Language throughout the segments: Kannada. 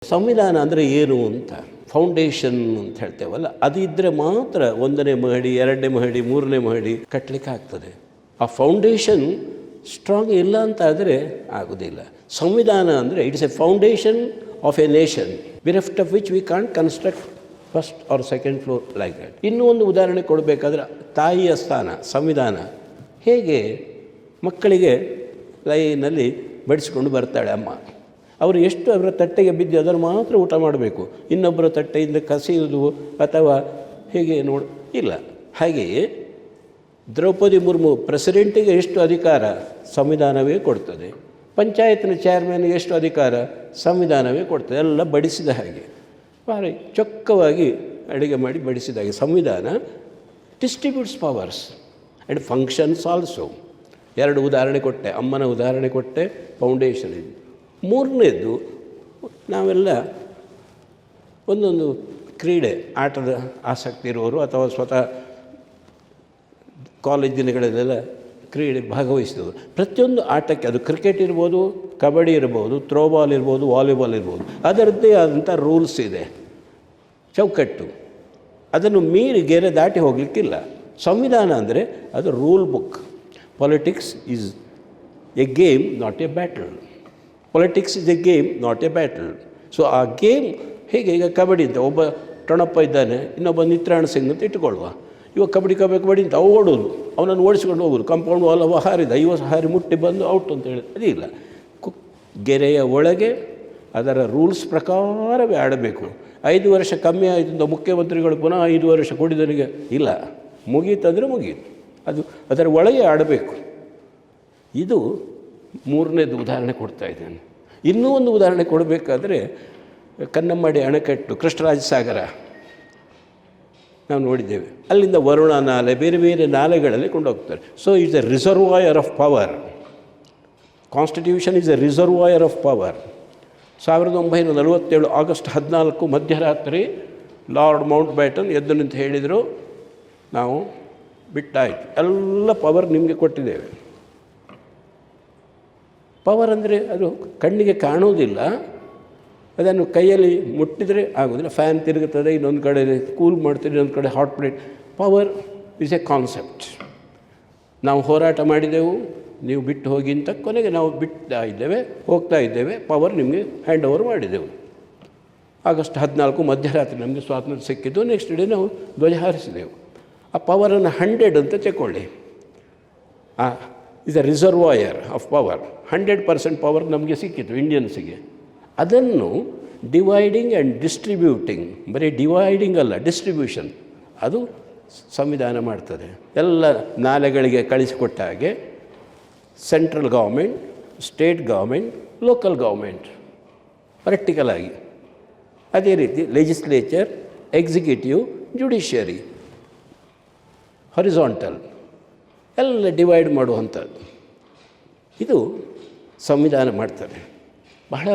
ಸಂವಿಧಾನ ಅಂದರೆ ಏನು ಅಂತ ಫೌಂಡೇಶನ್ ಅಂತ ಹೇಳ್ತೇವಲ್ಲ, ಅದು ಇದ್ದರೆ ಮಾತ್ರ 1ನೇ ಮಹಡಿ 2ನೇ ಮಹಡಿ 3ನೇ ಮಹಡಿ ಕಟ್ಟಲಿಕ್ಕೆ ಆಗ್ತದೆ. ಆ ಫೌಂಡೇಶನ್ ಸ್ಟ್ರಾಂಗ್ ಇಲ್ಲ ಅಂತ ಆದರೆ ಆಗೋದಿಲ್ಲ. ಸಂವಿಧಾನ ಅಂದರೆ it's a foundation of a nation bereft of which we can't construct first or second floor like that. ಇನ್ನೂ ಒಂದು ಉದಾಹರಣೆ ಕೊಡಬೇಕಾದ್ರೆ ತಾಯಿಯ ಸ್ಥಾನ ಸಂವಿಧಾನ. ಹೇಗೆ ಮಕ್ಕಳಿಗೆ ಲೈನಲ್ಲಿ ಬಡಿಸ್ಕೊಂಡು ಬರ್ತಾಳೆ ಅಮ್ಮ, ಅವರು ಎಷ್ಟು ಅವರ ತಟ್ಟೆಗೆ ಬಿದ್ದು ಅದನ್ನು ಮಾತ್ರ ಊಟ ಮಾಡಬೇಕು, ಇನ್ನೊಬ್ಬರ ತಟ್ಟೆಯಿಂದ ಕಸಿಯುವುದು ಅಥವಾ ಹೇಗೆ ಇಲ್ಲ. ಹಾಗೆಯೇ ದ್ರೌಪದಿ ಮುರ್ಮು ಪ್ರೆಸಿಡೆಂಟಿಗೆ ಎಷ್ಟು ಅಧಿಕಾರ ಸಂವಿಧಾನವೇ ಕೊಡ್ತದೆ, ಪಂಚಾಯತ್ನ ಚೇರ್ಮನ್ಗೆ ಎಷ್ಟು ಅಧಿಕಾರ ಸಂವಿಧಾನವೇ ಕೊಡ್ತದೆ. ಎಲ್ಲ ಬಡಿಸಿದ ಹಾಗೆ ಭಾರಿ ಚೊಕ್ಕವಾಗಿ ಅಡುಗೆ ಮಾಡಿ ಬಡಿಸಿದ ಹಾಗೆ ಸಂವಿಧಾನ ಡಿಸ್ಟ್ರಿಬ್ಯೂಟ್ಸ್ ಪವರ್ಸ್ ಆ್ಯಂಡ್ ಫಂಕ್ಷನ್ಸ್ ಆಲ್ಸೋ. 2 ಉದಾಹರಣೆ ಕೊಟ್ಟೆ, ಅಮ್ಮನ ಉದಾಹರಣೆ ಕೊಟ್ಟೆ, ಫೌಂಡೇಶನ್ ಇದು. 3ನೇದು ನಾವೆಲ್ಲ ಒಂದೊಂದು ಕ್ರೀಡೆ ಆಟದ ಆಸಕ್ತಿ ಇರುವವರು ಅಥವಾ ಸ್ವತಃ ಕಾಲೇಜ್ ದಿನಗಳಲ್ಲೆಲ್ಲ ಕ್ರೀಡೆ ಭಾಗವಹಿಸಿದವರು, ಪ್ರತಿಯೊಂದು ಆಟಕ್ಕೆ ಅದು ಕ್ರಿಕೆಟ್ ಇರ್ಬೋದು, ಕಬಡ್ಡಿ ಇರ್ಬೋದು, ಥ್ರೋಬಾಲ್ ಇರ್ಬೋದು, ವಾಲಿಬಾಲ್ ಇರ್ಬೋದು, ಅದರದ್ದೇ ಆದಂಥ ರೂಲ್ಸ್ ಇದೆ, ಚೌಕಟ್ಟು. ಅದನ್ನು ಮೀರಿ ಗೆರೆ ದಾಟಿ ಹೋಗಲಿಕ್ಕಿಲ್ಲ. ಸಂವಿಧಾನ ಅಂದರೆ ಅದು rule book. Politics is A game not A battle. Politics is A game not A battle. So ಆ ಗೇಮ್ ಹೇಗೆ, ಈಗ ಕಬಡ್ಡಿ ಅಂತ ಒಬ್ಬ ಟೊಣಪ್ಪ ಇದ್ದಾನೆ, ಇನ್ನೊಬ್ಬ ನಿತ್ರಾಣ ಸಿಂಗ್ ಅಂತ ಇಟ್ಕೊಳ್ಳುವ. ಇವಾಗ ಕಬಡ್ಡಿ ಅಂತ ಓಡೋದು, ಅವನನ್ನು ಓಡಿಸ್ಕೊಂಡು ಹೋಗೋದು, ಕಾಂಪೌಂಡ್ ವಾಲ್ ಹಾರಿದ, ಹಾರಿ ಮುಟ್ಟಿ ಬಂದು ಔಟ್ ಅಂತ ಹೇಳಿ ಅದಿಲ್ಲ. ಗೆರೆಯ ಒಳಗೆ ಅದರ ರೂಲ್ಸ್ ಪ್ರಕಾರವೇ ಆಡಬೇಕು. 5 ವರ್ಷ ಕಮ್ಮಿ ಆಯಿತು ಅಂತ ಮುಖ್ಯಮಂತ್ರಿಗಳು ಪುನಃ 5 ವರ್ಷ ಕೊಡಿದನಿಗೆ ಇಲ್ಲ, ಮುಗೀತಂದರೆ ಮುಗೀತು. ಅದು ಅದರ ಒಳಗೆ ಆಡಬೇಕು. ಇದು 3ನೇದು ಉದಾಹರಣೆ ಕೊಡ್ತಾ ಇದ್ದೇನೆ. ಇನ್ನೂ ಒಂದು ಉದಾಹರಣೆ ಕೊಡಬೇಕಾದ್ರೆ ಕನ್ನಂಬಾಡಿ ಅಣೆಕಟ್ಟು, ಕೃಷ್ಣರಾಜ ಸಾಗರ ನಾವು ನೋಡಿದ್ದೇವೆ. ಅಲ್ಲಿಂದ ವರುಣ ನಾಲೆ, ಬೇರೆ ಬೇರೆ ನಾಲೆಗಳಲ್ಲಿ ಕೊಂಡೋಗ್ತಾರೆ. So it's a reservoir of power. Constitution is a reservoir of power. 1947 August 14 ಮಧ್ಯರಾತ್ರಿ ಲಾರ್ಡ್ ಮೌಂಟ್ ಬ್ಯಾಟನ್ ಎದ್ದು ನಿಂತು ಹೇಳಿದರು, ನಾವು ಬಿಟ್ಟಾಯಿತು, ಎಲ್ಲ ಪವರ್ ನಿಮಗೆ ಕೊಟ್ಟಿದ್ದೇವೆ. ಪವರ್ ಅಂದರೆ ಅದು ಕಣ್ಣಿಗೆ ಕಾಣುವುದಿಲ್ಲ, ಅದನ್ನು ಕೈಯಲ್ಲಿ ಮುಟ್ಟಿದರೆ ಆಗೋದಿಲ್ಲ. ಫ್ಯಾನ್ ತಿರುಗುತ್ತದೆ, ಇನ್ನೊಂದು ಕಡೆ ಕೂಲ್ ಮಾಡ್ತೀರಿ, ಇನ್ನೊಂದು ಕಡೆ hot plate. Power is A concept. ನಾವು ಹೋರಾಟ ಮಾಡಿದೆವು, ನೀವು ಬಿಟ್ಟು ಹೋಗಿ ಅಂತ, ಕೊನೆಗೆ ನಾವು ಹೋಗ್ತಾ ಇದ್ದೇವೆ, ಪವರ್ ನಿಮಗೆ ಹ್ಯಾಂಡ್ ಓವರ್ ಮಾಡಿದೆವು. ಆಗಸ್ಟ್ 14 ಮಧ್ಯರಾತ್ರಿ ನಮಗೆ ಸ್ವಾತಂತ್ರ್ಯ ಸಿಕ್ಕಿದ್ದು. ನೆಕ್ಸ್ಟ್ ಡೇ ನಾವು ಧ್ವಜ ಹಾರಿಸಿದೆವು. ಆ ಪವರನ್ನು 100 ಅಂತ ತಗೊಳ್ಳಿ. Is A reservoir of power. 100% power ನಮಗೆ ಸಿಕ್ಕಿತ್ತು ಇಂಡಿಯನ್ಸಿಗೆ. ಅದನ್ನು ಡಿವೈಡಿಂಗ್ ಆ್ಯಂಡ್ ಡಿಸ್ಟ್ರಿಬ್ಯೂಟಿಂಗ್, ಬರೀ ಡಿವೈಡಿಂಗ್ ಅಲ್ಲ, ಡಿಸ್ಟ್ರಿಬ್ಯೂಷನ್, ಅದು ಸಂವಿಧಾನ ಮಾಡ್ತದೆ. ಎಲ್ಲ ನಾಲೆಗಳಿಗೆ ಕಳಿಸಿಕೊಟ್ಟ ಹಾಗೆ central government, state government, local government practical ಆಗಿ. ಅದೇ ರೀತಿ ಲೆಜಿಸ್ಲೇಚರ್, ಎಕ್ಸಿಕ್ಯೂಟಿವ್, ಜುಡಿಷಿಯರಿ, ಹಾರಿಜಾಂಟಲ್ ಎಲ್ಲ ಡಿವೈಡ್ ಮಾಡುವಂಥದ್ದು. ಇದು ಸಂವಿಧಾನ ಮಾಡ್ತಾರೆ. ಬಹಳ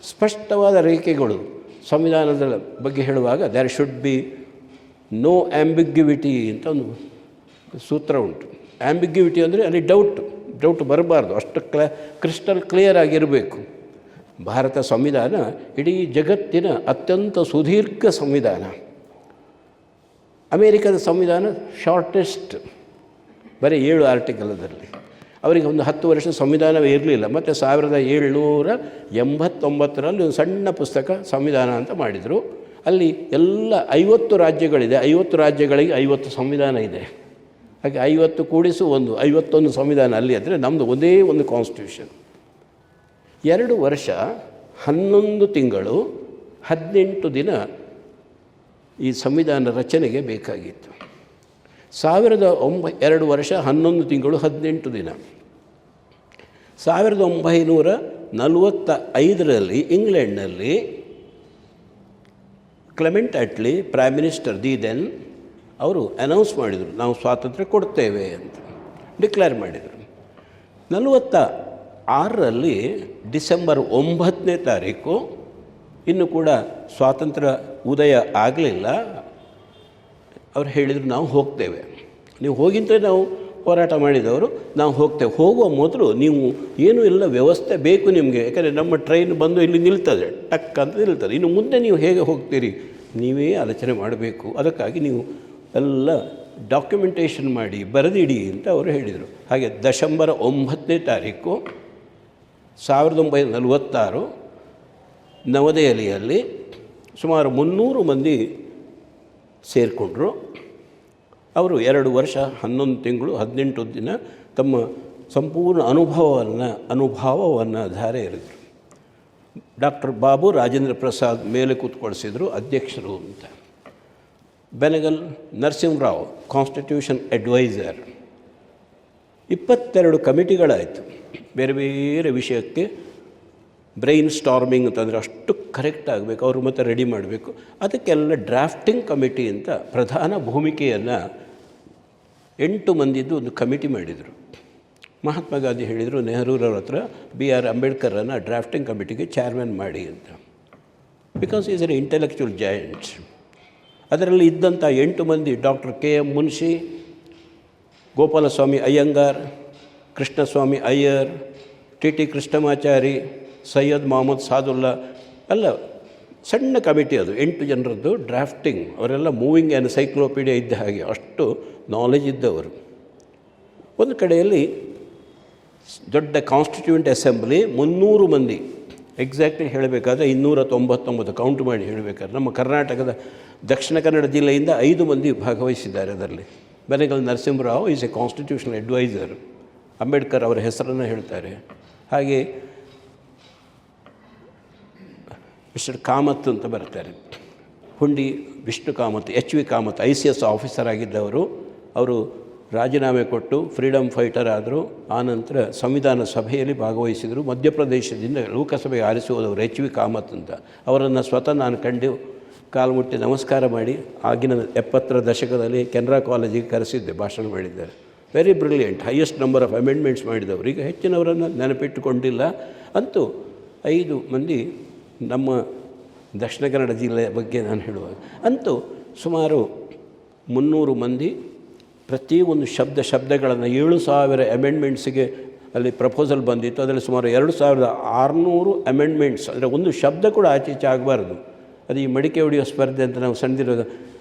ಸ್ಪಷ್ಟವಾದ ರೇಖೆಗಳು ಸಂವಿಧಾನದ ಬಗ್ಗೆ ಹೇಳುವಾಗ ದೇರ್ ಶುಡ್ ಬಿ ನೋ ಆ್ಯಂಬಿಗ್ಯುವಿಟಿ ಅಂತ ಒಂದು ಸೂತ್ರ ಉಂಟು. ಆ್ಯಂಬಿಗ್ಯುವಿಟಿ ಅಂದರೆ ಅಲ್ಲಿ ಡೌಟ್ ಬರಬಾರ್ದು, ಅಷ್ಟು ಕ್ರಿಸ್ಟಲ್ ಕ್ಲಿಯರ್ ಆಗಿರಬೇಕು. ಭಾರತ ಸಂವಿಧಾನ ಇಡೀ ಜಗತ್ತಿನ ಅತ್ಯಂತ ಸುದೀರ್ಘ ಸಂವಿಧಾನ. ಅಮೇರಿಕದ ಸಂವಿಧಾನ ಶಾರ್ಟೆಸ್ಟ್, ಬರೀ 7 ಆರ್ಟಿಕಲ್. ಅದರಲ್ಲಿ ಅವರಿಗೆ ಒಂದು 10 ವರ್ಷ ಸಂವಿಧಾನವೇ ಇರಲಿಲ್ಲ. ಮತ್ತು 1789ರಲ್ಲಿ ಒಂದು ಸಣ್ಣ ಪುಸ್ತಕ ಸಂವಿಧಾನ ಅಂತ ಮಾಡಿದರು. ಅಲ್ಲಿ ಎಲ್ಲ 50 ರಾಜ್ಯಗಳಿದೆ, 50 ರಾಜ್ಯಗಳಿಗೆ 50 ಸಂವಿಧಾನ ಇದೆ. ಹಾಗೆ 50 ಕೂಡಿಸು 1, 51 ಸಂವಿಧಾನ ಅಲ್ಲಿ. ಅಂದರೆ ನಮ್ಮದು ಒಂದೇ ಒಂದು ಕಾನ್ಸ್ಟಿಟ್ಯೂಷನ್. 2 ವರ್ಷ 11 ತಿಂಗಳು 18 ದಿನ ಈ ಸಂವಿಧಾನ ರಚನೆಗೆ ಬೇಕಾಗಿತ್ತು. 2 ವರ್ಷ 11 ತಿಂಗಳು 18 ದಿನ. 1945ರಲ್ಲಿ ಇಂಗ್ಲೆಂಡ್ನಲ್ಲಿ ಕ್ಲೆಮೆಂಟ್ ಅಟ್ಲಿ ಪ್ರೈಮ್ ಮಿನಿಸ್ಟರ್ ದೆನ್ ಅವರು ಅನೌನ್ಸ್ ಮಾಡಿದರು, ನಾವು ಸ್ವಾತಂತ್ರ್ಯ ಕೊಡ್ತೇವೆ ಅಂತ ಡಿಕ್ಲೇರ್ ಮಾಡಿದರು. 46ರಲ್ಲಿ ಡಿಸೆಂಬರ್ 9ನೇ ತಾರೀಕು, ಇನ್ನೂ ಕೂಡ ಸ್ವಾತಂತ್ರ್ಯ ಉದಯ ಆಗಲಿಲ್ಲ, ಅವ್ರು ಹೇಳಿದರು ನಾವು ಹೋಗ್ತೇವೆ, ನೀವು ಹೋಗಿಂತ ನಾವು ಹೋರಾಟ ಮಾಡಿದವರು ನಾವು ಹೋಗ್ತೇವೆ. ಹೋಗುವ ಮೊದಲು ನೀವು ಏನೂ ಎಲ್ಲ ವ್ಯವಸ್ಥೆ ಬೇಕು ನಿಮಗೆ, ಯಾಕಂದರೆ ನಮ್ಮ ಟ್ರೈನ್ ಬಂದು ಇಲ್ಲಿ ನಿಲ್ತದೆ, ಟಕ್ ಅಂತ ನಿಲ್ತದೆ. ಇನ್ನು ಮುಂದೆ ನೀವು ಹೇಗೆ ಹೋಗ್ತೀರಿ ನೀವೇ ಆಲೋಚನೆ ಮಾಡಬೇಕು. ಅದಕ್ಕಾಗಿ ನೀವು ಎಲ್ಲ ಡಾಕ್ಯುಮೆಂಟೇಷನ್ ಮಾಡಿ ಬರೆದಿಡಿ ಅಂತ ಅವರು ಹೇಳಿದರು. ಹಾಗೆ ಡಿಸೆಂಬರ್ 9ನೇ ತಾರೀಕು 1946 ನವದೆಹಲಿಯಲ್ಲಿ ಸುಮಾರು 300 ಮಂದಿ ಸೇರಿಕೊಂಡ್ರು. ಅವರು 2 ವರ್ಷ 11 ತಿಂಗಳು 18 ದಿನ ತಮ್ಮ ಸಂಪೂರ್ಣ ಅನುಭವವನ್ನು ಧಾರೆ ಎರೆದರು. ಡಾಕ್ಟರ್ ಬಾಬು ರಾಜೇಂದ್ರ ಪ್ರಸಾದ್ ಮೇಲೆ ಕೂತ್ಕೊಳಿಸಿದರು ಅಧ್ಯಕ್ಷರು ಅಂತ. Benegal Narasimharao constitution adviser. 22 ಕಮಿಟಿಗಳಾಯಿತು ಬೇರೆ ಬೇರೆ ವಿಷಯಕ್ಕೆ. ಬ್ರೈನ್ ಸ್ಟಾರ್ಮಿಂಗ್ ಅಂತಂದರೆ ಅಷ್ಟು ಕರೆಕ್ಟ್ ಆಗಬೇಕು, ಅವರು ಮತ್ತೆ ರೆಡಿ ಮಾಡಬೇಕು. ಅದಕ್ಕೆಲ್ಲ ಡ್ರಾಫ್ಟಿಂಗ್ ಕಮಿಟಿ ಅಂತ ಪ್ರಧಾನ ಭೂಮಿಕೆಯನ್ನು 8 ಮಂದಿದ್ದು ಒಂದು ಕಮಿಟಿ ಮಾಡಿದರು. ಮಹಾತ್ಮ ಗಾಂಧಿ ಹೇಳಿದರು ನೆಹರೂರವ್ರ ಹತ್ರ BR ಅಂಬೇಡ್ಕರನ್ನು ಡ್ರಾಫ್ಟಿಂಗ್ ಕಮಿಟಿಗೆ ಚೇರ್ಮನ್ ಮಾಡಿ ಅಂತ. Because is an intellectual giant. ಅದರಲ್ಲಿ ಇದ್ದಂಥ 8 ಮಂದಿ doctor KM Munshi, Gopalaswami Ayyangar, Krishnaswami Iyer, TT Krishnamachari, Syed Mohammed Saadulla ಎಲ್ಲ ಸಣ್ಣ ಕಮಿಟಿ. ಅದು 8 ಜನರದ್ದು ಡ್ರಾಫ್ಟಿಂಗ್. ಅವರೆಲ್ಲ ಮೂವಿಂಗ್ ಎನ್ಸೈಕ್ಲೋಪೀಡಿಯಾ ಇದ್ದ ಹಾಗೆ ಅಷ್ಟು ನಾಲೆಜ್ ಇದ್ದವರು. ಒಂದು ಕಡೆಯಲ್ಲಿ ದೊಡ್ಡ ಕಾನ್ಸ್ಟಿಟ್ಯೂಂಟ್ ಅಸೆಂಬ್ಲಿ 300 ಮಂದಿ, ಎಕ್ಸಾಕ್ಟ್ಲಿ ಹೇಳಬೇಕಾದ್ರೆ 299 ಕೌಂಟ್ ಮಾಡಿ ಹೇಳಬೇಕಾದ್ರೆ ನಮ್ಮ ಕರ್ನಾಟಕದ ದಕ್ಷಿಣ ಕನ್ನಡ ಜಿಲ್ಲೆಯಿಂದ 5 ಮಂದಿ ಭಾಗವಹಿಸಿದ್ದಾರೆ ಅದರಲ್ಲಿ. Benegal Narasimha Rao is a constitutional adviser. Ambedkar ಅವರ ಹೆಸರನ್ನು ಹೇಳ್ತಾರೆ. ಹಾಗೆ ಮಿಸ್ಟರ್ ಕಾಮತ್ ಅಂತ ಬರ್ತಾರೆ, ಹುಂಡಿ Vishnu Kamath, HV Kamath ICS officer ಆಗಿದ್ದವರು. ಅವರು ರಾಜೀನಾಮೆ ಕೊಟ್ಟು ಫ್ರೀಡಮ್ ಫೈಟರ್ ಆದರು. ಆನಂತರ ಸಂವಿಧಾನ ಸಭೆಯಲ್ಲಿ ಭಾಗವಹಿಸಿದರು. ಮಧ್ಯಪ್ರದೇಶದಿಂದ ಲೋಕಸಭೆಗೆ ಆರಿಸಿ ಹೋದವರು HV ಕಾಮತ್ ಅಂತ. ಅವರನ್ನು ಸ್ವತಃ ನಾನು ಕಂಡು ಕಾಲು ಮುಟ್ಟಿ ನಮಸ್ಕಾರ ಮಾಡಿ ಆಗಿನ 70ರ ದಶಕದಲ್ಲಿ ಕೆನರಾ ಕಾಲೇಜಿಗೆ ಕರೆಸಿದ್ದೆ, ಭಾಷಣ ಮಾಡಿದ್ದಾರೆ. Very brilliant, highest number of amendments ಮಾಡಿದವರು. ಈಗ ಹೆಚ್ಚಿನವರನ್ನು ನೆನಪಿಟ್ಟುಕೊಂಡಿಲ್ಲ. ಅಂತೂ 5 ಮಂದಿ ನಮ್ಮ ದಕ್ಷಿಣ ಕನ್ನಡ ಜಿಲ್ಲೆಯ ಬಗ್ಗೆ ನಾನು ಹೇಳುವಾಗ ಅಂತೂ ಸುಮಾರು 300 ಮಂದಿ ಪ್ರತಿಯೊಂದು ಶಬ್ದಗಳನ್ನು 7,000 ಅಮೆಂಡ್ಮೆಂಟ್ಸಿಗೆ ಅಲ್ಲಿ ಪ್ರಪೋಸಲ್ ಬಂದಿತ್ತು. ಅದರಲ್ಲಿ ಸುಮಾರು 2,600 ಅಮೆಂಡ್ಮೆಂಟ್ಸ್. ಅಂದರೆ ಒಂದು ಶಬ್ದ ಕೂಡ ಆಚೀಚೆ ಆಗಬಾರ್ದು. ಅದು ಈ ಮಡಿಕೆ ಹೊಡೆಯೋ ಸ್ಪರ್ಧೆ ಅಂತ ನಾವು ಸಣ್ಣದಿರೋದು,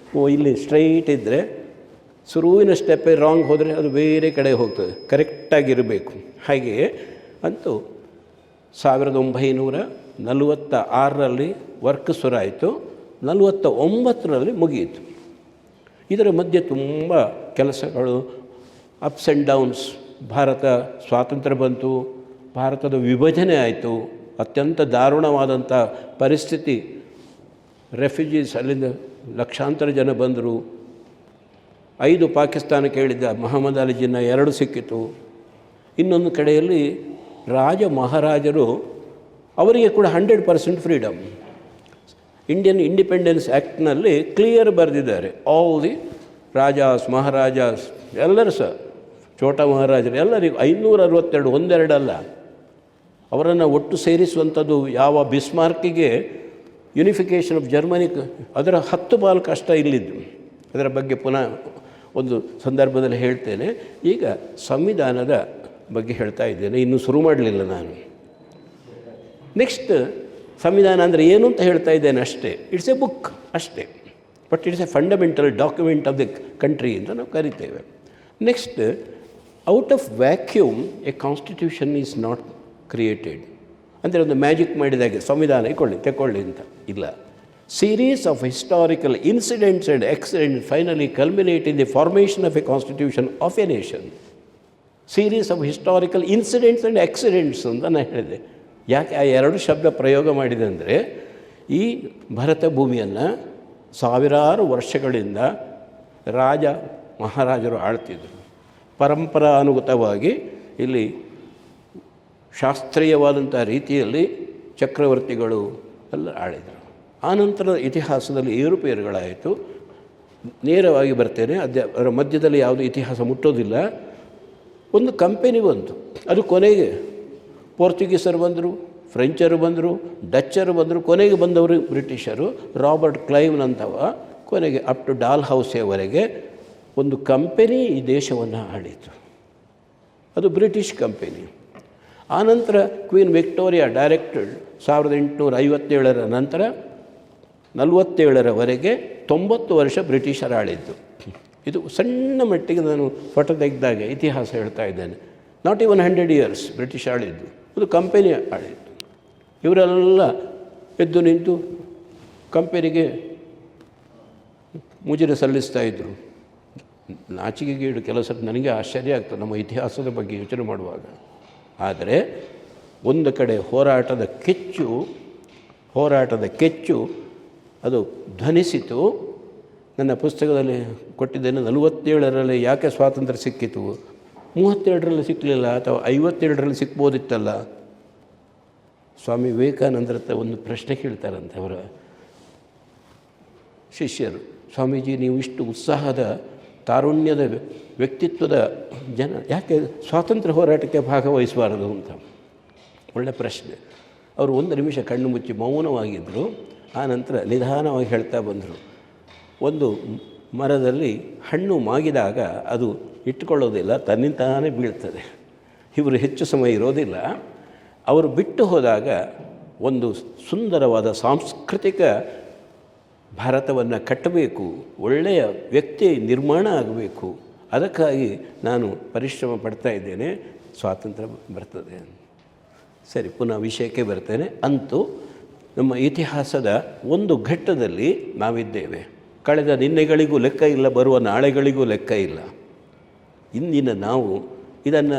ಇಲ್ಲಿ ಸ್ಟ್ರೈಟ್ ಇದ್ದರೆ ಶುರುವಿನ ಸ್ಟೆಪ್ಪೇ ರಾಂಗ್ ಹೋದರೆ ಅದು ಬೇರೆ ಕಡೆ ಹೋಗ್ತದೆ, ಕರೆಕ್ಟಾಗಿರಬೇಕು. ಹಾಗೆಯೇ ಅಂತೂ 1946ರಲ್ಲಿ ವರ್ಕ್ ಶುರುವಾಯಿತು, 49ರಲ್ಲಿ ಮುಗಿಯಿತು. ಇದರ ಮಧ್ಯೆ ತುಂಬ ಕೆಲಸಗಳು, ಅಪ್ಸ್ ಆ್ಯಂಡ್ ಡೌನ್ಸ್. ಭಾರತ ಸ್ವಾತಂತ್ರ್ಯ ಬಂತು, ಭಾರತದ ವಿಭಜನೆ ಆಯಿತು, ಅತ್ಯಂತ ದಾರುಣವಾದಂಥ ಪರಿಸ್ಥಿತಿ. ರೆಫ್ಯೂಜೀಸ್ ಅಲ್ಲಿಂದ ಲಕ್ಷಾಂತರ ಜನ ಬಂದರು. 5 ಪಾಕಿಸ್ತಾನಕ್ಕೆ ಹೇಳಿದ್ದ ಮೊಹಮ್ಮದ್ ಅಲಿ ಜಿನ್ನಾ 2 ಸಿಕ್ಕಿತು. ಇನ್ನೊಂದು ಕಡೆಯಲ್ಲಿ ರಾಜ ಮಹಾರಾಜರು ಅವರಿಗೆ ಕೂಡ 100% ಫ್ರೀಡಮ್. ಇಂಡಿಯನ್ ಇಂಡಿಪೆಂಡೆನ್ಸ್ ಆ್ಯಕ್ಟ್ನಲ್ಲಿ ಕ್ಲಿಯರ್ ಬರೆದಿದ್ದಾರೆ. ಆಲ್ ದಿ ರಾಜಾಸ್ ಮಹಾರಾಜಾಸ್ ಎಲ್ಲರೂ ಸಹ, ಛೋಟಾ ಮಹಾರಾಜರು ಎಲ್ಲರಿಗೂ 562, ಒಂದೆರಡಲ್ಲ, ಅವರನ್ನು ಒಟ್ಟು ಸೇರಿಸುವಂಥದ್ದು. ಯಾವ ಬಿಸ್ಮಾರ್ಕಿಗೆ ಯುನಿಫಿಕೇಷನ್ ಆಫ್ ಜರ್ಮನಿ ಅದರ 10 ಪಾಲು ಕಷ್ಟ ಇಲ್ಲಿದ್ದು. ಅದರ ಬಗ್ಗೆ ಪುನಃ ಒಂದು ಸಂದರ್ಭದಲ್ಲಿ ಹೇಳ್ತೇನೆ. ಈಗ ಸಂವಿಧಾನದ ಬಗ್ಗೆ ಹೇಳ್ತಾ ಇದ್ದೇನೆ, ಇನ್ನೂ ಶುರು ಮಾಡಲಿಲ್ಲ ನಾನು. ನೆಕ್ಸ್ಟ್ ಸಂವಿಧಾನ ಅಂದರೆ ಏನು ಅಂತ ಹೇಳ್ತಾ ಇದ್ದೇನೆ ಅಷ್ಟೇ. ಇಟ್ಸ್ ಎ ಬುಕ್ ಅಷ್ಟೇ, but it's a fundamental document of the country ಅಂತ ನಾವು ಕರಿತೇವೆ. Next, out of vacuum a constitution is not created. ಅಂದರೆ ಒಂದು ಮ್ಯಾಜಿಕ್ ಮಾಡಿದಾಗೆ ಸಂವಿಧಾನ ತೆಕ್ಕೊಳ್ಳಿ ಅಂತ ಇಲ್ಲ. Series of historical incidents and accidents finally culminate in the formation of a constitution of a nation. Series of historical incidents and accidents ಅಂತ ನಾನು ಹೇಳಿದೆ. ಯಾಕೆ ಆ 2 ಶಬ್ದ ಪ್ರಯೋಗ ಮಾಡಿದೆ ಅಂದರೆ, ಈ ಭಾರತ ಭೂಮಿಯನ್ನು ಸಾವಿರಾರು ವರ್ಷಗಳಿಂದ ರಾಜ ಮಹಾರಾಜರು ಆಳ್ತಿದ್ದರು. ಪರಂಪರಾನುಗತವಾಗಿ ಇಲ್ಲಿ ಶಾಸ್ತ್ರೀಯವಾದಂಥ ರೀತಿಯಲ್ಲಿ ಚಕ್ರವರ್ತಿಗಳು ಎಲ್ಲ ಆಳಿದರು. ಆನಂತರದ ಇತಿಹಾಸದಲ್ಲಿ ಏರುಪೇರುಗಳಾಯಿತು. ನೇರವಾಗಿ ಬರ್ತೇನೆ, ಅದರ ಮಧ್ಯದಲ್ಲಿ ಯಾವುದು ಇತಿಹಾಸ ಮುಟ್ಟೋದಿಲ್ಲ. ಒಂದು ಕಂಪೆನಿ ಬಂತು, ಅದು ಕೊನೆಗೆ ಪೋರ್ಚುಗೀಸರು ಬಂದರು, ಫ್ರೆಂಚರು ಬಂದರು, ಡಚ್ಚರು ಬಂದರು, ಕೊನೆಗೆ ಬಂದವರು ಬ್ರಿಟಿಷರು. ರಾಬರ್ಟ್ ಕ್ಲೈವ್ನಂಥವ ಕೊನೆಗೆ ಅಪ್ ಟು ಡಾಲ್ ಹೌಸೆವರೆಗೆ ಒಂದು ಕಂಪೆನಿ ಈ ದೇಶವನ್ನು ಆಳಿತು. ಅದು ಬ್ರಿಟಿಷ್ ಕಂಪೆನಿ. ಆನಂತರ ಕ್ವೀನ್ ವಿಕ್ಟೋರಿಯಾ ಡೈರೆಕ್ಟೆಡ್ 1857 ನಂತರ 47ರವರೆಗೆ 90 ವರ್ಷ ಬ್ರಿಟಿಷರು ಆಳಿದ್ದು. ಇದು ಸಣ್ಣ ಮಟ್ಟಿಗೆ ನಾನು ಫೋಟೋ ತೆಗೆದಾಗ ಇತಿಹಾಸ ಹೇಳ್ತಾ ಇದ್ದೇನೆ. ನಾಟ್ ಇವನ್ 100 years ಬ್ರಿಟಿಷ್ ಆಳಿದ್ದು, ಅದು ಕಂಪೆನಿ ಆಳಿದ್ದು. ಇವರೆಲ್ಲ ಎದ್ದು ನಿಂತು ಕಂಪೆನಿಗೆ ಮುಜರೆ ಸಲ್ಲಿಸ್ತಾ ಇದ್ದರು. ನಾಚಿಕೆಗೀಡು ಕೆಲಸ. ನನಗೆ ಆಶ್ಚರ್ಯ ಆಗ್ತದೆ ನಮ್ಮ ಇತಿಹಾಸದ ಬಗ್ಗೆ ಯೋಚನೆ ಮಾಡುವಾಗ. ಆದರೆ ಒಂದು ಕಡೆ ಹೋರಾಟದ ಕೆಚ್ಚು ಅದು ಧ್ವನಿಸಿತು. ನನ್ನ ಪುಸ್ತಕದಲ್ಲಿ ಕೊಟ್ಟಿದ್ದೇನೆ. 47ರಲ್ಲಿ ಯಾಕೆ ಸ್ವಾತಂತ್ರ್ಯ ಸಿಕ್ಕಿತು, 32ರಲ್ಲಿ ಸಿಕ್ಕಲಿಲ್ಲ, ಅಥವಾ 57ರಲ್ಲಿ ಸಿಕ್ಬೋದಿತ್ತಲ್ಲ. ಸ್ವಾಮಿ ವಿವೇಕಾನಂದರ ಹತ್ರ ಒಂದು ಪ್ರಶ್ನೆ ಕೇಳ್ತಾರಂತೆ ಅವರ ಶಿಷ್ಯರು. ಸ್ವಾಮೀಜಿ, ನೀವು ಇಷ್ಟು ಉತ್ಸಾಹದ ತಾರುಣ್ಯದ ವ್ಯಕ್ತಿತ್ವದ ಜನ ಯಾಕೆ ಸ್ವಾತಂತ್ರ್ಯ ಹೋರಾಟಕ್ಕೆ ಭಾಗವಹಿಸಬಾರದು ಅಂತ. ಒಳ್ಳೆಯ ಪ್ರಶ್ನೆ. ಅವರು 1 ನಿಮಿಷ ಕಣ್ಣು ಮುಚ್ಚಿ ಮೌನವಾಗಿದ್ದರು. ಆ ನಂತರ ನಿಧಾನವಾಗಿ ಹೇಳ್ತಾ ಬಂದರು. ಒಂದು ಮರದಲ್ಲಿ ಹಣ್ಣು ಮಾಗಿದಾಗ ಅದು ಇಟ್ಟುಕೊಳ್ಳೋದಿಲ್ಲ, ತನ್ನಿಂತಾನೇ ಬೀಳ್ತದೆ. ಇವರು ಹೆಚ್ಚು ಸಮಯ ಇರೋದಿಲ್ಲ. ಅವರು ಬಿಟ್ಟು ಹೋದಾಗ ಒಂದು ಸುಂದರವಾದ ಸಾಂಸ್ಕೃತಿಕ ಭಾರತವನ್ನು ಕಟ್ಟಬೇಕು, ಒಳ್ಳೆಯ ವ್ಯಕ್ತಿ ನಿರ್ಮಾಣ ಆಗಬೇಕು. ಅದಕ್ಕಾಗಿ ನಾನು ಪರಿಶ್ರಮ ಪಡ್ತಾ ಇದ್ದೇನೆ, ಸ್ವಾತಂತ್ರ್ಯ ಬರ್ತದೆ. ಸರಿ, ಪುನಃ ವಿಷಯಕ್ಕೆ ಬರ್ತೇನೆ. ಅಂತೂ ನಮ್ಮ ಇತಿಹಾಸದ ಒಂದು ಘಟ್ಟದಲ್ಲಿ ನಾವಿದ್ದೇವೆ. ಕಳೆದ ನಿನ್ನೆಗಳಿಗೂ ಲೆಕ್ಕ ಇಲ್ಲ, ಬರುವ ನಾಳೆಗಳಿಗೂ ಲೆಕ್ಕ ಇಲ್ಲ. ಇಂದಿನ ನಾವು ಇದನ್ನು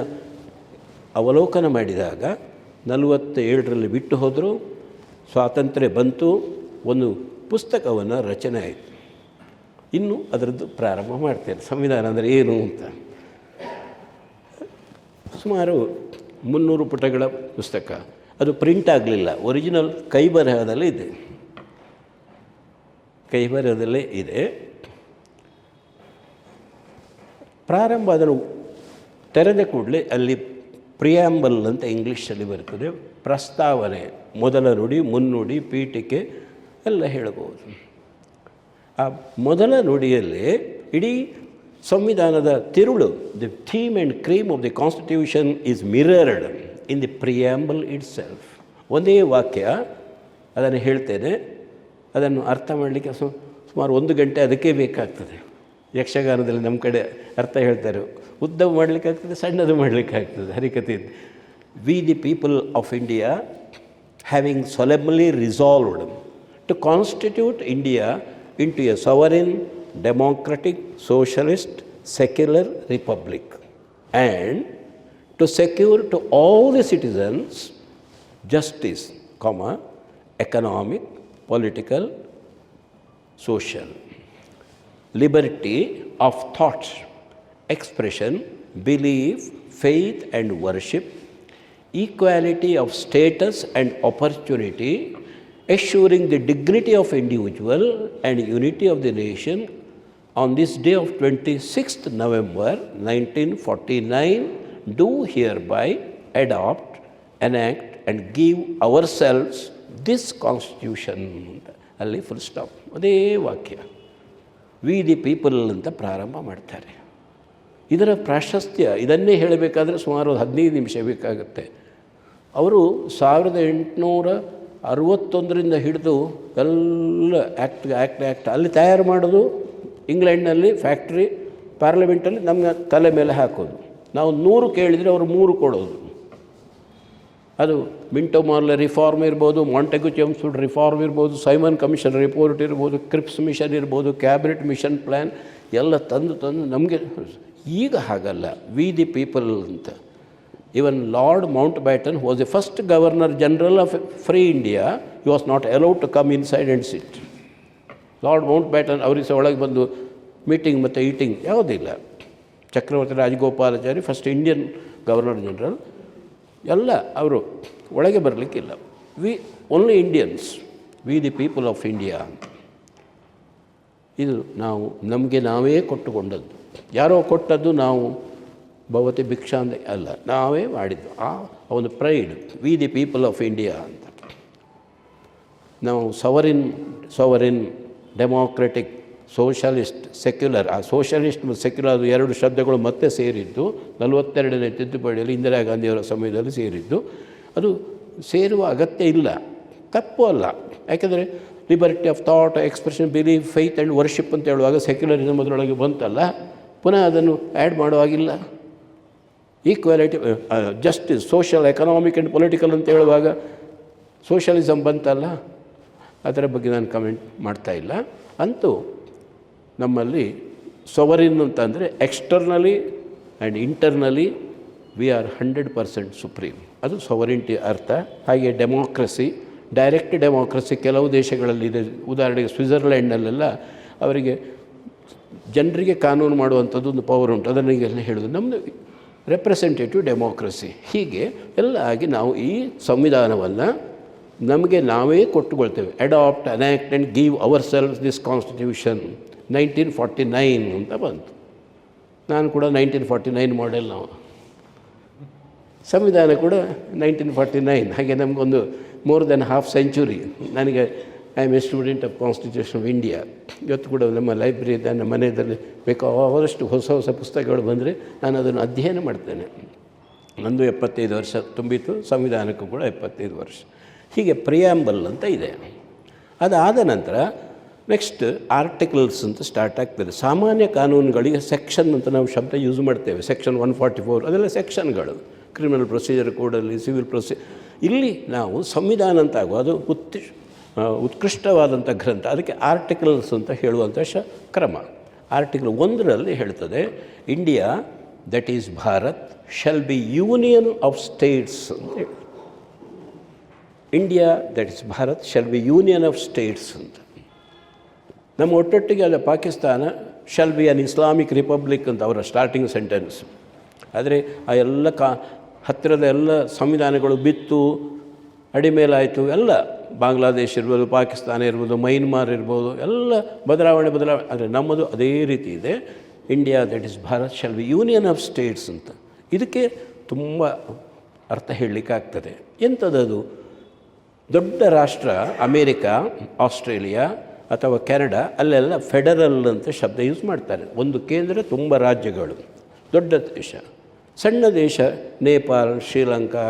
ಅವಲೋಕನ ಮಾಡಿದಾಗ 47ರಲ್ಲಿ ಬಿಟ್ಟು ಹೋದರು, ಸ್ವಾತಂತ್ರ್ಯ ಬಂತು, ಒಂದು ಪುಸ್ತಕವನ್ನು ರಚನೆ ಆಯಿತು. ಇನ್ನು ಅದರದ್ದು ಪ್ರಾರಂಭ ಮಾಡ್ತೇನೆ. ಸಂವಿಧಾನ ಅಂದರೆ ಏನು ಅಂತ. ಸುಮಾರು 300 ಪುಟಗಳ ಪುಸ್ತಕ. ಅದು ಪ್ರಿಂಟ್ ಆಗಲಿಲ್ಲ, ಒರಿಜಿನಲ್ ಕೈಬರಹದಲ್ಲೇ ಇದೆ. ಪ್ರಾರಂಭ ಅದನ್ನು ತೆರೆದ ಕೂಡಲೇ ಅಲ್ಲಿ ಪ್ರಿಯಾಂಬಲ್ ಅಂತ ಇಂಗ್ಲೀಷಲ್ಲಿ ಬರ್ತದೆ. ಪ್ರಸ್ತಾವನೆ, ಮೊದಲ ನುಡಿ, ಮುನ್ನುಡಿ, ಪೀಠಿಕೆ ಎಲ್ಲ ಹೇಳ್ಬೋದು. ಆ ಮೊದಲ ನುಡಿಯಲ್ಲಿ ಇಡೀ ಸಂವಿಧಾನದ ತಿರುಳು, the theme and cream of the constitution is mirrored in the preamble itself. ಒಂದೇ ವಾಕ್ಯ, ಅದನ್ನು ಹೇಳ್ತೇನೆ. ಅದನ್ನು ಅರ್ಥ ಮಾಡಲಿಕ್ಕೆ ಸುಮಾರು 1 ಗಂಟೆ ಅದಕ್ಕೆ ಬೇಕಾಗ್ತದೆ. ಯಕ್ಷಗಾನದಲ್ಲಿ ನಮ್ಮ ಕಡೆ ಅರ್ಥ ಹೇಳ್ತಾರೆ, ಉದ್ದವು ಮಾಡಲಿಕ್ಕಾಗ್ತದೆ, ಸಣ್ಣದು ಮಾಡಲಿಕ್ಕಾಗ್ತದೆ. ಹರಿಕಥೆ. We the people of India having solemnly resolved to constitute India into a sovereign, democratic, socialist, secular republic, and to secure to all the citizens justice, economic, political, social, liberty of thought, expression, belief, faith and worship, equality of status and opportunity, assuring the dignity of individual and unity of the nation on this day of 26th November 1949, do hereby adopt, enact and give ourselves this constitution. ಅಲ್ಲಿ ಫುಲ್ ಸ್ಟಾಪ್. ಅದೇ ವಾಕ್ಯ. ವಿ ದಿ ಪೀಪಲ್ ಅಂತ ಪ್ರಾರಂಭ ಮಾಡ್ತಾರೆ. ಇದರ ಪ್ರಾಶಸ್ತ್ಯ, ಇದನ್ನೇ ಹೇಳಬೇಕಾದ್ರೆ ಸುಮಾರು 15 ನಿಮಿಷ ಬೇಕಾಗುತ್ತೆ. ಅವರು 1861ರಿಂದ ಹಿಡಿದು ಎಲ್ಲ ಆ್ಯಕ್ಟ್ ಅಲ್ಲಿ ತಯಾರು ಮಾಡೋದು, ಇಂಗ್ಲೆಂಡ್ನಲ್ಲಿ ಫ್ಯಾಕ್ಟ್ರಿ, ಪಾರ್ಲಿಮೆಂಟಲ್ಲಿ ನಮಗೆ ತಲೆ ಮೇಲೆ ಹಾಕೋದು. ನಾವು 100 ಕೇಳಿದರೆ ಅವರು 3 ಕೊಡೋದು. ಅದು ಮಿಂಟೋ ಮಾರ್ಲೆ ರಿಫಾರ್ಮ್ ಇರ್ಬೋದು, ಮಾಂಟೆಗ್ಯೂ ಚೆಮ್ಸ್ಫೋರ್ಡ್ ರಿಫಾರ್ಮ್ ಇರ್ಬೋದು, ಸೈಮನ್ ಕಮಿಷನ್ ರಿಪೋರ್ಟ್ ಇರ್ಬೋದು, ಕ್ರಿಪ್ಸ್ ಮಿಷನ್ ಇರ್ಬೋದು, ಕ್ಯಾಬಿನೆಟ್ ಮಿಷನ್ ಪ್ಲ್ಯಾನ್ ಎಲ್ಲ ತಂದು ನಮಗೆ. ಈಗ ಹಾಗಲ್ಲ. ವಿ ದಿ ಪೀಪಲ್ ಅಂತ. Even Lord Mountbatten, who was the first Governor General of Free India, he was not allowed to come inside and sit. Lord Mountbatten ಅವರಿಗೆ ಸಹ ಒಳಗೆ ಬಂದು ಮೀಟಿಂಗ್ ಮತ್ತು ಈಟಿಂಗ್ ಯಾವುದಿಲ್ಲ. Chakravarti Rajagopalachari first Indian governor general, ಎಲ್ಲ ಅವರು ಒಳಗೆ ಬರಲಿಕ್ಕಿಲ್ಲ. Only Indians, we the people of India ಅಂತ. ಇದು ನಾವು ನಮಗೆ ನಾವೇ ಕೊಟ್ಟುಕೊಂಡದ್ದು. ಯಾರೋ ಕೊಟ್ಟದ್ದು ನಾವು ಭವತಿ ಭಿಕ್ಷಾ ಅಂತ ಅಲ್ಲ, ನಾವೇ ಮಾಡಿದ್ದು. ಆ ಒಂದು pride, V the people of India ಅಂತ. ನಾವು ಸವರಿನ್ ಡೆಮೋಕ್ರೆಟಿಕ್ ಸೋಷಲಿಸ್ಟ್, ಸೆಕ್ಯುಲರ್. ಆ ಸೋಷಲಿಸ್ಟ್ ಮತ್ತು ಸೆಕ್ಯುಲರ್ ಅದು ಎರಡು ಶಬ್ದಗಳು ಮತ್ತೆ ಸೇರಿದ್ದು 42ನೇ ತಿದ್ದುಪಡಿಯಲ್ಲಿ ಇಂದಿರಾ ಗಾಂಧಿಯವರ ಸಮಯದಲ್ಲಿ ಸೇರಿದ್ದು. ಅದು ಸೇರುವ ಅಗತ್ಯ ಇಲ್ಲ, ತಪ್ಪು ಅಲ್ಲ. ಯಾಕೆಂದರೆ liberty of thought, expression, belief, faith and worship ಅಂತ ಹೇಳುವಾಗ ಸೆಕ್ಯುಲರಿಸಮ್ ಅದರೊಳಗೆ ಬಂತಲ್ಲ, ಪುನಃ ಅದನ್ನು ಆ್ಯಡ್ ಮಾಡುವಾಗಿಲ್ಲ. Equality, justice, social, economic and political ಅಂತ ಹೇಳುವಾಗ ಸೋಷಲಿಸಮ್ ಬಂತಲ್ಲ, ಅದರ ಬಗ್ಗೆ ನಾನು ಕಮೆಂಟ್ ಮಾಡ್ತಾಯಿಲ್ಲ. ಅಂತೂ ನಮ್ಮಲ್ಲಿ ಸೊವರಿನ್ ಅಂತಂದರೆ externally and internally we are 100% supreme, ಅದು ಸೊವರಿನ್ಟಿ ಅರ್ಥ. ಹಾಗೆ ಡೆಮೋಕ್ರಸಿ, ಡೈರೆಕ್ಟ್ ಡೆಮೋಕ್ರಸಿ ಕೆಲವು ದೇಶಗಳಲ್ಲಿದೆ. ಉದಾಹರಣೆಗೆ ಸ್ವಿಟ್ಜರ್ಲ್ಯಾಂಡ್ನಲ್ಲೆಲ್ಲ ಅವರಿಗೆ ಜನರಿಗೆ ಕಾನೂನು ಮಾಡುವಂಥದ್ದು ಒಂದು ಪವರ್ ಉಂಟು, ಅದನ್ನೆಲ್ಲ ಹೇಳೋದು. ನಮ್ಮದು ರೆಪ್ರೆಸೆಂಟೇಟಿವ್ ಡೆಮೋಕ್ರಸಿ. ಹೀಗೆ ಎಲ್ಲ ಆಗಿ ನಾವು ಈ ಸಂವಿಧಾನವನ್ನು ನಮಗೆ ನಾವೇ ಕೊಟ್ಟುಕೊಳ್ತೇವೆ. Adopt, enact and give ourselves this constitution 1949 ಅಂತ ಬಂತು. ನಾನು ಕೂಡ 1949 ಮಾಡೆಲ್. ನಾವು ಸಂವಿಧಾನ ಕೂಡ 1949. ಹಾಗೆ ನಮಗೊಂದು ಮೋರ್ ದೆನ್ ಹಾಫ್ ಸೆಂಚುರಿ. ನನಗೆ I am A student of constitution of India. ಇವತ್ತು ಕೂಡ ನಮ್ಮ ಲೈಬ್ರರಿ, ನನ್ನ ಮನೆಯಲ್ಲಿ ಬೇಕಾದಷ್ಟು ಹೊಸ ಹೊಸ ಪುಸ್ತಕಗಳು ಬಂದರೆ ನಾನು ಅದನ್ನು ಅಧ್ಯಯನ ಮಾಡ್ತೇನೆ. ನಂದು 75 ವರ್ಷ ತುಂಬಿತು, ಸಂವಿಧಾನಕ್ಕೂ ಕೂಡ 75 ವರ್ಷ. ಹೀಗೆ ಪ್ರಿಯಾಂಬಲ್ ಅಂತ ಇದೆ. ಅದಾದ ನಂತರ ನೆಕ್ಸ್ಟ್ ಆರ್ಟಿಕಲ್ಸ್ ಅಂತ ಸ್ಟಾರ್ಟ್ ಆಗ್ತದೆ. ಸಾಮಾನ್ಯ ಕಾನೂನುಗಳಿಗೆ ಸೆಕ್ಷನ್ ಅಂತ ನಾವು ಶಬ್ದ ಯೂಸ್ ಮಾಡ್ತೇವೆ. ಸೆಕ್ಷನ್ 144 ಅದೆಲ್ಲ ಸೆಕ್ಷನ್ಗಳು. ಕ್ರಿಮಿನಲ್ ಪ್ರೊಸೀಜರ್ ಕೋಡಲ್ಲಿ, ಸಿವಿಲ್ ಇಲ್ಲಿ ನಾವು ಸಂವಿಧಾನ ಅಂತ ಆಗುವ ಅದು ಉತ್ಕೃಷ್ಟವಾದಂಥ ಗ್ರಂಥ. ಅದಕ್ಕೆ ಆರ್ಟಿಕಲ್ಸ್ ಅಂತ ಹೇಳುವಂಥ ಕ್ರಮ. ಆರ್ಟಿಕಲ್ 1ರಲ್ಲಿ ಹೇಳ್ತದೆ, India that is Bharat shall be union of States ಅಂತ ಹೇಳಿ. India that is Bharat shall be union of States ಅಂತ. ನಮ್ಮ ಒಟ್ಟೊಟ್ಟಿಗೆ ಅಲ್ಲ, Pakistan shall be an Islamic republic ಅಂತ ಅವರ ಸ್ಟಾರ್ಟಿಂಗ್ ಸೆಂಟೆನ್ಸ್. ಆದರೆ ಆ ಎಲ್ಲ ಹತ್ತಿರದ ಎಲ್ಲ ಸಂವಿಧಾನಗಳು ಬಿತ್ತು, ಅಡಿಮೇಲಾಯಿತು. ಎಲ್ಲ ಬಾಂಗ್ಲಾದೇಶ್ ಇರ್ಬೋದು, ಪಾಕಿಸ್ತಾನ ಇರ್ಬೋದು, ಮೈನ್ಮಾರ್ ಇರ್ಬೋದು, ಎಲ್ಲ ಬದಲಾವಣೆ. ಆದರೆ ನಮ್ಮದು ಅದೇ ರೀತಿ ಇದೆ. India that is Bharat shall be union of States ಅಂತ. ಇದಕ್ಕೆ ತುಂಬ ಅರ್ಥ ಹೇಳಲಿಕ್ಕಾಗ್ತದೆ. ಎಂಥದ್ದು? ದೊಡ್ಡ ರಾಷ್ಟ್ರ ಅಮೇರಿಕಾ, ಆಸ್ಟ್ರೇಲಿಯಾ ಅಥವಾ ಕೆನಡಾ, ಅಲ್ಲೆಲ್ಲ ಫೆಡರಲ್ ಅಂತ ಶಬ್ದ ಯೂಸ್ ಮಾಡ್ತಾರೆ. ಒಂದು ಕೇಂದ್ರ, ತುಂಬ ರಾಜ್ಯಗಳು, ದೊಡ್ಡ ದೇಶ. ಸಣ್ಣ ದೇಶ ನೇಪಾಳ, ಶ್ರೀಲಂಕಾ,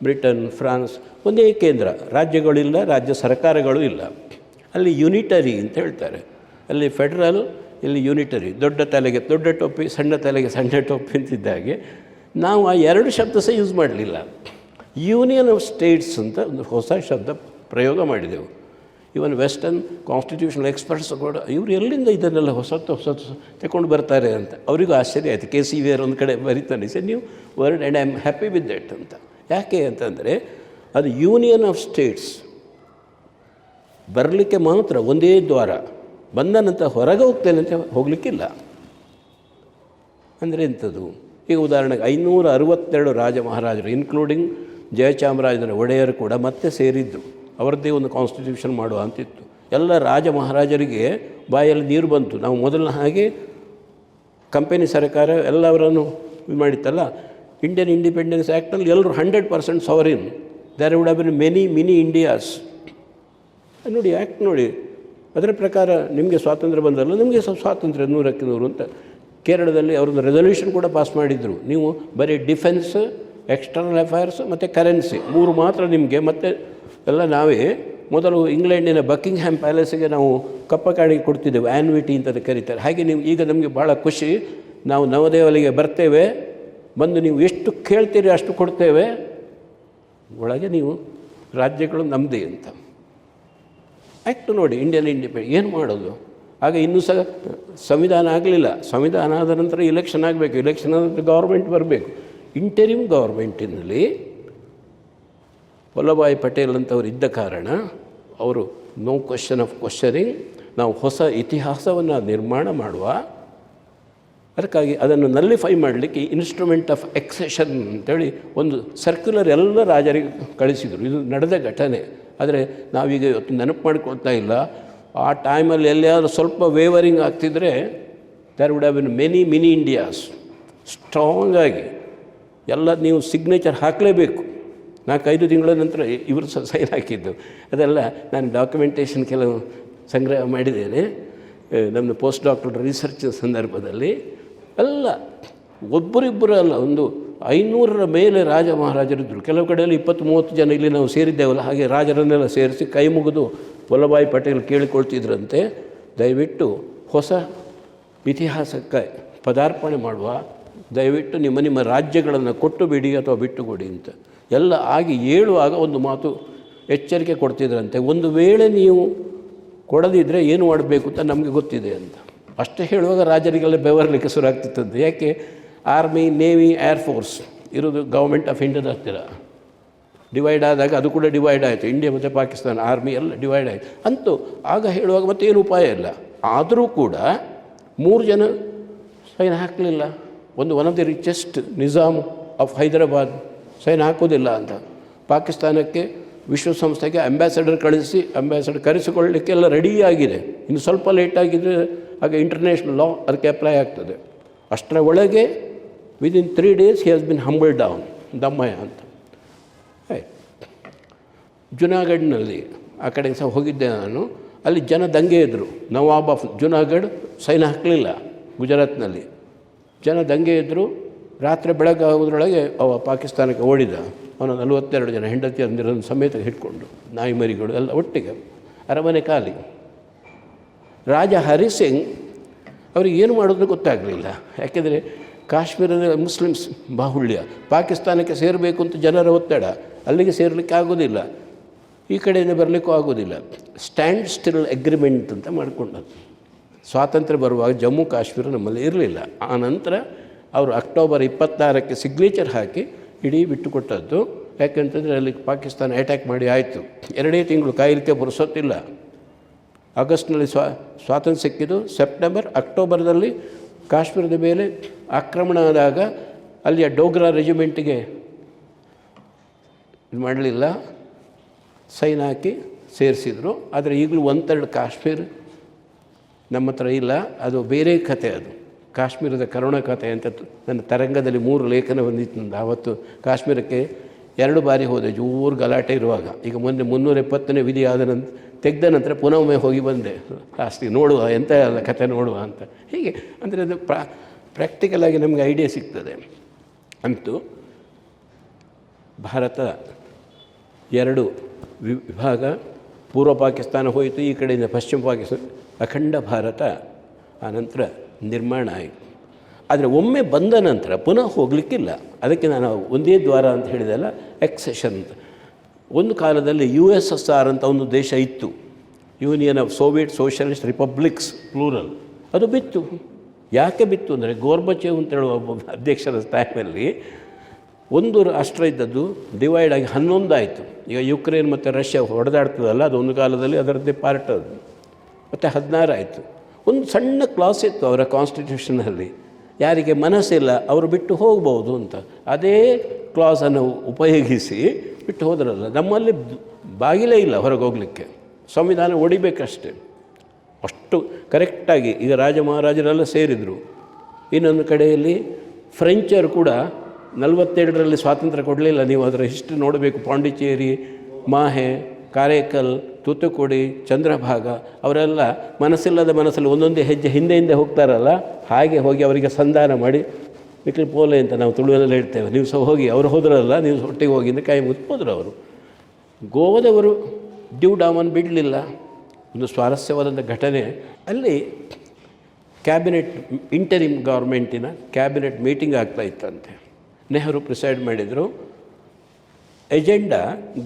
ಬ್ರಿಟನ್, ಫ್ರಾನ್ಸ್, ಒಂದೇ ಕೇಂದ್ರ, ರಾಜ್ಯಗಳಿಲ್ಲ, ರಾಜ್ಯ ಸರ್ಕಾರಗಳು ಇಲ್ಲ. ಅಲ್ಲಿ ಯುನಿಟರಿ ಅಂತ ಹೇಳ್ತಾರೆ. ಅಲ್ಲಿ ಫೆಡರಲ್, ಇಲ್ಲಿ ಯುನಿಟರಿ. ದೊಡ್ಡ ತಲೆಗೆ ದೊಡ್ಡ ಟೊಪ್ಪಿ, ಸಣ್ಣ ತಲೆಗೆ ಸಣ್ಣ ಟೊಪ್ಪಿ ಅಂತಿದ್ದಾಗೆ ನಾವು ಆ ಎರಡು ಶಬ್ದ ಸಹ ಯೂಸ್ ಮಾಡಲಿಲ್ಲ. ಯೂನಿಯನ್ ಆಫ್ ಸ್ಟೇಟ್ಸ್ ಅಂತ ಒಂದು ಹೊಸ ಶಬ್ದ ಪ್ರಯೋಗ ಮಾಡಿದೆವು. ಇವನ್ ವೆಸ್ಟರ್ನ್ ಕಾನ್ಸ್ಟಿಟ್ಯೂಷನಲ್ ಎಕ್ಸ್ಪರ್ಟ್ಸ್ ಕೂಡ ಇವರು ಎಲ್ಲಿಂದ ಇದನ್ನೆಲ್ಲ ಹೊಸತ್ತು ತಗೊಂಡು ಬರ್ತಾರೆ ಅಂತ ಅವರಿಗೂ ಆಶ್ಚರ್ಯ ಆಯಿತು. KCV ಒಂದು ಕಡೆ ಬರೀತಾನೆ, ಸರ್ ನೀವು word and I am happy with that ಅಂತ. ಯಾಕೆ ಅಂತಂದರೆ ಅದು ಯೂನಿಯನ್ ಆಫ್ ಸ್ಟೇಟ್ಸ್. ಬರಲಿಕ್ಕೆ ಮಾತ್ರ ಒಂದೇ ದ್ವಾರ, ಬಂದ ನಂತರ ಹೊರಗೆ ಹೋಗ್ತೇನೆ ಅಂತ ಹೋಗಲಿಕ್ಕಿಲ್ಲ. ಅಂದರೆ ಎಂಥದ್ದು? ಈಗ ಉದಾಹರಣೆಗೆ 562 ರಾಜ ಮಹಾರಾಜರು, ಇನ್ಕ್ಲೂಡಿಂಗ್ ಜಯಚಾಮರಾಜನ ಒಡೆಯರು ಕೂಡ ಮತ್ತೆ ಸೇರಿದ್ದು. ಅವರದ್ದೇ ಒಂದು ಕಾನ್ಸ್ಟಿಟ್ಯೂಷನ್ ಮಾಡುವ ಅಂತಿತ್ತು. ಎಲ್ಲ ರಾಜ ಮಹಾರಾಜರಿಗೆ ಬಾಯಲ್ಲಿ ನೀರು ಬಂತು. ನಾವು ಮೊದಲ ಹಾಗೆ ಕಂಪೆನಿ ಸರ್ಕಾರ ಎಲ್ಲವರನ್ನು ಇದು ಮಾಡಿತ್ತಲ್ಲ. ಇಂಡಿಯನ್ ಇಂಡಿಪೆಂಡೆನ್ಸ್ ಆ್ಯಕ್ಟಲ್ಲಿ ಎಲ್ಲರೂ 100% sovereign. There would have been many mini Indias. ನೋಡಿ ಆ್ಯಕ್ಟ್ ನೋಡಿ, ಅದರ ಪ್ರಕಾರ ನಿಮಗೆ ಸ್ವಾತಂತ್ರ್ಯ ಬಂದಲ್ಲ, ನಿಮಗೆ ಸ್ವಾತಂತ್ರ್ಯ 100ಕ್ಕೆ 100 ಅಂತ. ಕೇರಳದಲ್ಲಿ ಅವರೊಂದು ರೆಸಲ್ಯೂಷನ್ ಕೂಡ ಪಾಸ್ ಮಾಡಿದರು. ನೀವು ಬರೀ ಡಿಫೆನ್ಸ್, ಎಕ್ಸ್ಟರ್ನಲ್ ಅಫೇರ್ಸ್ ಮತ್ತು ಕರೆನ್ಸಿ 3 ಮಾತ್ರ ನಿಮಗೆ. ಮತ್ತು ಎಲ್ಲ ನಾವೇ ಮೊದಲು ಇಂಗ್ಲೆಂಡಿನ ಬಕ್ಕಿಂಗ್ಹ್ಯಾಮ್ ಪ್ಯಾಲೇಸಿಗೆ ನಾವು ಕಪ್ಪ ಕಾಣಿಕೆ ಕೊಡ್ತಿದ್ದೆವು, ಆ್ಯನ್ವಿಟಿ ಅಂತ ಕರೀತಾರೆ. ಹಾಗೆ ನೀವು ಈಗ ನಮಗೆ ಭಾಳ ಖುಷಿ, ನಾವು ನವದೆಹಲಿಗೆ ಬರ್ತೇವೆ, ಬಂದು ನೀವು ಎಷ್ಟು ಕೇಳ್ತೀರಿ ಅಷ್ಟು ಕೊಡ್ತೇವೆ, ಒಳಗೆ ನೀವು ರಾಜ್ಯಗಳು ನಮ್ಮದೇ ಅಂತ. ಆ್ಯಕ್ಟ್ ನೋಡಿ, ಇಂಡಿಯನ್ ಇಂಡಿಪೆಂಡೆನ್ಸ್ ಏನು ಮಾಡೋದು? ಆಗ ಇನ್ನೂ ಸಹ ಸಂವಿಧಾನ ಆಗಲಿಲ್ಲ. ಸಂವಿಧಾನ ಆದ ನಂತರ ಇಲೆಕ್ಷನ್ ಆಗಬೇಕು, ಇಲೆಕ್ಷನ್ ಆದ ನಂತರ ಗೌರ್ಮೆಂಟ್ ಬರಬೇಕು. ಇಂಟರಿಮ್ ಗೌರ್ಮೆಂಟಿನಲ್ಲಿ ವಲ್ಲಭಾಯ್ ಪಟೇಲ್ ಅಂತವ್ರು ಇದ್ದ ಕಾರಣ ಅವರು ನೋ ಕ್ವಶನ್ ಆಫ್ ಕ್ವಶನಿಂಗ್, ನಾವು ಹೊಸ ಇತಿಹಾಸವನ್ನು ನಿರ್ಮಾಣ ಮಾಡುವ, ಅದಕ್ಕಾಗಿ ಅದನ್ನು ನಲ್ಲಿಫೈ ಮಾಡಲಿಕ್ಕೆ ಇನ್ಸ್ಟ್ರೂಮೆಂಟ್ ಆಫ್ ಎಕ್ಸೆಷನ್ ಅಂತೇಳಿ ಒಂದು ಸರ್ಕ್ಯುಲರ್ ಎಲ್ಲ ರಾಜರಿಗೆ ಕಳಿಸಿದರು. ಇದು ನಡೆದ ಘಟನೆ. ಆದರೆ ನಾವೀಗ ಇವತ್ತು ನೆನಪು ಮಾಡ್ಕೊಳ್ತಾ ಇಲ್ಲ. ಆ ಟೈಮಲ್ಲಿ ಎಲ್ಲಿಯಾದರೂ ಸ್ವಲ್ಪ ವೇವರಿಂಗ್ ಆಗ್ತಿದ್ರೆ there would have been many mini Indias. ಸ್ಟ್ರಾಂಗಾಗಿ ಎಲ್ಲ ನೀವು ಸಿಗ್ನೇಚರ್ ಹಾಕಲೇಬೇಕು. 4-5 ತಿಂಗಳ ನಂತರ ಇವರು ಸೈನ್ ಹಾಕಿದ್ದು ಅದೆಲ್ಲ ನಾನು ಡಾಕ್ಯುಮೆಂಟೇಷನ್ ಕೆಲವು ಸಂಗ್ರಹ ಮಾಡಿದ್ದೇನೆ. ನಮ್ಮ ಪೋಸ್ಟ್ ಡಾಕ್ಟರ್ ರಿಸರ್ಚ್ ಸಂದರ್ಭದಲ್ಲಿ ಎಲ್ಲ ಒಬ್ಬರಿಬ್ಬರು ಅಲ್ಲ, ಒಂದು 500ರ ಮೇಲೆ ರಾಜ ಮಹಾರಾಜರಿದ್ದರು. ಕೆಲವು ಕಡೆಯಲ್ಲಿ 20-30 ಜನ ಇಲ್ಲಿ ನಾವು ಸೇರಿದ್ದೇವಲ್ಲ, ಹಾಗೆ ರಾಜರನ್ನೆಲ್ಲ ಸೇರಿಸಿ ಕೈ ಮುಗಿದು ವಲ್ಲಭಾಯಿ ಪಟೇಲ್ ಕೇಳಿಕೊಳ್ತಿದ್ರಂತೆ, ದಯವಿಟ್ಟು ಹೊಸ ಇತಿಹಾಸಕ್ಕೆ ಪದಾರ್ಪಣೆ ಮಾಡುವ, ದಯವಿಟ್ಟು ನಿಮ್ಮ ರಾಜ್ಯಗಳನ್ನು ಕೊಟ್ಟು ಬಿಡಿ ಅಥವಾ ಬಿಟ್ಟುಕೊಡಿ ಅಂತ. ಎಲ್ಲ ಆಗಿ ಹೇಳುವಾಗ ಒಂದು ಮಾತು ಎಚ್ಚರಿಕೆ ಕೊಡ್ತಿದ್ರಂತೆ, ಒಂದು ವೇಳೆ ನೀವು ಕೊಡದಿದ್ದರೆ ಏನು ಮಾಡಬೇಕು ಅಂತ ನಮಗೆ ಗೊತ್ತಿದೆ ಅಂತ. ಅಷ್ಟೇ ಹೇಳುವಾಗ ರಾಜರಿಗೆಲ್ಲ ಬೆವರಲಿಕ್ಕೆ ಶುರು ಆಗ್ತಿತ್ತಂತೆ. ಯಾಕೆ? ಆರ್ಮಿ, ನೇವಿ, ಏರ್ಫೋರ್ಸ್ ಇರೋದು ಗೌರ್ಮೆಂಟ್ ಆಫ್ ಇಂಡಿಯಾದ ಹತ್ತಿರ. ಡಿವೈಡ್ ಆದಾಗ ಅದು ಕೂಡ ಡಿವೈಡ್ ಆಯಿತು, ಇಂಡಿಯಾ ಮತ್ತು ಪಾಕಿಸ್ತಾನ ಆರ್ಮಿ ಎಲ್ಲ ಡಿವೈಡ್ ಆಯಿತು. ಅಂತೂ ಆಗ ಹೇಳುವಾಗ ಮತ್ತೇನು ಉಪಾಯ ಇಲ್ಲ. ಆದರೂ ಕೂಡ 3 ಜನ ಸೈನ್ ಹಾಕಲಿಲ್ಲ. One of the richest Nizam of Hyderabad sign ಹಾಕೋದಿಲ್ಲ ಅಂತ. ಪಾಕಿಸ್ತಾನಕ್ಕೆ ವಿಶ್ವಸಂಸ್ಥೆಗೆ ಅಂಬ್ಯಾಸಡರ್ ಕರೆಸಿಕೊಳ್ಳಲಿಕ್ಕೆಲ್ಲ ರೆಡಿಯಾಗಿದೆ. ಇನ್ನು ಸ್ವಲ್ಪ ಲೇಟಾಗಿದ್ದರೆ ಆಗ ಇಂಟರ್ನ್ಯಾಷನಲ್ ಲಾ ಅದಕ್ಕೆ ಅಪ್ಲೈ ಆಗ್ತದೆ. ಅಷ್ಟರ ಒಳಗೆ within 3 days he has been humble down, ದಮ್ಮಯ್ಯ ಅಂತ. ಜುನಾಗಢ್ನಲ್ಲಿ ಆ ಕಡೆ ಸಹ ಹೋಗಿದ್ದೆ ನಾನು. ಅಲ್ಲಿ ಜನ ದಂಗೆ ಇದ್ದರು. ನವಾಬ್ ಆಫ್ ಜುನಾಗಢ್ ಸೈನ್ ಹಾಕಲಿಲ್ಲ. ಗುಜರಾತ್ನಲ್ಲಿ ಜನ ದಂಗೆ ಇದ್ದರು. ರಾತ್ರಿ ಬೆಳಗಾಗೋದ್ರೊಳಗೆ ಅವ ಪಾಕಿಸ್ತಾನಕ್ಕೆ ಓಡಿದ. ಅವನು 42 ಜನ ಹೆಂಡತಿ ಅಂದಿರೋದನ್ನು ಸಮೇತ ಹಿಡ್ಕೊಂಡು, ನಾಯಿ ಮರಿಗಳು ಎಲ್ಲ ಒಟ್ಟಿಗೆ ಅರಮನೆ ಖಾಲಿ. ರಾಜ ಹರಿಸಿಂಗ್ ಅವ್ರಿಗೆ ಏನು ಮಾಡೋದು ಗೊತ್ತಾಗಲಿಲ್ಲ. ಯಾಕೆಂದರೆ ಕಾಶ್ಮೀರದ ಮುಸ್ಲಿಮ್ಸ್ ಬಾಹುಳ್ಯ, ಪಾಕಿಸ್ತಾನಕ್ಕೆ ಸೇರಬೇಕು ಅಂತ ಜನರ ಒತ್ತಡ, ಅಲ್ಲಿಗೆ ಸೇರಲಿಕ್ಕೆ ಆಗೋದಿಲ್ಲ, ಈ ಕಡೆಯಿಂದ ಬರಲಿಕ್ಕೂ ಆಗೋದಿಲ್ಲ. ಸ್ಟ್ಯಾಂಡ್ ಸ್ಟಿಲ್ ಅಗ್ರಿಮೆಂಟ್ ಅಂತ ಮಾಡಿಕೊಂಡದ್ದು. ಸ್ವಾತಂತ್ರ್ಯ ಬರುವಾಗ ಜಮ್ಮು ಕಾಶ್ಮೀರ ನಮ್ಮಲ್ಲಿ ಇರಲಿಲ್ಲ. ಆ ನಂತರ ಅವರು ಅಕ್ಟೋಬರ್ 26ಕ್ಕೆ ಸಿಗ್ನೇಚರ್ ಹಾಕಿ ಇಡೀ ಬಿಟ್ಟುಕೊಟ್ಟದ್ದು. ಯಾಕೆಂತಂದರೆ ಅಲ್ಲಿ ಪಾಕಿಸ್ತಾನ ಅಟ್ಯಾಕ್ ಮಾಡಿ ಆಯಿತು. 2 ತಿಂಗಳು ಕಾಯಲಿಕ್ಕೆ ಪುರ್ಸೊತ್ತಿಲ್ಲ. ಆಗಸ್ಟ್ನಲ್ಲಿ ಸ್ವಾತಂತ್ರ್ಯ ಸಿಕ್ಕಿದ್ದು. ಸೆಪ್ಟೆಂಬರ್, ಅಕ್ಟೋಬರ್ದಲ್ಲಿ ಕಾಶ್ಮೀರದ ಮೇಲೆ ಆಕ್ರಮಣ ಆದಾಗ ಅಲ್ಲಿಯ ಡೋಗ್ರಾ ರೆಜಿಮೆಂಟಿಗೆ ಇದು ಮಾಡಲಿಲ್ಲ, ಸೈನ್ ಹಾಕಿ ಸೇರಿಸಿದರು. ಆದರೆ ಈಗಲೂ 1/3 ಕಾಶ್ಮೀರ ನಮ್ಮ ಹತ್ರ ಇಲ್ಲ. ಅದು ಬೇರೆ ಕತೆ. ಅದು ಕಾಶ್ಮೀರದ ಕರುಣ ಕಥೆ ಅಂತ ನನ್ನ ತರಂಗದಲ್ಲಿ 3 ಲೇಖನ ಬಂದಿತ್ತು ನಂದು. ಆವತ್ತು ಕಾಶ್ಮೀರಕ್ಕೆ 2 ಬಾರಿ ಹೋದೆ, ಜೋರು ಗಲಾಟೆ ಇರುವಾಗ. ಈಗ ಮೊನ್ನೆ 370ನೇ ವಿಧಿ ಆದ ನಂತರ ತೆಗೆದ ನಂತರ ಪುನಃ ಒಮ್ಮೆ ಹೋಗಿ ಬಂದೆ. ಲಾಸ್ಟಿ ನೋಡುವ ಎಂಥ ಅಲ್ಲ ಕಥೆ ನೋಡುವ ಅಂತ. ಹೀಗೆ ಅಂದರೆ ಅದು ಪ್ರಾಕ್ಟಿಕಲಾಗಿ ನಮಗೆ ಐಡಿಯಾ ಸಿಗ್ತದೆ. ಅಂತೂ ಭಾರತ 2 ವಿಭಾಗ, ಪೂರ್ವ ಪಾಕಿಸ್ತಾನ ಹೋಯಿತು, ಈ ಕಡೆಯಿಂದ ಪಶ್ಚಿಮ ಪಾಕಿಸ್ತಾನ, ಅಖಂಡ ಭಾರತ ಆನಂತರ ನಿರ್ಮಾಣ ಆಯಿತು. ಆದರೆ ಒಮ್ಮೆ ಬಂದ ನಂತರ ಪುನಃ ಹೋಗಲಿಕ್ಕಿಲ್ಲ. ಅದಕ್ಕೆ ನಾನು ಒಂದೇ ದ್ವಾರ ಅಂತ ಹೇಳಿದೆಲ್ಲ, ಎಕ್ಸೆಷನ್ ಅಂತ. ಒಂದು ಕಾಲದಲ್ಲಿ USSR ಅಂತ ಒಂದು ದೇಶ ಇತ್ತು, union of Soviet socialist republics plural. ಅದು ಬಿತ್ತು. ಯಾಕೆ ಬಿತ್ತು ಅಂದರೆ ಗೋರ್ಬಚೇವ್ ಅಂತ ಹೇಳುವ ಒಬ್ಬ ಅಧ್ಯಕ್ಷರ ಟೈಮಲ್ಲಿ ಒಂದು ರಾಷ್ಟ್ರ ಇದ್ದದ್ದು ಡಿವೈಡ್ ಆಗಿ 11 ಆಯಿತು. ಈಗ ಯುಕ್ರೇನ್ ಮತ್ತು ರಷ್ಯಾ ಹೊಡೆದಾಡ್ತದಲ್ಲ, ಅದು ಒಂದು ಕಾಲದಲ್ಲಿ ಅದರದ್ದೇ ಪಾರ್ಟ್ ಅದು. ಮತ್ತು 16 ಆಯಿತು. ಒಂದು ಸಣ್ಣ ಕ್ಲಾಸ್ ಇತ್ತು ಅವರ ಕಾನ್ಸ್ಟಿಟ್ಯೂಷನಲ್ಲಿ, ಯಾರಿಗೆ ಮನಸ್ಸಿಲ್ಲ ಅವರು ಬಿಟ್ಟು ಹೋಗ್ಬೋದು ಅಂತ. ಅದೇ ಕ್ಲಾಸನ್ನು ಉಪಯೋಗಿಸಿ ಬಿಟ್ಟು ಹೋದ್ರಲ್ಲ. ನಮ್ಮಲ್ಲಿ ಬಾಗಿಲೇ ಇಲ್ಲ ಹೊರಗೆ ಹೋಗಲಿಕ್ಕೆ, ಸಂವಿಧಾನ ಹೊಡಿಬೇಕಷ್ಟೆ. ಅಷ್ಟು ಕರೆಕ್ಟಾಗಿ ಈಗ ರಾಜ ಮಹಾರಾಜರೆಲ್ಲ ಸೇರಿದರು. ಇನ್ನೊಂದು ಕಡೆಯಲ್ಲಿ ಫ್ರೆಂಚರು ಕೂಡ 47ರಲ್ಲಿ ಸ್ವಾತಂತ್ರ್ಯ ಕೊಡಲಿಲ್ಲ. ನೀವು ಅದರ ಹಿಸ್ಟ್ರಿ ನೋಡಬೇಕು. ಪಾಂಡಿಚೇರಿ, ಮಾಹೆ, ಕಾರೈಕಲ್, ತೂತುಕುಡಿ, ಚಂದ್ರಭಾಗ ಅವರೆಲ್ಲ ಮನಸ್ಸಿಲ್ಲದ ಮನಸ್ಸಲ್ಲಿ ಒಂದೊಂದೇ ಹೆಜ್ಜೆ ಹಿಂದೆ ಹೋಗ್ತಾರಲ್ಲ, ಹಾಗೆ ಹೋಗಿ ಅವರಿಗೆ ಸಂಧಾನ ಮಾಡಿ ಮಿಕ್ಲಿ ಪೋಲೆ ಅಂತ ನಾವು ತುಳುವಲ್ಲಿ ಹೇಳ್ತೇವೆ. ನೀವು ಸಹ ಹೋಗಿ, ಅವರು ಹೋದ್ರಲ್ಲ, ನೀವು ಒಟ್ಟಿಗೆ ಹೋಗಿ ಅಂತ ಕೈ ಮುಗಿದ್ಬೋದ್ರು ಅವರು. ಗೋವಾದವರು ಡ್ಯೂ ಡಾಮನ್ ಬಿಡಲಿಲ್ಲ. ಒಂದು ಸ್ವಾರಸ್ಯವಾದಂಥ ಘಟನೆ, ಅಲ್ಲಿ ಕ್ಯಾಬಿನೆಟ್, ಇಂಟರಿಮ್ ಗೌರ್ಮೆಂಟಿನ ಕ್ಯಾಬಿನೆಟ್ ಮೀಟಿಂಗ್ ಆಗ್ತಾಯಿತ್ತಂತೆ. ನೆಹರು ಪ್ರಿಸೈಡ್ ಮಾಡಿದರು. ಎಜೆಂಡಾ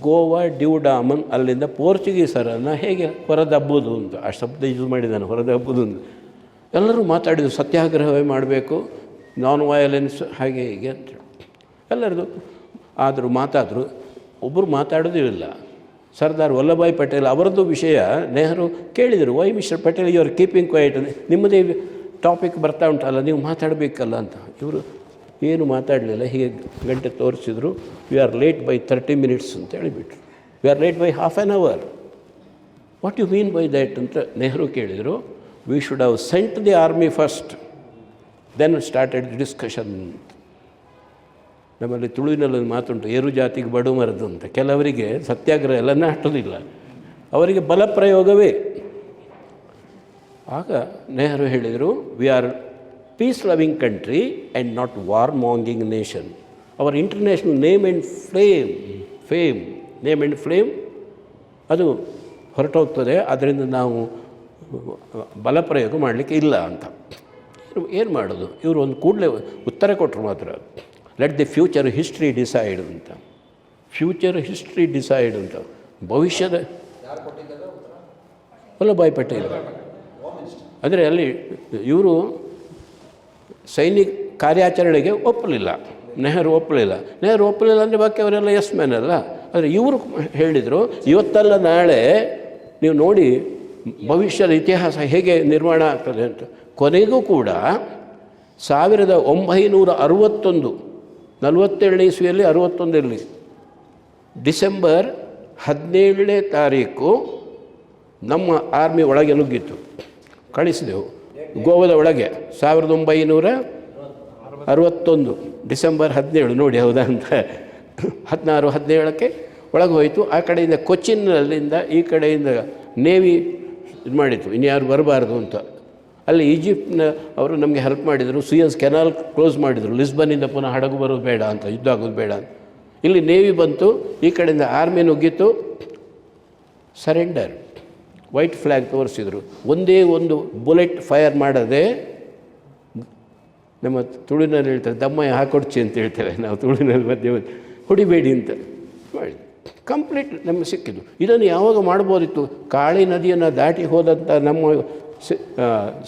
ಗೋವಾ, ಡ್ಯೂ ಡಾಮನ್, ಅಲ್ಲಿಂದ ಪೋರ್ಚುಗೀಸರನ್ನು ಹೇಗೆ ಹೊರದಬ್ಬುವುದು ಅಂತ. ಆ ಶಬ್ದ ಯೂಸ್ ಮಾಡಿದ್ದಾನೆ, ಹೊರದಬ್ಬುದು ಅಂತ. ಎಲ್ಲರೂ ಮಾತಾಡಿದರು, ಸತ್ಯಾಗ್ರಹವೇ ಮಾಡಬೇಕು, ನಾನ್ ವಯಲೆನ್ಸ್, ಹಾಗೆ ಹೀಗೆ ಅಂತೇಳಿ ಎಲ್ಲರದು. ಆದರೂ ಮಾತಾದರು, ಒಬ್ಬರು ಮಾತಾಡೋದೇ ಇಲ್ಲ. ಸರ್ದಾರ್ ವಲ್ಲಭಾಯಿ ಪಟೇಲ್ ಅವರದ್ದು ವಿಷಯ ನೆಹರು ಕೇಳಿದರು, why mister Patel you are keeping quiet, ನಿಮ್ಮದೇ ಟಾಪಿಕ್ ಬರ್ತಾ ಉಂಟಲ್ಲ, ನೀವು ಮಾತಾಡಬೇಕಲ್ಲ ಅಂತ. ಇವರು ಏನು ಮಾತಾಡಲಿಲ್ಲ, ಹೀಗೆ ಗಂಟೆ ತೋರಿಸಿದ್ರು. We are late by 30 minutes ಅಂತ ಹೇಳಿಬಿಟ್ರು. We are late by half an hour. What you mean by that ಅಂತ ನೆಹರು ಕೇಳಿದರು. We should have sent the army first, then started the discussion. ನಮ್ಮಲ್ಲಿ ತುಳುವಿನಲ್ಲಿ ಒಂದು ಮಾತುಂಟು, ಏರು ಜಾತಿಗೆ ಬಡು ಮರದು ಅಂತ. ಕೆಲವರಿಗೆ ಸತ್ಯಾಗ್ರಹ ಎಲ್ಲ ನಾಟೋದಿಲ್ಲ, ಅವರಿಗೆ ಬಲಪ್ರಯೋಗವೇ. ಆಗ ನೆಹರು ಹೇಳಿದರು, we are peace loving country and not war mongering nation. Our international name and name and flame ಅದು ಹೊರಟೋಗ್ತದೆ, ಅದರಿಂದ ನಾವು ಬಲಪ್ರಯೋಗ ಮಾಡಲಿಕ್ಕೆ ಇಲ್ಲ ಅಂತ. ಏನು ಮಾಡೋದು? ಇವರು ಒಂದು ಕೂಡಲೇ ಉತ್ತರ ಕೊಟ್ಟರು ಮಾತ್ರ, let the future history decide ಅಂತ. ಫ್ಯೂಚರ್ ಹಿಸ್ಟ್ರಿ ಡಿಸೈಡ್ ಅಂತ. ಭವಿಷ್ಯದ ವಲ್ಲಭಾಯ್ ಪಟೇಲ್. ಅಂದರೆ ಅಲ್ಲಿ ಇವರು ಸೈನಿಕ ಕಾರ್ಯಾಚರಣೆಗೆ ಒಪ್ಪಲಿಲ್ಲ, ನೆಹರು ಒಪ್ಪಲಿಲ್ಲ ಅಂದರೆ ಬಾಕಿ ಅವರೆಲ್ಲ ಎಸ್ ಮ್ಯಾನ್ ಅಲ್ಲ. ಆದರೆ ಇವರು ಹೇಳಿದರು, ಇವತ್ತಲ್ಲ ನಾಳೆ ನೀವು ನೋಡಿ ಭವಿಷ್ಯದ ಇತಿಹಾಸ ಹೇಗೆ ನಿರ್ಮಾಣ ಆಗ್ತದೆ ಅಂತ. ಕೊನೆಗೂ ಕೂಡ 1961 47ನೇ ಇಸ್ವಿಯಲ್ಲಿ 61ರಲ್ಲಿ ಡಿಸೆಂಬರ್ 17ನೇ ತಾರೀಕು ನಮ್ಮ ಆರ್ಮಿ ಒಳಗೆ ನುಗ್ಗಿತ್ತು, ಕಳಿಸಿದೆವು ಗೋವಾದ ಒಳಗೆ. 1961 ಡಿಸೆಂಬರ್ 17 ನೋಡಿ ಹೌದಾ ಅಂತ. 16 17ಕ್ಕೆ ಒಳಗೆ ಹೋಯಿತು. ಆ ಕಡೆಯಿಂದ ಕೊಚ್ಚಿನ್ನಲ್ಲಿಂದ ಈ ಕಡೆಯಿಂದ ನೇವಿ ಇದು ಮಾಡಿತ್ತು, ಇನ್ಯಾರು ಬರಬಾರ್ದು ಅಂತ. ಅಲ್ಲಿ ಈಜಿಪ್ಟ್ನ ಅವರು ನಮಗೆ ಹೆಲ್ಪ್ ಮಾಡಿದರು, ಸುಯಸ್ ಕೆನಾಲ್ ಕ್ಲೋಸ್ ಮಾಡಿದರು, ಲಿಸ್ಬನ್ನಿಂದ ಪುನಃ ಹಡಗು ಬರೋದು ಬೇಡ ಅಂತ, ಯುದ್ಧ ಆಗೋದು ಬೇಡ ಅಂತ. ಇಲ್ಲಿ ನೇವಿ ಬಂತು, ಈ ಕಡೆಯಿಂದ ಆರ್ಮಿ ನುಗ್ಗಿತ್ತು, ಸರೆಂಡರ್ ವೈಟ್ ಫ್ಲ್ಯಾಗ್ ತೋರಿಸಿದರು. ಒಂದೇ ಒಂದು ಬುಲೆಟ್ ಫೈರ್ ಮಾಡದೆ, ನಮ್ಮ ತುಳುನಲ್ಲಿ ಹೇಳ್ತಾರೆ ದಮ್ಮಯ್ಯ ಹಾಕೊಡ್ಚಿ ಅಂತ ಹೇಳ್ತೇವೆ ನಾವು ತುಳುನಲ್ಲಿ, ಮಧ್ಯೆ ಹೊಡಿಬೇಡಿ ಅಂತ ಮಾಡಿ ಕಂಪ್ಲೀಟ್ ನಮಗೆ ಸಿಕ್ಕಿದ್ದು. ಇದನ್ನು ಯಾವಾಗ ಮಾಡ್ಬೋದಿತ್ತು? ಕಾಳಿ ನದಿಯನ್ನು ದಾಟಿ ಹೋದಂಥ ನಮ್ಮ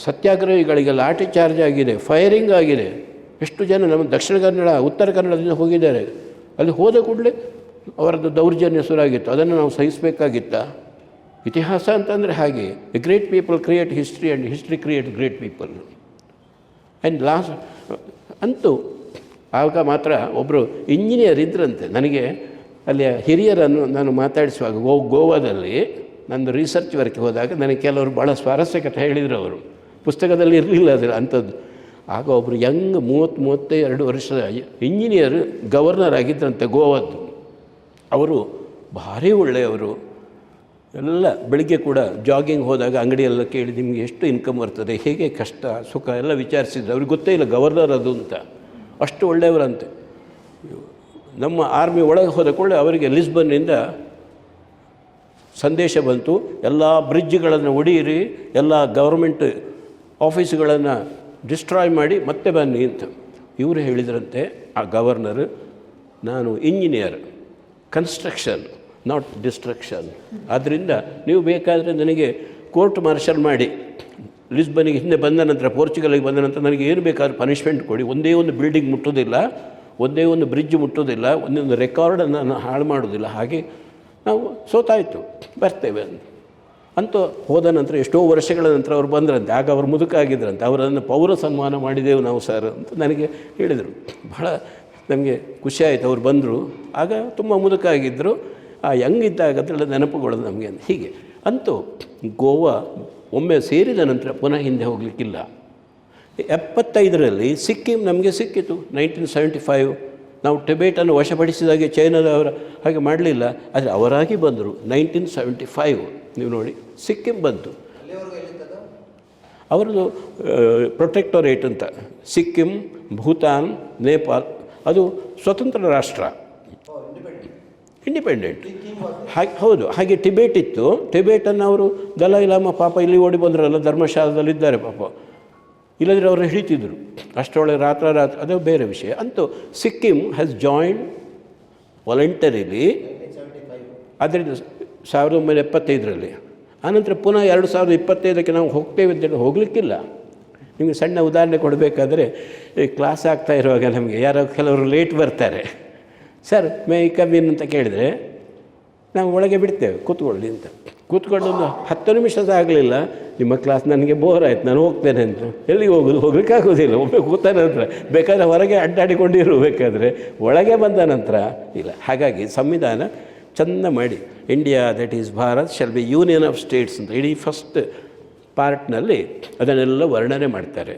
ಸತ್ಯಾಗ್ರಹಿಗಳಿಗೆ ಲಾಠಿ ಚಾರ್ಜ್ ಆಗಿದೆ, ಫೈರಿಂಗ್ ಆಗಿದೆ. ಎಷ್ಟು ಜನ ನಮ್ಮ ದಕ್ಷಿಣ ಕನ್ನಡ ಉತ್ತರ ಕನ್ನಡದಿಂದ ಹೋಗಿದ್ದಾರೆ. ಅಲ್ಲಿ ಹೋದ ಕೂಡಲೇ ಅವರದ್ದು ದೌರ್ಜನ್ಯ ಶುರುವಾಗಿತ್ತು. ಅದನ್ನು ನಾವು ಸಹಿಸಬೇಕಾಗಿತ್ತ? ಇತಿಹಾಸ ಅಂತಂದರೆ ಹಾಗೆ, the great people create history and history create great people. And last ಅಂತೂ ಆಗ ಮಾತ್ರ ಒಬ್ಬರು ಇಂಜಿನಿಯರ್ ಇದ್ದರಂತೆ. ನನಗೆ ಅಲ್ಲಿಯ ಹಿರಿಯರನ್ನು ನಾನು ಮಾತಾಡಿಸುವಾಗ ಗೋವಾದಲ್ಲಿ ನಂದು ರಿಸರ್ಚ್ ವರ್ಕ್ ಹೋದಾಗ ನನಗೆ ಕೆಲವರು ಭಾಳ ಸ್ವಾರಸ್ಯಕತೆ ಹೇಳಿದರು. ಅವರು ಪುಸ್ತಕದಲ್ಲಿ ಇರಲಿಲ್ಲ ಅದರ ಅಂಥದ್ದು. ಆಗ ಒಬ್ಬರು ಯಂಗ್ 30-32 ವರ್ಷದ ಇಂಜಿನಿಯರ್ ಗವರ್ನರ್ ಆಗಿದ್ದರಂತೆ ಗೋವಾದ್ದು. ಅವರು ಭಾರಿ ಒಳ್ಳೆಯವರು. ಎಲ್ಲ ಬೆಳಿಗ್ಗೆ ಕೂಡ ಜಾಗಿಂಗ್ ಹೋದಾಗ ಅಂಗಡಿಯೆಲ್ಲ ಕೇಳಿ ನಿಮಗೆ ಎಷ್ಟು ಇನ್ಕಮ್ ಬರ್ತದೆ, ಹೇಗೆ ಕಷ್ಟ ಸುಖ ಎಲ್ಲ ವಿಚಾರಿಸಿದ್ರು. ಅವ್ರಿಗೆ ಗೊತ್ತೇ ಇಲ್ಲ ಗವರ್ನರ್ ಅದು ಅಂತ, ಅಷ್ಟು ಒಳ್ಳೆಯವರಂತೆ. ನಮ್ಮ ಆರ್ಮಿ ಒಳಗೆ ಹೋದ ಕೂಡಲೇ ಅವರಿಗೆ ಲಿಸ್ಬನ್ನಿಂದ ಸಂದೇಶ ಬಂತು, ಎಲ್ಲ ಬ್ರಿಡ್ಜ್ಗಳನ್ನು ಒಡೆಯಿರಿ, ಎಲ್ಲ ಗೌರ್ಮೆಂಟ್ ಆಫೀಸ್ಗಳನ್ನು ಡಿಸ್ಟ್ರಾಯ್ ಮಾಡಿ ಮತ್ತೆ ಬನ್ನಿ ಅಂತ. ಇವರು ಹೇಳಿದ್ರಂತೆ ಆ ಗವರ್ನರ್, ನಾನು ಇಂಜಿನಿಯರ್, ಕನ್ಸ್ಟ್ರಕ್ಷನ್ ನಾಟ್ ಡಿಸ್ಟ್ರಕ್ಷನ್, ಆದ್ದರಿಂದ ನೀವು ಬೇಕಾದರೆ ನನಗೆ ಕೋರ್ಟ್ ಮಾರ್ಷಲ್ ಮಾಡಿ ಲಿಸ್ಬನ್ನಿಗೆ ಹಿಂದೆ ಬಂದ ನಂತರ, ಪೋರ್ಚುಗಲ್ಗೆ ಬಂದ ನಂತರ ನನಗೆ ಏನು ಬೇಕಾದ್ರೂ ಪನಿಷ್ಮೆಂಟ್ ಕೊಡಿ, ಒಂದೇ ಒಂದು ಬಿಲ್ಡಿಂಗ್ ಮುಟ್ಟೋದಿಲ್ಲ, ಒಂದೇ ಒಂದು ಬ್ರಿಡ್ಜ್ ಮುಟ್ಟೋದಿಲ್ಲ, ಒಂದೊಂದು ರೆಕಾರ್ಡನ್ನು ನಾನು ಹಾಳು ಮಾಡೋದಿಲ್ಲ, ಹಾಗೆ ನಾವು ಸೋತಾಯಿತು ಬರ್ತೇವೆ ಅಂತೂ ಹೋದ ನಂತರ ಎಷ್ಟೋ ವರ್ಷಗಳ ನಂತರ ಅವರು ಬಂದ್ರಂತೆ. ಆಗ ಅವರು ಮುದುಕಾಗಿದ್ದರಂತೆ. ಅವರನ್ನು ಪೌರ ಸನ್ಮಾನ ಮಾಡಿದೆವು ನಾವು ಸರ್ ಅಂತ ನನಗೆ ಹೇಳಿದರು. ಬಹಳ ನಮಗೆ ಖುಷಿಯಾಯಿತು. ಅವ್ರು ಬಂದರು, ಆಗ ತುಂಬ ಮುದುಕಾಗಿದ್ದರು. ಆ ಯಂಗಿದ್ದಾಗ ಅದೆಲ್ಲ ನೆನಪುಗಳು ನಮಗೆ ಹೀಗೆ. ಅಂತೂ ಗೋವಾ ಒಮ್ಮೆ ಸೇರಿದ ನಂತರ ಪುನಃ ಹಿಂದೆ ಹೋಗಲಿಕ್ಕಿಲ್ಲ. 75ರಲ್ಲಿ ಸಿಕ್ಕಿಂ ನಮಗೆ ಸಿಕ್ಕಿತು. 1975 ನಾವು ಟಿಬೇಟನ್ನು ವಶಪಡಿಸಿದಾಗೆ ಚೈನಾದವರ ಹಾಗೆ ಮಾಡಲಿಲ್ಲ, ಆದರೆ ಅವರಾಗಿ ಬಂದರು. 1975 ನೀವು ನೋಡಿ ಸಿಕ್ಕಿಂ ಬಂತು. ಅವರದು ಪ್ರೊಟೆಕ್ಟೊರೇಟ್ ಅಂತ, ಸಿಕ್ಕಿಂ, ಭೂತಾನ್, ನೇಪಾಲ್, ಅದು ಸ್ವತಂತ್ರ ರಾಷ್ಟ್ರ, ಇಂಡಿಪೆಂಡೆಂಟ್. ಹಾಗೆ ಹೌದು. ಹಾಗೆ ಟಿಬೇಟ್ ಇತ್ತು. ಟಿಬೇಟನ್ನು ಅವರು ದಲೈ ಲಾಮ ಪಾಪ ಇಲ್ಲಿ ಓಡಿ ಬಂದ್ರಲ್ಲ, ಧರ್ಮಶಾಲದಲ್ಲಿದ್ದಾರೆ ಪಾಪ, ಇಲ್ಲದ್ರೆ ಅವರು ಹಿಡಿತಿದ್ರು ಅಷ್ಟರೊಳಗೆ ರಾತ್ರಿ ಅದು ಬೇರೆ ವಿಷಯ. ಅಂತೂ ಸಿಕ್ಕಿಂ ಹ್ಯಾಸ್ ಜಾಯಿಂಡ್ ವಾಲಂಟರಿಲಿ. ಅದರಿಂದ 1975ರಲ್ಲಿ. ಆನಂತರ ಪುನಃ 2025ಕ್ಕೆ ನಾವು ಹೋಗ್ತೇವೆ ಅಂತೇಳಿ ಹೋಗಲಿಕ್ಕಿಲ್ಲ. ನಿಮಗೆ ಸಣ್ಣ ಉದಾಹರಣೆ ಕೊಡಬೇಕಾದ್ರೆ, ಕ್ಲಾಸ್ ಆಗ್ತಾ ಇರುವಾಗ ನಮಗೆ ಯಾರೋ ಕೆಲವರು ಲೇಟ್ ಬರ್ತಾರೆ, ಸರ್ ಮೇ ಕಮ್ ಇನ್ ಅಂತ ಕೇಳಿದರೆ ನಾವು ಒಳಗೆ ಬಿಡ್ತೇವೆ, ಕೂತ್ಕೊಳ್ಳಿ ಅಂತ. ಕೂತ್ಕೊಂಡು ಒಂದು 10 ನಿಮಿಷ ಆಗಲಿಲ್ಲ, ನಿಮ್ಮ ಕ್ಲಾಸ್ ನನಗೆ ಬೋರ್ ಆಯ್ತು, ನಾನು ಹೋಗ್ತೇನೆ ಅಂತ. ಎಲ್ಲಿಗೆ ಹೋಗೋದು? ಹೋಗ್ಲಿಕ್ಕಾಗೋದಿಲ್ಲ. ಒಮ್ಮೆ ಕೂತ ನಂತರ ಬೇಕಾದರೆ ಹೊರಗೆ ಅಡ್ಡಾಡಿಕೊಂಡಿರು, ಬೇಕಾದರೆ ಒಳಗೆ ಬಂದ ನಂತರ ಇಲ್ಲ. ಹಾಗಾಗಿ ಸಂವಿಧಾನ ಚೆಂದ ಮಾಡಿ, India that is Bharat shall be union of States ಅಂತ ಇಡೀ ಫಸ್ಟ್ ಪಾರ್ಟ್ನಲ್ಲಿ ಅದನ್ನೆಲ್ಲ ವರ್ಣನೆ ಮಾಡ್ತಾರೆ.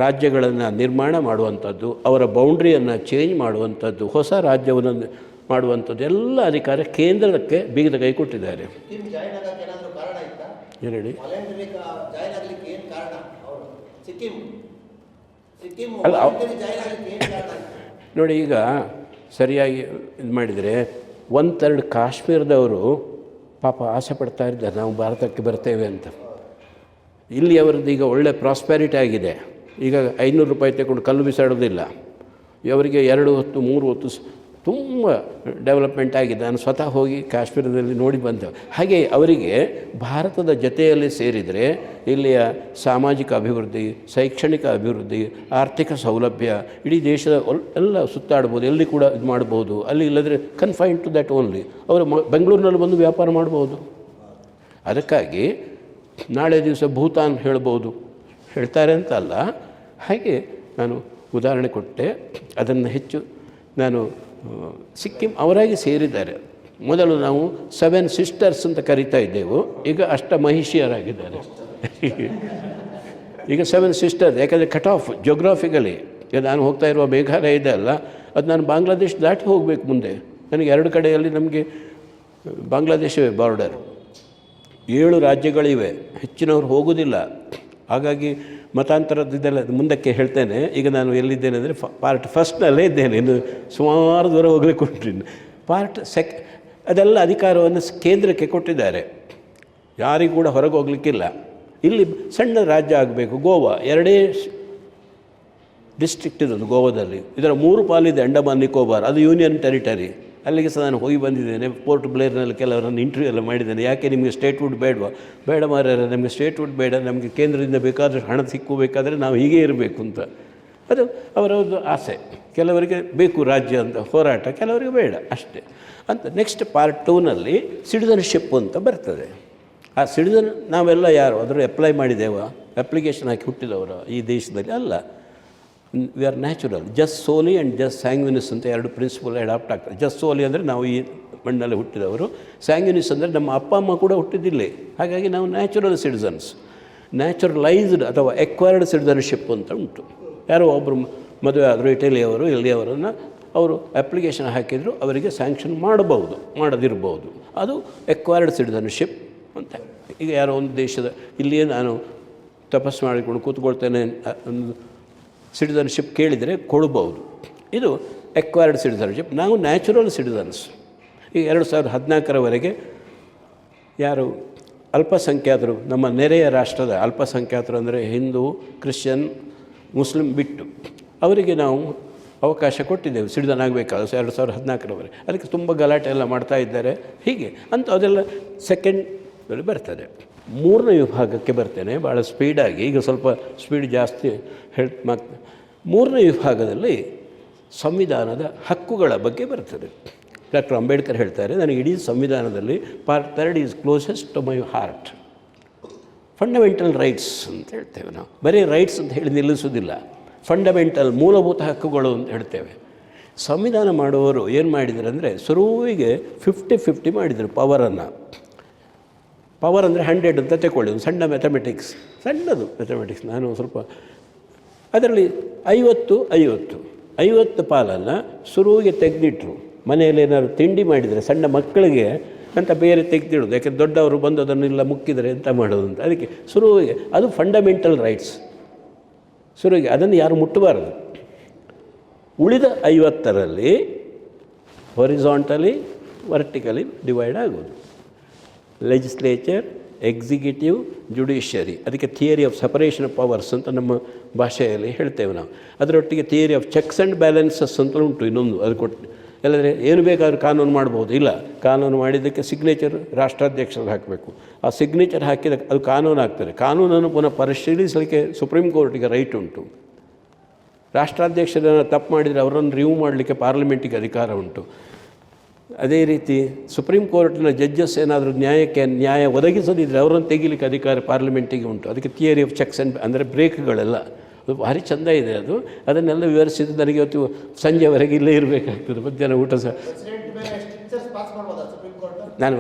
ರಾಜ್ಯಗಳನ್ನು ನಿರ್ಮಾಣ ಮಾಡುವಂಥದ್ದು, ಅವರ ಬೌಂಡ್ರಿಯನ್ನು ಚೇಂಜ್ ಮಾಡುವಂಥದ್ದು, ಹೊಸ ರಾಜ್ಯವನ್ನು ಮಾಡುವಂಥದ್ದು ಎಲ್ಲ ಅಧಿಕಾರ ಕೇಂದ್ರಕ್ಕೆ ಬೀಗದ ಕೈ ಕೊಟ್ಟಿದ್ದಾರೆ. ಏನು ಹೇಳಿ? ಅಲ್ಲ ನೋಡಿ, ಈಗ ಸರಿಯಾಗಿ ಇದು ಮಾಡಿದರೆ 1/3 ಕಾಶ್ಮೀರದವರು ಪಾಪ ಆಸೆ ಪಡ್ತಾ ಇದ್ದಾರೆ ನಾವು ಭಾರತಕ್ಕೆ ಬರ್ತೇವೆ ಅಂತ. ಇಲ್ಲಿ ಅವರದ್ದು ಈಗ ಒಳ್ಳೆ ಪ್ರಾಸ್ಪೆರಿಟಿ ಆಗಿದೆ. ಈಗ 500 ರೂಪಾಯಿ ತಗೊಂಡು ಕಲ್ಲು ಬಿಸಾಡೋದಿಲ್ಲ. ಅವರಿಗೆ 2 ಹೊತ್ತು 3 ಹೊತ್ತು ತುಂಬ ಡೆವಲಪ್ಮೆಂಟ್ ಆಗಿದೆ. ನಾನು ಸ್ವತಃ ಹೋಗಿ ಕಾಶ್ಮೀರದಲ್ಲಿ ನೋಡಿ ಬಂದೆ. ಹಾಗೆ ಅವರಿಗೆ ಭಾರತದ ಜೊತೆಯಲ್ಲಿ ಸೇರಿದರೆ ಇಲ್ಲಿಯ ಸಾಮಾಜಿಕ ಅಭಿವೃದ್ಧಿ, ಶೈಕ್ಷಣಿಕ ಅಭಿವೃದ್ಧಿ, ಆರ್ಥಿಕ ಸೌಲಭ್ಯ, ಇಡೀ ದೇಶದ ಎಲ್ಲ ಸುತ್ತಾಡ್ಬೋದು, ಎಲ್ಲಿ ಕೂಡ ಇದು ಮಾಡ್ಬೋದು. ಅಲ್ಲಿ ಇಲ್ಲದ್ರೆ ಕನ್ಫೈನ್ ಟು ದ್ಯಾಟ್ ಓನ್ಲಿ. ಅವರು ಬೆಂಗಳೂರಿನಲ್ಲಿ ಬಂದು ವ್ಯಾಪಾರ ಮಾಡ್ಬೋದು. ಅದಕ್ಕಾಗಿ ನಾಳೆ ದಿವಸ ಭೂತಾನ್ ಹೇಳ್ತಾರೆ ಅಂತ ಅಲ್ಲ. ಹಾಗೆ ನಾನು ಉದಾಹರಣೆ ಕೊಟ್ಟೆ. ಅದನ್ನು ಹೆಚ್ಚು ನಾನು ಸಿಕ್ಕಿಂ ಅವರಾಗಿ ಸೇರಿದ್ದಾರೆ. ಮೊದಲು ನಾವು 7 ಸಿಸ್ಟರ್ಸ್ ಅಂತ ಕರಿತಾ ಇದ್ದೆವು, ಈಗ ಅಷ್ಟಮಹಿಷಿಯರಾಗಿದ್ದಾರೆ. ಈಗ 7 ಸಿಸ್ಟರ್ಸ್. ಯಾಕಂದರೆ ಕಟ್ ಆಫ್ ಜೋಗ್ರಾಫಿಕಲಿ ಈಗ ನಾನು ಹೋಗ್ತಾ ಇರುವ ಮೇಘಾಲಯ ಇದೆ ಅಲ್ಲ, ಅದು ನಾನು ಬಾಂಗ್ಲಾದೇಶ ದಾಟಿ ಹೋಗಬೇಕು ಮುಂದೆ. ನನಗೆ 2 ಕಡೆಯಲ್ಲಿ ನಮಗೆ ಬಾಂಗ್ಲಾದೇಶವೇ ಬಾರ್ಡರ್. 7 ರಾಜ್ಯಗಳಿವೆ, ಹೆಚ್ಚಿನವರು ಹೋಗೋದಿಲ್ಲ. ಹಾಗಾಗಿ ಮತಾಂತರದಿದ್ದೆಲ್ಲ ಮುಂದಕ್ಕೆ ಹೇಳ್ತೇನೆ. ಈಗ ನಾನು ಎಲ್ಲಿದ್ದೇನೆ ಅಂದರೆ ಪಾರ್ಟ್ ಫಸ್ಟ್ನಲ್ಲೇ ಇದ್ದೇನೆ. ಇನ್ನು ಸುಮಾರು ದೂರ ಹೋಗಲಿಕ್ಕೆ ಕೊಟ್ಟಿದ್ದೀನಿ. ಪಾರ್ಟ್ ಅದೆಲ್ಲ ಅಧಿಕಾರವನ್ನು ಕೇಂದ್ರಕ್ಕೆ ಕೊಟ್ಟಿದ್ದಾರೆ. ಯಾರಿಗೂ ಕೂಡ ಹೊರಗೆ ಹೋಗಲಿಕ್ಕಿಲ್ಲ. ಇಲ್ಲಿ ಸಣ್ಣ ರಾಜ್ಯ ಆಗಬೇಕು. ಗೋವಾ 2 ಡಿಸ್ಟ್ರಿಕ್ಟ್ ಇರೋದು ಗೋವಾದಲ್ಲಿ. ಇದರ 3 ಪಾಲಿದೆ ಅಂಡಮಾನ್ ನಿಕೋಬಾರ್, ಅದು ಯೂನಿಯನ್ ಟೆರಿಟರಿ. ಅಲ್ಲಿಗೆ ಸಹ ನಾನು ಹೋಗಿ ಬಂದಿದ್ದೇನೆ. ಪೋರ್ಟ್ ಬ್ಲೇರ್ನಲ್ಲಿ ಕೆಲವರನ್ನು ಇಂಟರ್ವ್ಯೂ ಎಲ್ಲ ಮಾಡಿದ್ದೇನೆ. ಯಾಕೆ ನಿಮಗೆ ಸ್ಟೇಟ್ಹುಡ್ ಬೇಡ ಮಾರ್ಯಾರೆ, ನಮಗೆ ಸ್ಟೇಟ್ಹುಡ್ ಬೇಡ, ನಮಗೆ ಕೇಂದ್ರದಿಂದ ಬೇಕಾದರೆ ಹಣ ಸಿಕ್ಕಬೇಕಾದ್ರೆ ನಾವು ಹೀಗೆ ಇರಬೇಕು ಅಂತ. ಅದು ಅವರದ್ದು ಆಸೆ. ಕೆಲವರಿಗೆ ಬೇಕು ರಾಜ್ಯ ಅಂತ ಹೋರಾಟ, ಕೆಲವರಿಗೆ ಬೇಡ ಅಷ್ಟೇ ಅಂತ. ನೆಕ್ಸ್ಟ್ ಪಾರ್ಟ್ 2ನಲ್ಲಿ ಸಿಟಿಸನ್ಶಿಪ್ ಅಂತ ಬರ್ತದೆ. ಆ ಸಿಟಿಸನ್ ನಾವೆಲ್ಲ ಯಾರು ಅದರ ಅಪ್ಲೈ ಮಾಡಿದ್ದೇವ, ಅಪ್ಲಿಕೇಶನ್ ಹಾಕಿ ಹುಟ್ಟಿದವರು ಈ ದೇಶದಲ್ಲಿ ಅಲ್ಲ. We are natural. Jus soli and jus sanguinis ಅಂತ 2 ಪ್ರಿನ್ಸಿಪಲ್ ಅಡಾಪ್ಟ್ ಆಗ್ತದೆ. ಜಸ್ಟ್ ಸೋಲಿ ಅಂದರೆ ನಾವು ಈ ಮಣ್ಣಲ್ಲಿ ಹುಟ್ಟಿದವರು, ಸ್ಯಾಂಗ್ವಿನಿಸ್ ಅಂದರೆ ನಮ್ಮ ಅಪ್ಪ ಅಮ್ಮ ಕೂಡ ಹುಟ್ಟಿದ್ದಿಲ್ಲ. ಹಾಗಾಗಿ ನಾವು ನ್ಯಾಚುರಲ್ ಸಿಟಿಸನ್ಸ್. ನ್ಯಾಚುರಲೈಸ್ಡ್ ಅಥವಾ ಎಕ್ವೈರ್ಡ್ ಸಿಟಿಸನ್ಶಿಪ್ ಅಂತ ಉಂಟು. ಯಾರೋ ಒಬ್ಬರು ಮದುವೆ ಆದರೂ ಇಟಲಿಯವರು ಇಲ್ಲಿಯವರನ್ನು ಅವರು ಅಪ್ಲಿಕೇಶನ್ ಹಾಕಿದರೂ ಅವರಿಗೆ ಸ್ಯಾಂಕ್ಷನ್ ಮಾಡಬಹುದು, ಮಾಡದಿರ್ಬೋದು. ಅದು ಎಕ್ವೈರ್ಡ್ ಸಿಟಿಸನ್ಶಿಪ್ ಅಂತ. ಈಗ ಯಾರೋ ಒಂದು ದೇಶದ ಇಲ್ಲಿಯೇ ನಾನು ತಪಸ್ಸು ಮಾಡಿಕೊಂಡು ಕೂತ್ಕೊಳ್ತೇನೆ ಒಂದು ಸಿಟಿಸನ್ಶಿಪ್ ಕೇಳಿದರೆ ಕೊಡ್ಬೋದು. ಇದು ಎಕ್ವೈರ್ಡ್ ಸಿಟಿಸನ್ಶಿಪ್. ನಾವು ನ್ಯಾಚುರಲ್ ಸಿಟಿಸನ್ಸ್. ಈಗ 2014ರವರೆಗೆ ಯಾರು ಅಲ್ಪಸಂಖ್ಯಾತರು, ನಮ್ಮ ನೆರೆಯ ರಾಷ್ಟ್ರದ ಅಲ್ಪಸಂಖ್ಯಾತರು ಅಂದರೆ ಹಿಂದೂ, ಕ್ರಿಶ್ಚಿಯನ್, ಮುಸ್ಲಿಂ ಬಿಟ್ಟು ಅವರಿಗೆ ನಾವು ಅವಕಾಶ ಕೊಟ್ಟಿದ್ದೇವೆ ಸಿಟಿಸನ್ ಆಗಬೇಕಾದ್ರೆ 2014ರವರೆಗೆ. ಅದಕ್ಕೆ ತುಂಬ ಗಲಾಟೆ ಎಲ್ಲ ಮಾಡ್ತಾ ಇದ್ದಾರೆ. ಹೀಗೆ ಅಂತ ಅದೆಲ್ಲ ಸೆಕೆಂಡಲ್ಲಿ ಬರ್ತದೆ. 3ನೇ ವಿಭಾಗಕ್ಕೆ ಬರ್ತೇನೆ ಭಾಳ ಸ್ಪೀಡಾಗಿ. ಈಗ ಸ್ವಲ್ಪ ಸ್ಪೀಡ್ ಜಾಸ್ತಿ ಮಾತು. 3ನೇ ವಿಭಾಗದಲ್ಲಿ ಸಂವಿಧಾನದ ಹಕ್ಕುಗಳ ಬಗ್ಗೆ ಬರ್ತದೆ. ಡಾಕ್ಟರ್ ಅಂಬೇಡ್ಕರ್ ಹೇಳ್ತಾರೆ, ನನಗೆ ಇಡೀ ಸಂವಿಧಾನದಲ್ಲಿ part 3 is closest to my heart. Fundamental rights ಅಂತ ಹೇಳ್ತೇವೆ ನಾವು. ಬರೀ ರೈಟ್ಸ್ ಅಂತ ಹೇಳಿ ನಿಲ್ಲಿಸೋದಿಲ್ಲ. ಫಂಡಮೆಂಟಲ್ ಮೂಲಭೂತ ಹಕ್ಕುಗಳು ಅಂತ ಹೇಳ್ತೇವೆ. ಸಂವಿಧಾನ ಮಾಡುವವರು ಏನು ಮಾಡಿದರು ಅಂದರೆ ಶುರುವಿಗೆ 50-50 ಮಾಡಿದರು ಪವರನ್ನು. ಪವರ್ ಅಂದರೆ 100 ಅಂತ ತಗೊಳ್ಳಿ, ಒಂದು ಸಣ್ಣ ಮ್ಯಾಥಮೆಟಿಕ್ಸ್, ಸಣ್ಣದು ಮ್ಯಾಥಮೆಟಿಕ್ಸ್. ನಾನು ಸ್ವಲ್ಪ ಅದರಲ್ಲಿ 50 ಪಾಲನ್ನು ಶುರುವಿಗೆ ತೆಗೆದಿಟ್ಟರು. ಮನೆಯಲ್ಲಿ ಏನಾದ್ರು ತಿಂಡಿ ಮಾಡಿದರೆ ಸಣ್ಣ ಮಕ್ಕಳಿಗೆ ಅಂತ ಬೇರೆ ತೆಗೆದಿಡೋದು. ಯಾಕೆಂದರೆ ದೊಡ್ಡವರು ಬಂದು ಅದನ್ನೆಲ್ಲ ಮುಕ್ಕಿದರೆ ಎಂತ ಮಾಡೋದು ಅಂತ. ಅದಕ್ಕೆ ಶುರುವಿಗೆ ಅದು ಫಂಡಮೆಂಟಲ್ ರೈಟ್ಸ್. ಶುರುವಿಗೆ ಅದನ್ನು ಯಾರು ಮುಟ್ಟಬಾರದು. ಉಳಿದ 50ರಲ್ಲಿ ಹೊರಿಜಾಂಟಲಿ ವರ್ಟಿಕಲಿ ಡಿವೈಡ್ ಆಗೋದು. Legislature, executive, judiciary. ಅದಕ್ಕೆ theory of separation of powers ಅಂತ ನಮ್ಮ ಭಾಷೆಯಲ್ಲಿ ಹೇಳ್ತೇವೆ ನಾವು. ಅದರೊಟ್ಟಿಗೆ theory of checks and balances ಅಂತ ಉಂಟು ಇನ್ನೊಂದು. ಅದು ಕೊಟ್ಟು ಎಲ್ಲದರೆ ಏನು ಬೇಕಾದರೂ ಕಾನೂನು ಮಾಡ್ಬೋದು. ಇಲ್ಲ, ಕಾನೂನು ಮಾಡಿದ್ದಕ್ಕೆ ಸಿಗ್ನೇಚರ್ ರಾಷ್ಟ್ರಾಧ್ಯಕ್ಷರು ಹಾಕಬೇಕು. ಆ ಸಿಗ್ನೇಚರ್ ಹಾಕಿದ ಅದು ಕಾನೂನು ಆಗ್ತದೆ. ಕಾನೂನನ್ನು ಪುನಃ ಪರಿಶೀಲಿಸಲಿಕ್ಕೆ ಸುಪ್ರೀಂ ಕೋರ್ಟಿಗೆ ರೈಟ್ ಉಂಟು. ರಾಷ್ಟ್ರಾಧ್ಯಕ್ಷರನ್ನು ತಪ್ಪು ಮಾಡಿದರೆ ಅವರನ್ನು ರಿವ್ಯೂ ಮಾಡಲಿಕ್ಕೆ ಪಾರ್ಲಿಮೆಂಟಿಗೆ ಅಧಿಕಾರ ಉಂಟು. ಅದೇ ರೀತಿ ಸುಪ್ರೀಂ ಕೋರ್ಟಿನ ಜಡ್ಜಸ್ ಏನಾದರೂ ನ್ಯಾಯ ಒದಗಿಸದಿದ್ದರೆ ಅವರನ್ನು ತೆಗಿಲಿಕ್ಕೆ ಅಧಿಕಾರ ಪಾರ್ಲಿಮೆಂಟಿಗೆ ಉಂಟು. ಅದಕ್ಕೆ ಥಿಯರಿ ಆಫ್ ಚೆಕ್ಸ್ ಆ್ಯಂಡ್ ಅಂದರೆ ಬ್ರೇಕ್ಗಳೆಲ್ಲ ಅದು ಭಾರಿ ಚೆಂದ ಇದೆ. ಅದನ್ನೆಲ್ಲ ವಿವರಿಸಿದ್ದು ನನಗೆ ಇವತ್ತು ಸಂಜೆವರೆಗೆ ಇಲ್ಲೇ ಇರಬೇಕಾಗ್ತದೆ. ಮಧ್ಯಾಹ್ನ ಊಟ ಸಹ ನಾನು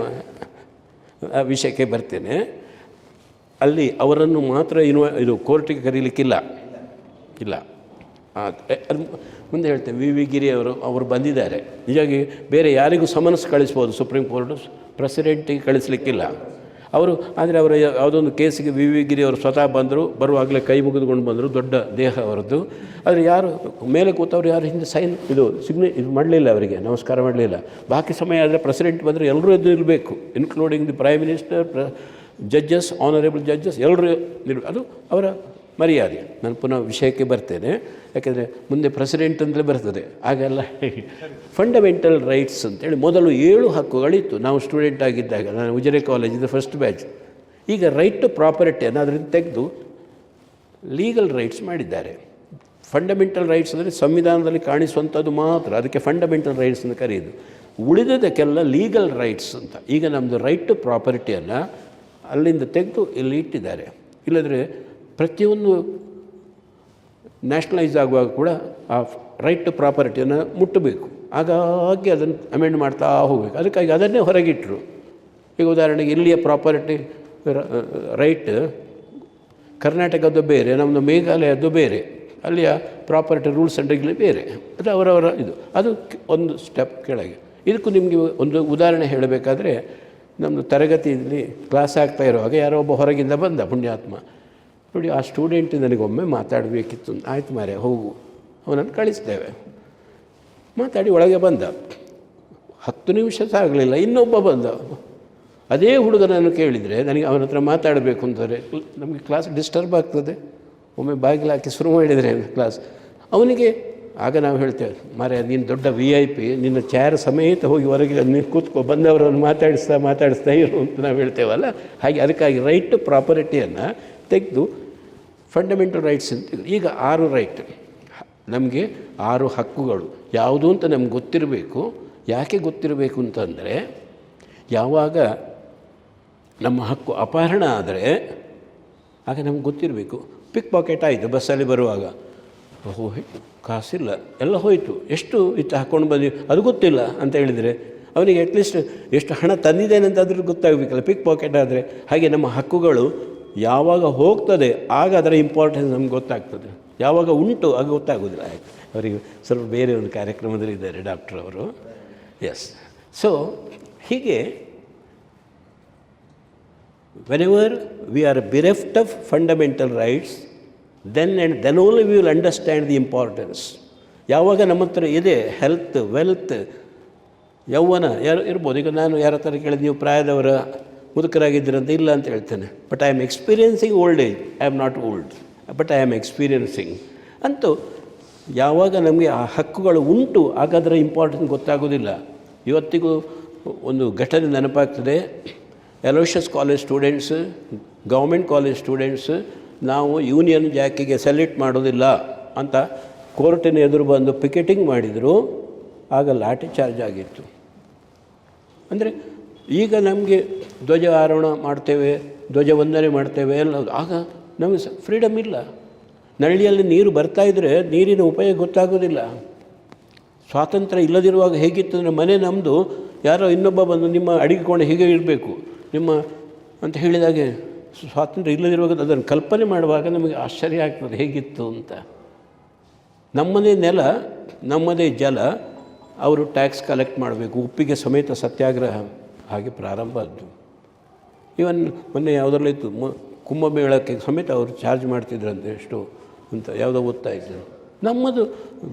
ಆ ವಿಷಯಕ್ಕೆ ಬರ್ತೇನೆ. ಅಲ್ಲಿ ಅವರನ್ನು ಮಾತ್ರ ಇದು ಕೋರ್ಟಿಗೆ ಕರೀಲಿಕ್ಕಿಲ್ಲ. ಅದು ಮುಂದೆ ಹೇಳ್ತೇನೆ. ವಿ ಗಿರಿ ಅವರು ಬಂದಿದ್ದಾರೆ. ನಿಜವಾಗಿ ಬೇರೆ ಯಾರಿಗೂ ಸಮನ್ಸ್ ಕಳಿಸ್ಬೋದು. ಸುಪ್ರೀಂ ಕೋರ್ಟು ಪ್ರೆಸಿಡೆಂಟಿಗೆ ಕಳಿಸ್ಲಿಕ್ಕಿಲ್ಲ. ಅವರು ಆದರೆ ಅವರ ಯಾವುದೊಂದು ಕೇಸಿಗೆ ವಿ ವಿ ಗಿರಿ ಅವರು ಸ್ವತಃ ಬಂದರು, ಬರುವಾಗಲೇ ಕೈ ಮುಗಿದುಕೊಂಡು ಬಂದರು, ದೊಡ್ಡ ದೇಹ ಅವರದ್ದು. ಆದರೆ ಯಾರು ಮೇಲೆ ಕೂತವ್ರು ಯಾರು ಹಿಂದೆ ಸೈನ್ ಇದು ಮಾಡಲಿಲ್ಲ, ಅವರಿಗೆ ನಮಸ್ಕಾರ ಮಾಡಲಿಲ್ಲ. ಬಾಕಿ ಸಮಯ ಆದರೆ ಪ್ರೆಸಿಡೆಂಟ್ ಬಂದರೆ ಎಲ್ಲರೂ ಎದ್ದು ಇರಬೇಕು, including the prime minister, judges, honourable judges, ಎಲ್ಲರೂ ಅದು ಅವರ ಮರ್ಯಾದೆ. ನಾನು ಪುನಃ ವಿಷಯಕ್ಕೆ ಬರ್ತೇನೆ, ಯಾಕೆಂದರೆ ಮುಂದೆ ಪ್ರೆಸಿಡೆಂಟ್ ಅಂತಲೇ ಬರ್ತದೆ. ಆಗೆಲ್ಲ ಫಂಡಮೆಂಟಲ್ ರೈಟ್ಸ್ ಅಂತೇಳಿ ಮೊದಲು 7 ಹಕ್ಕುಗಳಿತ್ತು ನಾವು ಸ್ಟೂಡೆಂಟ್ ಆಗಿದ್ದಾಗ. ನಾನು ಉಜಿರೆ ಕಾಲೇಜಿಂದ ಫಸ್ಟ್ ಬ್ಯಾಚ್. ಈಗ ರೈಟ್ ಟು ಪ್ರಾಪರ್ಟಿಯನ್ನು ಅದರಿಂದ ತೆಗೆದು ಲೀಗಲ್ ರೈಟ್ಸ್ ಮಾಡಿದ್ದಾರೆ. ಫಂಡಮೆಂಟಲ್ ರೈಟ್ಸ್ ಅಂದರೆ ಸಂವಿಧಾನದಲ್ಲಿ ಕಾಣಿಸುವಂಥದ್ದು ಮಾತ್ರ, ಅದಕ್ಕೆ ಫಂಡಮೆಂಟಲ್ ರೈಟ್ಸ್ ಅಂತ ಕರೆಯೋದು. ಉಳಿದದಕ್ಕೆಲ್ಲ ಲೀಗಲ್ ರೈಟ್ಸ್ ಅಂತ. ಈಗ ನಮ್ಮದು ರೈಟ್ ಟು ಪ್ರಾಪರ್ಟಿಯನ್ನು ಅಲ್ಲಿಂದ ತೆಗೆದು ಇಲ್ಲಿ ಇಟ್ಟಿದ್ದಾರೆ. ಇಲ್ಲದ್ರೆ ಪ್ರತಿಯೊಂದು ನ್ಯಾಷನಲೈಸ್ ಆಗುವಾಗ ಕೂಡ ಆ ರೈಟ್ ಟು ಪ್ರಾಪರ್ಟಿಯನ್ನು ಮುಟ್ಟಬೇಕು. ಹಾಗಾಗಿ ಅದನ್ನು ಅಮೆಂಡ್ ಮಾಡ್ತಾ ಹೋಗಬೇಕು. ಅದಕ್ಕಾಗಿ ಅದನ್ನೇ ಹೊರಗಿಟ್ಟರು. ಈಗ ಉದಾಹರಣೆಗೆ ಇಲ್ಲಿಯ ಪ್ರಾಪರ್ಟಿ ರೈಟ್ ಕರ್ನಾಟಕದ್ದು ಬೇರೆ, ನಮ್ಮದು ಮೇಘಾಲಯದ್ದು ಬೇರೆ, ಅಲ್ಲಿಯ ಪ್ರಾಪರ್ಟಿ ರೂಲ್ಸ್ ಆ್ಯಂಡ್ ರೆಗ್ಯುಲೇಷನ್ ಬೇರೆ. ಅದು ಅವರವರ ಅದು ಒಂದು ಸ್ಟೆಪ್ ಕೆಳಗೆ. ಇದಕ್ಕೂ ನಿಮಗೆ ಒಂದು ಉದಾಹರಣೆ ಹೇಳಬೇಕಾದ್ರೆ, ನಮ್ಮದು ತರಗತಿಯಲ್ಲಿ ಕ್ಲಾಸ್ ಆಗ್ತಾ ಇರುವಾಗ ಯಾರೋ ಒಬ್ಬ ಹೊರಗಿಂದ ಬಂದ ಪುಣ್ಯಾತ್ಮ. ನೋಡಿ, ಆ ಸ್ಟೂಡೆಂಟ್ ನನಗೊಮ್ಮೆ ಮಾತಾಡಬೇಕಿತ್ತು. ಆಯ್ತು ಮಾರ್ರೆ ಹೋಗು, ಅವನನ್ನು ಕಳಿಸ್ತೇವೆ. ಮಾತಾಡಿ ಒಳಗೆ ಬಂದ. 10 ನಿಮಿಷ ಸಹ ಆಗಲಿಲ್ಲ, ಇನ್ನೊಬ್ಬ ಬಂದ. ಅದೇ ಹುಡುಗನನ್ನು ಕೇಳಿದರೆ ನನಗೆ ಅವನ ಹತ್ರ ಮಾತಾಡಬೇಕು ಅಂತಾರೆ. ನಮಗೆ ಕ್ಲಾಸ್ ಡಿಸ್ಟರ್ಬ್ ಆಗ್ತದೆ. ಒಮ್ಮೆ ಬಾಗಿಲು ಹಾಕಿ ಶುರು ಮಾಡಿದರೆ ಕ್ಲಾಸ್ ಅವನಿಗೆ. ಆಗ ನಾವು ಹೇಳ್ತೇವೆ, ಮಾರ್ರೆ ನೀನು ದೊಡ್ಡ VIP, ನಿನ್ನ ಚೇರ್ ಸಮೇತ ಹೋಗಿ ಹೊರಗೆ ನೀನು ಕೂತ್ಕೊ, ಬಂದವರನ್ನು ಮಾತಾಡಿಸ್ತಾ ಇರು ಅಂತ ನಾವು ಹೇಳ್ತೇವಲ್ಲ. ಹಾಗೆ ಅದಕ್ಕಾಗಿ ರೈಟ್ ಟು ಪ್ರಾಪರ್ಟಿಯನ್ನು ತೆಗೆದು ಫಂಡಮೆಂಟಲ್ ರೈಟ್ಸ್ ಅಂತ. ಈಗ 6 ರೈಟ್, ನಮಗೆ 6 ಹಕ್ಕುಗಳು ಯಾವುದು ಅಂತ ನಮ್ಗೆ ಗೊತ್ತಿರಬೇಕು. ಯಾಕೆ ಗೊತ್ತಿರಬೇಕು ಅಂತಂದರೆ, ಯಾವಾಗ ನಮ್ಮ ಹಕ್ಕು ಅಪಹರಣ ಆದರೆ ಆಗ ನಮ್ಗೆ ಗೊತ್ತಿರಬೇಕು. ಪಿಕ್ ಪಾಕೆಟ್ ಆಯಿತು ಬಸ್ಸಲ್ಲಿ ಬರುವಾಗ, ಕಾಸಿಲ್ಲ, ಎಲ್ಲ ಹೋಯಿತು, ಎಷ್ಟು ಇತ್ತು ಹಾಕ್ಕೊಂಡು ಬಂದು ಅದು ಗೊತ್ತಿಲ್ಲ ಅಂತ ಹೇಳಿದರೆ ಅವನಿಗೆ ಅಟ್ಲೀಸ್ಟ್ ಎಷ್ಟು ಹಣ ತಂದಿದ್ದೇನೆ ಅಂತ ಅದ್ರ ಗೊತ್ತಾಗಬೇಕಲ್ಲ, ಪಿಕ್ ಪಾಕೆಟ್ ಆದರೆ. ಹಾಗೆ ನಮ್ಮ ಹಕ್ಕುಗಳು ಯಾವಾಗ ಹೋಗ್ತದೆ ಆಗ ಅದರ ಇಂಪಾರ್ಟೆನ್ಸ್ ನಮ್ಗೆ ಗೊತ್ತಾಗ್ತದೆ. ಯಾವಾಗ ಉಂಟು ಆಗ ಗೊತ್ತಾಗೋದಿಲ್ಲ. ಅವರಿಗೆ ಸ್ವಲ್ಪ ಬೇರೆ ಒಂದು ಕಾರ್ಯಕ್ರಮದಲ್ಲಿ ಇದ್ದಾರೆ ಡಾಕ್ಟರ್ ಅವರು. ಎಸ್. ಸೊ ಹೀಗೆ whenever we are bereft of fundamental rights, then only we will understand the importance. ಯಾವಾಗ ನಮ್ಮ ಹತ್ರ ಇದೆ ಹೆಲ್ತ್, ವೆಲ್ತ್, ಯೌವನ ಯಾರು ಇರ್ಬೋದು. ಈಗ ನಾನು ಯಾರ ಹತ್ರ ಕೇಳಿದೆ, ನೀವು ಪ್ರಾಯದವರ ಮುದುಕರಾಗಿದ್ದೀರಂತ, ಇಲ್ಲ ಅಂತ ಹೇಳ್ತೇನೆ. But I am experiencing old age. I am not old, but I am experiencing. ಅಂತೂ ಯಾವಾಗ ನಮಗೆ ಆ ಹಕ್ಕುಗಳು ಉಂಟು ಆಗ ಅದರ ಇಂಪಾರ್ಟೆನ್ಸ್ ಗೊತ್ತಾಗೋದಿಲ್ಲ. ಇವತ್ತಿಗೂ ಒಂದು ಘಟನೆ ನೆನಪಾಗ್ತದೆ. Aloysius college students, government college students, ನಾವು ಯೂನಿಯನ್ ಜಾಕಿಗೆ ಸೆಲ್ಯೂಟ್ ಮಾಡೋದಿಲ್ಲ ಅಂತ ಕೋರ್ಟಿನ ಎದುರು ಬಂದು ಪಿಕೆಟಿಂಗ್ ಮಾಡಿದರು. ಆಗ ಲಾಠಿ ಚಾರ್ಜ್ ಆಗಿತ್ತು. ಅಂದರೆ ಈಗ ನಮಗೆ ಧ್ವಜ ಆರೋಹಣ ಮಾಡ್ತೇವೆ, ಧ್ವಜ ವಂದನೆ ಮಾಡ್ತೇವೆ ಎಲ್ಲ, ಆಗ ನಮಗೆ ಫ್ರೀಡಮ್ ಇಲ್ಲ. ನಳ್ಳಿಯಲ್ಲಿ ನೀರು ಬರ್ತಾಯಿದ್ರೆ ನೀರಿನ ಉಪಯೋಗ ಗೊತ್ತಾಗೋದಿಲ್ಲ. ಸ್ವಾತಂತ್ರ್ಯ ಇಲ್ಲದಿರುವಾಗ ಹೇಗಿತ್ತು ಅಂದರೆ, ಮನೆ ನಮ್ಮದು, ಯಾರೋ ಇನ್ನೊಬ್ಬ ಬಂದು ನಿಮ್ಮ ಅಡಿಗೆ ಕೋಣೆ ಹೀಗೆ ಇರಬೇಕು ನಿಮ್ಮ ಅಂತ ಹೇಳಿದಾಗೆ, ಸ್ವಾತಂತ್ರ್ಯ ಇಲ್ಲದಿರುವಾಗ ಅದನ್ನು ಕಲ್ಪನೆ ಮಾಡುವಾಗ ನಮಗೆ ಆಶ್ಚರ್ಯ ಆಗ್ತದೆ ಹೇಗಿತ್ತು ಅಂತ. ನಮ್ಮದೇ ನೆಲ, ನಮ್ಮದೇ ಜಲ, ಅವರು ಟ್ಯಾಕ್ಸ್ ಕಲೆಕ್ಟ್ ಮಾಡಬೇಕು, ಉಪ್ಪಿಗೆ ಸಮೇತ ಸತ್ಯಾಗ್ರಹ ಹಾಗೆ ಪ್ರಾರಂಭ ಆದ್ದು. ಇವನ್ ಮೊನ್ನೆ ಯಾವುದರಲ್ಲೂ ಇತ್ತು, ಕುಂಭಮೇಳಕ್ಕೆ ಸಮೇತ ಅವರು ಚಾರ್ಜ್ ಮಾಡ್ತಿದ್ರಂತೆ ಎಷ್ಟು ಅಂತ, ಯಾವುದೋ ಓದ್ತಾ ಇದ್ರು. ನಮ್ಮದು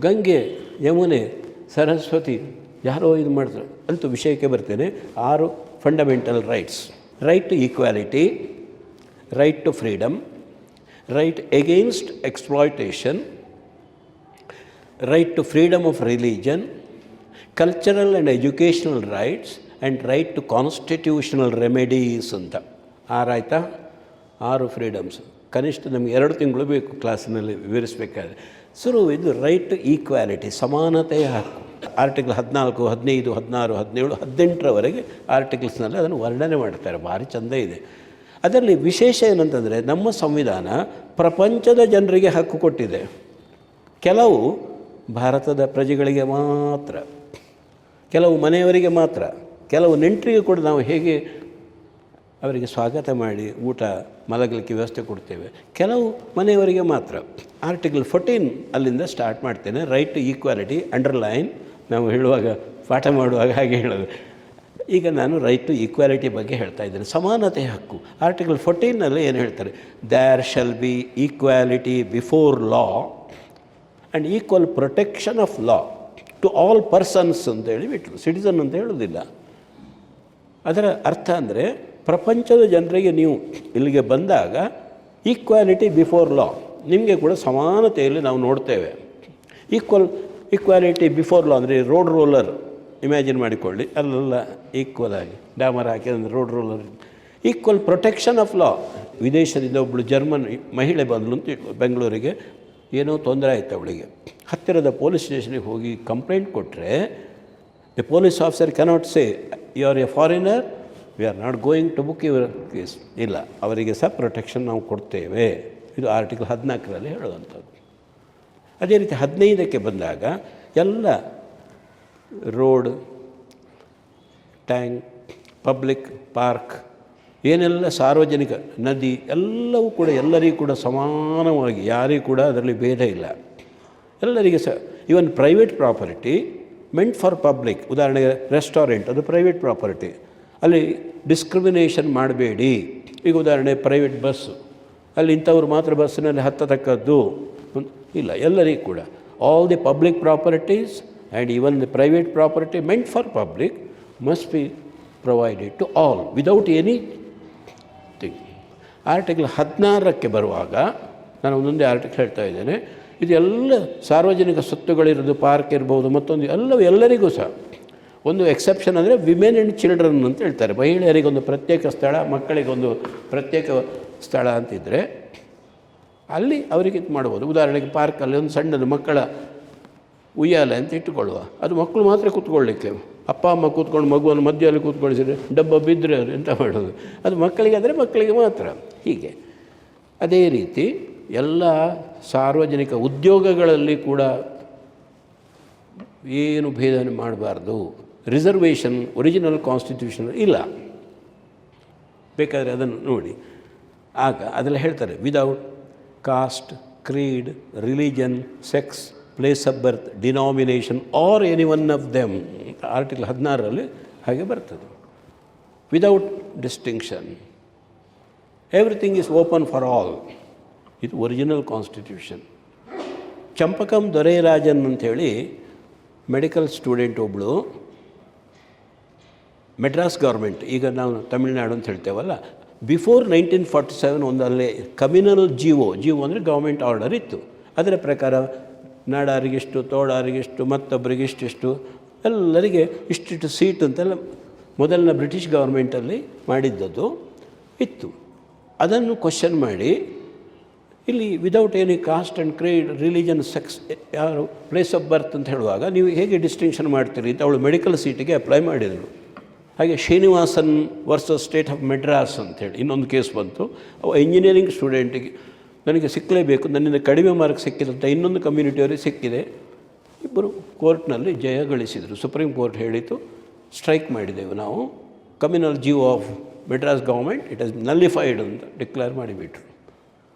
ಗಂಗೆ, ಯಮುನೆ, ಸರಸ್ವತಿ ಯಾರೋ ಇದು ಮಾಡ್ತಾರೆ. ಅಂತೂ ವಿಷಯಕ್ಕೆ ಬರ್ತೇನೆ. 6 fundamental rights: right to equality, right to freedom, right against exploitation, right to freedom of religion, cultural and educational rights, and right to constitutional remedies ಅಂತ. 6 ಆಯಿತಾ? 6 ಫ್ರೀಡಮ್ಸ್. ಕನಿಷ್ಠ ನಮಗೆ 2 ತಿಂಗಳು ಬೇಕು ಕ್ಲಾಸಿನಲ್ಲಿ ವಿವರಿಸಬೇಕಾದ್ರೆ. ಇದು ರೈಟ್ ಟು ಈಕ್ವಾಲಿಟಿ, ಸಮಾನತೆಯ ಹಕ್ಕು. ಆರ್ಟಿಕಲ್ 14, 15, 16, 17, 18ರವರೆಗೆ ಆರ್ಟಿಕಲ್ಸ್ನಲ್ಲಿ ಅದನ್ನು ವರ್ಣನೆ ಮಾಡ್ತಾರೆ. ಭಾರಿ ಚೆಂದ ಇದೆ. ಅದರಲ್ಲಿ ವಿಶೇಷ ಏನಂತಂದರೆ, ನಮ್ಮ ಸಂವಿಧಾನ ಪ್ರಪಂಚದ ಜನರಿಗೆ ಹಕ್ಕು ಕೊಟ್ಟಿದೆ. ಕೆಲವು ಭಾರತದ ಪ್ರಜೆಗಳಿಗೆ ಮಾತ್ರ, ಕೆಲವು ಮನೆಯವರಿಗೆ ಮಾತ್ರ, ಕೆಲವು ನೆಂಟರಿಗೆ ಕೂಡ ನಾವು ಹೇಗೆ ಅವರಿಗೆ ಸ್ವಾಗತ ಮಾಡಿ ಊಟ ಮಲಗಲಿಕ್ಕೆ ವ್ಯವಸ್ಥೆ ಕೊಡ್ತೇವೆ, ಕೆಲವು ಮನೆಯವರಿಗೆ ಮಾತ್ರ. ಆರ್ಟಿಕಲ್ 14 ಅಲ್ಲಿಂದ ಸ್ಟಾರ್ಟ್ ಮಾಡ್ತೇನೆ. ರೈಟ್ ಟು ಈಕ್ವಾಲಿಟಿ, ಅಂಡರ್ಲೈನ್, ನಾವು ಹೇಳುವಾಗ ಪಾಠ ಮಾಡುವಾಗ ಹಾಗೆ ಹೇಳೋದು. ಈಗ ನಾನು ರೈಟ್ ಟು ಈಕ್ವಾಲಿಟಿ ಬಗ್ಗೆ ಹೇಳ್ತಾ ಇದ್ದೇನೆ, ಸಮಾನತೆ ಹಕ್ಕು. ಆರ್ಟಿಕಲ್ 14ನಲ್ಲಿ ಏನು ಹೇಳ್ತಾರೆ? There shall be equality before law and equal protection of law to all persons ಅಂತೇಳಿ ಬಿಟ್ಟರು, ಸಿಟಿಸನ್ ಅಂತ ಹೇಳೋದಿಲ್ಲ. ಅದರ ಅರ್ಥ ಅಂದರೆ ಪ್ರಪಂಚದ ಜನರಿಗೆ ನೀವು ಇಲ್ಲಿಗೆ ಬಂದಾಗ ಈಕ್ವಾಲಿಟಿ ಬಿಫೋರ್ ಲಾ, ನಿಮಗೆ ಕೂಡ ಸಮಾನತೆಯಲ್ಲಿ ನಾವು ನೋಡ್ತೇವೆ. ಈಕ್ವಾಲಿಟಿ ಬಿಫೋರ್ ಲಾ ಅಂದರೆ ರೋಡ್ ರೋಲರ್ ಇಮ್ಯಾಜಿನ್ ಮಾಡಿಕೊಳ್ಳಿ, ಅಲ್ಲೆಲ್ಲ ಈಕ್ವಲ್ ಆಗಿ ಡ್ಯಾಮರ್ ಹಾಕಿ ಅಂದರೆ road roller. Equal protection of ಲಾ. ವಿದೇಶದಿಂದ ಒಬ್ಬಳು ಜರ್ಮನ್ ಮಹಿಳೆ ಬಂದಳು ಅಂತ ಬೆಂಗಳೂರಿಗೆ, ಏನೋ ತೊಂದರೆ ಆಯಿತು ಅವಳಿಗೆ. ಹತ್ತಿರದ ಪೊಲೀಸ್ ಸ್ಟೇಷನಿಗೆ ಹೋಗಿ ಕಂಪ್ಲೇಂಟ್ ಕೊಟ್ಟರೆ the police officer cannot say you are a foreigner, we are not going to book your case. ಇಲ್ಲ, ಅವರಿಗೆ ಸಹ ಪ್ರೊಟೆಕ್ಷನ್ ನಾವು ಕೊಡ್ತೇವೆ. ಇದು ಆರ್ಟಿಕಲ್ 14ರಲ್ಲಿ ಹೇಳುವಂಥದ್ದು. ಅದೇ ರೀತಿ 15ಕ್ಕೆ ಬಂದಾಗ ಎಲ್ಲ ರೋಡ್, ಟ್ಯಾಂಕ್, ಪಬ್ಲಿಕ್ ಪಾರ್ಕ್, ಏನೆಲ್ಲ ಸಾರ್ವಜನಿಕ ನದಿ ಎಲ್ಲವೂ ಕೂಡ ಎಲ್ಲರಿಗೂ ಕೂಡ ಸಮಾನವಾಗಿ, ಯಾರಿಗೂ ಕೂಡ ಅದರಲ್ಲಿ ಭೇದ ಇಲ್ಲ, ಎಲ್ಲರಿಗೆ ಸಹ. Even private property meant for public, ಉದಾಹರಣೆಗೆ ರೆಸ್ಟೋರೆಂಟ್, ಅದು ಪ್ರೈವೇಟ್ ಪ್ರಾಪರ್ಟಿ, ಅಲ್ಲಿ ಡಿಸ್ಕ್ರಿಮಿನೇಷನ್ ಮಾಡಬೇಡಿ. ಈಗ ಉದಾಹರಣೆ ಪ್ರೈವೇಟ್ ಬಸ್ಸು, ಅಲ್ಲಿ ಇಂಥವ್ರು ಮಾತ್ರ ಬಸ್ಸಿನಲ್ಲಿ ಹತ್ತತಕ್ಕದ್ದು ಇಲ್ಲ, ಎಲ್ಲರಿಗೂ ಕೂಡ. All the public properties and even the private property meant for public must be provided to all without anything. Article 16ಕ್ಕೆ ಬರುವಾಗ ನಾನು ಒಂದೊಂದೇ ಆರ್ಟಿಕಲ್ ಹೇಳ್ತಾ ಇದ್ದೇನೆ. ಇದೆಲ್ಲ ಸಾರ್ವಜನಿಕ ಸ್ವತ್ತುಗಳಿರೋದು, ಪಾರ್ಕ್ ಇರ್ಬೋದು, ಮತ್ತೊಂದು ಎಲ್ಲವೂ ಎಲ್ಲರಿಗೂ ಸಹ. ಒಂದು ಎಕ್ಸೆಪ್ಷನ್ ಅಂದರೆ ವಿಮೆನ್ ಆ್ಯಂಡ್ ಚಿಲ್ಡ್ರನ್ ಅಂತ ಹೇಳ್ತಾರೆ. ಮಹಿಳೆಯರಿಗೊಂದು ಪ್ರತ್ಯೇಕ ಸ್ಥಳ, ಮಕ್ಕಳಿಗೊಂದು ಪ್ರತ್ಯೇಕ ಸ್ಥಳ ಅಂತಿದ್ದರೆ ಅಲ್ಲಿ ಅವರಿಗೆ ಇದು ಮಾಡ್ಬೋದು. ಉದಾಹರಣೆಗೆ ಪಾರ್ಕಲ್ಲಿ ಒಂದು ಸಣ್ಣದು ಮಕ್ಕಳ ಉಯ್ಯಾಲೆ ಅಂತ ಇಟ್ಟುಕೊಳ್ಳುವ, ಅದು ಮಕ್ಕಳು ಮಾತ್ರ ಕೂತ್ಕೊಳ್ಳಿಕ್ಕೆ, ಅಪ್ಪ ಅಮ್ಮ ಕೂತ್ಕೊಂಡು ಮಗುವನ್ನು ಮಧ್ಯದಲ್ಲಿ ಕೂತ್ಕೊಳಿಸಿದ್ರೆ ಡಬ್ಬ ಬಿದ್ದರೆ ಅದು ಎಂತ ಮಾಡೋದು, ಅದು ಮಕ್ಕಳಿಗೆ ಆದರೆ ಮಕ್ಕಳಿಗೆ ಮಾತ್ರ. ಹೀಗೆ ಅದೇ ರೀತಿ ಎಲ್ಲ ಸಾರ್ವಜನಿಕ ಉದ್ಯೋಗಗಳಲ್ಲಿ ಕೂಡ ಏನು ಭೇದ ಮಾಡಬಾರ್ದು. ರಿಸರ್ವೇಷನ್ ಒರಿಜಿನಲ್ ಕಾನ್ಸ್ಟಿಟ್ಯೂಷನ್ ಇಲ್ಲ, ಬೇಕಾದರೆ ಅದನ್ನು ನೋಡಿ. ಆಗ ಅದೆಲ್ಲ ಹೇಳ್ತಾರೆ, without caste, creed, religion, sex, place of birth, denomination or any one of them. Article 16ರಲ್ಲಿ ಹಾಗೆ ಬರ್ತದೆ. Without distinction, everything is open for all. ಇದು ಒರಿಜಿನಲ್ ಕಾನ್ಸ್ಟಿಟ್ಯೂಷನ್. ಚಂಪಕಂ ದೊರೈರಾಜನ್ ಅಂಥೇಳಿ ಮೆಡಿಕಲ್ ಸ್ಟೂಡೆಂಟ್ ಒಬ್ಬಳು, ಮೆಡ್ರಾಸ್ ಗೌರ್ಮೆಂಟ್, ಈಗ ನಾವು ತಮಿಳ್ನಾಡು ಅಂತ ಹೇಳ್ತೇವಲ್ಲ, ಬಿಫೋರ್ 1947 ಒಂದಲ್ಲೇ ಕಮ್ಯುನಲ್ ಜಿಒ ಅಂದರೆ ಗೌರ್ಮೆಂಟ್ ಆರ್ಡರ್ ಇತ್ತು. ಅದರ ಪ್ರಕಾರ ನಾಡಾರಿಗಿಷ್ಟು, ತೋಡಾರಿಗಿಷ್ಟು, ಮತ್ತೊಬ್ಬರಿಗಿಷ್ಟು, ಎಲ್ಲರಿಗೆ ಇಷ್ಟಿಷ್ಟು ಸೀಟ್ ಅಂತೆಲ್ಲ ಮೊದಲಿನ ಬ್ರಿಟಿಷ್ ಗೌರ್ಮೆಂಟಲ್ಲಿ ಮಾಡಿದ್ದದು ಇತ್ತು. ಅದನ್ನು ಕ್ವಶನ್ ಮಾಡಿ ಇಲ್ಲಿ without any cost and Creed, religion, sex, ಯಾರು ಪ್ಲೇಸ್ ಆಫ್ ಬರ್ತ್ ಅಂತ ಹೇಳುವಾಗ ನೀವು ಹೇಗೆ ಡಿಸ್ಟಿಂಕ್ಷನ್ ಮಾಡ್ತೀರಿ ಅಂತ ಅವಳು ಮೆಡಿಕಲ್ ಸೀಟಿಗೆ ಅಪ್ಲೈ ಮಾಡಿದಳು. ಹಾಗೆ Srinivasan versus state of Madras ಅಂಥೇಳಿ ಇನ್ನೊಂದು ಕೇಸ್ ಬಂತು. ಅವು ಇಂಜಿನಿಯರಿಂಗ್ ಸ್ಟೂಡೆಂಟಿಗೆ ನನಗೆ ಸಿಕ್ಕಲೇಬೇಕು, ನನ್ನಿಂದ ಕಡಿಮೆ ಮಾರ್ಕ್ ಸಿಕ್ಕಿದಂಥ ಇನ್ನೊಂದು ಕಮ್ಯುನಿಟಿಯವರಿಗೆ ಸಿಕ್ಕಿದೆ. ಇಬ್ಬರು ಕೋರ್ಟ್ನಲ್ಲಿ ಜಯ ಗಳಿಸಿದರು. ಸುಪ್ರೀಂ ಕೋರ್ಟ್ ಹೇಳಿತು, ಸ್ಟ್ರೈಕ್ ಮಾಡಿದೆವು ನಾವು, communal GO of Madras government it has nullified ಅಂತ ಡಿಕ್ಲೇರ್ ಮಾಡಿಬಿಟ್ರು.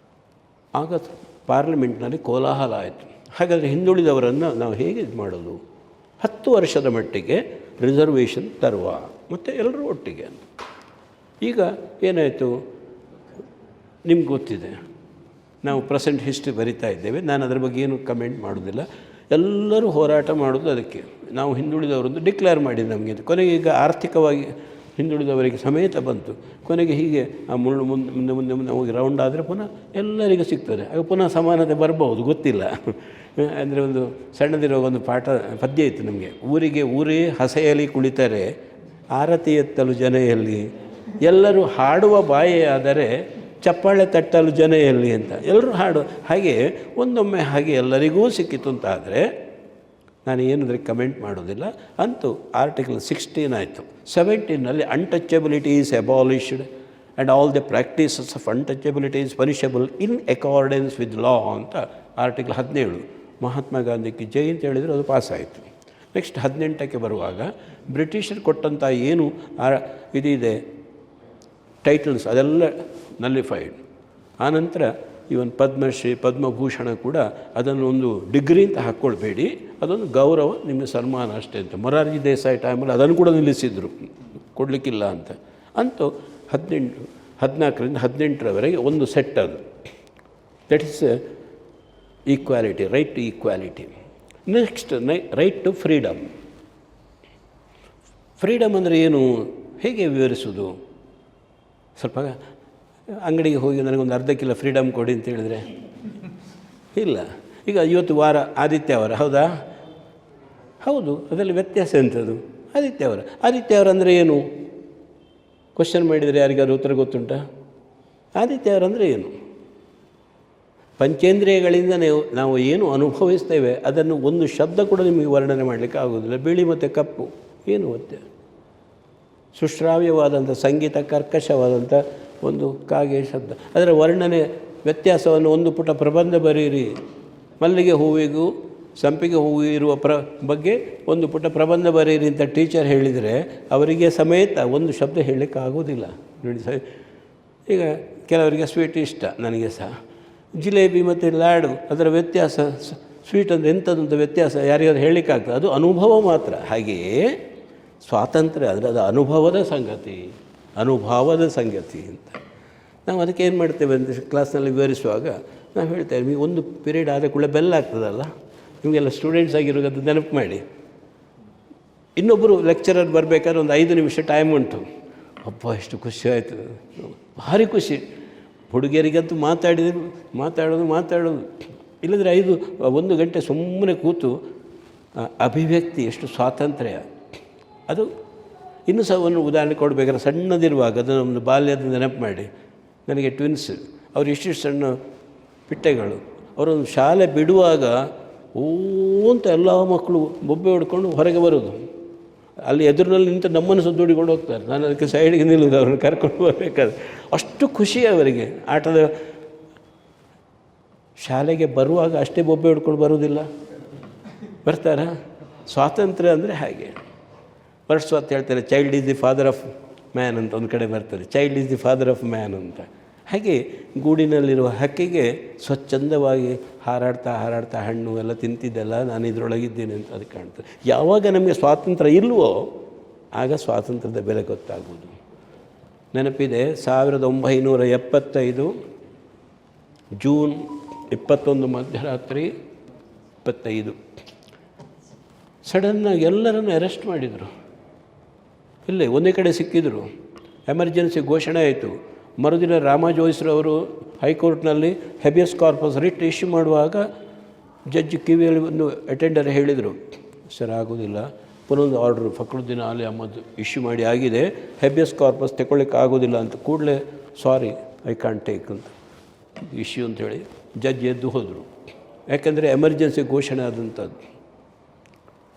ಆಗ ಪಾರ್ಲಿಮೆಂಟ್ನಲ್ಲಿ ಕೋಲಾಹಲ ಆಯಿತು. ಹಾಗಾದರೆ ಹಿಂದುಳಿದವರನ್ನು ನಾವು ಹೇಗೆ ಇದು ಮಾಡೋದು? 10 ವರ್ಷದ ಮಟ್ಟಿಗೆ ರಿಸರ್ವೇಷನ್ ತರುವ, ಮತ್ತು ಎಲ್ಲರೂ ಒಟ್ಟಿಗೆ ಅಂತ. ಈಗ ಏನಾಯಿತು ನಿಮ್ಗೆ ಗೊತ್ತಿದೆ, ನಾವು ಪ್ರೆಸೆಂಟ್ ಹಿಸ್ಟ್ರಿ ಬರಿತಾ ಇದ್ದೇವೆ, ನಾನು ಅದರ ಬಗ್ಗೆ ಏನು ಕಮೆಂಟ್ ಮಾಡೋದಿಲ್ಲ. ಎಲ್ಲರೂ ಹೋರಾಟ ಮಾಡೋದು ಅದಕ್ಕೆ, ನಾವು ಹಿಂದುಳಿದವರೊಂದು ಡಿಕ್ಲೇರ್ ಮಾಡಿದ್ದು ನಮಗೆ. ಕೊನೆಗೆ ಈಗ ಆರ್ಥಿಕವಾಗಿ ಹಿಂದುಳಿದವರಿಗೆ ಸಮೇತ ಬಂತು. ಕೊನೆಗೆ ಹೀಗೆ ಆ ಮುಂದೆ ಮುಂದೆ ಹೋಗಿ ರೌಂಡ್ ಆದರೆ ಪುನಃ ಎಲ್ಲರಿಗೂ ಸಿಗ್ತದೆ. ಆಗ ಪುನಃ ಸಮಾನತೆ ಬರ್ಬೋದು, ಗೊತ್ತಿಲ್ಲ. ಅಂದರೆ ಒಂದು ಸಣ್ಣದಿರೋ ಒಂದು ಪದ್ಯ ಇತ್ತು ನಮಗೆ, ಊರಿಗೆ ಊರೇ ಹಸೆಯಲ್ಲಿ ಕುಳಿತರೆ ಆರತಿ ಎತ್ತಲು ಜನೆಯಲ್ಲಿ, ಎಲ್ಲರೂ ಹಾಡುವ ಬಾಯೇ ಆದರೆ ಚಪ್ಪಾಳೆ ತಟ್ಟಲು ಜನೆಯಲ್ಲಿ ಅಂತ ಎಲ್ಲರೂ ಹಾಡು. ಹಾಗೆ ಒಂದೊಮ್ಮೆ ಹಾಗೆ ಎಲ್ಲರಿಗೂ ಸಿಕ್ಕಿತು ಅಂತಾದರೆ ನಾನು ಏನಂದರೆ ಕಮೆಂಟ್ ಮಾಡೋದಿಲ್ಲ. ಅಂತೂ ಆರ್ಟಿಕಲ್ 16 ಆಯಿತು. 17ನಲ್ಲಿ untouchability is abolished and all the practices of untouchability is punishable in accordance with law ಅಂತ ಆರ್ಟಿಕಲ್ 17. ಮಹಾತ್ಮ ಗಾಂಧಿಗೆ ಜೈ ಅಂತ ಹೇಳಿದರೆ ಅದು ಪಾಸಾಯಿತು. ನೆಕ್ಸ್ಟ್ 18ಕ್ಕೆ ಬರುವಾಗ ಬ್ರಿಟಿಷರು ಕೊಟ್ಟಂಥ ಏನು ಇದಿದೆ ಟೈಟಲ್ಸ್ ಅದೆಲ್ಲ ನಲ್ಲಿಫೈಡ್. ಆನಂತರ ಇವನ್ ಪದ್ಮಶ್ರೀ, ಪದ್ಮಭೂಷಣ ಕೂಡ ಅದನ್ನು ಒಂದು ಡಿಗ್ರಿ ಅಂತ ಹಾಕ್ಕೊಳ್ಬೇಡಿ, ಅದೊಂದು ಗೌರವ, ನಿಮಗೆ ಸನ್ಮಾನ ಅಷ್ಟೇ ಅಂತ. ಮೊರಾರ್ಜಿ ದೇಸಾಯಿ ಟೈಮಲ್ಲಿ ಅದನ್ನು ಕೂಡ ನಿಲ್ಲಿಸಿದರು. ಕೊಡಲಿಕ್ಕಿಲ್ಲ ಅಂತ. ಅಂತೂ 14ರಿಂದ 18ರವರೆಗೆ ಒಂದು ಸೆಟ್ ಅದು. That is equality, right to equality. Next right to freedom. Freedom ಅಂದರೆ ಏನು, ಹೇಗೆ ವಿವರಿಸೋದು? ಸ್ವಲ್ಪ ಅಂಗಡಿಗೆ ಹೋಗಿ ನನಗೊಂದು ಅರ್ಧ ಕಿಲೋ ಫ್ರೀಡಮ್ ಕೊಡಿ ಅಂತ ಹೇಳಿದರೆ ಇಲ್ಲ. ಈಗ ಇವತ್ತು ವಾರ ಆದಿತ್ಯವಾರ, ಹೌದಾ? ಹೌದು. ಅದರಲ್ಲಿ ವ್ಯತ್ಯಾಸ ಎಂಥದ್ದು? ಆದಿತ್ಯವಾರ ಅಂದರೆ ಏನು? ಕ್ವಶನ್ ಮಾಡಿದರೆ ಯಾರಿಗಾದ್ರು ಉತ್ತರ ಗೊತ್ತುಂಟಾ? ಆದಿತ್ಯವಾರ ಅಂದರೆ ಏನು? ಪಂಚೇಂದ್ರಿಯಗಳಿಂದ ನಾವು ಏನು ಅನುಭವಿಸ್ತೇವೆ ಅದನ್ನು ಒಂದು ಶಬ್ದ ಕೂಡ ನಿಮಗೆ ವರ್ಣನೆ ಮಾಡಲಿಕ್ಕೆ ಆಗೋದಿಲ್ಲ. ಬಿಳಿ ಮತ್ತು ಕಪ್ಪು ಏನು ಗೊತ್ತೇ? ಸುಶ್ರಾವ್ಯವಾದಂಥ ಸಂಗೀತ, ಕರ್ಕಶವಾದಂಥ ಒಂದು ಕಾಗೆ ಶಬ್ದ, ಅದರ ವರ್ಣನೆ ವ್ಯತ್ಯಾಸವನ್ನು ಒಂದು ಪುಟ ಪ್ರಬಂಧ ಬರೀರಿ. ಮಲ್ಲಿಗೆ ಹೂವಿಗೂ ಸಂಪಿಗೆ ಹೂವು ಇರುವ ಬಗ್ಗೆ ಒಂದು ಪುಟ ಪ್ರಬಂಧ ಬರೀರಿ ಅಂತ ಟೀಚರ್ ಹೇಳಿದರೆ ಅವರಿಗೆ ಸಮೇತ ಒಂದು ಶಬ್ದ ಹೇಳಲಿಕ್ಕೆ ಆಗೋದಿಲ್ಲ. ನೋಡಿ ಈಗ ಕೆಲವರಿಗೆ ಸ್ವೀಟ್ ಇಷ್ಟ, ನನಗೆ ಸಹ. ಜಿಲೇಬಿ ಮತ್ತು ಲಾಡು ಅದರ ವ್ಯತ್ಯಾಸ, ಸ್ವೀಟ್ ಅಂದರೆ ಎಂಥದ್ದು ವ್ಯತ್ಯಾಸ ಯಾರಿಗಾದ್ರು ಹೇಳಲಿಕ್ಕಾಗ್ತದೆ? ಅದು ಅನುಭವ ಮಾತ್ರ. ಹಾಗೆಯೇ ಸ್ವಾತಂತ್ರ್ಯ ಅಂದರೆ ಅದು ಅನುಭವದ ಸಂಗತಿ ಅಂತ. ನಾವು ಅದಕ್ಕೆ ಏನು ಮಾಡ್ತೇವೆ ಅಂತ ಕ್ಲಾಸ್ನಲ್ಲಿ ವಿವರಿಸುವಾಗ ನಾವು ಹೇಳ್ತೇವೆ, ನಿಮಗೆ ಒಂದು ಪೀರಿಯಡ್ ಆದ ಕೂಡಲೇ ಬೆಲ್ಲ ಆಗ್ತದಲ್ಲ, ನಿಮಗೆಲ್ಲ ಸ್ಟೂಡೆಂಟ್ಸ್ ಆಗಿರೋದು ಅದು ನೆನಪು ಮಾಡಿ. ಇನ್ನೊಬ್ಬರು ಲೆಕ್ಚರರ್ ಬರಬೇಕಾದ್ರೆ ಒಂದು 5 ನಿಮಿಷ ಟೈಮ್ ಉಂಟು. ಅಬ್ಬಾ ಎಷ್ಟು ಖುಷಿ ಆಯಿತು, ಭಾರಿ ಖುಷಿ. ಹುಡುಗಿಯರಿಗಂತೂ ಮಾತಾಡೋದು ಇಲ್ಲದ್ರೆ 1 ಗಂಟೆ ಸುಮ್ಮನೆ ಕೂತು ಅಭಿವ್ಯಕ್ತಿ, ಎಷ್ಟು ಸ್ವಾತಂತ್ರ್ಯ ಅದು. ಇನ್ನೂ ಸಹ ಒಂದು ಉದಾಹರಣೆ ಕೊಡಬೇಕಾದ್ರೆ, ಸಣ್ಣದಿರುವಾಗ ಅದು ನಮ್ಮದು ಬಾಲ್ಯದ ನೆನಪು ಮಾಡಿ. ನನಗೆ ಟ್ವಿನ್ಸ್, ಅವರು ಇಷ್ಟು ಸಣ್ಣ ಪಿಟ್ಟೆಗಳು. ಅವರೊಂದು ಶಾಲೆ ಬಿಡುವಾಗ ಅಂತ ಎಲ್ಲ ಮಕ್ಕಳು ಬೊಬ್ಬೆ ಹೊಡ್ಕೊಂಡು ಹೊರಗೆ ಬರೋದು. ಅಲ್ಲಿ ಎದುರಿನಲ್ಲಿ ನಿಂತು ನಮ್ಮನ್ನು ಸುದ್ದೋಡಿಕೊಂಡು ಹೋಗ್ತಾರೆ. ನಾನು ಅದಕ್ಕೆ ಸೈಡಿಗೆ ನಿಲ್ಲೋದು, ಅವ್ರನ್ನ ಕರ್ಕೊಂಡು ಬರಬೇಕಾದ್ರೆ. ಅಷ್ಟು ಖುಷಿ ಅವರಿಗೆ. ಆಟದ ಶಾಲೆಗೆ ಬರುವಾಗ ಅಷ್ಟೇ ಬೊಬ್ಬೆ ಹೊಡ್ಕೊಂಡು ಬರೋದಿಲ್ಲ, ಬರ್ತಾರಾ? ಸ್ವಾತಂತ್ರ್ಯ ಅಂದರೆ ಹಾಗೆ. ವರ್ಡ್ಸ್ವರ್ತ್ ಹೇಳ್ತಾರೆ, child is the father of man ಅಂತ ಒಂದು ಕಡೆ ಬರ್ತಾರೆ, child is the father of man ಅಂತ. ಹಾಗೆ ಗೂಡಿನಲ್ಲಿರುವ ಹಕ್ಕಿಗೆ ಸ್ವಚ್ಛಂದವಾಗಿ ಹಾರಾಡ್ತಾ ಹಣ್ಣು ಎಲ್ಲ ತಿಂತಿದ್ದೆಲ್ಲ ನಾನು ಇದರೊಳಗಿದ್ದೇನೆ ಅಂತ ಅದಕ್ಕೆ ಕಾಣ್ತದೆ. ಯಾವಾಗ ನಮಗೆ ಸ್ವಾತಂತ್ರ್ಯ ಇಲ್ವೋ ಆಗ ಸ್ವಾತಂತ್ರ್ಯದ ಬೆಲೆ ಗೊತ್ತಾಗುವುದು. ನೆನಪಿದೆ, 1975 ಜೂನ್ 21 ಮಧ್ಯರಾತ್ರಿ 25 ಸಡನ್ನಾಗಿ ಎಲ್ಲರನ್ನು ಅರೆಸ್ಟ್ ಮಾಡಿದರು. ಇಲ್ಲೇ ಒಂದೇ ಕಡೆ ಸಿಕ್ಕಿದ್ರು. ಎಮರ್ಜೆನ್ಸಿ ಘೋಷಣೆ ಆಯಿತು. ಮರುದಿನ ರಾಮ ಜೋಯಿಸ್ರವರು ಹೈಕೋರ್ಟ್ನಲ್ಲಿ ಹೆಬಿಯಸ್ ಕಾರ್ಪಸ್ ರಿಟ್ ಇಶ್ಯೂ ಮಾಡುವಾಗ ಜಡ್ಜ್ ಕಿವಿಯಲ್ಲಿ ಒಂದು ಅಟೆಂಡರ್ ಹೇಳಿದರು, ಸರ್ ಆಗೋದಿಲ್ಲ, ಪುನೊಂದು ಆರ್ಡ್ರು ಫಕ್ರುದ್ದೀನ್ ಆಲಿ ಅಹಮದ್ ಇಶ್ಯೂ ಮಾಡಿ ಆಗಿದೆ, ಹೆಬಿಯಸ್ ಕಾರ್ಪಸ್ ತಗೊಳ್ಳಿಕ್ಕೆ ಆಗೋದಿಲ್ಲ ಅಂತ. ಕೂಡಲೇ ಸಾರಿ ಐ ಕಾಂಟ್ ಟೇಕ್ ಅಂತ ಇಶ್ಯೂ ಅಂಥೇಳಿ ಜಡ್ಜ್ ಎದ್ದು ಹೋದರು. ಯಾಕೆಂದರೆ ಎಮರ್ಜೆನ್ಸಿ ಘೋಷಣೆ ಆದಂಥದ್ದು.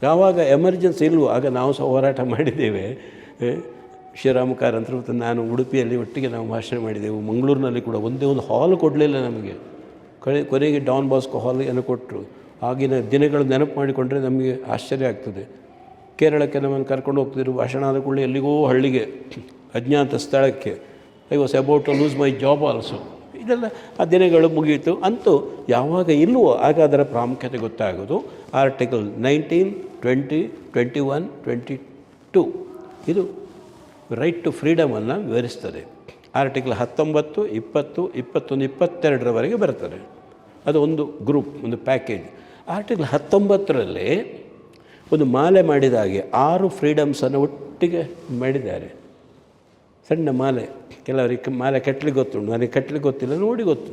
ಯಾವಾಗ ಎಮರ್ಜೆನ್ಸಿ ಇಲ್ವೋ ಆಗ ನಾವು ಸಹ ಹೋರಾಟ ಮಾಡಿದ್ದೇವೆ. ಶ್ರೀರಾಮ ಕಾರಂತರು ಮತ್ತು ನಾನು ಉಡುಪಿಯಲ್ಲಿ ಒಟ್ಟಿಗೆ ನಾವು ಭಾಷಣ ಮಾಡಿದೆವು. ಮಂಗಳೂರಿನಲ್ಲಿ ಕೂಡ ಒಂದೇ ಒಂದು ಹಾಲ್ ಕೊಡಲಿಲ್ಲ ನಮಗೆ. ಕೊನೆಗೆ ಡಾನ್ ಬಾಸ್ಕೋ ಹಾಲ್ ಏನು ಕೊಟ್ಟರು. ಆಗಿನ ದಿನಗಳು ನೆನಪು ಮಾಡಿಕೊಂಡ್ರೆ ನಮಗೆ ಆಶ್ಚರ್ಯ ಆಗ್ತದೆ. ಕೇರಳಕ್ಕೆ ನಮ್ಮನ್ನು ಕರ್ಕೊಂಡು ಹೋಗ್ತಿದ್ರು. ಭಾಷಣ ಆದ ಕೂಡಲೇ ಎಲ್ಲಿಗೋ ಹಳ್ಳಿಗೆ, ಅಜ್ಞಾತ ಸ್ಥಳಕ್ಕೆ. I was about to lose my job also. ಇದೆಲ್ಲ ಆ ದಿನಗಳು ಮುಗಿಯಿತು. ಅಂತೂ ಯಾವಾಗ ಇಲ್ಲವೋ ಆಗ ಅದರ ಪ್ರಾಮುಖ್ಯತೆ ಗೊತ್ತಾಗೋದು. ಆರ್ಟಿಕಲ್ 19, 20, 21, 22 ಇದು ರೈಟ್ ಟು ಫ್ರೀಡಮನ್ನು ವಿವರಿಸ್ತದೆ. ಆರ್ಟಿಕಲ್ 19, 20, 21, 22ರವರೆಗೆ ಬರ್ತದೆ. ಅದು ಒಂದು ಗ್ರೂಪ್, ಒಂದು ಪ್ಯಾಕೇಜ್. ಆರ್ಟಿಕಲ್ 19ರಲ್ಲಿ ಒಂದು ಮಾಲೆ ಮಾಡಿದ ಹಾಗೆ 6 ಫ್ರೀಡಮ್ಸನ್ನು ಒಟ್ಟಿಗೆ ಮಾಡಿದ್ದಾರೆ. ಸಣ್ಣ ಮಾಲೆ. ಕೆಲವರಿಗೆ ಮಾಲೆ ಕಟ್ಟಲಿಕ್ಕೆ ಗೊತ್ತುಂಟು, ನನಗೆ ಕಟ್ಟಲಿಕ್ಕೆ ಗೊತ್ತಿಲ್ಲ, ನೋಡಿ ಗೊತ್ತು.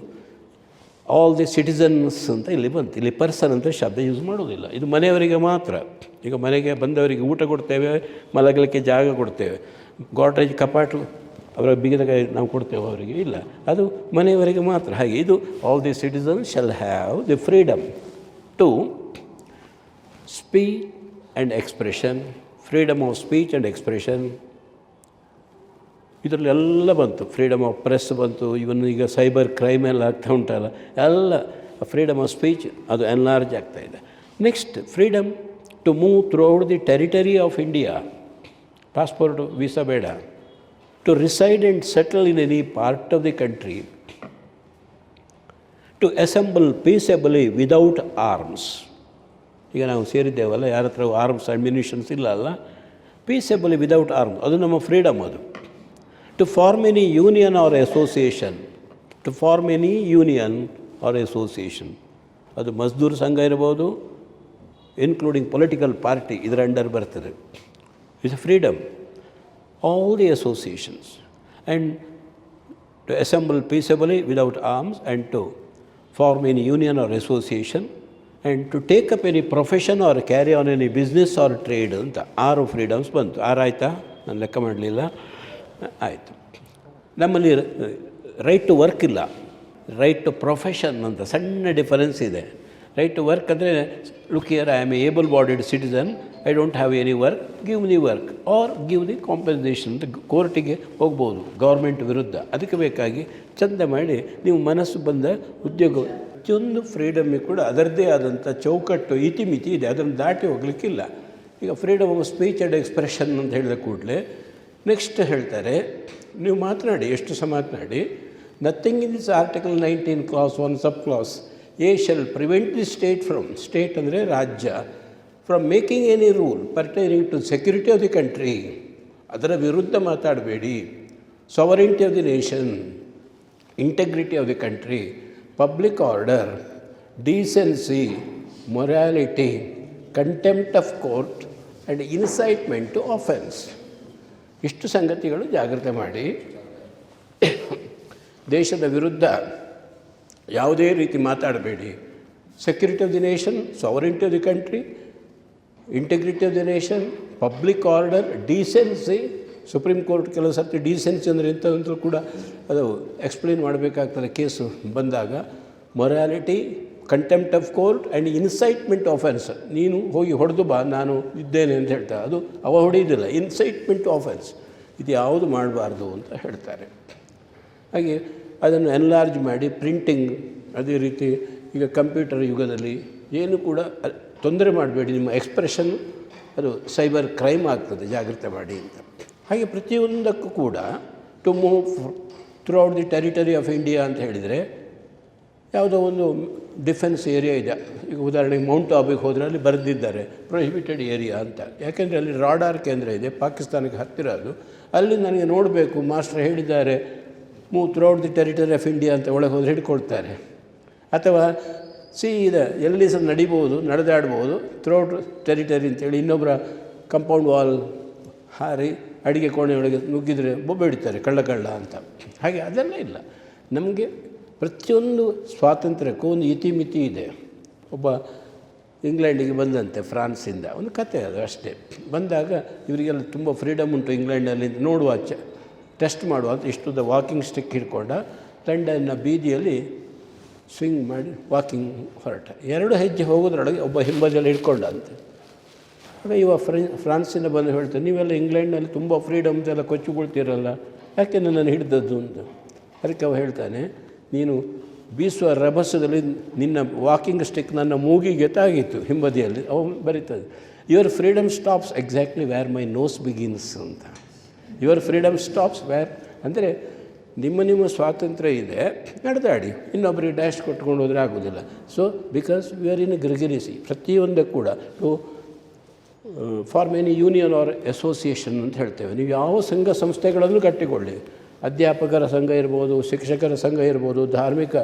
ಆಲ್ ದಿ ಸಿಟಿಸನ್ಸ್ ಅಂತ ಇಲ್ಲಿ ಬಂತು. ಇಲ್ಲಿ ಪರ್ಸನ್ ಅಂತ ಶಬ್ದ ಯೂಸ್ ಮಾಡೋದಿಲ್ಲ. ಇದು ಮನೆಯವರಿಗೆ ಮಾತ್ರ. ಈಗ ಮನೆಗೆ ಬಂದವರಿಗೆ ಊಟ ಕೊಡ್ತೇವೆ, ಮಲಗಲಿಕ್ಕೆ ಜಾಗ ಕೊಡ್ತೇವೆ, ಗಾಡ್ರೇಜ್ ಕಪಾಟು ಅವರ ಬಿಗಿದ ಕೈ ನಾವು ಕೊಡ್ತೇವೆ, ಅವರಿಗೆ ಇಲ್ಲ. ಅದು ಮನೆಯವರಿಗೆ ಮಾತ್ರ. ಹಾಗೆ ಇದು all the citizens shall have the freedom to speech and expression, freedom of speech and expression. ಇದರಲ್ಲಿ ಎಲ್ಲ ಬಂತು. ಫ್ರೀಡಮ್ ಆಫ್ ಪ್ರೆಸ್ ಬಂತು. ಇವನ್ ಈಗ ಸೈಬರ್ ಕ್ರೈಮ್ ಎಲ್ಲ ಆಗ್ತಾ ಉಂಟಲ್ಲ, ಎಲ್ಲ ಫ್ರೀಡಮ್ ಆಫ್ ಸ್ಪೀಚ್ ಅದು ಎನ್ಲಾರ್ಜ್ ಆಗ್ತಾಯಿದೆ. Next, freedom to move throughout the territory of India. Passport visa ಬೇಡ. To reside and settle in any part of the country. To assemble peacefully without arms. ಈಗ ನಾವು ಸೇರಿದ್ದೇವಲ್ಲ, ಯಾರ ಹತ್ರ ಆರ್ಮ್ಸ್ ಅಮ್ಯುನಿಷನ್ಸ್ ಇಲ್ಲ ಅಲ್ಲ, ಪೀಸಬಲಿ ವಿದೌಟ್ ಆರ್ಮ್, ಅದು ನಮ್ಮ ಫ್ರೀಡಮ್. ಅದು to form any union or association, to form any union or association, ಅದು ಮಜ್ದೂರ್ ಸಂಘ ಇರ್ಬೋದು, ಇನ್ಕ್ಲೂಡಿಂಗ್ ಪೊಲಿಟಿಕಲ್ ಪಾರ್ಟಿ ಇದರ ಅಂಡರ್ ಬರ್ತದೆ. It's a freedom, all the associations, and to assemble peacefully without arms, and to form any union or association, and to take up any profession or carry on any business or trade ಅಂತ 6 ಫ್ರೀಡಮ್ಸ್ ಬಂತು. 6 ಆಯಿತಾ? ನಾನು ಲೆಕ್ಕ ಮಾಡಲಿಲ್ಲ. ಆಯಿತು. ನಮ್ಮಲ್ಲಿ ರೈಟ್ ಟು ವರ್ಕ್ ಇಲ್ಲ, ರೈಟ್ ಟು ಪ್ರೊಫೆಷನ್ ಅಂತ ಸಣ್ಣ ಡಿಫರೆನ್ಸ್ ಇದೆ. ರೈಟ್ ಟು ವರ್ಕ್ ಅಂದರೆ, look here, I am a able bodied citizen, I don't have any work, give the work or give the compensation ಅಂತ ಕೋರ್ಟಿಗೆ ಹೋಗ್ಬೋದು ಗೌರ್ಮೆಂಟ್ ವಿರುದ್ಧ. ಅದಕ್ಕೆ ಬೇಕಾಗಿ ಚಂದ ಮಾಡಿ ನೀವು ಮನಸ್ಸು ಬಂದ ಉದ್ಯೋಗ, ಪ್ರತಿಯೊಂದು ಫ್ರೀಡಮ್ಮಿಗೆ ಕೂಡ ಅದರದ್ದೇ ಆದಂಥ ಚೌಕಟ್ಟು, ಇತಿಮಿತಿ ಇದೆ, ಅದನ್ನು ದಾಟಿ ಹೋಗಲಿಕ್ಕಿಲ್ಲ. ಈಗ freedom of speech and expression ಅಂತ ಹೇಳಿದ ಕೂಡಲೇ ನೆಕ್ಸ್ಟ್ ಹೇಳ್ತಾರೆ, ನೀವು ಮಾತನಾಡಿ, ಎಷ್ಟು ಸಹ ಮಾತನಾಡಿ, nothing in this article 19 clause 1 sub clause a shall prevent the state from, state ಅಂದರೆ ರಾಜ್ಯ, from making any rule pertaining to security of the country, ಅದರ ವಿರುದ್ಧ ಮಾತಾಡಬೇಡಿ, sovereignty of the nation, integrity of the country, public order, decency, morality, contempt of court and incitement to offence. ಇಷ್ಟು ಸಂಗತಿಗಳು ಜಾಗ್ರತೆ ಮಾಡಿ ದೇಶದ ವಿರುದ್ಧ ಯಾವುದೇ ರೀತಿ ಮಾತಾಡಬೇಡಿ. Security of the nation, sovereignty of the country, integrity of the nation, public order, decency. Supreme court ಕೆಲವು ಸರ್ತಿ ಡೀಸೆನ್ಸಿ ಅಂದರೆ ಇಂಥದ್ದು ಕೂಡ ಅದು ಎಕ್ಸ್ಪ್ಲೇನ್ ಮಾಡಬೇಕಾಗ್ತದೆ ಕೇಸು ಬಂದಾಗ. Morality, contempt of court and ಇನ್ಸೈಟ್ಮೆಂಟ್ offence. ನೀನು ಹೋಗಿ ಹೊಡೆದು ಬಾ, ನಾನು ಇದ್ದೇನೆ ಅಂತ ಹೇಳ್ತಾರೆ, ಅದು ಅವ ಹೊಡೆಯೋದಿಲ್ಲ, ಇನ್ಸೈಟ್ಮೆಂಟ್ ಆಫೆನ್ಸ್, ಇದು ಯಾವುದು ಮಾಡಬಾರ್ದು ಅಂತ ಹೇಳ್ತಾರೆ. ಹಾಗೆ ಅದನ್ನು ಎನ್ಲಾರ್ಜ್ ಮಾಡಿ ಪ್ರಿಂಟಿಂಗ್, ಅದೇ ರೀತಿ ಈಗ ಕಂಪ್ಯೂಟರ್ ಯುಗದಲ್ಲಿ ಏನು ಕೂಡ ತೊಂದರೆ ಮಾಡಬೇಡಿ, ನಿಮ್ಮ ಎಕ್ಸ್ಪ್ರೆಷನ್ ಅದು ಸೈಬರ್ ಕ್ರೈಮ್ ಆಗ್ತದೆ, ಜಾಗ್ರತೆ ಮಾಡಿ ಅಂತ. ಹಾಗೆ ಪ್ರತಿಯೊಂದಕ್ಕೂ ಕೂಡ to move throughout the territory of India ಅಂತ ಹೇಳಿದರೆ, ಯಾವುದೋ ಒಂದು ಡಿಫೆನ್ಸ್ ಏರಿಯಾ ಇದೆ, ಈಗ ಉದಾಹರಣೆಗೆ ಮೌಂಟ್ ಆಬಿಗೆ ಹೋದರೆ ಅಲ್ಲಿ ಬರೆದಿದ್ದಾರೆ ಪ್ರೊಹಿಬಿಟೆಡ್ ಏರಿಯಾ ಅಂತ, ಯಾಕೆಂದರೆ ಅಲ್ಲಿ ರಾಡಾರ್ ಕೇಂದ್ರ ಇದೆ, ಪಾಕಿಸ್ತಾನಕ್ಕೆ ಹತ್ತಿರ ಅದು. ಅಲ್ಲಿ ನನಗೆ ನೋಡಬೇಕು, ಮಾಸ್ಟರ್ ಹೇಳಿದ್ದಾರೆ move throughout the territory of India ಅಂತ, ಒಳಗೆ ಹೋದರೆ ಹಿಡ್ಕೊಳ್ತಾರೆ. ಅಥವಾ ಸೀದಾ ಎಲ್ಲಿ ಸಹ ನಡಿಬೋದು, ನಡೆದಾಡ್ಬೋದು, ಥ್ರೂ ಔಟ್ ಟೆರಿಟರಿ ಅಂತೇಳಿ ಇನ್ನೊಬ್ಬರ ಕಂಪೌಂಡ್ ವಾಲ್ ಹಾರಿ ಅಡಿಗೆ ಕೋಣೆಯೊಳಗೆ ನುಗ್ಗಿದರೆ ಬೊಬ್ಬೆ ಹಿಡಿತಾರೆ, ಕಳ್ಳ ಅಂತ. ಹಾಗೆ ಅದೆಲ್ಲ ಇಲ್ಲ. ನಮಗೆ ಪ್ರತಿಯೊಂದು ಸ್ವಾತಂತ್ರ್ಯಕ್ಕೂ ಒಂದು ಇತಿಮಿತಿ ಇದೆ. ಒಬ್ಬ ಇಂಗ್ಲೆಂಡಿಗೆ ಬಂದಂತೆ ಫ್ರಾನ್ಸಿಂದ, ಒಂದು ಕತೆ ಅದು ಅಷ್ಟೇ. ಬಂದಾಗ ಇವರಿಗೆಲ್ಲ ತುಂಬ ಫ್ರೀಡಮ್ ಉಂಟು ಇಂಗ್ಲೆಂಡಲ್ಲಿ, ನೋಡುವ ಟೆಸ್ಟ್ ಮಾಡುವ ಅಂತ ಇಷ್ಟುದ ವಾಕಿಂಗ್ ಸ್ಟಿಕ್ ಹಿಡ್ಕೊಂಡ ಲಂಡನ್ನ ಬೀದಿಯಲ್ಲಿ ಸ್ವಿಂಗ್ ಮಾಡಿ ವಾಕಿಂಗ್ ಹೊರಟ. 2 ಹೆಜ್ಜೆ ಹೋಗೋದ್ರೊಳಗೆ ಒಬ್ಬ ಹಿಂಬದಿಯಲ್ಲಿ ಹಿಡ್ಕೊಂಡ ಅಂತೆ. ಆಗ ಇವ ಫ್ರಾನ್ಸಿಂದ ಬಂದು ಹೇಳ್ತಾರೆ, ನೀವೆಲ್ಲ ಇಂಗ್ಲೆಂಡ್ನಲ್ಲಿ ತುಂಬ ಫ್ರೀಡಮ್ಸ್ ಎಲ್ಲ ಕೊಚ್ಚಿಕೊಳ್ತೀರಲ್ಲ, ಯಾಕೆ ನನ್ನನ್ನು ಹಿಡಿದದ್ದು ಅಂತ. ಅದಕ್ಕೆ ಅವ ಹೇಳ್ತಾನೆ, ನೀನು ಬೀಸುವ ರಭಸದಲ್ಲಿ ನಿನ್ನ ವಾಕಿಂಗ್ ಸ್ಟಿಕ್ ನನ್ನ ಮೂಗಿಗೆ ತಾಗಿತ್ತು ಹಿಂಬದಿಯಲ್ಲಿ. ಅವು ಬರೀತದೆ, your freedom stops exactly where my nose begins ಅಂತ. ಯುವರ್ ಫ್ರೀಡಮ್ ಸ್ಟಾಪ್ಸ್ ವ್ಯಾರ್ ಅಂದರೆ ನಿಮ್ಮ ಸ್ವಾತಂತ್ರ್ಯ ಇದೆ, ನಡೆದಾಡಿ, ಇನ್ನೊಬ್ಬರಿಗೆ ಡ್ಯಾಶ್ ಕೊಟ್ಕೊಂಡು ಹೋದರೆ ಆಗೋದಿಲ್ಲ. So because we are in ಗ್ರಿಗರಿಸಿ, ಪ್ರತಿಯೊಂದಕ್ಕೂ ಕೂಡ to form any union or association ಅಂತ ಹೇಳ್ತೇವೆ. ನೀವು ಯಾವ ಸಂಘ ಸಂಸ್ಥೆಗಳನ್ನು ಕಟ್ಟಿಕೊಳ್ಳಿ, ಅಧ್ಯಾಪಕರ ಸಂಘ ಇರ್ಬೋದು, ಶಿಕ್ಷಕರ ಸಂಘ ಇರ್ಬೋದು, ಧಾರ್ಮಿಕ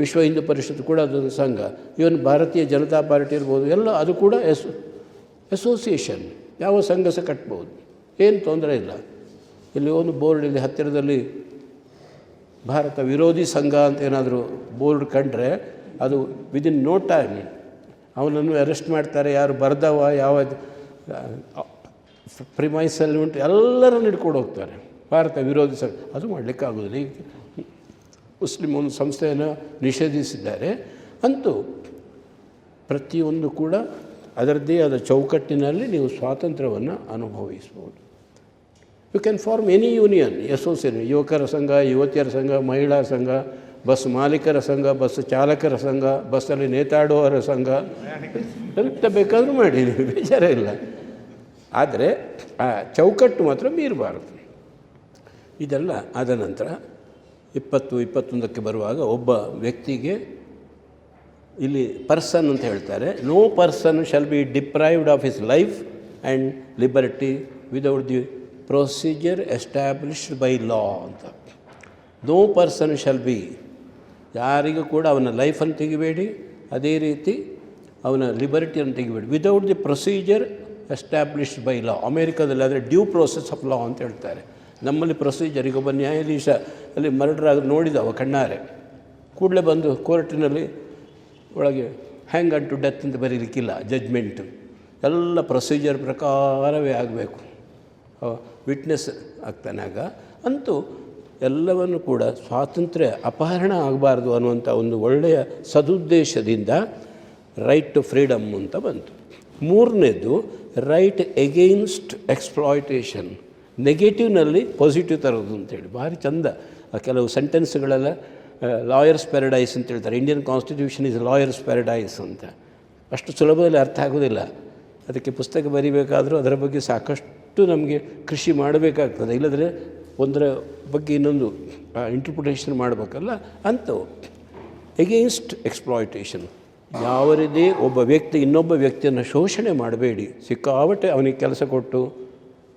ವಿಶ್ವ ಹಿಂದೂ ಪರಿಷತ್ ಕೂಡ ಅದೊಂದು ಸಂಘ, ಇವನ್ ಭಾರತೀಯ ಜನತಾ ಪಾರ್ಟಿ ಇರ್ಬೋದು, ಎಲ್ಲ ಅದು ಕೂಡ ಅಸೋಸಿಯೇಷನ್, ಯಾವ ಸಂಘ ಸಹ ಕಟ್ಬೋದು, ಏನು ತೊಂದರೆ ಇಲ್ಲ. ಇಲ್ಲಿ ಒಂದು ಬೋರ್ಡ್, ಇಲ್ಲಿ ಹತ್ತಿರದಲ್ಲಿ ಭಾರತ ವಿರೋಧಿ ಸಂಘ ಅಂತ ಏನಾದರೂ ಬೋರ್ಡ್ ಕಂಡ್ರೆ ಅದು ವಿದಿನ್ ನೋ ಟೈಮ್ ಅವನನ್ನು ಅರೆಸ್ಟ್ ಮಾಡ್ತಾರೆ. ಯಾರು ಬರ್ದವ, ಯಾವ ಪ್ರಿಮೈಸಲ್ಲಿ ಉಂಟು, ಎಲ್ಲರನ್ನು ಹಿಡ್ಕೊಂಡು ಹೋಗ್ತಾರೆ. ಭಾರತ ವಿರೋಧಿ ಸಂಘ ಅದು ಮಾಡಲಿಕ್ಕಾಗೋದಿಲ್ಲ. ಈಗ ಮುಸ್ಲಿಮ್ ಒಂದು ಸಂಸ್ಥೆಯನ್ನು ನಿಷೇಧಿಸಿದ್ದಾರೆ. ಅಂತೂ ಪ್ರತಿಯೊಂದು ಕೂಡ ಅದರದ್ದೇ ಆದ ಚೌಕಟ್ಟಿನಲ್ಲಿ ನೀವು ಸ್ವಾತಂತ್ರ್ಯವನ್ನು ಅನುಭವಿಸ್ಬೋದು. You can form any union, association, ಯುವಕರ ಸಂಘ, ಯುವತಿಯರ ಸಂಘ, ಮಹಿಳಾ ಸಂಘ, ಬಸ್ ಮಾಲೀಕರ ಸಂಘ, ಬಸ್ ಚಾಲಕರ ಸಂಘ, ಬಸ್ಸಲ್ಲಿ ನೇತಾಡುವವರ ಸಂಘ, ಎಂತ ಬೇಕಾದರೂ ಮಾಡಿ, ಬೇಜಾರೇ ಇಲ್ಲ. ಆದರೆ ಆ ಚೌಕಟ್ಟು ಮಾತ್ರ ಮೀರಬಾರದು. ಇದೆಲ್ಲ ಆದ ನಂತರ 20-21ಕ್ಕೆ ಬರುವಾಗ ಒಬ್ಬ ವ್ಯಕ್ತಿಗೆ ಇಲ್ಲಿ ಪರ್ಸನ್ ಅಂತ ಹೇಳ್ತಾರೆ. No person shall be deprived of his life and liberty without the procedure established by law ಅಂತ. ನೋ ಪರ್ಸನ್ ಶಾಲ್ ಬಿ, ಯಾರಿಗೂ ಕೂಡ ಅವನ ಲೈಫನ್ನು ತೆಗಿಬೇಡಿ, ಅದೇ ರೀತಿ ಅವನ ಲಿಬರ್ಟಿಯನ್ನು ತೆಗಿಬೇಡಿ without the procedure established by law. ಅಮೇರಿಕಾದಲ್ಲಿ ಆದರೆ ಡ್ಯೂ ಪ್ರೋಸೆಸ್ ಆಫ್ ಲಾ ಅಂತ ಹೇಳ್ತಾರೆ. ನಮ್ಮಲ್ಲಿ ಪ್ರೊಸೀಜರ್, ಈಗ ಒಬ್ಬ ನ್ಯಾಯಾಧೀಶ ಅಲ್ಲಿ ಮರ್ಡರ್ ಆಗಿ ನೋಡಿದವ ಕಣ್ಣಾರೆ, ಕೂಡಲೇ ಬಂದು ಕೋರ್ಟಿನಲ್ಲಿ ಒಳಗೆ ಹ್ಯಾಂಗ್ ಅನ್ ಟು ಡೆತ್ ಅಂತ ಬರೀಲಿಕ್ಕಿಲ್ಲ, ಜಡ್ಜ್ಮೆಂಟು ಎಲ್ಲ ಪ್ರೊಸೀಜರ್ ಪ್ರಕಾರವೇ ಆಗಬೇಕು. ವಿಟ್ನೆಸ್ ಆಗ್ತಾನಾಗ ಅಂತೂ ಎಲ್ಲವನ್ನು ಕೂಡ ಸ್ವಾತಂತ್ರ್ಯ ಅಪಹರಣ ಆಗಬಾರ್ದು ಅನ್ನುವಂಥ ಒಂದು ಒಳ್ಳೆಯ ಸದುದ್ದೇಶದಿಂದ ರೈಟ್ ಟು ಫ್ರೀಡಮ್ ಅಂತ ಬಂತು. ಮೂರನೇದು ರೈಟ್ ಎಗೇನ್ಸ್ಟ್ ಎಕ್ಸ್ಪ್ಲಾಯ್ಟೇಷನ್, ನೆಗೆಟಿವ್ನಲ್ಲಿ ಪಾಸಿಟಿವ್ ತರೋದು ಅಂತೇಳಿ ಭಾರಿ ಚಂದ. ಕೆಲವು ಸೆಂಟೆನ್ಸ್ಗಳೆಲ್ಲ ಲಾಯರ್ಸ್ ಪ್ಯಾರಡೈಸ್ ಅಂತ ಹೇಳ್ತಾರೆ. Indian constitution is lawyers paradise ಅಂತ. ಅಷ್ಟು ಸುಲಭದಲ್ಲಿ ಅರ್ಥ ಆಗೋದಿಲ್ಲ. ಅದಕ್ಕೆ ಪುಸ್ತಕ ಬರೀಬೇಕಾದರೂ ಅದರ ಬಗ್ಗೆ ಸಾಕಷ್ಟು ನಮಗೆ ಕೃಷಿ ಮಾಡಬೇಕಾಗ್ತದೆ, ಇಲ್ಲದ್ರೆ ಒಂದರ ಬಗ್ಗೆ ಇನ್ನೊಂದು ಇಂಟರ್ಪ್ರಿಟೇಷನ್ ಮಾಡಬೇಕಲ್ಲ. ಅಂಥವು ಎಗೇನ್ಸ್ಟ್ ಎಕ್ಸ್ಪ್ಲಾಯ್ಟೇಷನ್, ಯಾವುದೇ ಒಬ್ಬ ವ್ಯಕ್ತಿ ಇನ್ನೊಬ್ಬ ವ್ಯಕ್ತಿಯನ್ನು ಶೋಷಣೆ ಮಾಡಬೇಡಿ. ಸಿಕ್ಕಾಬಟ್ಟೆ ಅವನಿಗೆ ಕೆಲಸ ಕೊಟ್ಟು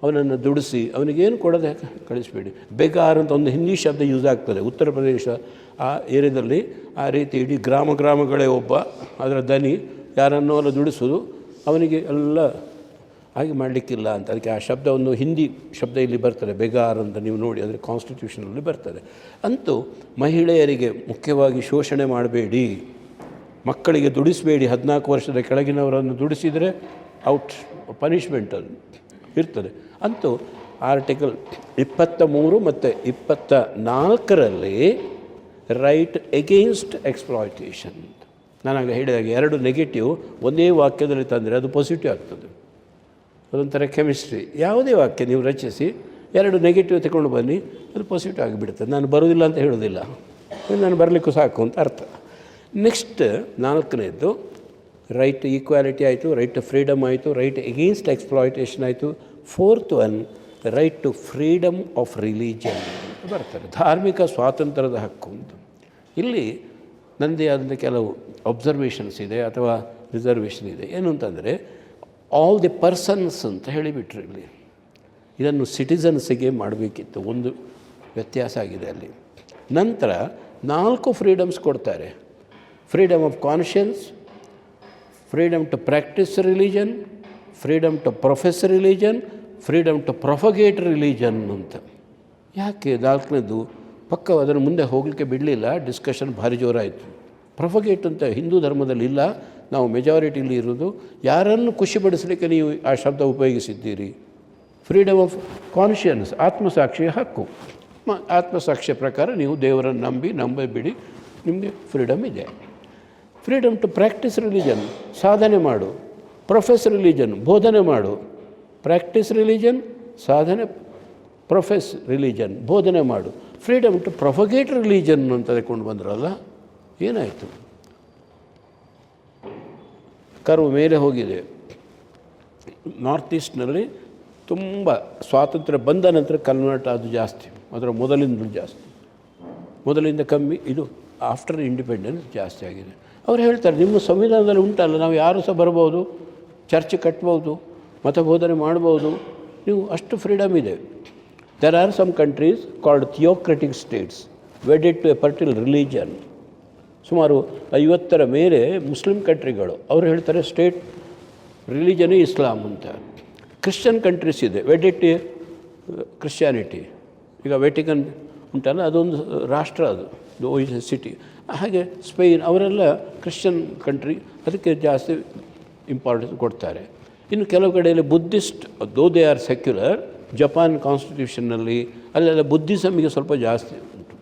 ಅವನನ್ನು ದುಡಿಸಿ ಅವನಿಗೇನು ಕೊಡದೆ ಕಳಿಸಬೇಡಿ. ಬೆಗಾರ್ ಅಂತ ಒಂದು ಹಿಂದಿ ಶಬ್ದ ಯೂಸ್ ಆಗ್ತದೆ ಉತ್ತರ ಪ್ರದೇಶ ಆ ಏರಿಯಾದಲ್ಲಿ. ಆ ರೀತಿ ಇಡೀ ಗ್ರಾಮಗಳೇ ಒಬ್ಬ ಅದರ ದನಿ ಯಾರನ್ನೋ ಅಲ್ಲ ದುಡಿಸೋದು, ಅವನಿಗೆ ಎಲ್ಲ ಹಾಗೆ ಮಾಡಲಿಕ್ಕಿಲ್ಲ ಅಂತ. ಅದಕ್ಕೆ ಆ ಶಬ್ದ ಒಂದು ಹಿಂದಿ ಶಬ್ದ ಇಲ್ಲಿ ಬರ್ತದೆ, ಬೆಗಾರ್ ಅಂತ. ನೀವು ನೋಡಿ ಅದರ ಕಾನ್ಸ್ಟಿಟ್ಯೂಷನಲ್ಲಿ ಬರ್ತದೆ. ಅಂತೂ ಮಹಿಳೆಯರಿಗೆ ಮುಖ್ಯವಾಗಿ ಶೋಷಣೆ ಮಾಡಬೇಡಿ, ಮಕ್ಕಳಿಗೆ ದುಡಿಸಬೇಡಿ. 14 ವರ್ಷದ ಕೆಳಗಿನವರನ್ನು ದುಡಿಸಿದರೆ ಔಟ್, ಪನಿಷ್ಮೆಂಟ್ ಅದು ಇರ್ತದೆ. ಅಂತೂ ಆರ್ಟಿಕಲ್ 23 ಮತ್ತು 24ರಲ್ಲಿ ರೈಟ್ ಎಗೇನ್ಸ್ಟ್ ಎಕ್ಸ್ಪ್ಲಾಯ್ಟೇಷನ್. ನಾನಾಗ ಹೇಳಿದಾಗೆ 2 ನೆಗೆಟಿವ್ ಒಂದೇ ವಾಕ್ಯದಲ್ಲಿ ತಂದರೆ ಅದು ಪಾಸಿಟಿವ್ ಆಗ್ತದೆ. ಅದೊಂಥರ ಕೆಮಿಸ್ಟ್ರಿ. ಯಾವುದೇ ವಾಕ್ಯ ನೀವು ರಚಿಸಿ 2 ನೆಗೆಟಿವ್ ತಗೊಂಡು ಬನ್ನಿ, ಅದು ಪಾಸಿಟಿವ್ ಆಗಿಬಿಡ್ತದೆ. ನಾನು ಬರೋದಿಲ್ಲ ಅಂತ ಹೇಳೋದಿಲ್ಲ, ನಾನು ಬರಲಿಕ್ಕೂ ಸಾಕು ಅಂತ ಅರ್ಥ. ನೆಕ್ಸ್ಟ್ 4ನೇದು ರೈಟ್ ಟು ಈಕ್ವಾಲಿಟಿ ಆಯಿತು, ರೈಟ್ ಟು ಫ್ರೀಡಮ್ ಆಯಿತು, ರೈಟ್ ಎಗೇನ್ಸ್ಟ್ ಎಕ್ಸ್ಪ್ಲಾಯ್ಟೇಷನ್ ಆಯಿತು. 4th one right to freedom of religion ಅಂತ ಬರ್ತಾರೆ, ಧಾರ್ಮಿಕ ಸ್ವಾತಂತ್ರ್ಯದ ಹಕ್ಕು ಅಂತ. ಇಲ್ಲಿ ನನ್ನದೇ ಆದಂಥ ಕೆಲವು ಅಬ್ಸರ್ವೇಷನ್ಸ್ ಇದೆ ಅಥವಾ ರಿಸರ್ವೇಷನ್ ಇದೆ. ಏನು ಅಂತಂದರೆ ಆಲ್ ದಿ ಪರ್ಸನ್ಸ್ ಅಂತ ಹೇಳಿಬಿಟ್ರು ಇಲ್ಲಿ. ಇದನ್ನು ಸಿಟಿಸನ್ಸಿಗೆ ಮಾಡಬೇಕಿತ್ತು, ಒಂದು ವ್ಯತ್ಯಾಸ ಆಗಿದೆ ಅಲ್ಲಿ. ನಂತರ 4 ಫ್ರೀಡಮ್ಸ್ ಕೊಡ್ತಾರೆ. Freedom of conscience, freedom to practise religion, freedom to profess religion, freedom to propagate religion ಅಂತ. ಯಾಕೆ 4ನೇದು ಪಕ್ಕ ಅದನ್ನು ಮುಂದೆ ಹೋಗಲಿಕ್ಕೆ ಬಿಡಲಿಲ್ಲ, ಡಿಸ್ಕಷನ್ ಭಾರಿ ಜೋರಾಯಿತು. ಪ್ರೊಫಗೇಟ್ ಅಂತ ಹಿಂದೂ ಧರ್ಮದಲ್ಲಿ ಇಲ್ಲ, ನಾವು ಮೆಜಾರಿಟಿಲಿ ಇರೋದು. ಯಾರನ್ನು ಖುಷಿಪಡಿಸಲಿಕ್ಕೆ ನೀವು ಆ ಶಬ್ದ ಉಪಯೋಗಿಸಿದ್ದೀರಿ? ಫ್ರೀಡಮ್ ಆಫ್ ಕಾನ್ಷಿಯನ್ಸ್, ಆತ್ಮಸಾಕ್ಷಿಯ ಹಕ್ಕು. ಆತ್ಮಸಾಕ್ಷಿಯ ಪ್ರಕಾರ ನೀವು ದೇವರನ್ನು ನಂಬಬಿಡಿ, ನಿಮಗೆ ಫ್ರೀಡಮ್ ಇದೆ. ಫ್ರೀಡಮ್ ಟು ಪ್ರಾಕ್ಟೀಸ್ ರಿಲಿಜನ್, ಸಾಧನೆ ಮಾಡು. ಪ್ರೊಫೆಸ್ ರಿಲಿಜನ್, ಬೋಧನೆ ಮಾಡು. ಪ್ರಾಕ್ಟೀಸ್ ರಿಲಿಜನ್, ಸಾಧನೆ. ಪ್ರೊಫೆಸ್ ರಿಲಿಜನ್, ಬೋಧನೆ ಮಾಡು. ಫ್ರೀಡಮ್ ಟು ಪ್ರೊಫಗೇಟ್ ರಿಲಿಜನ್ ಅಂತ ತಗೊಂಡು ಬಂದ್ರಲ್ಲ, ಏನಾಯಿತು? ಕರ್ವ್ ಮೇಲೆ ಹೋಗಿದೆ. ನಾರ್ತ್ ಈಸ್ಟ್ನಲ್ಲಿ ತುಂಬ ಸ್ವಾತಂತ್ರ್ಯ ಬಂದ ನಂತರ ಕನ್ವರ್ಟ್ ಅದು ಜಾಸ್ತಿ, ಅದರ ಮೊದಲಿಂದ ಜಾಸ್ತಿ, ಮೊದಲಿಂದ ಕಮ್ಮಿ. ಇದು ಆಫ್ಟರ್ ಇಂಡಿಪೆಂಡೆನ್ಸ್ ಜಾಸ್ತಿ ಆಗಿದೆ. ಅವ್ರು ಹೇಳ್ತಾರೆ, ನಿಮ್ಮ ಸಂವಿಧಾನದಲ್ಲಿ ಉಂಟಲ್ಲ, ನಾವು ಯಾರು ಸಹ ಬರ್ಬೋದು, ಚರ್ಚ್ ಕಟ್ಬೋದು, ಮತಬೋಧನೆ ಮಾಡ್ಬೋದು, ನೀವು ಅಷ್ಟು ಫ್ರೀಡಮ್ ಇದೆ. There are some countries called theocratic states wedded to a particular religion. ಸುಮಾರು 50ರ ಮೇಲೆ ಮುಸ್ಲಿಂ ಕಂಟ್ರಿಗಳು, ಅವರು ಹೇಳ್ತಾರೆ ಸ್ಟೇಟ್ ರಿಲಿಜನೇ ಇಸ್ಲಾಂ ಅಂತ. ಕ್ರಿಶ್ಚಿಯನ್ ಕಂಟ್ರೀಸ್ ಇದೆ, ವೆಡೆಡ್ ಟು ಕ್ರಿಶ್ಚಿಯಾನಿಟಿ. ಈಗ ವೆಟಿಕನ್ ಉಂಟಲ್ಲ, ಅದೊಂದು ರಾಷ್ಟ್ರ, ಅದು ಸಿಟಿ. ಹಾಗೆ ಸ್ಪೇನ್, ಅವರೆಲ್ಲ ಕ್ರಿಶ್ಚಿಯನ್ ಕಂಟ್ರಿ, ಅದಕ್ಕೆ ಜಾಸ್ತಿ ಇಂಪಾರ್ಟೆನ್ಸ್ ಕೊಡ್ತಾರೆ. ಇನ್ನು ಕೆಲವು ಕಡೆಯಲ್ಲಿ Buddhist, though they are secular. Japan ಕಾನ್ಸ್ಟಿಟ್ಯೂಷನ್ನಲ್ಲಿ ಅಲ್ಲೆಲ್ಲ ಬುದ್ಧಿಸಮಿಗೆ ಸ್ವಲ್ಪ ಜಾಸ್ತಿ ಉಂಟು.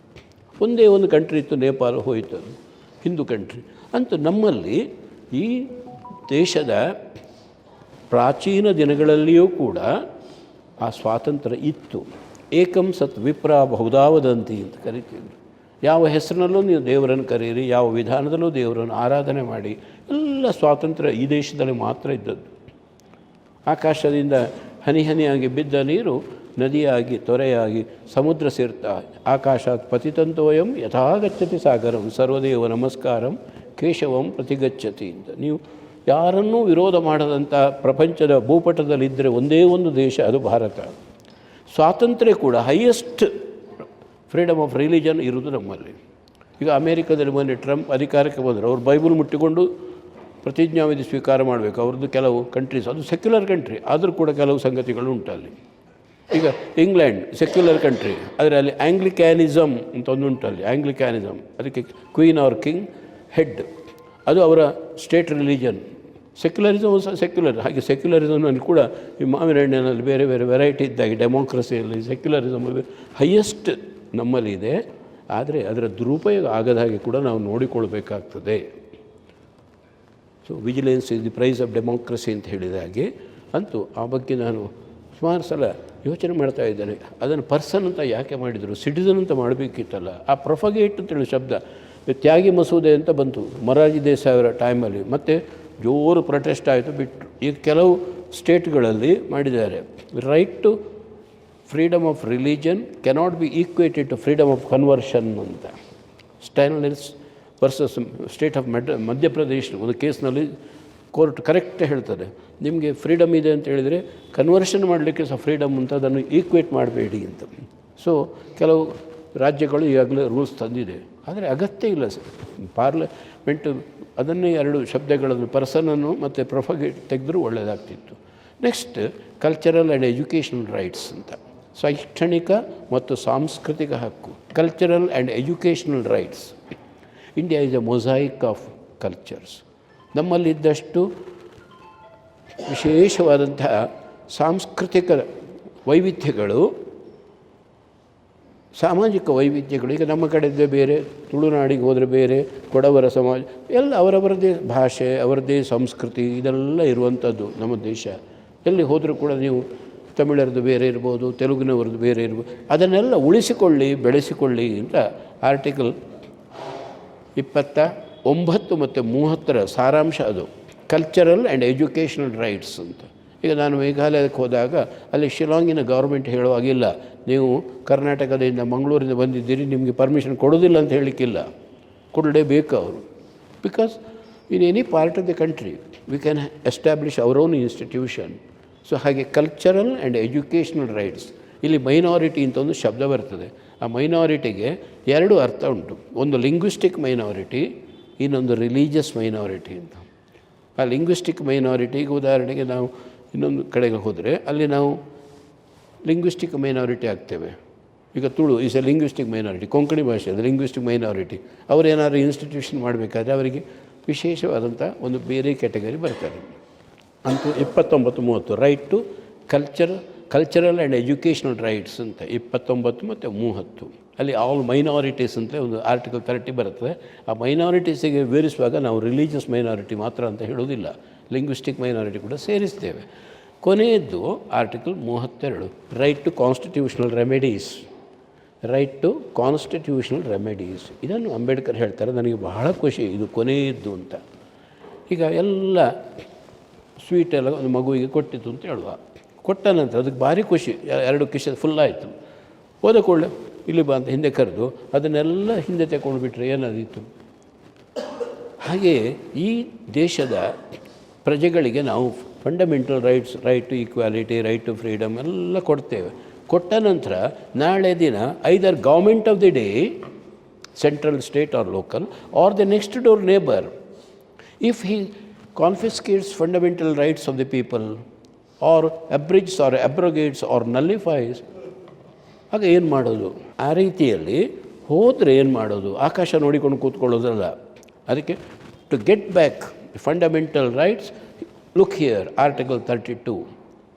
ಒಂದೇ ಒಂದು ಕಂಟ್ರಿ ಇತ್ತು, ನೇಪಾಳ, ಹೋಯಿತು, ಹಿಂದೂ ಕಂಟ್ರಿ. ಅಂತೂ ನಮ್ಮಲ್ಲಿ ಈ ದೇಶದ ಪ್ರಾಚೀನ ದಿನಗಳಲ್ಲಿಯೂ ಕೂಡ ಆ ಸ್ವಾತಂತ್ರ್ಯ ಇತ್ತು. ಏಕಂ ಸತ್ ವಿಪ್ರ ಬಹುಧಾವದಂತಿ ಅಂತ ಕರಿತಿದ್ರು. ಯಾವ ಹೆಸರಿನಲ್ಲೂ ನೀವು ದೇವರನ್ನು ಕರೀರಿ, ಯಾವ ವಿಧಾನದಲ್ಲೂ ದೇವರನ್ನು ಆರಾಧನೆ ಮಾಡಿ, ಎಲ್ಲ ಸ್ವಾತಂತ್ರ್ಯ ಈ ದೇಶದಲ್ಲಿ ಮಾತ್ರ ಇದ್ದದ್ದು. ಆಕಾಶದಿಂದ ಹನಿ ಹನಿಯಾಗಿ ಬಿದ್ದ ನೀರು ನದಿಯಾಗಿ, ತೊರೆಯಾಗಿ, ಸಮುದ್ರ ಸೇರ್ತಾ, ಆಕಾಶಾತ್ ಪತಿತಂತೋಯಂ ಯಥಾಗಚ್ಚತಿ ಸಾಗರಂ ಸರ್ವದೇವ ನಮಸ್ಕಾರಂ ಕೇಶವಂ ಪ್ರತಿಗಚ್ಚತಿ ಅಂತ. ನೀವು ಯಾರನ್ನೂ ವಿರೋಧ ಮಾಡದಂಥ ಪ್ರಪಂಚದ ಭೂಪಟದಲ್ಲಿದ್ದರೆ ಒಂದೇ ಒಂದು ದೇಶ, ಅದು ಭಾರತ. ಸ್ವಾತಂತ್ರ್ಯ ಕೂಡ ಹೈಯೆಸ್ಟ್ ಫ್ರೀಡಮ್ ಆಫ್ ರಿಲಿಜನ್ ಇರೋದು ನಮ್ಮಲ್ಲಿ. ಈಗ ಅಮೇರಿಕಾದಲ್ಲಿ ಮೊನ್ನೆ ಟ್ರಂಪ್ ಅಧಿಕಾರಕ್ಕೆ ಬಂದರು, ಅವ್ರು ಬೈಬಲ್ ಮುಟ್ಟಿಕೊಂಡು ಪ್ರತಿಜ್ಞಾವಿಧಿ ಸ್ವೀಕಾರ ಮಾಡಬೇಕು. ಅವ್ರದ್ದು ಕೆಲವು ಕಂಟ್ರೀಸ್, ಅದು ಸೆಕ್ಯುಲರ್ ಕಂಟ್ರಿ, ಆದರೂ ಕೂಡ ಕೆಲವು ಸಂಗತಿಗಳು ಉಂಟಲ್ಲಿ. ಈಗ ಇಂಗ್ಲೆಂಡ್ ಸೆಕ್ಯುಲರ್ ಕಂಟ್ರಿ, ಆದರೆ ಅಲ್ಲಿ ಆ್ಯಂಗ್ಲಿಕ್ಯಾನಿಸಮ್ ಅಂತ ಒಂದು ಉಂಟಲ್ಲಿ. ಆ್ಯಂಗ್ಲಿಕ್ಯಾನಿಸಮ್, ಅದಕ್ಕೆ ಕ್ವೀನ್ ಆರ್ ಕಿಂಗ್ ಹೆಡ್, ಅದು ಅವರ ಸ್ಟೇಟ್ ರಿಲಿಜನ್. ಸೆಕ್ಯುಲರಿಸಮ್ ಸಹ ಸೆಕ್ಯುಲರ್. ಹಾಗೆ ಸೆಕ್ಯುಲರಿಸಮ್ನಲ್ಲಿ ಕೂಡ ಈ ಮಾವಿನ ಹಣ್ಣಿನಲ್ಲಿ ಬೇರೆ ಬೇರೆ ವೆರೈಟಿ ಇದ್ದಾಗೆ ಡೆಮೋಕ್ರಸಿಯಲ್ಲಿ ಸೆಕ್ಯುಲರಿಸಮ್ ಹೈಯೆಸ್ಟ್ ನಮ್ಮಲ್ಲಿ ಇದೆ. ಆದರೆ ಅದರ ದುರುಪಯೋಗ ಆಗದ ಹಾಗೆ ಕೂಡ ನಾವು ನೋಡಿಕೊಳ್ಬೇಕಾಗ್ತದೆ. So vigilance is the price of democracy ಅಂತ ಹೇಳಿದ ಹಾಗೆ ಅಂತೂ ಆ ಬಗ್ಗೆ ನಾನು ಸುಮಾರು ಸಲ ಯೋಚನೆ ಮಾಡ್ತಾ ಇದ್ದೇನೆ. ಅದನ್ನು ಪರ್ಸನ್ ಅಂತ ಯಾಕೆ ಮಾಡಿದರು, ಸಿಟಿಸನ್ ಅಂತ ಮಾಡಬೇಕಿತ್ತಲ್ಲ. ಆ ಪ್ರೊಫಗೇಟ್ ಅಂತೇಳಿ ಶಬ್ದ ತ್ಯಾಗಿ ಮಸೂದೆ ಅಂತ ಬಂತು ಮೊರಾರ್ಜಿ ದೇಸಾಯಿ ಅವರ ಟೈಮಲ್ಲಿ, ಮತ್ತು ಜೋರು ಪ್ರೊಟೆಸ್ಟ್ ಆಯಿತು, ಬಿಟ್ಟರು. ಈಗ ಕೆಲವು ಸ್ಟೇಟ್ಗಳಲ್ಲಿ ಮಾಡಿದ್ದಾರೆ, right to freedom of religion cannot be equated to freedom of conversion ಅಂತ. Stainislaus versus state of Madhya Pradesh ಒಂದು ಕೇಸ್ನಲ್ಲಿ ಕೋರ್ಟ್ ಕರೆಕ್ಟ್ ಹೇಳ್ತದೆ, ನಿಮಗೆ ಫ್ರೀಡಮ್ ಇದೆ ಅಂತ ಹೇಳಿದರೆ ಕನ್ವರ್ಷನ್ ಮಾಡಲಿಕ್ಕೆ ಸಹ ಫ್ರೀಡಮ್ ಅಂತ, ಅದನ್ನು ಈಕ್ವೇಟ್ ಮಾಡಬೇಡಿ ಅಂತ. ಸೊ ಕೆಲವು ರಾಜ್ಯಗಳು ಈಗಾಗಲೇ ರೂಲ್ಸ್ ತಂದಿದೆ, ಆದರೆ ಅಗತ್ಯ ಇಲ್ಲ. ಪಾರ್ಲಿಮೆಂಟು ಅದನ್ನೇ ಎರಡು ಶಬ್ದಗಳನ್ನು ಪರ್ಸನನ್ನು ಮತ್ತು ಪ್ರೊಫಗೇಟ್ ತೆಗೆದರೂ ಒಳ್ಳೆಯದಾಗ್ತಿತ್ತು. Next cultural and educational rights ಅಂತ, ಶೈಕ್ಷಣಿಕ ಮತ್ತು ಸಾಂಸ್ಕೃತಿಕ ಹಕ್ಕು. Cultural and educational rights. India is a mosaic of cultures. ನಮ್ಮಲ್ಲಿದ್ದಷ್ಟು ವಿಶೇಷವಾದಂತಹ ಸಾಂಸ್ಕೃತಿಕ ವೈವಿಧ್ಯಗಳು, ಸಾಮಾಜಿಕ ವೈವಿಧ್ಯಗಳು. ಈಗ ನಮ್ಮ ಕಡೆದೇ ಬೇರೆ, ತುಳುನಾಡಿಗೆ ಹೋದರೆ ಬೇರೆ, ಕೊಡವರ ಸಮಾಜ ಎಲ್ಲ ಅವರವರದೇ ಭಾಷೆ, ಅವರದ್ದೇ ಸಂಸ್ಕೃತಿ, ಇದೆಲ್ಲ ಇರುವಂಥದ್ದು ನಮ್ಮ ದೇಶ. ಎಲ್ಲಿ ಹೋದರೂ ಕೂಡ ನೀವು ತಮಿಳರದ್ದು ಬೇರೆ ಇರ್ಬೋದು, ತೆಲುಗಿನವರದ್ದು ಬೇರೆ ಇರ್ಬೋದು, ಅದನ್ನೆಲ್ಲ ಉಳಿಸಿಕೊಳ್ಳಿ, ಬೆಳೆಸಿಕೊಳ್ಳಿ ಅಂತ ಆರ್ಟಿಕಲ್ 29 ಮತ್ತು 30 ಸಾರಾಂಶ ಅದು. ಕಲ್ಚರಲ್ ಆ್ಯಂಡ್ ಎಜುಕೇಷನಲ್ ರೈಟ್ಸ್ ಅಂತ. ಈಗ ನಾನು ಮೇಘಾಲಯಕ್ಕೆ ಹೋದಾಗ ಅಲ್ಲಿ ಶಿಲಾಂಗಿನ ಗೌರ್ಮೆಂಟ್ ಹೇಳುವಾಗಿಲ್ಲ, ನೀವು ಕರ್ನಾಟಕದಿಂದ ಮಂಗಳೂರಿಂದ ಬಂದಿದ್ದೀರಿ, ನಿಮಗೆ ಪರ್ಮಿಷನ್ ಕೊಡೋದಿಲ್ಲ ಅಂತ ಹೇಳಲಿಕ್ಕಿಲ್ಲ, ಕೊಡಲೇಬೇಕು ಅವರು. Because in any part of the country we can establish our own institution. So ಹಾಗೆ ಕಲ್ಚರಲ್ ಆ್ಯಂಡ್ ಎಜುಕೇಷನಲ್ ರೈಟ್ಸ್. ಇಲ್ಲಿ ಮೈನಾರಿಟಿ ಅಂತ ಒಂದು ಶಬ್ದ ಬರ್ತದೆ. ಆ ಮೈನಾರಿಟಿಗೆ ಎರಡು ಅರ್ಥ ಉಂಟು, ಒಂದು ಲಿಂಗ್ವಿಸ್ಟಿಕ್ ಮೈನಾರಿಟಿ, ಇನ್ನೊಂದು ರಿಲೀಜಿಯಸ್ ಮೈನಾರಿಟಿ ಅಂತ. ಆ ಲಿಂಗ್ವಿಸ್ಟಿಕ್ ಮೈನಾರಿಟಿಗೆ ಉದಾಹರಣೆಗೆ ನಾವು ಇನ್ನೊಂದು ಕಡೆಗೆ ಹೋದರೆ ಅಲ್ಲಿ ನಾವು ಲಿಂಗ್ವಿಸ್ಟಿಕ್ ಮೈನಾರಿಟಿ ಆಗ್ತೇವೆ. ಈಗ Tulu is a linguistic minority, Konkani ಭಾಷೆ ಅದು ಲಿಂಗ್ವಿಸ್ಟಿಕ್ ಮೈನಾರಿಟಿ. ಅವರೇನಾದ್ರು ಇನ್ಸ್ಟಿಟ್ಯೂಷನ್ ಮಾಡಬೇಕಾದ್ರೆ ಅವರಿಗೆ ವಿಶೇಷವಾದಂಥ ಒಂದು ಬೇರೆ ಕ್ಯಾಟಗರಿ ಬರ್ತಾರೆ. ಅಂತೂ 29-30 right to cultural and educational rights ಅಂತ 29 ಮತ್ತು 30. ಅಲ್ಲಿ ಆಲ್ ಮೈನಾರಿಟೀಸ್ ಅಂತ ಒಂದು ಆರ್ಟಿಕಲ್ 30 ಬರ್ತದೆ. ಆ ಮೈನಾರಿಟೀಸಿಗೆ ವಿವರಿಸುವಾಗ ನಾವು ರಿಲೀಜಿಯಸ್ ಮೈನಾರಿಟಿ ಮಾತ್ರ ಅಂತ ಹೇಳೋದಿಲ್ಲ, ಲಿಂಗ್ವಿಸ್ಟಿಕ್ ಮೈನಾರಿಟಿ ಕೂಡ ಸೇರಿಸ್ತೇವೆ. ಕೊನೆಯದ್ದು article 32 right to constitutional remedies. Right to constitutional remedies ಇದನ್ನು ಅಂಬೇಡ್ಕರ್ ಹೇಳ್ತಾರೆ. ನನಗೆ ಬಹಳ ಖುಷಿ ಇದು ಕೊನೆಯದ್ದು ಅಂತ. ಈಗ ಎಲ್ಲ ಸ್ವೀಟೆಲ್ಲ ಒಂದು ಮಗುವಿಗೆ ಕೊಟ್ಟಿತ್ತು ಅಂತ ಹೇಳುವ, ಕೊಟ್ಟ ನಂತರ ಅದಕ್ಕೆ ಭಾರಿ ಖುಷಿ, 2 ಕಿಶೆ ಫುಲ್ ಆಯಿತು. ಹೋದ ಕೂಡಲೇ ಇಲ್ಲಿ ಬಾ ಅಂತ ಹಿಂದೆ ಕರೆದು ಅದನ್ನೆಲ್ಲ ಹಿಂದೆ ತಗೊಂಡು ಬಿಟ್ಟರೆ ಏನಾದಿತ್ತು. ಹಾಗೆಯೇ ಈ ದೇಶದ ಪ್ರಜೆಗಳಿಗೆ ನಾವು fundamental rights, right to equality, right to freedom ಎಲ್ಲ ಕೊಡ್ತೇವೆ. ಕೊಟ್ಟ ನಂತರ ನಾಳೆ ದಿನ either government of the day, central, state or local, or the next door neighbour, if he confiscates fundamental rights of the people or abridges or abrogates or nullifies, ಆಗ ಏನು ಮಾಡೋದು? ಆ ರೀತಿಯಲ್ಲಿ ಹೋದರೆ ಏನು ಮಾಡೋದು? ಆಕಾಶ ನೋಡಿಕೊಂಡು ಕೂತ್ಕೊಳ್ಳೋದಲ್ಲ. ಅದಕ್ಕೆ to get back fundamental rights, look here article 32.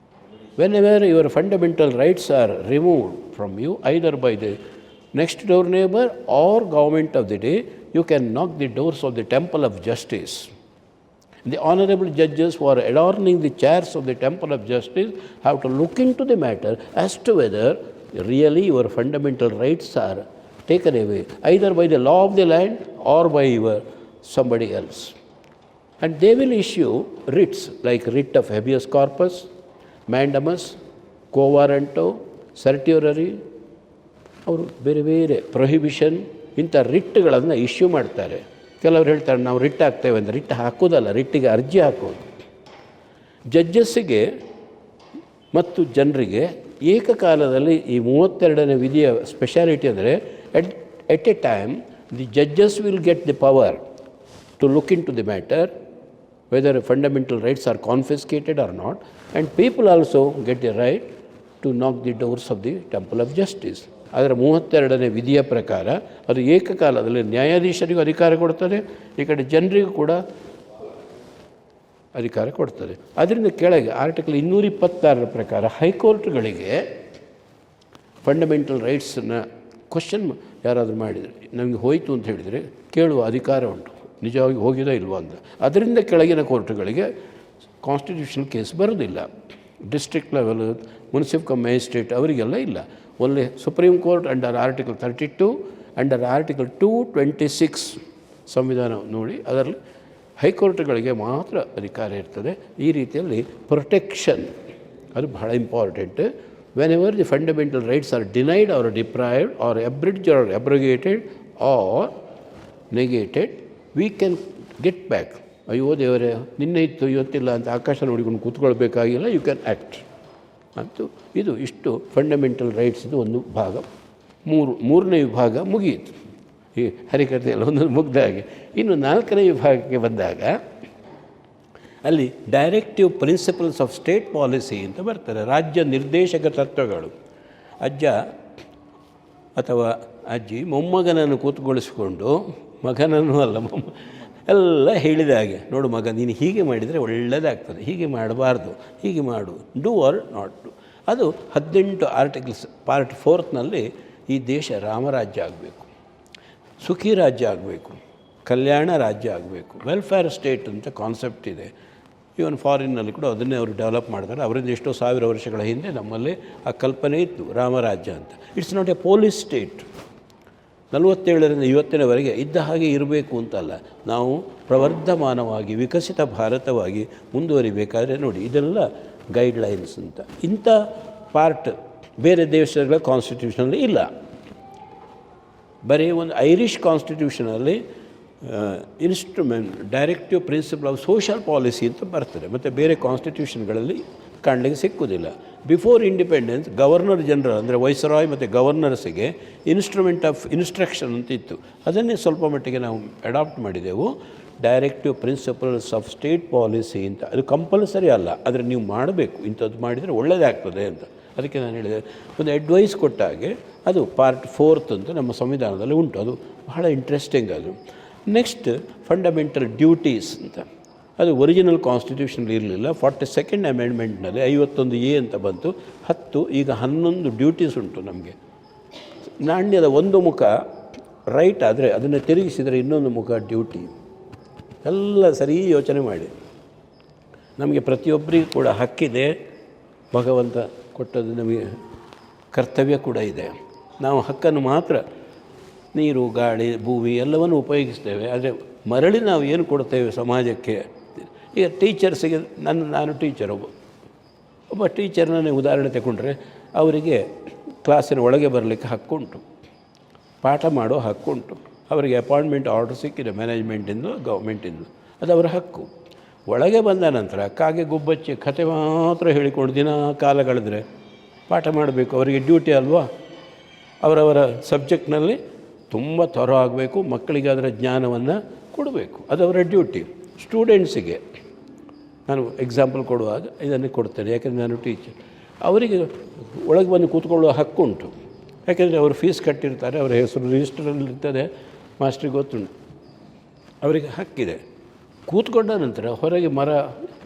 whenever your fundamental rights are removed from you either by the next door neighbor or government of the day, you can knock the doors of the temple of justice. The honorable judges who are adorning the chairs of the temple of justice have to look into the matter as to whether really your fundamental rights are taken away either by the law of the land or by somebody else. And they will issue writs like writ of habeas corpus, mandamus, quo warranto, certiorari, ಅವರು ಬೇರೆ ಬೇರೆ ಪ್ರೊಹಿಬಿಷನ್ ಇಂಥ ರಿಟ್ಗಳನ್ನು ಇಶ್ಯೂ ಮಾಡ್ತಾರೆ. ಕೆಲವರು ಹೇಳ್ತಾರೆ ನಾವು ರಿಟ್ ಹಾಕ್ತೇವೆ ಅಂತ. ರಿಟ್ ಹಾಕೋದಲ್ಲ, ರಿಟ್ಟಿಗೆ ಅರ್ಜಿ ಹಾಕೋದು. ಜಡ್ಜಸ್ಸಿಗೆ ಮತ್ತು ಜನರಿಗೆ ಏಕಕಾಲದಲ್ಲಿ ಈ 32ನೇ ವಿಧಿಯ ಸ್ಪೆಷಾಲಿಟಿ ಅಂದರೆ at a time the judges will get the power to look into the matter whether fundamental rights are confiscated or not, and people also get the right to knock the doors of the temple of justice. ಅದರ 32ನೇ ವಿಧಿಯ ಪ್ರಕಾರ ಅದು ಏಕಕಾಲದಲ್ಲಿ ನ್ಯಾಯಾಧೀಶರಿಗೂ ಅಧಿಕಾರ ಕೊಡ್ತದೆ, ಈ ಕಡೆ ಜನರಿಗೂ ಕೂಡ ಅಧಿಕಾರ ಕೊಡ್ತದೆ. ಅದರಿಂದ ಕೆಳಗೆ ಆರ್ಟಿಕಲ್ 226 ಪ್ರಕಾರ ಹೈಕೋರ್ಟ್ಗಳಿಗೆ ಫಂಡಮೆಂಟಲ್ ರೈಟ್ಸನ್ನು ಕ್ವಶನ್ ಯಾರಾದರೂ ಮಾಡಿದರೆ, ನಮಗೆ ಹೋಯಿತು ಅಂತ ಹೇಳಿದರೆ ಕೇಳುವ ಅಧಿಕಾರ ಉಂಟು, ನಿಜವಾಗಿ ಹೋಗಿದೋ ಇಲ್ವೋ ಅಂತ. ಅದರಿಂದ ಕೆಳಗಿನ ಕೋರ್ಟ್ಗಳಿಗೆ ಕಾನ್ಸ್ಟಿಟ್ಯೂಷನಲ್ ಕೇಸ್ ಬರೋದಿಲ್ಲ. ಡಿಸ್ಟ್ರಿಕ್ಟ್ ಲೆವೆಲ್, ಮುನ್ಸಿಪಲ್ ಮ್ಯಾಜಿಸ್ಟ್ರೇಟ್ ಅವರಿಗೆಲ್ಲ ಇಲ್ಲ. Only supreme court under article 32 under article 226 ಸಂವಿಧಾನ ನೋಡಿ ಅದರಲ್ಲಿ ಹೈಕೋರ್ಟ್ಗಳಿಗೆ ಮಾತ್ರ ಅಧಿಕಾರ ಇರ್ತದೆ. ಈ ರೀತಿಯಲ್ಲಿ ಪ್ರೊಟೆಕ್ಷನ್ ಅದು ಬಹಳ important. Whenever the fundamental rights are denied or deprived or abridge or abrogated or negated, we can get back. ಅಯ್ಯೋ ದೇವರೇ ನಿನ್ನೆ ಇತ್ತು ಇವತ್ತಿಲ್ಲ ಅಂತ ಆಕಾಶ ನೋಡಿಕೊಂಡು ಕೂತ್ಕೊಳ್ಬೇಕಾಗಿಲ್ಲ, ಯು ಕ್ಯಾನ್ ಆ್ಯಕ್ಟ್ ಅಂತೂ. ಇದು ಇಷ್ಟು ಫಂಡಮೆಂಟಲ್ ರೈಟ್ಸ್ದು ಒಂದು ಭಾಗ. ಮೂರನೇ ವಿಭಾಗ ಮುಗಿಯಿತು. ಈ ಹರಿಕಥೆ ಎಲ್ಲ ಒಂದೊಂದು ಮುಗ್ದ ಹಾಗೆ. ಇನ್ನು 4ನೇ ವಿಭಾಗಕ್ಕೆ ಬಂದಾಗ ಅಲ್ಲಿ directive principles of state policy ಅಂತ ಬರ್ತಾರೆ. ರಾಜ್ಯ ನಿರ್ದೇಶಕ ತತ್ವಗಳು. ಅಜ್ಜ ಅಥವಾ ಅಜ್ಜಿ ಮೊಮ್ಮಗನನ್ನು ಕೂತ್ಗೊಳಿಸಿಕೊಂಡು, ಮಗನನ್ನು ಅಲ್ಲ ಎಲ್ಲ ಹೇಳಿದ ಹಾಗೆ, ನೋಡು ಮಗ ನೀನು ಹೀಗೆ ಮಾಡಿದರೆ ಒಳ್ಳೆಯದಾಗ್ತದೆ, ಹೀಗೆ ಮಾಡಬಾರ್ದು, ಹೀಗೆ ಮಾಡು, ಡೂ ಆರ್ ನಾಟ್ ಡು. ಅದು 18 ಆರ್ಟಿಕಲ್ಸ್ ಪಾರ್ಟ್ 4ನಲ್ಲಿ ಈ ದೇಶ ರಾಮರಾಜ್ಯ ಆಗಬೇಕು, ಸುಖಿ ರಾಜ್ಯ ಆಗಬೇಕು, ಕಲ್ಯಾಣ ರಾಜ್ಯ ಆಗಬೇಕು, ವೆಲ್ಫೇರ್ ಸ್ಟೇಟ್ ಅಂತ ಕಾನ್ಸೆಪ್ಟ್ ಇದೆ. ಈವನ್ ಫಾರಿನ್ನಲ್ಲಿ ಕೂಡ ಅದನ್ನೇ ಅವರು ಡೆವಲಪ್ ಮಾಡ್ತಾರೆ. ಅವರಿಂದ ಎಷ್ಟೋ ಸಾವಿರ ವರ್ಷಗಳ ಹಿಂದೆ ನಮ್ಮಲ್ಲಿ ಆ ಕಲ್ಪನೆ ಇತ್ತು ರಾಮರಾಜ್ಯ ಅಂತ. It's not a police state. 47ರಿಂದ 50ವರೆಗೆ ಇದ್ದ ಹಾಗೆ ಇರಬೇಕು ಅಂತಲ್ಲ, ನಾವು ಪ್ರವರ್ಧಮಾನವಾಗಿ ವಿಕಸಿತ ಭಾರತವಾಗಿ ಮುಂದುವರಿಬೇಕಾದ್ರೆ ನೋಡಿ ಇದೆಲ್ಲ ಗೈಡ್ಲೈನ್ಸ್ ಅಂತ. ಇಂಥ ಪಾರ್ಟ್ ಬೇರೆ ದೇಶಗಳ ಕಾನ್ಸ್ಟಿಟ್ಯೂಷನಲ್ಲಿ ಇಲ್ಲ. ಬರೀ ಒಂದು ಐರಿಷ್ ಕಾನ್ಸ್ಟಿಟ್ಯೂಷನಲ್ಲಿ directive principle of social policy ಅಂತ ಬರ್ತದೆ, ಮತ್ತು ಬೇರೆ ಕಾನ್ಸ್ಟಿಟ್ಯೂಷನ್ಗಳಲ್ಲಿ ಕಾಣಲಿಕ್ಕೆ ಸಿಕ್ಕುವುದಿಲ್ಲ. ಬಿಫೋರ್ ಇಂಡಿಪೆಂಡೆನ್ಸ್ ಗವರ್ನರ್ ಜನರಲ್ ಅಂದರೆ ವೈಸ್ರಾಯ್ ಮತ್ತು ಗವರ್ನರ್ಸಿಗೆ ಇನ್ಸ್ಟ್ರೂಮೆಂಟ್ ಆಫ್ ಇನ್ಸ್ಟ್ರಕ್ಷನ್ ಅಂತ ಇತ್ತು. ಅದನ್ನೇ ಸ್ವಲ್ಪ ಮಟ್ಟಿಗೆ ನಾವು ಅಡಾಪ್ಟ್ ಮಾಡಿದೆವು, directive principles of state policy ಅಂತ. ಅದು ಕಂಪಲ್ಸರಿ ಅಲ್ಲ, ಆದರೆ ನೀವು ಮಾಡಬೇಕು, ಇಂಥದ್ದು ಮಾಡಿದರೆ ಒಳ್ಳೆಯದಾಗ್ತದೆ ಅಂತ. ಅದಕ್ಕೆ ನಾನು ಹೇಳಿದೆ, ಒಂದು ಅಡ್ವೈಸ್ ಕೊಟ್ಟಾಗೆ ಅದು ಪಾರ್ಟ್ 4 ಅಂತ ನಮ್ಮ ಸಂವಿಧಾನದಲ್ಲಿ ಉಂಟು. ಅದು ಬಹಳ ಇಂಟ್ರೆಸ್ಟಿಂಗ್. ಅದು ನೆಕ್ಸ್ಟ್ ಫಂಡಮೆಂಟಲ್ ಡ್ಯೂಟೀಸ್ ಅಂತ. ಅದು ಒರಿಜಿನಲ್ ಕಾನ್ಸ್ಟಿಟ್ಯೂಷನಲ್ಲಿ ಇರಲಿಲ್ಲ. 42nd ಅಮೆಂಡ್ಮೆಂಟ್ನಲ್ಲಿ 51A ಅಂತ ಬಂತು. 10 ಈಗ 11 ಡ್ಯೂಟೀಸ್ ಉಂಟು ನಮಗೆ. ನಾಣ್ಯದ ಒಂದು ಮುಖ ರೈಟ್ ಆದರೆ ಅದನ್ನು ತಿರುಗಿಸಿದರೆ ಇನ್ನೊಂದು ಮುಖ ಡ್ಯೂಟಿ. ಎಲ್ಲ ಸರಿ ಯೋಚನೆ ಮಾಡಿ. ನಮಗೆ ಪ್ರತಿಯೊಬ್ಬರಿಗೂ ಕೂಡ ಹಕ್ಕಿದೆ, ಭಗವಂತ ಕೊಟ್ಟದ್ದು ನಮಗೆ ಕರ್ತವ್ಯ ಕೂಡ ಇದೆ. ನಾವು ಹಕ್ಕನ್ನು ಮಾತ್ರ ನೀರು, ಗಾಳಿ, ಭೂಮಿ ಎಲ್ಲವನ್ನು ಉಪಯೋಗಿಸ್ತೇವೆ, ಆದರೆ ಮರಳಿ ನಾವು ಏನು ಕೊಡ್ತೇವೆ ಸಮಾಜಕ್ಕೆ. ಈಗ ಟೀಚರ್ಸಿಗೆ ನಾನು ಟೀಚರ್, ಒಬ್ಬ ಟೀಚರ್ನೇ ಉದಾಹರಣೆ ತಗೊಂಡ್ರೆ ಅವರಿಗೆ ಕ್ಲಾಸಿನ ಒಳಗೆ ಬರಲಿಕ್ಕೆ ಹಕ್ಕುಂಟು, ಪಾಠ ಮಾಡೋ ಹಕ್ಕುಂಟು. ಅವರಿಗೆ ಅಪಾಯಿಂಟ್ಮೆಂಟ್ ಆರ್ಡರ್ ಸಿಕ್ಕಿದೆ ಮ್ಯಾನೇಜ್ಮೆಂಟಿಂದ, ಗೌರ್ಮೆಂಟಿಂದ, ಅದು ಅವರ ಹಕ್ಕು. ಒಳಗೆ ಬಂದ ನಂತರ ಕಾಗೆ ಗುಬ್ಬಚ್ಚಿ ಕತೆ ಮಾತ್ರ ಹೇಳಿಕೊಂಡು ದಿನ ಕಾಲ ಕಳೆದ್ರೆ ಪಾಠ ಮಾಡಬೇಕು. ಅವರಿಗೆ ಡ್ಯೂಟಿ ಅಲ್ವಾ? ಅವರವರ ಸಬ್ಜೆಕ್ಟ್ನಲ್ಲಿ ತುಂಬ ಥರ ಆಗಬೇಕು, ಮಕ್ಕಳಿಗೆ ಅದರ ಜ್ಞಾನವನ್ನು ಕೊಡಬೇಕು, ಅದು ಅವರ ಡ್ಯೂಟಿ. ಸ್ಟೂಡೆಂಟ್ಸಿಗೆ ನಾನು ಎಕ್ಸಾಂಪಲ್ ಕೊಡುವಾಗ ಇದನ್ನೇ ಕೊಡ್ತೇನೆ, ಯಾಕೆಂದರೆ ನಾನು ಟೀಚರ್. ಅವರಿಗೆ ಒಳಗೆ ಬಂದು ಕೂತ್ಕೊಳ್ಳುವ ಹಕ್ಕುಂಟು, ಯಾಕೆಂದರೆ ಅವರು ಫೀಸ್ ಕಟ್ಟಿರ್ತಾರೆ, ಅವರ ಹೆಸರು ರಿಜಿಸ್ಟರಲ್ಲಿ ಇರ್ತದೆ, ಮಾಸ್ಟ್ರಿಗೆ ಗೊತ್ತುಂಟು, ಅವರಿಗೆ ಹಕ್ಕಿದೆ. ಕೂತ್ಕೊಂಡ ನಂತರ ಹೊರಗೆ ಮರ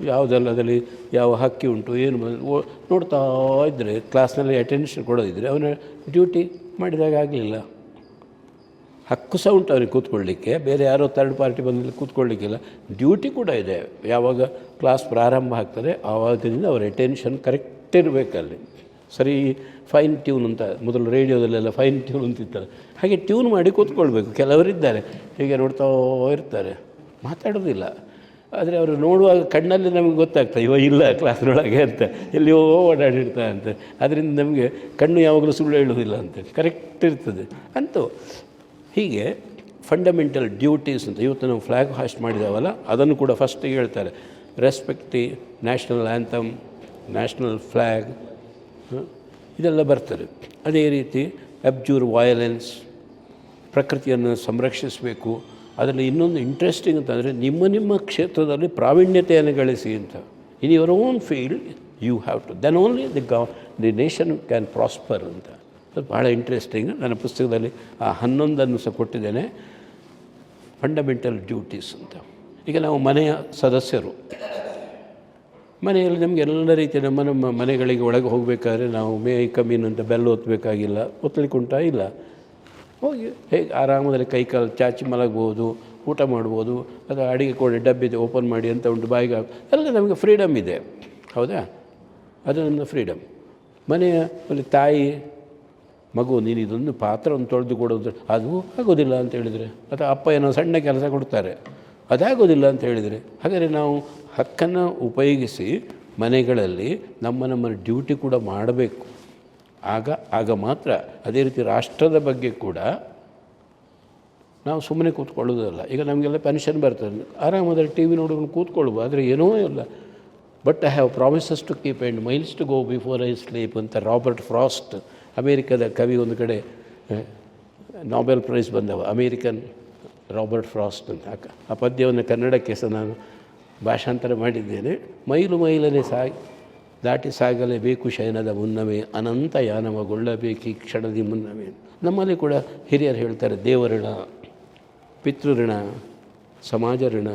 ಯಾವುದೆಲ್ಲದಲ್ಲಿ ಯಾವ ಹಕ್ಕಿ ಉಂಟು ಏನು ನೋಡ್ತಾ ಇದ್ದರೆ, ಕ್ಲಾಸ್ನಲ್ಲಿ ಅಟೆನ್ಷನ್ ಕೊಡೋದಿದ್ದರೆ ಅವನ ಡ್ಯೂಟಿ ಮಾಡಿದಾಗ ಆಗಲಿಲ್ಲ. ಹಕ್ಕು ಸಹ ಉಂಟು ಅವ್ರಿಗೆ ಕೂತ್ಕೊಳ್ಳಿಕ್ಕೆ, ಬೇರೆ ಯಾರೋ ಥರ್ಡ್ ಪಾರ್ಟಿ ಬಂದಲ್ಲಿ ಕೂತ್ಕೊಳ್ಳಿಕ್ಕಿಲ್ಲ. ಡ್ಯೂಟಿ ಕೂಡ ಇದೆ. ಯಾವಾಗ ಕ್ಲಾಸ್ ಪ್ರಾರಂಭ ಆಗ್ತದೆ ಆವಾಗಿಂದ ಅವರ ಅಟೆನ್ಷನ್ ಕರೆಕ್ಟ್ ಇರಬೇಕಲ್ಲಿ. ಸರಿ ಫೈನ್ ಟ್ಯೂನ್ ಅಂತ ಮೊದಲು ರೇಡಿಯೋದಲ್ಲೆಲ್ಲ ಫೈನ್ ಟ್ಯೂನ್ ಅಂತಿರ್ತಾರೆ, ಹಾಗೆ ಟ್ಯೂನ್ ಮಾಡಿ ಕೂತ್ಕೊಳ್ಬೇಕು. ಕೆಲವರಿದ್ದಾರೆ ಹೀಗೆ ನೋಡ್ತಾ ಇರ್ತಾರೆ, ಮಾತಾಡೋದಿಲ್ಲ. ಆದರೆ ಅವರು ನೋಡುವಾಗ ಕಣ್ಣಲ್ಲಿ ನಮಗೆ ಗೊತ್ತಾಗ್ತದೆ ಇವ ಇಲ್ಲ ಕ್ಲಾಸ್ನೊಳಗೆ ಅಂತ, ಎಲ್ಲಿಯೋ ಓಡಾಡಿರ್ತಾರೆ ಅಂತ. ಅದರಿಂದ ನಮಗೆ ಕಣ್ಣು ಯಾವಾಗಲೂ ಸುಳ್ಳು ಹೇಳೋದಿಲ್ಲ ಅಂತ ಕರೆಕ್ಟ್ ಇರ್ತದೆ ಅಂತೂ. ಹೀಗೆ ಫಂಡಮೆಂಟಲ್ ಡ್ಯೂಟೀಸ್ ಅಂತ ಇವತ್ತು ನಾವು ಫ್ಲ್ಯಾಗ್ ಹಾಸ್ಟ್ ಮಾಡಿದಾವಲ್ಲ, ಅದನ್ನು ಕೂಡ ಫಸ್ಟಿಗೆ ಹೇಳ್ತಾರೆ. Respect the national anthem, national flag, ಇದೆಲ್ಲ ಬರ್ತದೆ. ಅದೇ ರೀತಿ ಅಬ್ಜೂರ್ ವಯಲೆನ್ಸ್, ಪ್ರಕೃತಿಯನ್ನು ಸಂರಕ್ಷಿಸಬೇಕು. ಅದರಲ್ಲಿ ಇನ್ನೊಂದು ಇಂಟ್ರೆಸ್ಟಿಂಗ್ ಅಂತಂದರೆ ನಿಮ್ಮ ಕ್ಷೇತ್ರದಲ್ಲಿ ಪ್ರಾವೀಣ್ಯತೆಯನ್ನು ಗಳಿಸಿ ಅಂತ. In your own field you have to, then only the nation can prosper ಅಂತ. ಅದು ಭಾಳ ಇಂಟ್ರೆಸ್ಟಿಂಗ್. ನನ್ನ ಪುಸ್ತಕದಲ್ಲಿ ಆ 11 ಸಹ ಕೊಟ್ಟಿದ್ದೇನೆ, ಫಂಡಮೆಂಟಲ್ ಡ್ಯೂಟೀಸ್ ಅಂತ. ಈಗ ನಾವು ಮನೆಯ ಸದಸ್ಯರು, ಮನೆಯಲ್ಲಿ ನಮಗೆ ಎಲ್ಲ ರೀತಿಯ ನಮ್ಮ ಮನೆಗಳಿಗೆ ಒಳಗೆ ಹೋಗಬೇಕಾದ್ರೆ ನಾವು ಮೇ ಕಮೀನ್ ಅಂತ ಬೆಲ್ಲ ಒತ್ತಬೇಕಾಗಿಲ್ಲ, ಒತ್ತಲಿಕ್ಕುಂಟ ಇಲ್ಲ, ಹೋಗಿ ಹೇಗೆ ಆರಾಮದಲ್ಲಿ ಕೈಕಾಲು ಚಾಚಿ ಮಲಗ್ಬೋದು, ಊಟ ಮಾಡ್ಬೋದು. ಅದು ಅಡುಗೆ ಕೊಡಿ, ಡಬ್ಬಿ ಓಪನ್ ಮಾಡಿ ಅಂತ ಉಂಟು, ಬಾಯಿಗೆ ಎಲ್ಲ ನಮಗೆ ಫ್ರೀಡಮ್ ಇದೆ, ಹೌದಾ? ಅದು ನನ್ನ ಫ್ರೀಡಮ್. ಮನೆಯ ಅಲ್ಲಿ ತಾಯಿ ಮಗು ನೀನು ಇದೊಂದು ಪಾತ್ರವನ್ನು ತೊಳೆದು ಕೊಡೋದು ಅದು ಆಗೋದಿಲ್ಲ ಅಂತ ಹೇಳಿದರೆ, ಅಥವಾ ಅಪ್ಪ ಏನೋ ಸಣ್ಣ ಕೆಲಸ ಕೊಡ್ತಾರೆ, ಅದಾಗೋದಿಲ್ಲ ಅಂತ ಹೇಳಿದರೆ, ಹಾಗಾದರೆ ನಾವು ಹಕ್ಕನ್ನು ಉಪಯೋಗಿಸಿ ಮನೆಗಳಲ್ಲಿ ನಮ್ಮ ಡ್ಯೂಟಿ ಕೂಡ ಮಾಡಬೇಕು. ಆಗ ಮಾತ್ರ. ಅದೇ ರೀತಿ ರಾಷ್ಟ್ರದ ಬಗ್ಗೆ ಕೂಡ ನಾವು ಸುಮ್ಮನೆ ಕೂತ್ಕೊಳ್ಳೋದಲ್ಲ. ಈಗ ನಮಗೆಲ್ಲ ಪೆನ್ಷನ್ ಬರ್ತದೆ, ಆರಾಮಾದರೆ ಟಿ ವಿ ನೋಡ್ಕೊಂಡು ಕೂತ್ಕೊಳ್ಬೋದು, ಆದರೆ ಏನೋ ಇಲ್ಲ. But I have promises to keep and miles to go before I sleep ಅಂತ ರಾಬರ್ಟ್ ಫ್ರಾಸ್ಟ್, ಅಮೇರಿಕದ ಕವಿ, ಒಂದು ಕಡೆ ನೊಬೆಲ್ ಪ್ರೈಸ್ ಬಂದವ, ಅಮೇರಿಕನ್ ರಾಬರ್ಟ್ ಫ್ರಾಸ್ಟ್ ಅಂತ. ಆ ಪದ್ಯವನ್ನು ಕನ್ನಡಕ್ಕೆ ಸಹ ನಾನು ಭಾಷಾಂತರ ಮಾಡಿದ್ದೇನೆ. ಮೈಲನೆ ದಾಟಿ ಸಾಗಲೇಬೇಕು ಶಯನದ ಮುನ್ನವೇ, ಅನಂತ ಯಾನವಗೊಳ್ಳಬೇಕು ಈ ಕ್ಷಣದಿ ಮುನ್ನವೇ. ನಮ್ಮಲ್ಲಿ ಕೂಡ ಹಿರಿಯರು ಹೇಳ್ತಾರೆ, ದೇವಋಣ, ಪಿತೃಋಣ, ಸಮಾಜ ಋಣ,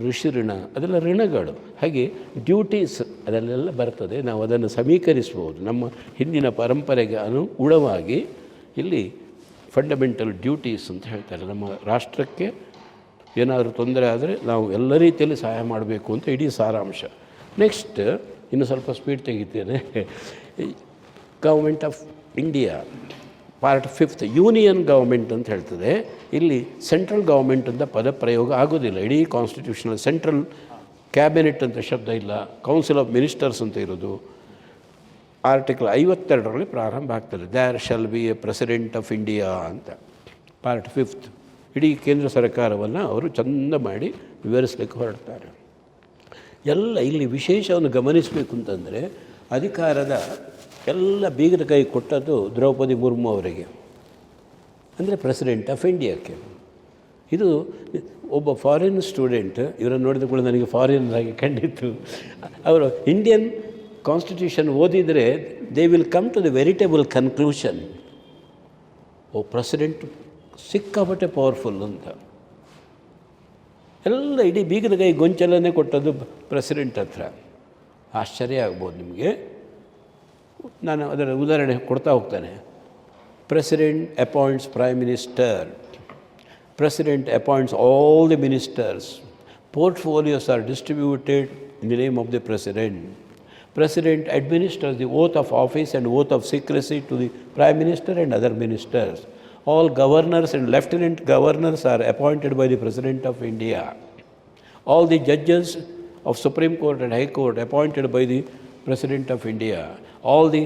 ಋಷಿ ಋಣ, ಅದೆಲ್ಲ ಋಣಗಳು. ಹಾಗೆ ಡ್ಯೂಟೀಸ್ ಅದಲ್ಲೆಲ್ಲ ಬರ್ತದೆ. ನಾವು ಅದನ್ನು ಸಮೀಕರಿಸ್ಬೋದು ನಮ್ಮ ಹಿಂದಿನ ಪರಂಪರೆಗೆ ಅನುಗುಣವಾಗಿ. ಇಲ್ಲಿ ಫಂಡಮೆಂಟಲ್ ಡ್ಯೂಟೀಸ್ ಅಂತ ಹೇಳ್ತಾರೆ. ನಮ್ಮ ರಾಷ್ಟ್ರಕ್ಕೆ ಏನಾದರೂ ತೊಂದರೆ ಆದರೆ ನಾವು ಎಲ್ಲ ರೀತಿಯಲ್ಲಿ ಸಹಾಯ ಮಾಡಬೇಕು ಅಂತ ಇಡೀ ಸಾರಾಂಶ. ನೆಕ್ಸ್ಟ್ ಇನ್ನು ಸ್ವಲ್ಪ ಸ್ಪೀಡ್ ತೆಗಿತೇನೆ. Government of India part 5 union government ಅಂತ ಹೇಳ್ತದೆ. ಇಲ್ಲಿ ಸೆಂಟ್ರಲ್ ಗೌರ್ಮೆಂಟ್ ಅಂತ ಪದ ಪ್ರಯೋಗ ಆಗೋದಿಲ್ಲ. ಇಡೀ ಕಾನ್ಸ್ಟಿಟ್ಯೂಷನಲ್ ಸೆಂಟ್ರಲ್ ಕ್ಯಾಬಿನೆಟ್ ಅಂತ ಶಬ್ದ ಇಲ್ಲ, ಕೌನ್ಸಿಲ್ ಆಫ್ ಮಿನಿಸ್ಟರ್ಸ್ ಅಂತ ಇರೋದು. ಆರ್ಟಿಕಲ್ 52ರಲ್ಲಿ ಪ್ರಾರಂಭ ಆಗ್ತದೆ, there shall be A president of India ಅಂತ. ಪಾರ್ಟ್ 5 ಇಡೀ ಕೇಂದ್ರ ಸರ್ಕಾರವನ್ನು ಅವರು ಚಂದ ಮಾಡಿ ವಿವರಿಸಲಿಕ್ಕೆ ಹೊರಡ್ತಾರೆ. ಎಲ್ಲ ಇಲ್ಲಿ ವಿಶೇಷವನ್ನು ಗಮನಿಸಬೇಕು ಅಂತಂದರೆ, ಅಧಿಕಾರದ ಎಲ್ಲ ಬೀಗದ ಕೈ ಕೊಟ್ಟದ್ದು ದ್ರೌಪದಿ ಮುರ್ಮು ಅವರಿಗೆ, ಅಂದರೆ ಪ್ರೆಸಿಡೆಂಟ್ ಆಫ್ ಇಂಡಿಯಾಕ್ಕೆ. ಇದು ಒಬ್ಬ ಫಾರಿನ್ ಸ್ಟೂಡೆಂಟ್, ಇವರನ್ನು ನೋಡಿದ ಕೂಡ ನನಗೆ ಫಾರಿನ್ ಆಗಿ ಕಂಡಿತ್ತು. ಅವರು ಇಂಡಿಯನ್ ಕಾನ್ಸ್ಟಿಟ್ಯೂಷನ್ ಓದಿದರೆ they will come to the veritable conclusion, oh president ಸಿಕ್ಕಾಪಟ್ಟೆ ಪವರ್ಫುಲ್ ಅಂತ. ಎಲ್ಲ ಇಡೀ ಬೀಗದ ಕೈ ಗೊಂಚಲನ್ನೇ ಕೊಟ್ಟದ್ದು ಪ್ರೆಸಿಡೆಂಟ್ ಹತ್ರ. ಆಶ್ಚರ್ಯ ಆಗ್ಬೋದು ನಿಮಗೆ. ನಾನು ಅದರ ಉದಾಹರಣೆ ಕೊಡ್ತಾ ಹೋಗ್ತಾನೆ. President appoints prime minister, president appoints all the ministers, portfolios are distributed in the name of the president, president administers the oath of office and oath of secrecy to the prime minister and other ministers. All governors and lieutenant governors are appointed by the President of India. All the judges of Supreme Court and High Court appointed by the President of India. All the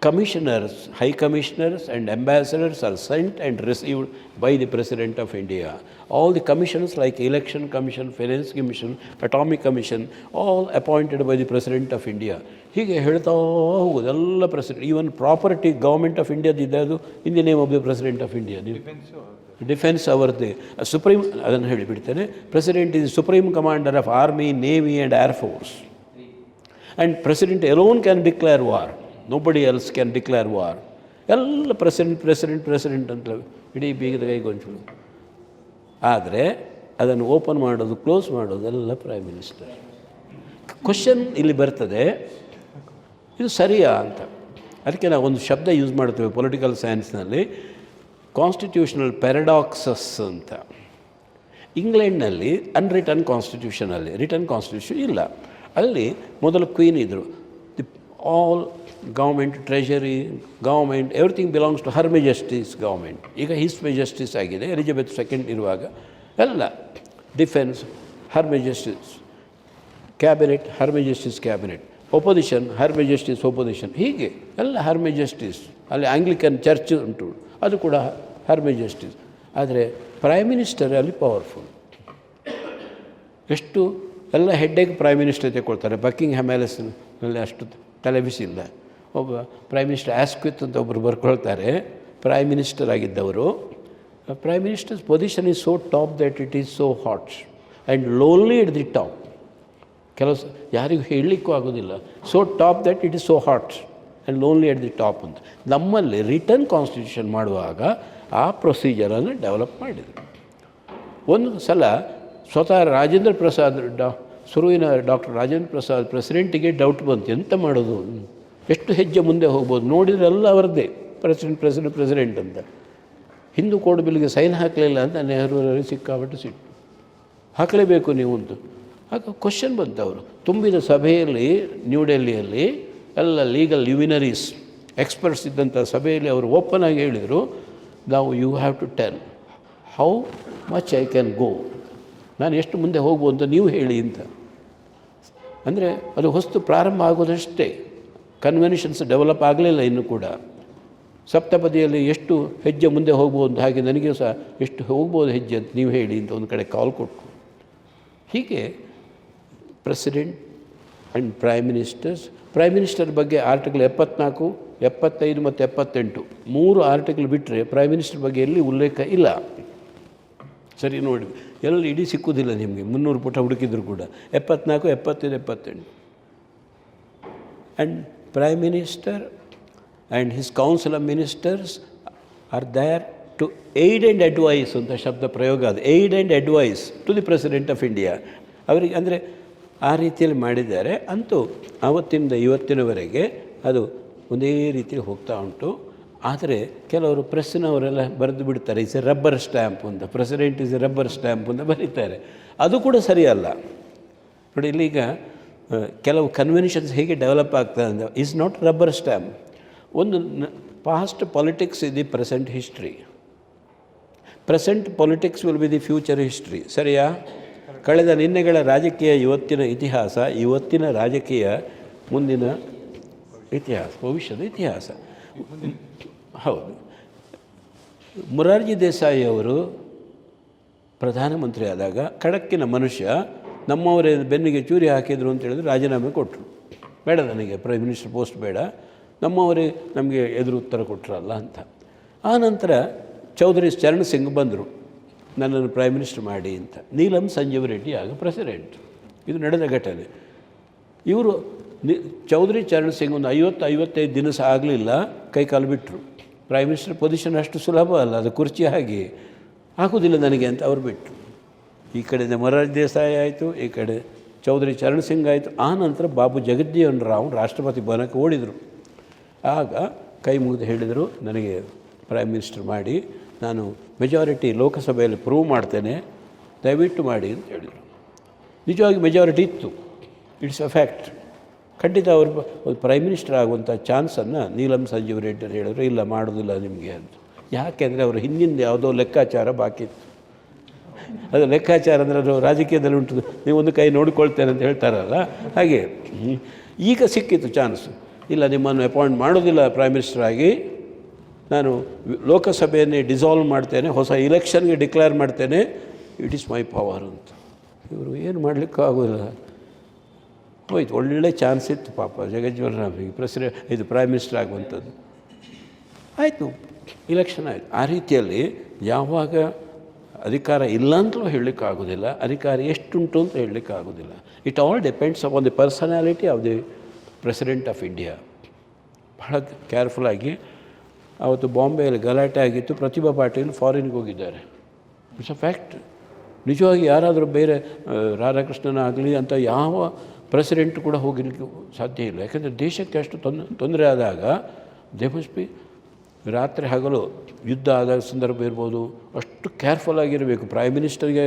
commissioners, high commissioners and ambassadors are sent and received by the President of India. All the commissions like Election Commission, Finance Commission, Atomic Commission, all appointed by the President of India. ಹೀಗೆ ಹೇಳ್ತಾ ಹೋಗೋದು ಎಲ್ಲ president. Even property government of ಇಂಡಿಯಾದಿದ್ದು in the name of the president of India. Defence ಅವರದ್ದೇ ಸುಪ್ರೀಂ, ಅದನ್ನು ಹೇಳಿಬಿಡ್ತೇನೆ. President is supreme commander of army, navy and air force. And president alone can declare war, nobody else can declare war. ಎಲ್ಲ ಪ್ರೆಸಿಡೆಂಟ್ ಅಂತ ಇಡೀ ಬೀಗದ ಕೈಗೊಂಚಲು. ಆದರೆ ಅದನ್ನು ಓಪನ್ ಮಾಡೋದು, ಕ್ಲೋಸ್ ಮಾಡೋದು ಎಲ್ಲ ಪ್ರೈಮ್ ಮಿನಿಸ್ಟರ್. ಕ್ವಶನ್ ಇಲ್ಲಿ ಬರ್ತದೆ, ಇದು ಸರಿಯಾ ಅಂತ. ಅದಕ್ಕೆ ನಾವು ಒಂದು ಶಬ್ದ ಯೂಸ್ ಮಾಡ್ತೇವೆ ಪೊಲಿಟಿಕಲ್ ಸೈನ್ಸ್ನಲ್ಲಿ, ಕಾನ್ಸ್ಟಿಟ್ಯೂಷನಲ್ ಪ್ಯಾರಡಾಕ್ಸಸ್ ಅಂತ. ಇಂಗ್ಲೆಂಡ್ನಲ್ಲಿ ಅನ್ರಿಟನ್ ಕಾನ್ಸ್ಟಿಟ್ಯೂಷನಲ್ಲಿ ರಿಟರ್ನ್ ಕಾನ್ಸ್ಟಿಟ್ಯೂಷನ್ ಇಲ್ಲ. ಅಲ್ಲಿ ಮೊದಲು ಕ್ವೀನ್ ಇದ್ದರು. All government, treasury, government, everything belongs to her majesty's government. ಈಗ ಹಿಸ್ ಮೆಜೆಸ್ಟೀಸ್ ಆಗಿದೆ. ಎಲಿಜಬೆತ್ II ಇರುವಾಗ ಎಲ್ಲ defence her majesty's, cabinet her majesty's cabinet, opposition her majesty's opposition, ಹೀಗೆ ಎಲ್ಲ ಹರ್ ಮೆಜೆಸ್ಟೀಸ್. ಅಲ್ಲಿ ಆಂಗ್ಲಿಕನ್ ಚರ್ಚ್ ಉಂಟು, ಅದು ಕೂಡ ಹರ್ ಮೆಜೆಸ್ಟೀಸ್. ಆದರೆ ಪ್ರೈಮ್ ಮಿನಿಸ್ಟರ್ ಅಲ್ಲಿ ಪವರ್ಫುಲ್. ಎಷ್ಟು ಎಲ್ಲ ಹೆಡ್ಡೇಗೆ ಪ್ರೈಮ್ ಮಿನಿಸ್ಟರ್ ತಗೊಳ್ತಾರೆ. ಬಕ್ಕಿಂಗ್ಹ್ಯಾಮ್ ಪ್ಯಾಲೇಸ್ನಲ್ಲಿ ಅಷ್ಟು ತಲೆಬಿಸಿಲ್ಲ. ಒಬ್ಬ ಪ್ರೈಮ್ ಮಿನಿಸ್ಟರ್ ಆಸ್ಕ್ವಿತ್ ಅಂತ ಒಬ್ಬರು ಬರ್ಕೊಳ್ತಾರೆ, ಪ್ರೈಮ್ ಮಿನಿಸ್ಟರ್ ಆಗಿದ್ದವರು. Prime minister's position is so top that it is so hot and lonely at the top. ಕೆಲವು ಯಾರಿಗೂ ಹೇಳಲಿಕ್ಕೂ ಆಗೋದಿಲ್ಲ. So top that it is so hot and lonely at the top ಅಂತ. ನಮ್ಮಲ್ಲಿ ರಿಟರ್ನ್ ಕಾನ್ಸ್ಟಿಟ್ಯೂಷನ್ ಮಾಡುವಾಗ ಆ ಪ್ರೊಸೀಜರನ್ನು ಡೆವಲಪ್ ಮಾಡಿದರು. ಒಂದು ಸಲ ಸ್ವತಃ ರಾಜೇಂದ್ರ ಪ್ರಸಾದ್ ಶುರುವಿನ ಡಾಕ್ಟರ್ ರಾಜೇಂದ್ರ ಪ್ರಸಾದ್ ಪ್ರೆಸಿಡೆಂಟಿಗೆ ಡೌಟ್ ಬಂತು, ಎಂತ ಮಾಡೋದು, ಎಷ್ಟು ಹೆಜ್ಜೆ ಮುಂದೆ ಹೋಗ್ಬೋದು, ನೋಡಿದ್ರೆಲ್ಲ ಅವರದ್ದೇ ಪ್ರೆಸಿಡೆಂಟ್ ಅಂತ. ಹಿಂದೂ ಕೋಡ್ ಬಿಲ್ಗೆ ಸೈನ್ ಹಾಕಲಿಲ್ಲ ಅಂತ ನೆಹರೂರವರಿಗೆ ಸಿಕ್ಕಾಬಿಟ್ಟು ಸಿಟ್ಟು. ಹಾಕಲೇಬೇಕು ನೀವು ಅಂತ. ಆಗ ಕ್ವಶನ್ ಬಂತು. ಅವರು ತುಂಬಿದ ಸಭೆಯಲ್ಲಿ ನ್ಯೂ ಡೆಲ್ಲಿಯಲ್ಲಿ ಎಲ್ಲ ಲೀಗಲ್ ಲ್ಯುಮಿನರೀಸ್ ಎಕ್ಸ್ಪರ್ಟ್ಸ್ ಇದ್ದಂಥ ಸಭೆಯಲ್ಲಿ ಅವರು ಓಪನ್ ಆಗಿ ಹೇಳಿದರು, ನಾವು you have to tell how much I can go, ನಾನು ಎಷ್ಟು ಮುಂದೆ ಹೋಗ್ಬೋದು ಅಂತ ನೀವು ಹೇಳಿ ಅಂತ. ಅಂದರೆ ಅದು ಹೊಸ್ತು ಪ್ರಾರಂಭ ಆಗೋದಷ್ಟೇ, ಕನ್ವೆನ್ಷನ್ಸ್ ಡೆವಲಪ್ ಆಗಲಿಲ್ಲ ಇನ್ನೂ ಕೂಡ. ಸಪ್ತಪದಿಯಲ್ಲಿ ಎಷ್ಟು ಹೆಜ್ಜೆ ಮುಂದೆ ಹೋಗ್ಬೋದು, ಹಾಗೆ ನನಗೆ ಸಹ ಎಷ್ಟು ಹೋಗ್ಬೋದು ಹೆಜ್ಜೆ ಅಂತ ನೀವು ಹೇಳಿ ಅಂತ ಒಂದು ಕಡೆ ಕಾಲ್ ಕೊಟ್ಟು. ಹೀಗೆ ಪ್ರೆಸಿಡೆಂಟ್ ಆ್ಯಂಡ್ ಪ್ರೈಮ್ ಮಿನಿಸ್ಟರ್ ಬಗ್ಗೆ ಆರ್ಟಿಕಲ್ 74, 75 ಮತ್ತು 78 3 ಆರ್ಟಿಕಲ್ ಬಿಟ್ಟರೆ ಪ್ರೈಮ್ ಮಿನಿಸ್ಟರ್ ಬಗ್ಗೆ ಎಲ್ಲಿ ಉಲ್ಲೇಖ ಇಲ್ಲ. ಸರಿ ನೋಡಿ, ಎಲ್ಲಿ ಇಡೀ ಸಿಕ್ಕುವುದಿಲ್ಲ ನಿಮಗೆ, 300 ಪುಟ ಹುಡುಕಿದ್ರು ಕೂಡ. 74, 75, 78. And prime minister and his council of ministers are there to aid and advise ಅಂತ ಶಬ್ದ ಪ್ರಯೋಗ ಅದು. Aid and advise to the president of India. ಅವರಿಗೆ ಅಂದರೆ ಆ ರೀತಿಯಲ್ಲಿ ಮಾಡಿದ್ದಾರೆ. ಅಂತೂ ಆವತ್ತಿನಿಂದ ಇವತ್ತಿನವರೆಗೆ ಅದು ಒಂದೇ ರೀತಿಯಲ್ಲಿ ಹೋಗ್ತಾ ಉಂಟು. ಆದರೆ ಕೆಲವರು ಪ್ರೆಸ್ಸಿನವರೆಲ್ಲ ಬರೆದು ಬಿಡ್ತಾರೆ, ಇಸ್ ಎ ರಬ್ಬರ್ ಸ್ಟ್ಯಾಂಪ್ ಅಂತ, president is A rubber stamp ಅಂತ ಬರೀತಾರೆ. ಅದು ಕೂಡ ಸರಿಯಲ್ಲ. ನೋಡಿ, ಇಲ್ಲೀಗ ಕೆಲವು ಕನ್ವೆನ್ಷನ್ಸ್ ಹೇಗೆ ಡೆವಲಪ್ ಆಗ್ತದೆ ಅಂದರೆ, ಈಸ್ ನಾಟ್ ರಬ್ಬರ್ ಸ್ಟ್ಯಾಂಪ್. ಒಂದು past politics is the present history, present politics will be the future history. ಸರಿಯಾ? ಕಳೆದ ನಿನ್ನೆಗಳ ರಾಜಕೀಯ ಇವತ್ತಿನ ಇತಿಹಾಸ, ಇವತ್ತಿನ ರಾಜಕೀಯ ಮುಂದಿನ ಇತಿಹಾಸ, ಭವಿಷ್ಯದ ಇತಿಹಾಸ. ಹೌದು. ಮೊರಾರ್ಜಿ ದೇಸಾಯಿ ಅವರು ಪ್ರಧಾನಮಂತ್ರಿ ಆದಾಗ ಖಡಕ್ಕಿನ ಮನುಷ್ಯ, ನಮ್ಮವರೇ ಬೆನ್ನಿಗೆ ಚೂರಿ ಹಾಕಿದರು ಅಂತ ಹೇಳಿದ್ರು, ರಾಜೀನಾಮೆ ಕೊಟ್ಟರು. ಬೇಡ, ನನಗೆ ಪ್ರೈಮ್ ಮಿನಿಸ್ಟರ್ ಪೋಸ್ಟ್ ಬೇಡ, ನಮ್ಮವರೇ ನಮಗೆ ಎದುರು ಉತ್ತರ ಕೊಟ್ಟರಲ್ಲ ಅಂತ. ಆನಂತರ ಚೌಧರಿ ಚರಣ್ ಸಿಂಗ್ ಬಂದರು, ನನ್ನನ್ನು ಪ್ರೈಮ್ ಮಿನಿಸ್ಟರ್ ಮಾಡಿ ಅಂತ. ನೀಲಂ ಸಂಜೀವ್ ರೆಡ್ಡಿ ಆಗ ಪ್ರೆಸಿಡೆಂಟ್. ಇದು ನಡೆದ ಘಟನೆ. ಇವರು ಚೌಧರಿ ಚರಣ್ ಸಿಂಗ್ ಒಂದು 50-55 ದಿನ ಸಹ ಆಗಲಿಲ್ಲ, ಕೈಕಾಲು ಬಿಟ್ಟರು. ಪ್ರೈಮ್ ಮಿನಿಸ್ಟರ್ ಪೊಸಿಷನ್ ಅಷ್ಟು ಸುಲಭ ಅಲ್ಲ, ಅದು ಕುರ್ಚಿ ಹಾಗೆ ಆಗೋದಿಲ್ಲ ನನಗೆ ಅಂತ ಅವ್ರು ಬಿಟ್ಟರು. ಈ ಕಡೆಯಿಂದ ಮೊರಾರ್ಜಿ ದೇಸಾಯಿ ಆಯಿತು, ಈ ಕಡೆ ಚೌಧರಿ ಚರಣ್ ಸಿಂಗ್ ಆಯಿತು. ಆ ನಂತರ ಬಾಬು ಜಗಜೀವನ್ ರಾವ್ ರಾಷ್ಟ್ರಪತಿ ಭವನಕ್ಕೆ ಓಡಿದರು. ಆಗ ಕೈ ಮುಗಿದು ಹೇಳಿದರು, ನನಗೆ ಪ್ರೈಮ್ ಮಿನಿಸ್ಟರ್ ಮಾಡಿ, ನಾನು ಮೆಜಾರಿಟಿ ಲೋಕಸಭೆಯಲ್ಲಿ ಪ್ರೂವ್ ಮಾಡ್ತೇನೆ, ದಯವಿಟ್ಟು ಮಾಡಿ ಅಂತ ಹೇಳಿದರು. ನಿಜವಾಗಿ ಮೆಜಾರಿಟಿ ಇತ್ತು, ಇಟ್ಸ್ ಅ ಫ್ಯಾಕ್ಟ್. ಖಂಡಿತ ಅವರು ಪ್ರೈಮ್ ಮಿನಿಸ್ಟರ್ ಆಗುವಂಥ ಚಾನ್ಸನ್ನು ನೀಲಂ ಸಂಜೀವ್ ರೆಡ್ಡಿ ಹೇಳಿದ್ರು, ಇಲ್ಲ ಮಾಡೋದಿಲ್ಲ ನಿಮಗೆ ಅಂತ. ಯಾಕೆಂದರೆ ಅವರು ಹಿಂದಿಂದ ಯಾವುದೋ ಲೆಕ್ಕಾಚಾರ ಬಾಕಿ ಇತ್ತು. ಅದು ಲೆಕ್ಕಾಚಾರ ಅಂದರೆ ಅದು ರಾಜಕೀಯದಲ್ಲಿ ಉಂಟು, ನೀವು ಒಂದು ಕೈ ನೋಡಿಕೊಳ್ತೇನೆ ಅಂತ ಹೇಳ್ತಾರಲ್ಲ ಹಾಗೆ. ಈಗ ಸಿಕ್ಕಿತ್ತು ಚಾನ್ಸು, ಇಲ್ಲ ನಿಮ್ಮನ್ನು ಅಪಾಯಿಂಟ್ ಮಾಡೋದಿಲ್ಲ ಪ್ರೈಮ್ ಮಿನಿಸ್ಟರ್ ಆಗಿ, ನಾನು ಲೋಕಸಭೆಯನ್ನೇ ಡಿಸಾಲ್ವ್ ಮಾಡ್ತೇನೆ, ಹೊಸ ಇಲೆಕ್ಷನ್ಗೆ ಡಿಕ್ಲೇರ್ ಮಾಡ್ತೇನೆ, ಇಟ್ ಈಸ್ ಮೈ ಪವರ್ ಅಂತ. ಇವರು ಏನು ಮಾಡಲಿಕ್ಕೂ ಆಗೋದಿಲ್ಲ. ಹೋಯ್ತು, ಒಳ್ಳೆ ಚಾನ್ಸ್ ಇತ್ತು ಪಾಪ ಜಗಜೀವನ್ ರಾಮ್ಗೆ ಇದು ಪ್ರೈಮ್ ಮಿನಿಸ್ಟರ್ ಆಗುವಂಥದ್ದು. ಆಯಿತು, ಇಲೆಕ್ಷನ್ ಆಯಿತು. ಆ ರೀತಿಯಲ್ಲಿ ಯಾವಾಗ ಅಧಿಕಾರ ಇಲ್ಲ ಅಂತಲೂ ಹೇಳಲಿಕ್ಕಾಗೋದಿಲ್ಲ, ಅಧಿಕಾರ ಎಷ್ಟುಂಟು ಅಂತ ಹೇಳಲಿಕ್ಕಾಗೋದಿಲ್ಲ. It all depends on the personality of the president of India. ಬಹಳ ಕೇರ್ಫುಲ್ಲಾಗಿ. ಆವತ್ತು ಬಾಂಬೆಯಲ್ಲಿ ಗಲಾಟೆ ಆಗಿತ್ತು, ಪ್ರತಿಭಾ ಪಾಟೀಲ್ ಫಾರಿನ್ಗೆ ಹೋಗಿದ್ದಾರೆ. It's a fact. ನಿಜವಾಗಿ ಯಾರಾದರೂ ಬೇರೆ ರಾಧಾಕೃಷ್ಣನ ಆಗಲಿ ಅಂತ ಯಾವ ಪ್ರೆಸಿಡೆಂಟ್ ಕೂಡ ಹೋಗಿರಲಿಕ್ಕೆ ಸಾಧ್ಯ ಇಲ್ಲ. ಯಾಕೆಂದರೆ ದೇಶಕ್ಕೆ ಅಷ್ಟು ತೊಂದರೆ ಆದಾಗ ದೇ ಮಸ್ಟ್ ಬಿ, ರಾತ್ರಿ ಹಗಲು ಯುದ್ಧ ಆದ ಸಂದರ್ಭ ಇರ್ಬೋದು, ಅಷ್ಟು ಕೇರ್ಫುಲ್ಲಾಗಿರಬೇಕು. ಪ್ರೈಮ್ ಮಿನಿಸ್ಟರ್ಗೆ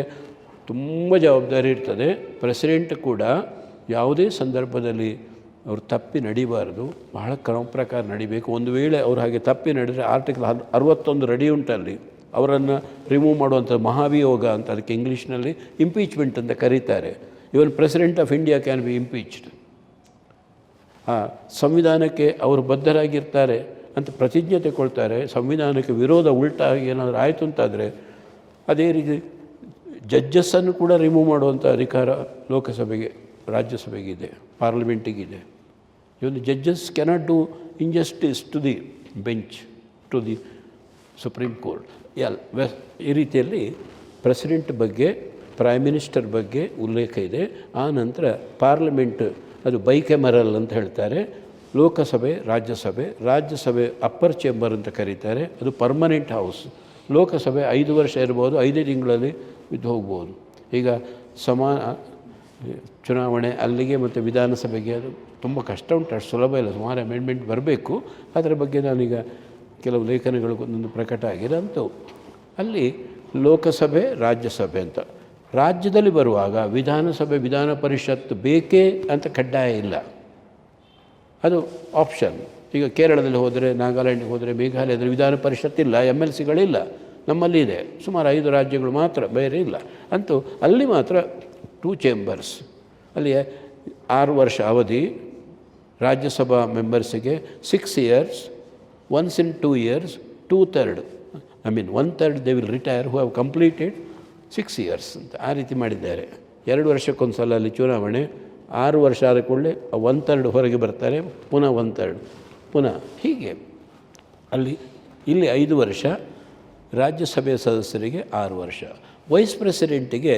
ತುಂಬ ಜವಾಬ್ದಾರಿ ಇರ್ತದೆ. ಪ್ರೆಸಿಡೆಂಟ್ ಕೂಡ ಯಾವುದೇ ಸಂದರ್ಭದಲ್ಲಿ ಅವರು ತಪ್ಪಿ ನಡಿಬಾರ್ದು, ಬಹಳ ಕ್ರಮ ಪ್ರಕಾರ ನಡಿಬೇಕು. ಒಂದು ವೇಳೆ ಅವರು ಹಾಗೆ ತಪ್ಪಿ ನಡೆದರೆ ಆರ್ಟಿಕಲ್ 61 ರೆಡಿ ಉಂಟಲ್ಲಿ, ಅವರನ್ನು ರಿಮೂವ್ ಮಾಡುವಂಥ ಮಹಾಭಿಯೋಗ ಅಂತ, ಅದಕ್ಕೆ ಇಂಗ್ಲೀಷ್ನಲ್ಲಿ ಇಂಪೀಚ್ಮೆಂಟ್ ಅಂತ ಕರೀತಾರೆ. Even president of India can be impeached. ಸಂವಿಧಾನಕ್ಕೆ ಅವರು ಬದ್ಧರಾಗಿರ್ತಾರೆ ಅಂತ ಪ್ರತಿಜ್ಞೆ ತಗೊಳ್ತಾರೆ. ಸಂವಿಧಾನಕ್ಕೆ ವಿರೋಧ ಉಲ್ಟಾಗಿ ಏನಾದರೂ ಆಯಿತು ಅಂತಾದರೆ ಅದೇ ರೀತಿ ಜಡ್ಜಸ್ಸನ್ನು ಕೂಡ ರಿಮೂವ್ ಮಾಡುವಂಥ ಅಧಿಕಾರ ಲೋಕಸಭೆಗೆ, ರಾಜ್ಯಸಭೆಗಿದೆ, ಪಾರ್ಲಿಮೆಂಟಿಗಿದೆ. ಇವನು judges cannot do injustice to the bench, to the supreme court. ಈ ರೀತಿಯಲ್ಲಿ ಪ್ರೆಸಿಡೆಂಟ್ ಬಗ್ಗೆ, ಪ್ರೈಮ್ ಮಿನಿಸ್ಟರ್ ಬಗ್ಗೆ ಉಲ್ಲೇಖ ಇದೆ. ಆ ನಂತರ ಪಾರ್ಲಿಮೆಂಟ್ ಅದು ಬೈಕೆಮರಲ್ ಅಂತ ಹೇಳ್ತಾರೆ. ಲೋಕಸಭೆ, ರಾಜ್ಯಸಭೆ ಅಪ್ಪರ್ ಚೇಂಬರ್ ಅಂತ ಕರೀತಾರೆ, ಅದು ಪರ್ಮನೆಂಟ್ ಹೌಸ್. ಲೋಕಸಭೆ 5 ವರ್ಷ ಇರ್ಬೋದು, 5 ತಿಂಗಳಲ್ಲಿ ಇದ್ದು ಹೋಗ್ಬೋದು. ಈಗ ಚುನಾವಣೆ ಅಲ್ಲಿಗೆ ಮತ್ತು ವಿಧಾನಸಭೆಗೆ ಅದು ತುಂಬ ಕಷ್ಟ ಉಂಟು, ಅಷ್ಟು ಸುಲಭ ಇಲ್ಲ, ಸುಮಾರು ಅಮೆಂಡ್ಮೆಂಟ್ ಬರಬೇಕು. ಅದರ ಬಗ್ಗೆ ನಾನೀಗ ಕೆಲವು ಲೇಖನಗಳು ಒಂದೊಂದು ಪ್ರಕಟ ಆಗಿದೆ. ಅಂತೂ ಅಲ್ಲಿ ಲೋಕಸಭೆ, ರಾಜ್ಯಸಭೆ ಅಂತ ರಾಜ್ಯದಲ್ಲಿ ಬರುವಾಗ ವಿಧಾನಸಭೆ, ವಿಧಾನ ಪರಿಷತ್ ಬೇಕೇ ಅಂತ ಕಡ್ಡಾಯ ಇಲ್ಲ, ಅದು ಆಪ್ಷನ್. ಈಗ ಕೇರಳದಲ್ಲಿ ಹೋದರೆ, ನಾಗಾಲ್ಯಾಂಡಿಗೆ ಹೋದರೆ, ಮೇಘಾಲಯದಲ್ಲಿ ವಿಧಾನ ಪರಿಷತ್ ಇಲ್ಲ, MLCಗಳಿಲ್ಲ. ನಮ್ಮಲ್ಲಿ ಇದೆ, ಸುಮಾರು 5 ರಾಜ್ಯಗಳು ಮಾತ್ರ, ಬೇರೆ ಇಲ್ಲ. ಅಂತೂ ಅಲ್ಲಿ ಮಾತ್ರ 2 ಚೇಂಬರ್ಸ್, ಅಲ್ಲಿ 6 ವರ್ಷ ಅವಧಿ. ರಾಜ್ಯಸಭಾ ಮೆಂಬರ್ಸಿಗೆ 6 years, once in 2 years, 2/3, 1/3 they will retire who have completed 6 years ಅಂತ ಆ ರೀತಿ ಮಾಡಿದ್ದಾರೆ. 2 ವರ್ಷಕ್ಕೊಂದು ಸಲ ಅಲ್ಲಿ ಚುನಾವಣೆ, 6 ವರ್ಷ ಆದ ಕೂಡಲೇ 1/3 ಹೊರಗೆ ಬರ್ತಾರೆ, ಪುನಃ 1/3 ಪುನಃ ಹೀಗೆ. ಇಲ್ಲಿ 5 ವರ್ಷ, ರಾಜ್ಯಸಭೆಯ ಸದಸ್ಯರಿಗೆ 6 ವರ್ಷ. ವೈಸ್ ಪ್ರೆಸಿಡೆಂಟಿಗೆ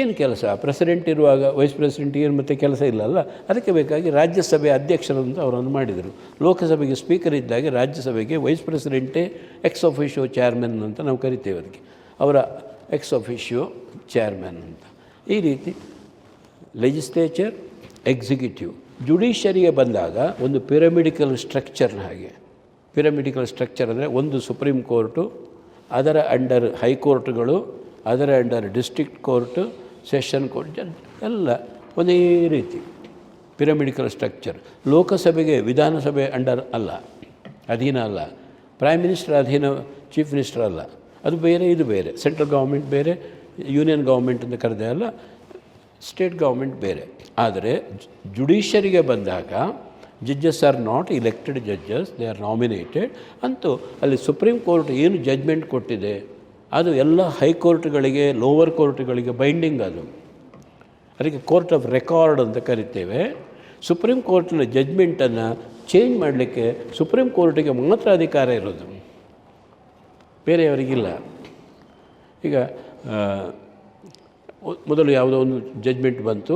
ಏನು ಕೆಲಸ? ಪ್ರೆಸಿಡೆಂಟ್ ಇರುವಾಗ ವೈಸ್ ಪ್ರೆಸಿಡೆಂಟಿಗೆ ಏನು ಮತ್ತೆ ಕೆಲಸ ಇಲ್ಲಲ್ಲ, ಅದಕ್ಕೆ ಬೇಕಾಗಿ ರಾಜ್ಯಸಭೆ ಅಧ್ಯಕ್ಷರಂತ ಅವರನ್ನು ಮಾಡಿದರು. ಲೋಕಸಭೆಗೆ ಸ್ಪೀಕರ್ ಇದ್ದಾಗೆ ರಾಜ್ಯಸಭೆಗೆ ವೈಸ್ ಪ್ರೆಸಿಡೆಂಟೇ ಎಕ್ಸ್ ಆಫಿಷಿಯೋ ಚೇರ್ಮನ್ ಅಂತ ನಾವು ಕರಿತೇವೆ. ಅದಕ್ಕೆ ಅವರ ಎಕ್ಸ್ ಆಫಿಷಿಯೋ ಚೇರ್ಮನ್ ಅಂತ. ಈ ರೀತಿ ಲೆಜಿಸ್ಲೇಚರ್, ಎಕ್ಸಿಕ್ಯೂಟಿವ್. ಜುಡಿಷರಿಗೆ ಬಂದಾಗ ಒಂದು ಪಿರಮಿಡಿಕಲ್ ಸ್ಟ್ರಕ್ಚರ್ನ ಹಾಗೆ. ಪಿರಮಿಡಿಕಲ್ ಸ್ಟ್ರಕ್ಚರ್ ಅಂದರೆ ಒಂದು ಸುಪ್ರೀಂ ಕೋರ್ಟು, ಅದರ ಅಂಡರ್ ಹೈಕೋರ್ಟ್ಗಳು, ಅದರ under district court, session court, ಎಲ್ಲ ಒಂದೇ ರೀತಿ ಪಿರಮಿಡಿಕಲ್ ಸ್ಟ್ರಕ್ಚರ್. ಲೋಕಸಭೆಗೆ ವಿಧಾನಸಭೆ ಅಂಡರ್ ಅಲ್ಲ, ಅಧೀನ ಅಲ್ಲ. ಪ್ರೈಮ್ ಮಿನಿಸ್ಟರ್ ಅಧೀನ, ಚೀಫ್ ಮಿನಿಸ್ಟರ್ ಅಲ್ಲ, ಅದು ಬೇರೆ, ಇದು ಬೇರೆ. ಸೆಂಟ್ರಲ್ ಗೌರ್ಮೆಂಟ್ ಬೇರೆ, ಯೂನಿಯನ್ ಗೌರ್ಮೆಂಟ್ ಅಂತ ಕರೆದೇ ಅಲ್ಲ, ಸ್ಟೇಟ್ ಗೌರ್ಮೆಂಟ್ ಬೇರೆ. ಆದರೆ ಜುಡಿಷರಿಗೆ ಬಂದಾಗ judges R not elected judges, they are nominated. ಅಂತೂ ಅಲ್ಲಿ ಸುಪ್ರೀಂ ಕೋರ್ಟ್ ಏನು ಜಡ್ಜ್ಮೆಂಟ್ ಕೊಟ್ಟಿದೆ ಅದು ಎಲ್ಲ ಹೈಕೋರ್ಟ್ಗಳಿಗೆ, ಲೋವರ್ ಕೋರ್ಟ್ಗಳಿಗೆ ಬೈಂಡಿಂಗ್. ಅದಕ್ಕೆ ಕೋರ್ಟ್ ಆಫ್ ರೆಕಾರ್ಡ್ ಅಂತ ಕರಿತೇವೆ. ಸುಪ್ರೀಂ ಕೋರ್ಟಿನ ಜಡ್ಜ್ಮೆಂಟನ್ನು ಚೇಂಜ್ ಮಾಡಲಿಕ್ಕೆ ಸುಪ್ರೀಂ ಕೋರ್ಟಿಗೆ ಮಾತ್ರ ಅಧಿಕಾರ ಇರೋದು, ಬೇರೆಯವರಿಗಿಲ್ಲ. ಈಗ ಮೊದಲು ಯಾವುದೋ ಒಂದು ಜಡ್ಜ್ಮೆಂಟ್ ಬಂತು,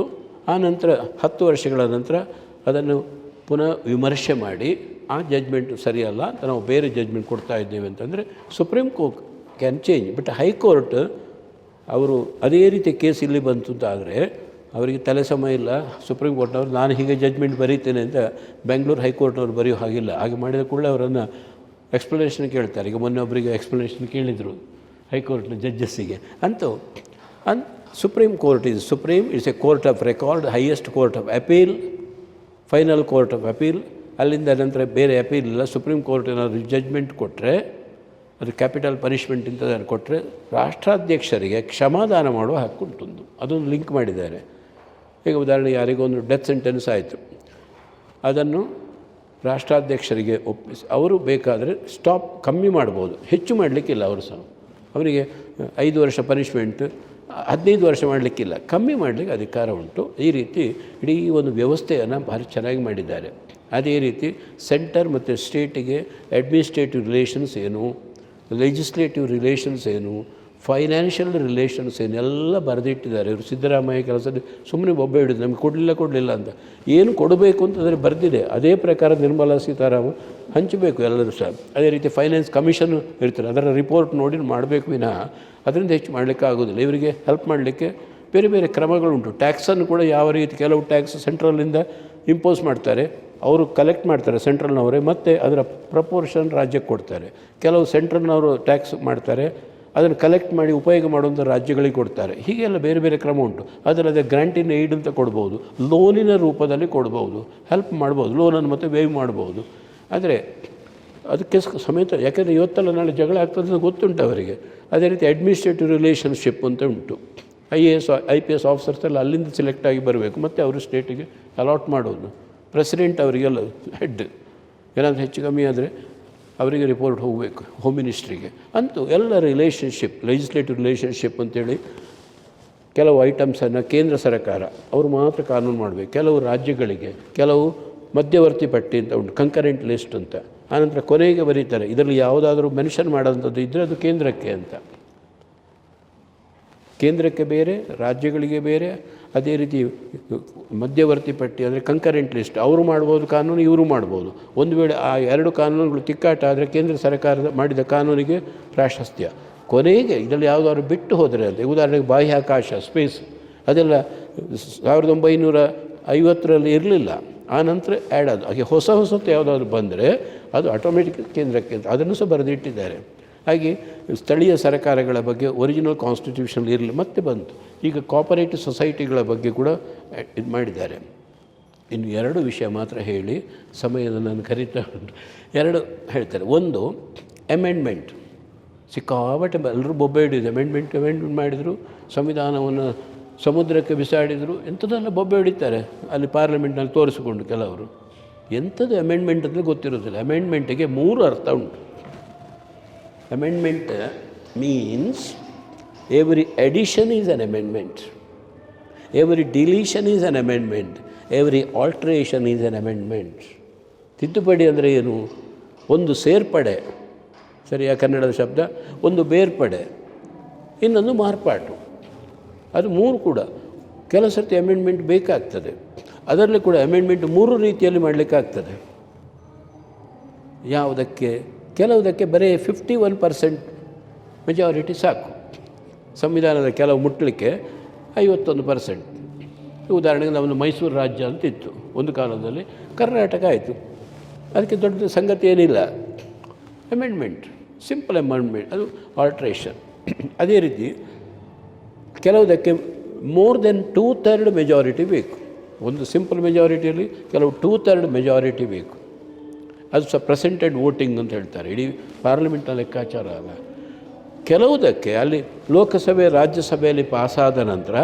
ಆ ನಂತರ 10 ವರ್ಷಗಳ ನಂತರ ಅದನ್ನು ಪುನಃ ವಿಮರ್ಶೆ ಮಾಡಿ ಆ ಜಡ್ಜ್ಮೆಂಟು ಸರಿಯಲ್ಲ ಅಂತ ನಾವು ಬೇರೆ ಜಡ್ಜ್ಮೆಂಟ್ ಕೊಡ್ತಾ ಇದ್ದೇವೆ ಅಂತಂದರೆ supreme court can change. But high court ಅವರು ಅದೇ ರೀತಿ ಕೇಸ್ ಇಲ್ಲಿ ಬಂತು ಅಂತ ಆದರೆ ಅವರಿಗೆ ತಲೆ ಸಮಯ ಇಲ್ಲ. ಸುಪ್ರೀಂ ಕೋರ್ಟ್ನವರು ನಾನು ಹೀಗೆ ಜಡ್ಜ್ಮೆಂಟ್ ಬರೀತೇನೆ ಅಂತ ಬೆಂಗಳೂರು ಹೈಕೋರ್ಟ್ನವ್ರು ಬರೆಯೋ ಹಾಗಿಲ್ಲ. ಹಾಗೆ ಮಾಡಿದ ಕೂಡಲೇ ಅವರನ್ನು ಎಕ್ಸ್ಪ್ಲನೇಷನ್ ಕೇಳ್ತಾರೆ. ಈಗ ಮೊನ್ನೆ ಒಬ್ಬರಿಗೆ ಎಕ್ಸ್ಪ್ಲನೇಷನ್ ಕೇಳಿದರು ಹೈಕೋರ್ಟ್ನ ಜಡ್ಜಸ್ಸಿಗೆ. ಅಂತೂ supreme court it's A court of record, highest court of appeal, final court of appeal. ಅಲ್ಲಿಂದ ನಂತರ ಬೇರೆ ಅಪೀಲ್ ಇಲ್ಲ. ಸುಪ್ರೀಂ ಕೋರ್ಟ್ ಏನಾದರೂ ಜಡ್ಜ್ಮೆಂಟ್ ಕೊಟ್ಟರೆ, ಅದು ಕ್ಯಾಪಿಟಲ್ ಪನಿಷ್ಮೆಂಟ್ ಇಂಥದ್ದನ್ನು ಕೊಟ್ಟರೆ ರಾಷ್ಟ್ರಾಧ್ಯಕ್ಷರಿಗೆ ಕ್ಷಮಾದಾನ ಮಾಡುವ ಹಕ್ಕುಂಟು. ಅದೊಂದು ಲಿಂಕ್ ಮಾಡಿದ್ದಾರೆ. ಈಗ ಉದಾಹರಣೆ ಯಾರಿಗೊಂದು ಡೆತ್ ಸೆಂಟೆನ್ಸ್ ಆಯಿತು, ಅದನ್ನು ರಾಷ್ಟ್ರಾಧ್ಯಕ್ಷರಿಗೆ ಒಪ್ಪಿಸಿ ಅವರು ಬೇಕಾದರೆ ಕಮ್ಮಿ ಮಾಡ್ಬೋದು, ಹೆಚ್ಚು ಮಾಡಲಿಕ್ಕಿಲ್ಲ. ಅವರು ಸಹ ಅವರಿಗೆ 5 ವರ್ಷ ಪನಿಷ್ಮೆಂಟ್ 15 ವರ್ಷ ಮಾಡಲಿಕ್ಕಿಲ್ಲ, ಕಮ್ಮಿ ಮಾಡಲಿಕ್ಕೆ ಅಧಿಕಾರ ಉಂಟು. ಈ ರೀತಿ ಇಡೀ ಒಂದು ವ್ಯವಸ್ಥೆಯನ್ನು ಭಾರಿ ಚೆನ್ನಾಗಿ ಮಾಡಿದ್ದಾರೆ. ಅದೇ ರೀತಿ ಸೆಂಟರ್ ಮತ್ತು ಸ್ಟೇಟಿಗೆ ಅಡ್ಮಿನಿಸ್ಟ್ರೇಟಿವ್ ರಿಲೇಷನ್ಸ್ ಏನು, ಲೆಜಿಸ್ಲೇಟಿವ್ ರಿಲೇಷನ್ಸ್ ಏನು, ಫೈನಾನ್ಷಿಯಲ್ ರಿಲೇಷನ್ಸ್ ಏನು ಎಲ್ಲ ಬರೆದಿಟ್ಟಿದ್ದಾರೆ. ಇವರು ಸಿದ್ದರಾಮಯ್ಯ ಕೆಲಸದಲ್ಲಿ ಸುಮ್ಮನೆ ಒಬ್ಬ ಹಿಡಿದು ನಮಗೆ ಕೊಡಲಿಲ್ಲ ಅಂತ. ಏನು ಕೊಡಬೇಕು ಅಂತಂದರೆ ಬರೆದಿದೆ, ಅದೇ ಪ್ರಕಾರ ನಿರ್ಮಲಾ ಸೀತಾರಾಮನ್ ಹಂಚಬೇಕು ಎಲ್ಲರೂ ಸಹ. ಅದೇ ರೀತಿ ಫೈನಾನ್ಸ್ ಕಮಿಷನ್ ಇರ್ತಾರೆ, ಅದರ ರಿಪೋರ್ಟ್ ನೋಡಿ ಮಾಡಬೇಕು ವಿನಃ ಅದರಿಂದ ಹೆಚ್ಚು ಮಾಡಲಿಕ್ಕೆ ಆಗೋದಿಲ್ಲ. ಇವರಿಗೆ ಹೆಲ್ಪ್ ಮಾಡಲಿಕ್ಕೆ ಬೇರೆ ಬೇರೆ ಕ್ರಮಗಳುಂಟು. ಟ್ಯಾಕ್ಸನ್ನು ಕೂಡ ಯಾವ ರೀತಿ, ಕೆಲವು ಟ್ಯಾಕ್ಸ್ ಸೆಂಟ್ರಲಿಂದ ಇಂಪೋಸ್ ಮಾಡ್ತಾರೆ, ಅವರು ಕಲೆಕ್ಟ್ ಮಾಡ್ತಾರೆ ಸೆಂಟ್ರಲ್ನವರೇ, ಮತ್ತು ಅದರ ಪ್ರಪೋರ್ಷನ್ ರಾಜ್ಯಕ್ಕೆ ಕೊಡ್ತಾರೆ. ಕೆಲವು ಸೆಂಟ್ರಲ್ನವರು ಟ್ಯಾಕ್ಸ್ ಮಾಡ್ತಾರೆ, ಅದನ್ನು ಕಲೆಕ್ಟ್ ಮಾಡಿ ಉಪಯೋಗ ಮಾಡುವಂಥ ರಾಜ್ಯಗಳಿಗೆ ಕೊಡ್ತಾರೆ. ಹೀಗೆಲ್ಲ ಬೇರೆ ಬೇರೆ ಕ್ರಮ ಉಂಟು. ಅದಲ್ಲದೆ ಗ್ರಾಂಟ್ ಇನ್ ಏಡ್ ಅಂತ ಕೊಡ್ಬೋದು, ಲೋನಿನ ರೂಪದಲ್ಲಿ ಕೊಡ್ಬೋದು, ಹೆಲ್ಪ್ ಮಾಡ್ಬೋದು, ಲೋನನ್ನು ಮತ್ತು ವೇವ್ ಮಾಡ್ಬೋದು. ಆದರೆ ಅದಕ್ಕೆ ಸಮೇತ, ಯಾಕೆಂದರೆ ಇವತ್ತಲ್ಲ ನಾಳೆ ಜಗಳ ಆಗ್ತದೆ ಅಂತ ಗೊತ್ತುಂಟು ಅವರಿಗೆ. ಅದೇ ರೀತಿ ಅಡ್ಮಿನಿಸ್ಟ್ರೇಟಿವ್ ರಿಲೇಷನ್ಶಿಪ್ ಅಂತ ಉಂಟು. IAS IPS ಆಫೀಸರ್ಸ್ ಎಲ್ಲ ಅಲ್ಲಿಂದ ಸೆಲೆಕ್ಟ್ ಆಗಿ ಬರಬೇಕು, ಮತ್ತು ಅವರು ಸ್ಟೇಟಿಗೆ ಅಲಾಟ್ ಮಾಡೋದು. ಪ್ರೆಸಿಡೆಂಟ್ ಅವರಿಗೆಲ್ಲ ಹೆಡ್, ಏನಾದರೂ ಹೆಚ್ಚು ಕಮ್ಮಿ ಆದರೆ ಅವರಿಗೆ ರಿಪೋರ್ಟ್ ಹೋಗಬೇಕು ಹೋಮ್ ಮಿನಿಸ್ಟ್ರಿಗೆ. ಅಂತೂ ಎಲ್ಲ ರಿಲೇಷನ್ಶಿಪ್, ಲೆಜಿಸ್ಲೇಟಿವ್ ರಿಲೇಷನ್ಶಿಪ್ ಅಂತೇಳಿ ಕೆಲವು ಐಟಮ್ಸನ್ನು ಕೇಂದ್ರ ಸರ್ಕಾರ ಅವರು ಮಾತ್ರ ಕಾನೂನು ಮಾಡಬೇಕು, ಕೆಲವು ರಾಜ್ಯಗಳಿಗೆ, ಕೆಲವು ಮಧ್ಯವರ್ತಿ ಪಟ್ಟಿ ಅಂತ ಉಂಟು, ಕಂಕರೆಂಟ್ ಲಿಸ್ಟ್ ಅಂತ. ಆನಂತರ ಕೊನೆಗೆ ಬರೀತಾರೆ ಇದರಲ್ಲಿ ಯಾವುದಾದ್ರೂ ಮೆನ್ಷನ್ ಮಾಡೋಂಥದ್ದು ಇದ್ದರೆ ಅದು ಕೇಂದ್ರಕ್ಕೆ ಅಂತ. ಕೇಂದ್ರಕ್ಕೆ ಬೇರೆ, ರಾಜ್ಯಗಳಿಗೆ ಬೇರೆ. ಅದೇ ರೀತಿ ಮಧ್ಯವರ್ತಿ ಪಟ್ಟಿ ಅಂದರೆ ಕಂಕರೆಂಟ್ ಲಿಸ್ಟ್, ಅವರು ಮಾಡ್ಬೋದು ಕಾನೂನು, ಇವರು ಮಾಡ್ಬೋದು. ಒಂದು ವೇಳೆ ಆ ಎರಡು ಕಾನೂನುಗಳು ತಿಕ್ಕಾಟ ಆದರೆ ಕೇಂದ್ರ ಸರ್ಕಾರ ಮಾಡಿದ ಕಾನೂನಿಗೆ ಪ್ರಾಶಸ್ತ್ಯ. ಕೊನೆಗೆ ಇದರಲ್ಲಿ ಯಾವುದಾದ್ರು ಬಿಟ್ಟು ಹೋದರೆ ಅಂತ, ಉದಾಹರಣೆಗೆ ಬಾಹ್ಯಾಕಾಶ, ಸ್ಪೇಸ್, ಅದೆಲ್ಲ 1950ರಲ್ಲಿ ಇರಲಿಲ್ಲ, ಆ ನಂತರ ಆ್ಯಡ್ ಅದು. ಹಾಗೆ ಹೊಸತು ಯಾವುದಾದ್ರು ಬಂದರೆ ಅದು ಆಟೋಮೆಟಿಕ್ ಕೇಂದ್ರಕ್ಕೆ ಅಂತ ಅದನ್ನು ಸಹ ಬರೆದಿಟ್ಟಿದ್ದಾರೆ. ಹಾಗೆ ಸ್ಥಳೀಯ ಸರ್ಕಾರಗಳ ಬಗ್ಗೆ ಒರಿಜಿನಲ್ ಕಾನ್ಸ್ಟಿಟ್ಯೂಷನ್ ಇರಲಿ, ಮತ್ತೆ ಬಂತು. ಈಗ ಕೋಪರೇಟಿವ್ ಸೊಸೈಟಿಗಳ ಬಗ್ಗೆ ಕೂಡ ಇದು ಮಾಡಿದ್ದಾರೆ. ಇನ್ನು 2 ವಿಷಯ ಮಾತ್ರ ಹೇಳಿ ಸಮಯದ ನಾನು ಕರೀತಾ ಉಂಟು. 2 ಹೇಳ್ತಾರೆ. ಒಂದು ಅಮೆಂಡ್ಮೆಂಟ್, ಸಿಕ್ಕಾಬಟ್ಟೆ ಎಲ್ಲರೂ ಬೊಬ್ಬೆ ಹಿಡಿದು ಅಮೆಂಡ್ಮೆಂಟ್ ಮಾಡಿದರು, ಸಂವಿಧಾನವನ್ನು ಸಮುದ್ರಕ್ಕೆ ಬಿಸಾಡಿದರು, ಎಂಥದ್ದೆಲ್ಲ ಬೊಬ್ಬೆ ಹಿಡಿತಾರೆ ಅಲ್ಲಿ ಪಾರ್ಲಿಮೆಂಟ್ನಲ್ಲಿ ತೋರಿಸಿಕೊಂಡು ಕೆಲವರು. ಎಂಥದ್ದು ಅಮೆಂಡ್ಮೆಂಟ್ ಅಂದರೆ ಗೊತ್ತಿರೋದಿಲ್ಲ. ಅಮೆಂಡ್ಮೆಂಟಿಗೆ 3 ಅರ್ಥ ಉಂಟು. Amendment means every addition is an amendment, every deletion is an amendment, every alteration is an amendment. ತಿದ್ದುಪಡಿ ಅಂದರೆ ಏನು? ಒಂದು ಸೇರ್ಪಡೆ, ಸರಿಯಾ ಕನ್ನಡದ ಶಬ್ದ, ಒಂದು ಬೇರ್ಪಡೆ, ಇನ್ನೊಂದು ಮಾರ್ಪಾಟು. ಅದು 3 ಕೂಡ ಕೆಲವು ಸರ್ತಿ ಅಮೆಂಡ್ಮೆಂಟ್ ಬೇಕಾಗ್ತದೆ. ಅದರಲ್ಲಿ ಕೂಡ ಅಮೆಂಡ್ಮೆಂಟ್ 3 ರೀತಿಯಲ್ಲಿ ಮಾಡಲಿಕ್ಕಾಗ್ತದೆ. ಯಾವುದಕ್ಕೆ? ಕೆಲವುದಕ್ಕೆ ಬರೀ 51% ಮೆಜಾರಿಟಿ ಸಾಕು. ಸಂವಿಧಾನದ ಕೆಲವು ಮುಟ್ಟಲಿಕ್ಕೆ 51%. ಉದಾಹರಣೆಗೆ ನಮ್ಮದು ಮೈಸೂರು ರಾಜ್ಯ ಅಂತಿತ್ತು ಒಂದು ಕಾಲದಲ್ಲಿ, ಕರ್ನಾಟಕ ಆಯಿತು, ಅದಕ್ಕೆ ದೊಡ್ಡ ಸಂಗತಿ ಏನಿಲ್ಲ. ಅಮೆಂಡ್ಮೆಂಟ್, ಸಿಂಪಲ್ ಅಮೆಂಡ್ಮೆಂಟ್, ಅದು ಆಲ್ಟ್ರೇಷನ್. ಅದೇ ರೀತಿ ಕೆಲವುದಕ್ಕೆ ಮೋರ್ ದೆನ್ 2/3 ಮೆಜಾರಿಟಿ ಬೇಕು. ಒಂದು ಸಿಂಪಲ್ ಮೆಜಾರಿಟಿಯಲ್ಲಿ ಕೆಲವು 2/3 ಮೆಜಾರಿಟಿ ಬೇಕು. ಅದು ಸಹ ಪ್ರೆಸೆಂಟೆಡ್ ವೋಟಿಂಗ್ ಅಂತ ಹೇಳ್ತಾರೆ, ಇಡೀ ಪಾರ್ಲಿಮೆಂಟ್ನ ಲೆಕ್ಕಾಚಾರ ಅಲ್ಲ. ಕೆಲವುದಕ್ಕೆ ಅಲ್ಲಿ ಲೋಕಸಭೆ ರಾಜ್ಯಸಭೆಯಲ್ಲಿ ಪಾಸಾದ ನಂತರ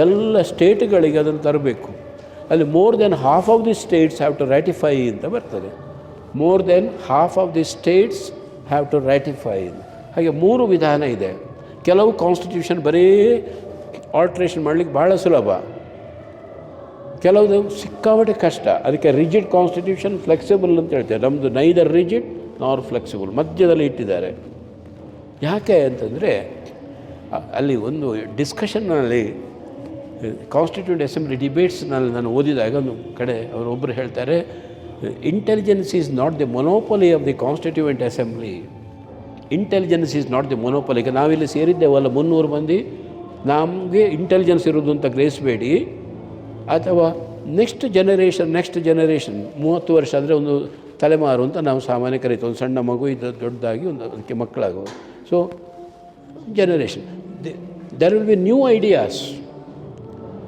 ಎಲ್ಲ ಸ್ಟೇಟ್ಗಳಿಗೆ ಅದನ್ನು ತರಬೇಕು. ಅಲ್ಲಿ more than half of the states have to ratify ಅಂತ ಬರ್ತದೆ. More than half of the states have to ratify. ಹಾಗೆ 3 ವಿಧಾನ ಇದೆ. ಕೆಲವು ಕಾನ್ಸ್ಟಿಟ್ಯೂಷನ್ ಬರೀ ಆಲ್ಟ್ರೇಷನ್ ಮಾಡಲಿಕ್ಕೆ ಭಾಳ ಸುಲಭ, ಕೆಲವುದು ಸಿಕ್ಕಾಪಟ್ಟೆ ಕಷ್ಟ. ಅದಕ್ಕೆ ರಿಜಿಡ್ ಕಾನ್ಸ್ಟಿಟ್ಯೂಷನ್, ಫ್ಲೆಕ್ಸಿಬಲ್ ಅಂತ ಹೇಳ್ತಾರೆ. ನಮ್ಮದು ನೈದರ್ ರಿಜಿಡ್ ನಾರ್ ಫ್ಲೆಕ್ಸಿಬಲ್, ಮಧ್ಯದಲ್ಲಿ ಇಟ್ಟಿದ್ದಾರೆ. ಯಾಕೆ ಅಂತಂದರೆ ಅಲ್ಲಿ ಒಂದು ಡಿಸ್ಕಷನ್ನಲ್ಲಿ ಕಾನ್ಸ್ಟಿಟ್ಯೂಂಟ್ ಅಸೆಂಬ್ಲಿ ಡಿಬೇಟ್ಸ್ನಲ್ಲಿ ನಾನು ಓದಿದಾಗ ಒಂದು ಕಡೆ ಅವರೊಬ್ಬರು ಹೇಳ್ತಾರೆ, intelligence is not the ಮೊನೋಪೊಲಿ of the constituent assembly. Intelligence is not the ಮೊನೋಪೊಲಿ. ಈಗ ನಾವಿಲ್ಲಿ ಸೇರಿದ್ದೇವಲ್ಲ 300 ಮಂದಿ, ನಮಗೆ ಇಂಟೆಲಿಜೆನ್ಸ್ ಇರೋದು ಅಂತ ಗ್ರಹಿಸಬೇಡಿ. ಅಥವಾ ನೆಕ್ಸ್ಟ್ ಜನರೇಷನ್ 30 ವರ್ಷ ಅಂದರೆ ಒಂದು ತಲೆಮಾರು ಅಂತ ನಾವು ಸಾಮಾನ್ಯ ಕರೀತೀವಿ. ಒಂದು ಸಣ್ಣ ಮಗು ಇದು ದೊಡ್ಡದಾಗಿ ಒಂದು ಅದಕ್ಕೆ ಮಕ್ಕಳಾಗುವ. So generation, there will be new ideas.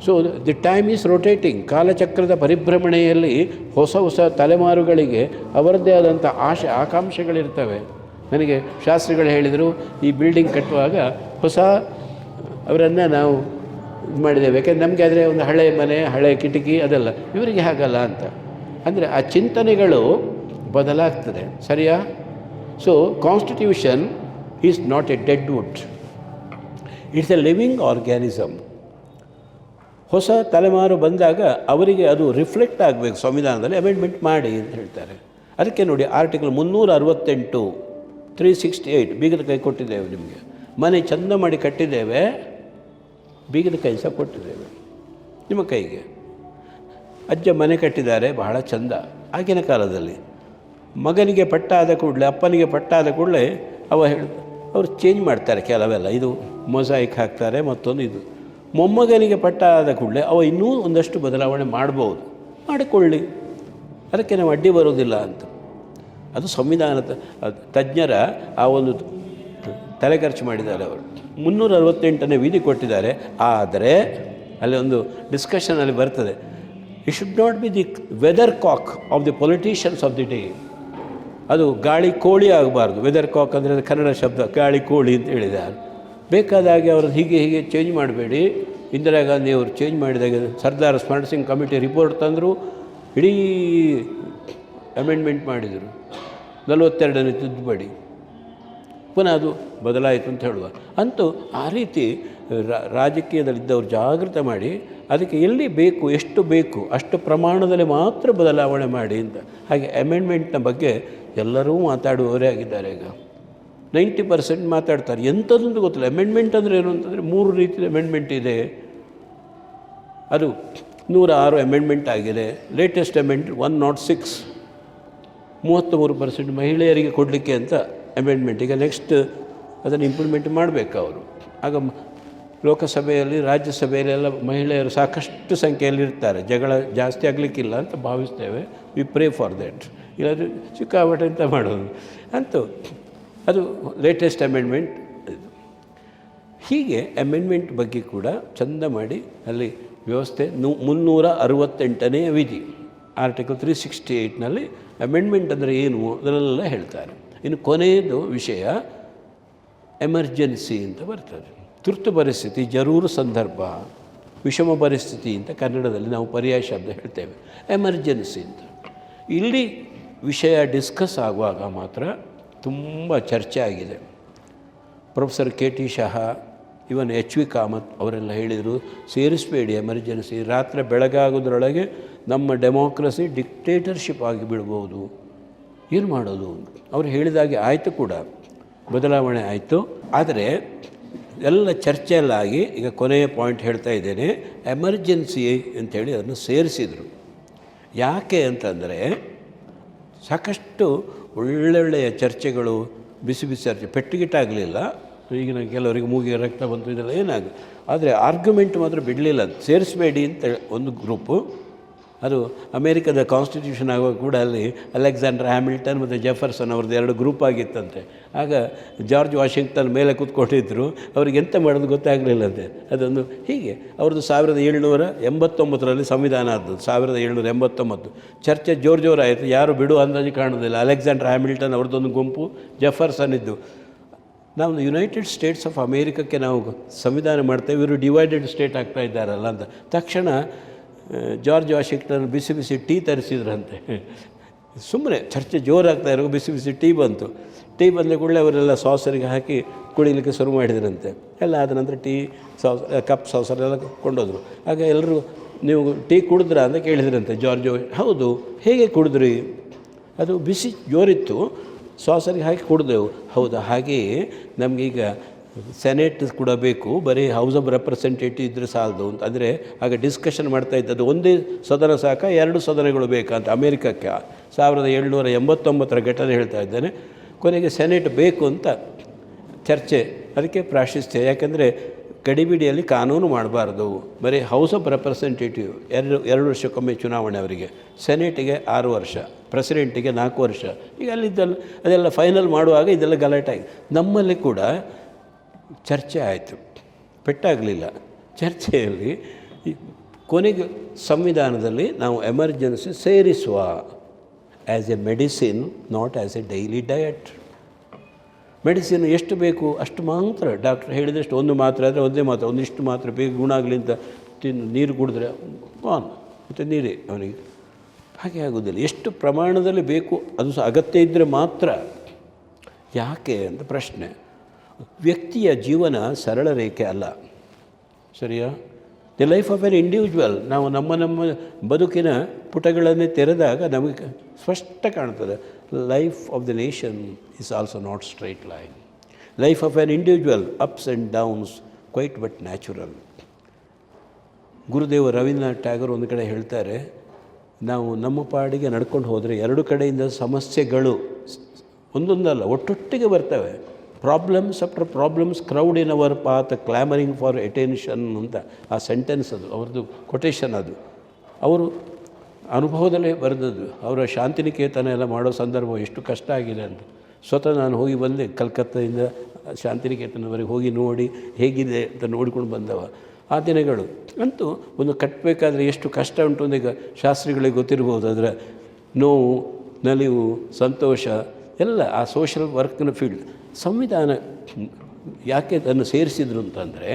So the time is rotating. ಕಾಲಚಕ್ರದ ಪರಿಭ್ರಮಣೆಯಲ್ಲಿ ಹೊಸ ತಲೆಮಾರುಗಳಿಗೆ ಅವರದ್ದೇ ಆದಂಥ ಆಕಾಂಕ್ಷೆಗಳಿರ್ತವೆ. ನನಗೆ ಶಾಸ್ತ್ರಿಗಳು ಹೇಳಿದರು, ಈ ಬಿಲ್ಡಿಂಗ್ ಕಟ್ಟುವಾಗ ಅವರನ್ನು ನಾವು ಇದು ಮಾಡಿದ್ದೇವೆ. ಯಾಕೆಂದರೆ ನಮಗೆ ಆದರೆ ಒಂದು ಹಳೆಯ ಮನೆ, ಹಳೆಯ ಕಿಟಕಿ ಅದೆಲ್ಲ, ಇವರಿಗೆ ಹಾಗಲ್ಲ ಅಂತ. ಅಂದರೆ ಆ ಚಿಂತನೆಗಳು ಬದಲಾಗ್ತದೆ, ಸರಿಯಾ? So constitution is not a dead wood, it's a living organism. ಹೊಸ ತಲೆಮಾರು ಬಂದಾಗ ಅವರಿಗೆ ಅದು ರಿಫ್ಲೆಕ್ಟ್ ಆಗಬೇಕು ಸಂವಿಧಾನದಲ್ಲಿ, ಅಮೆಂಡ್ಮೆಂಟ್ ಮಾಡಿ ಅಂತ ಹೇಳ್ತಾರೆ. ಅದಕ್ಕೆ ನೋಡಿ ಆರ್ಟಿಕಲ್ 368, 368 ಬೀಗದ ಕೈ ಕೊಟ್ಟಿದ್ದೇವೆ ನಿಮಗೆ. ಮನೆ ಚಂದ ಮಾಡಿ ಕಟ್ಟಿದ್ದೇವೆ, ಬೀಗದ ಕೈ ಸಹ ಕೊಟ್ಟಿದ್ದೇವೆ ನಿಮ್ಮ ಕೈಗೆ. ಅಜ್ಜ ಮನೆ ಕಟ್ಟಿದ್ದಾರೆ, ಬಹಳ ಚಂದ. ಆಗಿನ ಕಾಲದಲ್ಲಿ ಮಗನಿಗೆ ಪಟ್ಟಾದ ಕೂಡಲೇ, ಅಪ್ಪನಿಗೆ ಪಟ್ಟಾದ ಕೂಡಲೇ ಅವರು ಚೇಂಜ್ ಮಾಡ್ತಾರೆ ಕೆಲವೆಲ್ಲ. ಇದು ಮೊಸಾಯಿಕ್ ಹಾಕ್ತಾರೆ, ಮತ್ತೊಂದು ಇದು. ಮೊಮ್ಮಗನಿಗೆ ಪಟ್ಟಾದ ಕೂಡಲೇ ಇನ್ನೂ ಒಂದಷ್ಟು ಬದಲಾವಣೆ ಮಾಡ್ಬೋದು, ಮಾಡಿಕೊಳ್ಳಿ, ಅದಕ್ಕೆ ನಾವು ಅಡ್ಡಿ ಬರೋದಿಲ್ಲ ಅಂತ. ಅದು ಸಂವಿಧಾನದ ತಜ್ಞರ ಆ ಒಂದು ತಲೆ ಖರ್ಚು ಮಾಡಿದ್ದಾರೆ ಅವರು. 368ನೇ ವಿಧಿ ಕೊಟ್ಟಿದ್ದಾರೆ. ಆದರೆ ಅಲ್ಲಿ ಒಂದು ಡಿಸ್ಕಷನಲ್ಲಿ ಬರ್ತದೆ, it should not be the weathercock of the politicians of the day. ಅದು ಗಾಳಿ ಕೋಳಿ ಆಗಬಾರ್ದು. ವೆದರ್ ಕಾಕ್ ಅಂದರೆ ಕನ್ನಡ ಶಬ್ದ, ಗಾಳಿ ಕೋಳಿ ಅಂತ ಹೇಳಿದ್ದಾರೆ. ಬೇಕಾದಾಗೆ ಅವರು ಹೀಗೆ ಚೇಂಜ್ ಮಾಡಬೇಡಿ. ಇಂದಿರಾ ಗಾಂಧಿ ಅವರು ಚೇಂಜ್ ಮಾಡಿದಾಗ ಸರ್ದಾರ್ ಸ್ಮರಣ ಸಿಂಗ್ ಕಮಿಟಿ ರಿಪೋರ್ಟ್ ತಂದರು, ಇಡೀ ಅಮೆಂಡ್ಮೆಂಟ್ ಮಾಡಿದರು. 42ನೇ ತಿದ್ದುಪಡಿ, ಪುನಃ ಅದು ಬದಲಾಯಿತು ಅಂತ ಹೇಳುವ. ಅಂತೂ ಆ ರೀತಿ ರಾಜಕೀಯದಲ್ಲಿದ್ದವರು ಜಾಗೃತ ಮಾಡಿ ಅದಕ್ಕೆ ಎಲ್ಲಿ ಬೇಕು, ಎಷ್ಟು ಬೇಕು ಅಷ್ಟು ಪ್ರಮಾಣದಲ್ಲಿ ಮಾತ್ರ ಬದಲಾವಣೆ ಮಾಡಿ ಅಂತ. ಹಾಗೆ ಅಮೆಂಡ್ಮೆಂಟ್ನ ಬಗ್ಗೆ ಎಲ್ಲರೂ ಮಾತಾಡುವವರೇ ಆಗಿದ್ದಾರೆ. ಈಗ 90% ಮಾತಾಡ್ತಾರೆ. ಎಂಥದ್ದು ಗೊತ್ತಿಲ್ಲ. ಅಮೆಂಡ್ಮೆಂಟ್ ಅಂದರೆ ಏನು ಅಂತಂದರೆ 3 ರೀತಿಯ ಅಮೆಂಡ್ಮೆಂಟ್ ಇದೆ. ಅದು 106 ಅಮೆಂಡ್ಮೆಂಟ್ ಆಗಿದೆ. ಲೇಟೆಸ್ಟ್ ಅಮೆಂಡ್ 106, 33% ಮಹಿಳೆಯರಿಗೆ ಕೊಡಲಿಕ್ಕೆ ಅಂತ ಅಮೆಂಡ್ಮೆಂಟ್. ಈಗ ನೆಕ್ಸ್ಟ್ ಅದನ್ನು ಇಂಪ್ಲಿಮೆಂಟ್ ಮಾಡಬೇಕು ಅವರು. ಆಗ ಲೋಕಸಭೆಯಲ್ಲಿ, ರಾಜ್ಯಸಭೆಯಲ್ಲೆಲ್ಲ ಮಹಿಳೆಯರು ಸಾಕಷ್ಟು ಸಂಖ್ಯೆಯಲ್ಲಿ ಇರ್ತಾರೆ. ಜಗಳ ಜಾಸ್ತಿ ಆಗಲಿಕ್ಕಿಲ್ಲ ಅಂತ ಭಾವಿಸ್ತೇವೆ. We pray for that. ಇಲ್ಲಾಂದರೆ ಸಿಕ್ಕಾಪಟ್ಟೆ ಅಂತ ಮಾಡೋದು. ಅಂತೂ ಅದು ಲೇಟೆಸ್ಟ್ ಅಮೆಂಡ್ಮೆಂಟ್. ಹೀಗೆ ಅಮೆಂಡ್ಮೆಂಟ್ ಬಗ್ಗೆ ಕೂಡ ಚಂದ ಮಾಡಿ ಅಲ್ಲಿ ವ್ಯವಸ್ಥೆ 368ನೇ ವಿಧಿ ಆರ್ಟಿಕಲ್ 368ನಲ್ಲಿ ಅಮೆಂಡ್ಮೆಂಟ್ ಅಂದರೆ ಏನು ಅದನ್ನೆಲ್ಲ ಹೇಳ್ತಾರೆ. ಇನ್ನು ಕೊನೆಯದು ವಿಷಯ ಎಮರ್ಜೆನ್ಸಿ ಅಂತ ಬರ್ತದೆ. ತುರ್ತು ಪರಿಸ್ಥಿತಿ, ಜರೂರು ಸಂದರ್ಭ, ವಿಷಮ ಪರಿಸ್ಥಿತಿ ಅಂತ ಕನ್ನಡದಲ್ಲಿ ನಾವು ಪರ್ಯಾಯ ಶಬ್ದ ಹೇಳ್ತೇವೆ. ಎಮರ್ಜೆನ್ಸಿ ಅಂತ ಇಲ್ಲಿ ವಿಷಯ ಡಿಸ್ಕಸ್ ಆಗುವಾಗ ಮಾತ್ರ ತುಂಬ ಚರ್ಚೆ ಆಗಿದೆ. ಪ್ರೊಫೆಸರ್ KT ಶಹಾ, ಇವನ್ HV ಕಾಮತ್ ಅವರೆಲ್ಲ ಹೇಳಿದರು, ಸೇರಿಸಬೇಡಿ ಎಮರ್ಜೆನ್ಸಿ. ರಾತ್ರಿ ಬೆಳಗಾಗೋದ್ರೊಳಗೆ ನಮ್ಮ ಡೆಮೋಕ್ರಸಿ ಡಿಕ್ಟೇಟರ್ಶಿಪ್ ಆಗಿ ಬಿಡ್ಬೋದು, ಏನು ಮಾಡೋದು? ಅವರು ಹೇಳಿದಾಗೆ ಆಯಿತು ಕೂಡ, ಬದಲಾವಣೆ ಆಯಿತು. ಆದರೆ ಎಲ್ಲ ಚರ್ಚೆ ಎಲ್ಲ ಆಗಿ ಈಗ ಕೊನೆಯ ಪಾಯಿಂಟ್ ಹೇಳ್ತಾ ಇದ್ದೇನೆ. ಎಮರ್ಜೆನ್ಸಿ ಅಂಥೇಳಿ ಅದನ್ನು ಸೇರಿಸಿದರು. ಯಾಕೆ ಅಂತಂದರೆ ಸಾಕಷ್ಟು ಒಳ್ಳೊಳ್ಳೆಯ ಚರ್ಚೆಗಳು, ಬಿಸಿ ಬಿಸಿ ಚರ್ಚೆ, ಪೆಟ್ಟುಗಿಟ್ಟಾಗಲಿಲ್ಲ. ಈಗಿನ ಕೆಲವರಿಗೆ ಮೂಗಿಗೆ ರಕ್ತ ಬಂತು, ಇದೆಲ್ಲ ಏನಾಗ. ಆದರೆ ಆರ್ಗ್ಯುಮೆಂಟ್ ಮಾತ್ರ ಬಿಡಲಿಲ್ಲ. ಸೇರಿಸಬೇಡಿ ಅಂತ ಒಂದು ಗ್ರೂಪು. ಅದು ಅಮೇರಿಕದ ಕಾನ್ಸ್ಟಿಟ್ಯೂಷನ್ ಆಗುವಾಗ ಕೂಡ ಅಲ್ಲಿ ಅಲೆಕ್ಸಾಂಡರ್ ಹ್ಯಾಮಿಲ್ಟನ್ ಮತ್ತು ಜೆಫರ್ಸನ್ ಅವ್ರದ್ದು 2 ಗ್ರೂಪ್ ಆಗಿತ್ತಂತೆ. ಆಗ ಜಾರ್ಜ್ ವಾಷಿಂಗ್ಟನ್ ಮೇಲೆ ಕೂತ್ಕೊಂಡಿದ್ದರು. ಅವ್ರಿಗೆ ಎಂತ ಮಾಡೋದು ಗೊತ್ತಾಗಲಿಲ್ಲಂತೆ. ಅದೊಂದು ಹೀಗೆ ಅವ್ರದ್ದು 1789ರಲ್ಲಿ ಸಂವಿಧಾನ ಆದದ್ದು. 1789 ಚರ್ಚೆ ಜೋರಾಯಿತು. ಯಾರು ಬಿಡು ಅಂದಾಜು ಕಾಣೋದಿಲ್ಲ. ಅಲೆಕ್ಸಾಂಡರ್ ಹ್ಯಾಮಿಲ್ಟನ್ ಅವ್ರದ್ದೊಂದು ಗುಂಪು, ಜೆಫರ್ಸನ್ ಇದ್ದು. ನಾವು ಯುನೈಟೆಡ್ ಸ್ಟೇಟ್ಸ್ ಆಫ್ ಅಮೇರಿಕಕ್ಕೆ ನಾವು ಸಂವಿಧಾನ ಮಾಡ್ತೇವೆ, ಇವರು ಡಿವೈಡೆಡ್ ಸ್ಟೇಟ್ ಆಗ್ತಾ ಇದ್ದಾರಲ್ಲ ಅಂತ. ತಕ್ಷಣ ಜಾರ್ಜ್ ವಾಷಿಂಗ್ಟನ್ ಬಿಸಿ ಬಿಸಿ ಟೀ ತರಿಸಿದ್ರಂತೆ. ಸುಮ್ಮನೆ ಚರ್ಚೆ ಜೋರಾಗ್ತಾ ಇರೋ ಬಿಸಿ ಬಿಸಿ ಟೀ ಬಂತು. ಟೀ ಬಂದ ಕೂಡಲೇ ಅವರೆಲ್ಲ ಸಾಸರಿಗೆ ಹಾಕಿ ಕುಡಿಲಿಕ್ಕೆ ಶುರು ಮಾಡಿದ್ರಂತೆ. ಎಲ್ಲ ಆದ ನಂತರ ಟೀ ಕಪ್ ಸಾಸರೆಲ್ಲ ಕೊಂಡೋದ್ರು. ಆಗ ಎಲ್ಲರೂ ನೀವು ಟೀ ಕುಡಿದ್ರಾ ಅಂತ ಕೇಳಿದ್ರಂತೆ. ಜಾರ್ಜ್, ಹೌದು. ಹೇಗೆ ಕುಡಿದ್ರಿ? ಅದು ಬಿಸಿ ಜೋರಿತ್ತು, ಸಾಸರಿಗೆ ಹಾಕಿ ಕುಡಿದೆವು. ಹೌದಾ? ಹಾಗೆಯೇ ನಮಗೀಗ ಸೆನೆಟ್ ಕೂಡ ಬೇಕು, ಬರೀ ಹೌಸ್ ಆಫ್ ರೆಪ್ರೆಸೆಂಟೇಟಿವ್ ಇದ್ದರೆ ಸಾಲದು ಅಂತ. ಅಂದರೆ ಆಗ ಡಿಸ್ಕಷನ್ ಮಾಡ್ತಾ ಇದ್ದದ್ದು ಒಂದೇ ಸದನ ಸಾಕ, 2 ಸದನಗಳು ಬೇಕಂತ ಅಮೇರಿಕಕ್ಕೆ. 1789ರ ಘಟನೆ ಹೇಳ್ತಾ ಇದ್ದೇನೆ. ಕೊನೆಗೆ ಸೆನೆಟ್ ಬೇಕು ಅಂತ ಚರ್ಚೆ. ಅದಕ್ಕೆ ಪ್ರಾಶಸ್ತ್ಯ. ಯಾಕೆಂದರೆ ಗಡಿಬಿಡಿಯಲ್ಲಿ ಕಾನೂನು ಮಾಡಬಾರ್ದು, ಬರೀ ಹೌಸ್ ಆಫ್ ರೆಪ್ರೆಸೆಂಟೇಟಿವ್ 2 ವರ್ಷಕ್ಕೊಮ್ಮೆ ಚುನಾವಣೆ ಅವರಿಗೆ, ಸೆನೆಟಿಗೆ 6 ವರ್ಷ, ಪ್ರೆಸಿಡೆಂಟಿಗೆ 4 ವರ್ಷ. ಈಗ ಅಲ್ಲಿದ್ದಲ್ಲ ಅದೆಲ್ಲ ಫೈನಲ್ ಮಾಡುವಾಗ ಇದೆಲ್ಲ ಗಲಾಟೆ ಆಗಿದೆ. ನಮ್ಮಲ್ಲಿ ಕೂಡ ಚರ್ಚೆ ಆಯಿತು, ಪೆಟ್ಟಾಗಲಿಲ್ಲ. ಚರ್ಚೆಯಲ್ಲಿ ಕೊನೆಗೆ ಸಂವಿಧಾನದಲ್ಲಿ ನಾವು ಎಮರ್ಜೆನ್ಸಿ ಸೇರಿಸುವ as A medicine, not as A daily diet. Medicine ಎಷ್ಟು ಬೇಕು ಅಷ್ಟು ಮಾತ್ರ ಡಾಕ್ಟ್ರ್ ಹೇಳಿದಷ್ಟು. ಒಂದು ಮಾತ್ರೆ ಆದರೆ ಒಂದೇ ಮಾತ್ರೆ, ಒಂದಿಷ್ಟು ಮಾತ್ರೆ ಬೇಗ ಗುಣ ಆಗಲಿ ಅಂತ ನೀರು ಕುಡಿದ್ರೆ ಆನ್ ಮತ್ತು ನೀರೇ ಅವನಿಗೆ. ಹಾಗೆ ಆಗೋದಿಲ್ಲ. ಎಷ್ಟು ಪ್ರಮಾಣದಲ್ಲಿ ಬೇಕು ಅದು ಸಹ ಅಗತ್ಯ ಇದ್ದರೆ ಮಾತ್ರ. ಯಾಕೆ ಅಂತ ಪ್ರಶ್ನೆ. ವ್ಯಕ್ತಿಯ ಜೀವನ ಸರಳ ರೇಖೆ ಅಲ್ಲ, ಸರಿಯಾ? The life of an individual. ನಾವು ನಮ್ಮ ಬದುಕಿನ ಪುಟಗಳನ್ನೇ ತೆರೆದಾಗ ನಮಗೆ ಸ್ಪಷ್ಟ ಕಾಣ್ತದೆ. Life of the nation is also not straight line. Life of an individual ups and downs quite but natural. Gurudev Rabindranath Tagore ಒಂದು ಕಡೆ ಹೇಳ್ತಾರೆ, ನಾವು ನಮ್ಮ ಪಾಡಿಗೆ ನಡ್ಕೊಂಡು ಹೋದರೆ 2 ಕಡೆಯಿಂದ ಸಮಸ್ಯೆಗಳು ಒಂದೊಂದಲ್ಲ ಒಟ್ಟೊಟ್ಟಿಗೆ ಬರ್ತವೆ. Problems after problems crowd in our path clamouring for attention ಅಂತ ಆ ಸೆಂಟೆನ್ಸ್, ಅದು ಅವ್ರದ್ದು ಕೊಟೇಶನ್. ಅದು ಅವರು ಅನುಭವದಲ್ಲೇ ಬರೆದದ್ದು. ಅವರ ಶಾಂತಿನಿಕೇತನ ಎಲ್ಲ ಮಾಡೋ ಸಂದರ್ಭ ಎಷ್ಟು ಕಷ್ಟ ಆಗಿದೆ ಅಂತ. ಸ್ವತಃ ನಾನು ಹೋಗಿ ಬಂದೆ, ಕಲ್ಕತ್ತಾದಿಂದ ಶಾಂತಿನಿಕೇತನವರೆಗೆ ಹೋಗಿ ನೋಡಿ ಹೇಗಿದೆ ಅಂತ ನೋಡಿಕೊಂಡು ಬಂದವ ಆ ದಿನಗಳು. ಅಂತೂ ಒಂದು ಕಟ್ಟಬೇಕಾದ್ರೆ ಎಷ್ಟು ಕಷ್ಟ ಉಂಟು ಅಂತ ಈಗ ಶಾಸ್ತ್ರಿಗಳಿಗೆ ಗೊತ್ತಿರ್ಬೋದು. ಅದರ ನೋವು, ನಲಿವು, ಸಂತೋಷ ಎಲ್ಲ ಆ ಸೋಷಲ್ ವರ್ಕ್ನ ಫೀಲ್ಡ್. ಸಂವಿಧಾನ ಯಾಕೆ ಅದನ್ನು ಸೇರಿಸಿದ್ರು ಅಂತಂದರೆ,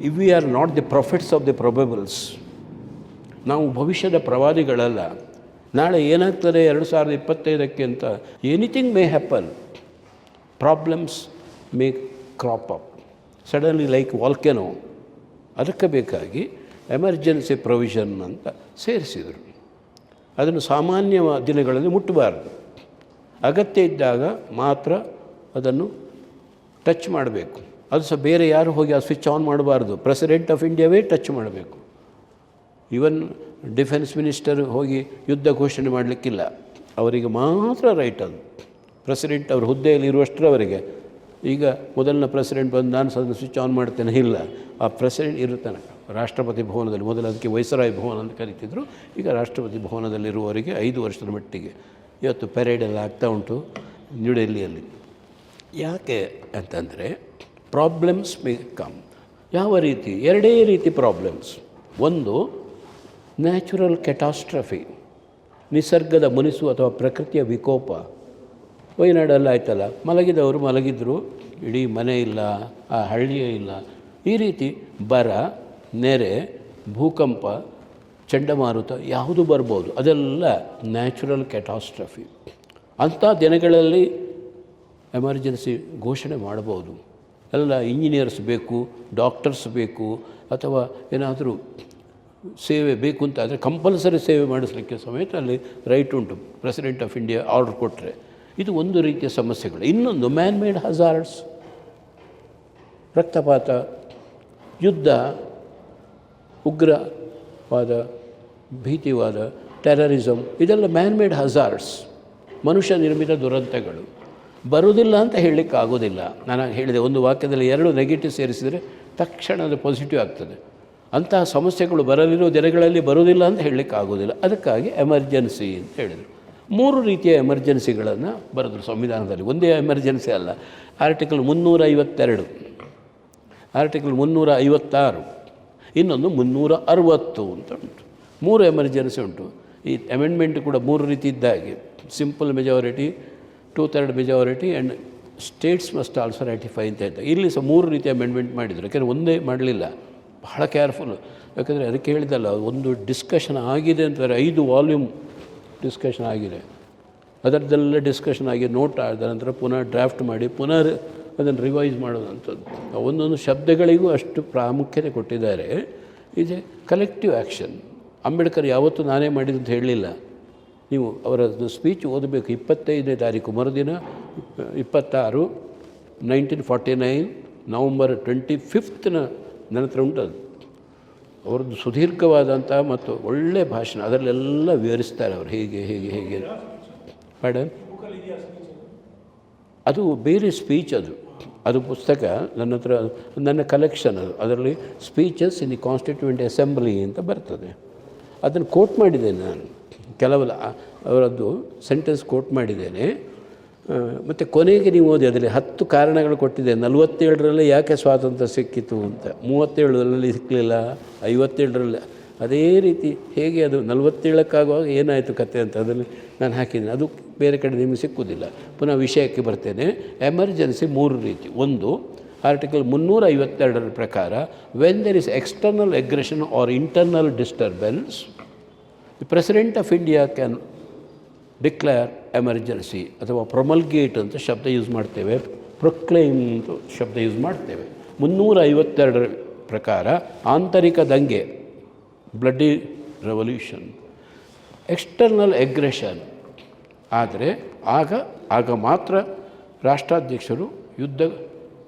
if we are not the prophets of the probables, ನಾವು ಭವಿಷ್ಯದ ಪ್ರವಾದಿಗಳಲ್ಲ. ನಾಳೆ ಏನಾಗ್ತದೆ 2025ಕ್ಕೆ ಅಂತ anything may happen. Problems may crop up suddenly like volcano. ಅದಕ್ಕೆ ಬೇಕಾಗಿ ಎಮರ್ಜೆನ್ಸಿ ಪ್ರೊವಿಷನ್ ಅಂತ ಸೇರಿಸಿದರು. ಅದನ್ನು ಸಾಮಾನ್ಯ ದಿನಗಳಲ್ಲಿ ಮುಟ್ಟಬಾರ್ದು, ಅಗತ್ಯ ಇದ್ದಾಗ ಮಾತ್ರ ಅದನ್ನು ಟಚ್ ಮಾಡಬೇಕು. ಅದು ಸಹ ಬೇರೆ ಯಾರು ಹೋಗಿ ಆ ಸ್ವಿಚ್ ಆನ್ ಮಾಡಬಾರ್ದು, ಪ್ರೆಸಿಡೆಂಟ್ ಆಫ್ ಇಂಡಿಯಾವೇ ಟಚ್ ಮಾಡಬೇಕು. ಈವನ್ ಡಿಫೆನ್ಸ್ ಮಿನಿಸ್ಟರ್ ಹೋಗಿ ಯುದ್ಧ ಘೋಷಣೆ ಮಾಡಲಿಕ್ಕಿಲ್ಲ, ಅವರಿಗೆ ಮಾತ್ರ ರೈಟ್ ಅದು. ಪ್ರೆಸಿಡೆಂಟ್ ಅವ್ರ ಹುದ್ದೆಯಲ್ಲಿ ಇರುವಷ್ಟರವರೆಗೆ. ಈಗ ಮೊದಲನೇ ಪ್ರೆಸಿಡೆಂಟ್ ಬಂದು ನಾನು ಅದನ್ನು ಸ್ವಿಚ್ ಆನ್ ಮಾಡ್ತೇನೆ, ಇಲ್ಲ, ಆ ಪ್ರೆಸಿಡೆಂಟ್ ಇರುತ್ತಾನೆ ರಾಷ್ಟ್ರಪತಿ ಭವನದಲ್ಲಿ. ಮೊದಲು ಅದಕ್ಕೆ ವೈಸರಾಯ್ ಭವನ ಅಂತ ಕರೀತಿದ್ರು, ಈಗ ರಾಷ್ಟ್ರಪತಿ ಭವನದಲ್ಲಿರುವವರಿಗೆ 5 ವರ್ಷದ ಮಟ್ಟಿಗೆ. ಇವತ್ತು ಪೆರೇಡೆಲ್ಲ ಆಗ್ತಾ ಉಂಟು ನ್ಯೂ ಡೆಲ್ಲಿಯಲ್ಲಿ. ಯಾಕೆ ಅಂತಂದರೆ ಪ್ರಾಬ್ಲಮ್ಸ್ ಮೇ ಕಮ್. ಯಾವ ರೀತಿ? ಎರಡೇ ರೀತಿ ಪ್ರಾಬ್ಲಮ್ಸ್. ಒಂದು ನ್ಯಾಚುರಲ್ ಕೆಟಾಸ್ಟ್ರಫಿ, ನಿಸರ್ಗದ ಮುನಿಸು ಅಥವಾ ಪ್ರಕೃತಿಯ ವಿಕೋಪ. ವಯನಾಡೆಲ್ಲ ಆಯ್ತಲ್ಲ, ಮಲಗಿದವರು ಮಲಗಿದ್ರು, ಇಡೀ ಮನೆ ಇಲ್ಲ, ಆ ಹಳ್ಳಿಯೇ ಇಲ್ಲ. ಈ ರೀತಿ ಬರ, ನೆರೆ, ಭೂಕಂಪ, ಚಂಡಮಾರುತ ಯಾವುದು ಬರ್ಬೋದು, ಅದೆಲ್ಲ ನ್ಯಾಚುರಲ್ ಕೆಟಾಸ್ಟ್ರಫಿ. ಅಂಥ ದಿನಗಳಲ್ಲಿ ಎಮರ್ಜೆನ್ಸಿ ಘೋಷಣೆ ಮಾಡ್ಬೋದು. ಎಲ್ಲ ಇಂಜಿನಿಯರ್ಸ್ ಬೇಕು, ಡಾಕ್ಟರ್ಸ್ ಬೇಕು, ಅಥವಾ ಏನಾದರೂ ಸೇವೆ ಬೇಕು ಅಂತ ಆದರೆ ಕಂಪಲ್ಸರಿ ಸೇವೆ ಮಾಡಿಸಲಿಕ್ಕೆ ಸಮೇತ ಅಲ್ಲಿ ರೈಟ್ ಉಂಟು, ಪ್ರೆಸಿಡೆಂಟ್ ಆಫ್ ಇಂಡಿಯಾ ಆರ್ಡರ್ ಕೊಟ್ಟರೆ. ಇದು ಒಂದು ರೀತಿಯ ಸಮಸ್ಯೆಗಳು. ಇನ್ನೊಂದು ಮ್ಯಾನ್ ಮೇಡ್ ಹಜಾರ್ಡ್ಸ್, ರಕ್ತಪಾತ, ಯುದ್ಧ, ಉಗ್ರವಾದ, ಭೀತಿವಾದ, ಟೆರರಿಸಮ್, ಇದೆಲ್ಲ ಮ್ಯಾನ್ ಮೇಡ್ ಹಜಾರ್ಡ್ಸ್, ಮನುಷ್ಯ ನಿರ್ಮಿತ ದುರಂತಗಳು. ಬರುವುದಿಲ್ಲ ಅಂತ ಹೇಳಲಿಕ್ಕಾಗೋದಿಲ್ಲ. ನಾನು ಹೇಳಿದೆ, ಒಂದು ವಾಕ್ಯದಲ್ಲಿ 2 ನೆಗೆಟಿವ್ ಸೇರಿಸಿದರೆ ತಕ್ಷಣ ಅದು ಪಾಸಿಟಿವ್ ಆಗ್ತದೆ. ಅಂತಹ ಸಮಸ್ಯೆಗಳು ಬರಲಿರೋ ದಿನಗಳಲ್ಲಿ ಬರುವುದಿಲ್ಲ ಅಂತ ಹೇಳಲಿಕ್ಕಾಗೋದಿಲ್ಲ. ಅದಕ್ಕಾಗಿ ಎಮರ್ಜೆನ್ಸಿ ಅಂತ ಹೇಳಿದರು. 3 ರೀತಿಯ ಎಮರ್ಜೆನ್ಸಿಗಳನ್ನು ಬರೆದರು ಸಂವಿಧಾನದಲ್ಲಿ. ಒಂದೇ ಎಮರ್ಜೆನ್ಸಿ ಅಲ್ಲ. ಆರ್ಟಿಕಲ್ 352, ಆರ್ಟಿಕಲ್ 356, ಇನ್ನೊಂದು 360 ಅಂತ ಉಂಟು. 3 ಎಮರ್ಜೆನ್ಸಿ ಉಂಟು. ಈ ಅಮೆಂಡ್ಮೆಂಟ್ ಕೂಡ 3 ರೀತಿ ಇದ್ದಾಗೆ: simple majority, 2/3 majority and States must also ratify ಅಂತ ಹೇಳ್ತಾರೆ. ಇಲ್ಲಿ ಸಹ 3 ರೀತಿಯ ಅಮೆಂಡ್ಮೆಂಟ್ ಮಾಡಿದರು. ಯಾಕೆಂದರೆ ಒಂದೇ ಮಾಡಲಿಲ್ಲ, ಬಹಳ ಕೇರ್ಫುಲ್ಲು. ಯಾಕಂದರೆ ಅದಕ್ಕೆ ಹೇಳಿದಲ್ಲ, ಒಂದು ಡಿಸ್ಕಷನ್ ಆಗಿದೆ ಅಂತಾರೆ, 5 ವಾಲ್ಯೂಮ್ ಡಿಸ್ಕಷನ್ ಆಗಿದೆ. ಅದರದ್ದೆಲ್ಲ ಡಿಸ್ಕಷನ್ ಆಗಿ ನೋಟ್ ಆದ ನಂತರ ಪುನಃ ಡ್ರಾಫ್ಟ್ ಮಾಡಿ ಪುನಃ ಅದನ್ನು ರಿವೈಸ್ ಮಾಡೋದಂಥದ್ದು. ಒಂದೊಂದು ಶಬ್ದಗಳಿಗೂ ಅಷ್ಟು ಪ್ರಾಮುಖ್ಯತೆ ಕೊಟ್ಟಿದ್ದಾರೆ. ಇದೆ ಕಲೆಕ್ಟಿವ್ ಆ್ಯಕ್ಷನ್. ಅಂಬೇಡ್ಕರ್ ಯಾವತ್ತೂ ನಾನೇ ಮಾಡಿದ್ದು ಅಂತ ಹೇಳಲಿಲ್ಲ. ನೀವು ಅವರದ್ದು ಸ್ಪೀಚ್ ಓದಬೇಕು. 25ನೇ ತಾರೀಕು, ಮರುದಿನ 26, 1949 ನವಂಬರ್ 25 ನನ್ನ ಹತ್ರ ಉಂಟದು. ಅವ್ರದ್ದು ಸುದೀರ್ಘವಾದಂಥ ಮತ್ತು ಒಳ್ಳೆಯ ಭಾಷಣ, ಅದರಲ್ಲೆಲ್ಲ ವಿವರಿಸ್ತಾರೆ ಅವರು ಹೇಗೆ ಹೇಗೆ ಹೇಗೆ. ಮೇಡಮ್, ಅದು ಬೇರೆ ಸ್ಪೀಚ್, ಅದು ಪುಸ್ತಕ ನನ್ನ ಹತ್ರ, ನನ್ನ ಕಲೆಕ್ಷನ್ ಅದು. ಅದರಲ್ಲಿ speeches in the constituent assembly ಅಂತ ಬರ್ತದೆ. ಅದನ್ನು ಕೋಟ್ ಮಾಡಿದ್ದೇನೆ ನಾನು, ಕೆಲವೆಲ್ಲ ಅವರದ್ದು ಸೆಂಟೆನ್ಸ್ ಕೋಟ್ ಮಾಡಿದ್ದೇನೆ. ಮತ್ತು ಕೊನೆಗೆ ನೀವು ಓದಿ, ಅದರಲ್ಲಿ 10 ಕಾರಣಗಳು ಕೊಟ್ಟಿದೆ. 47ರಲ್ಲಿ ಯಾಕೆ ಸ್ವಾತಂತ್ರ್ಯ ಸಿಕ್ಕಿತು ಅಂತ, 37ರಲ್ಲಿ ಸಿಕ್ಕಲಿಲ್ಲ, 57ರಲ್ಲಿ ಅದೇ ರೀತಿ ಹೇಗೆ ಅದು 47ಕ್ಕಾಗುವಾಗ ಏನಾಯಿತು ಕತೆ ಅಂತ ಅದರಲ್ಲಿ ನಾನು ಹಾಕಿದ್ದೀನಿ. ಅದು ಬೇರೆ ಕಡೆ ನಿಮಗೆ ಸಿಕ್ಕುವುದಿಲ್ಲ. ಪುನಃ ವಿಷಯಕ್ಕೆ ಬರ್ತೇನೆ. ಎಮರ್ಜೆನ್ಸಿ 3 ರೀತಿ. ಒಂದು, ಆರ್ಟಿಕಲ್ 352 ಪ್ರಕಾರ, when there is external aggression or internal disturbance, the president of India can declare emergency, ಅಥವಾ ಪ್ರೊಮಲ್ಗೇಟ್ ಅಂತ ಶಬ್ದ ಯೂಸ್ ಮಾಡ್ತೇವೆ, ಪ್ರೊಕ್ಲೈಮ್ ಅಂತ ಶಬ್ದ ಯೂಸ್ ಮಾಡ್ತೇವೆ. 352 ಪ್ರಕಾರ ಆಂತರಿಕ ದಂಗೆ, ಬ್ಲಡ್ಡಿ ರೆವಲ್ಯೂಷನ್, ಎಕ್ಸ್ಟರ್ನಲ್ ಅಗ್ರೆಷನ್ ಆದರೆ ಆಗ ಮಾತ್ರ ರಾಷ್ಟ್ರಾಧ್ಯಕ್ಷರು ಯುದ್ಧ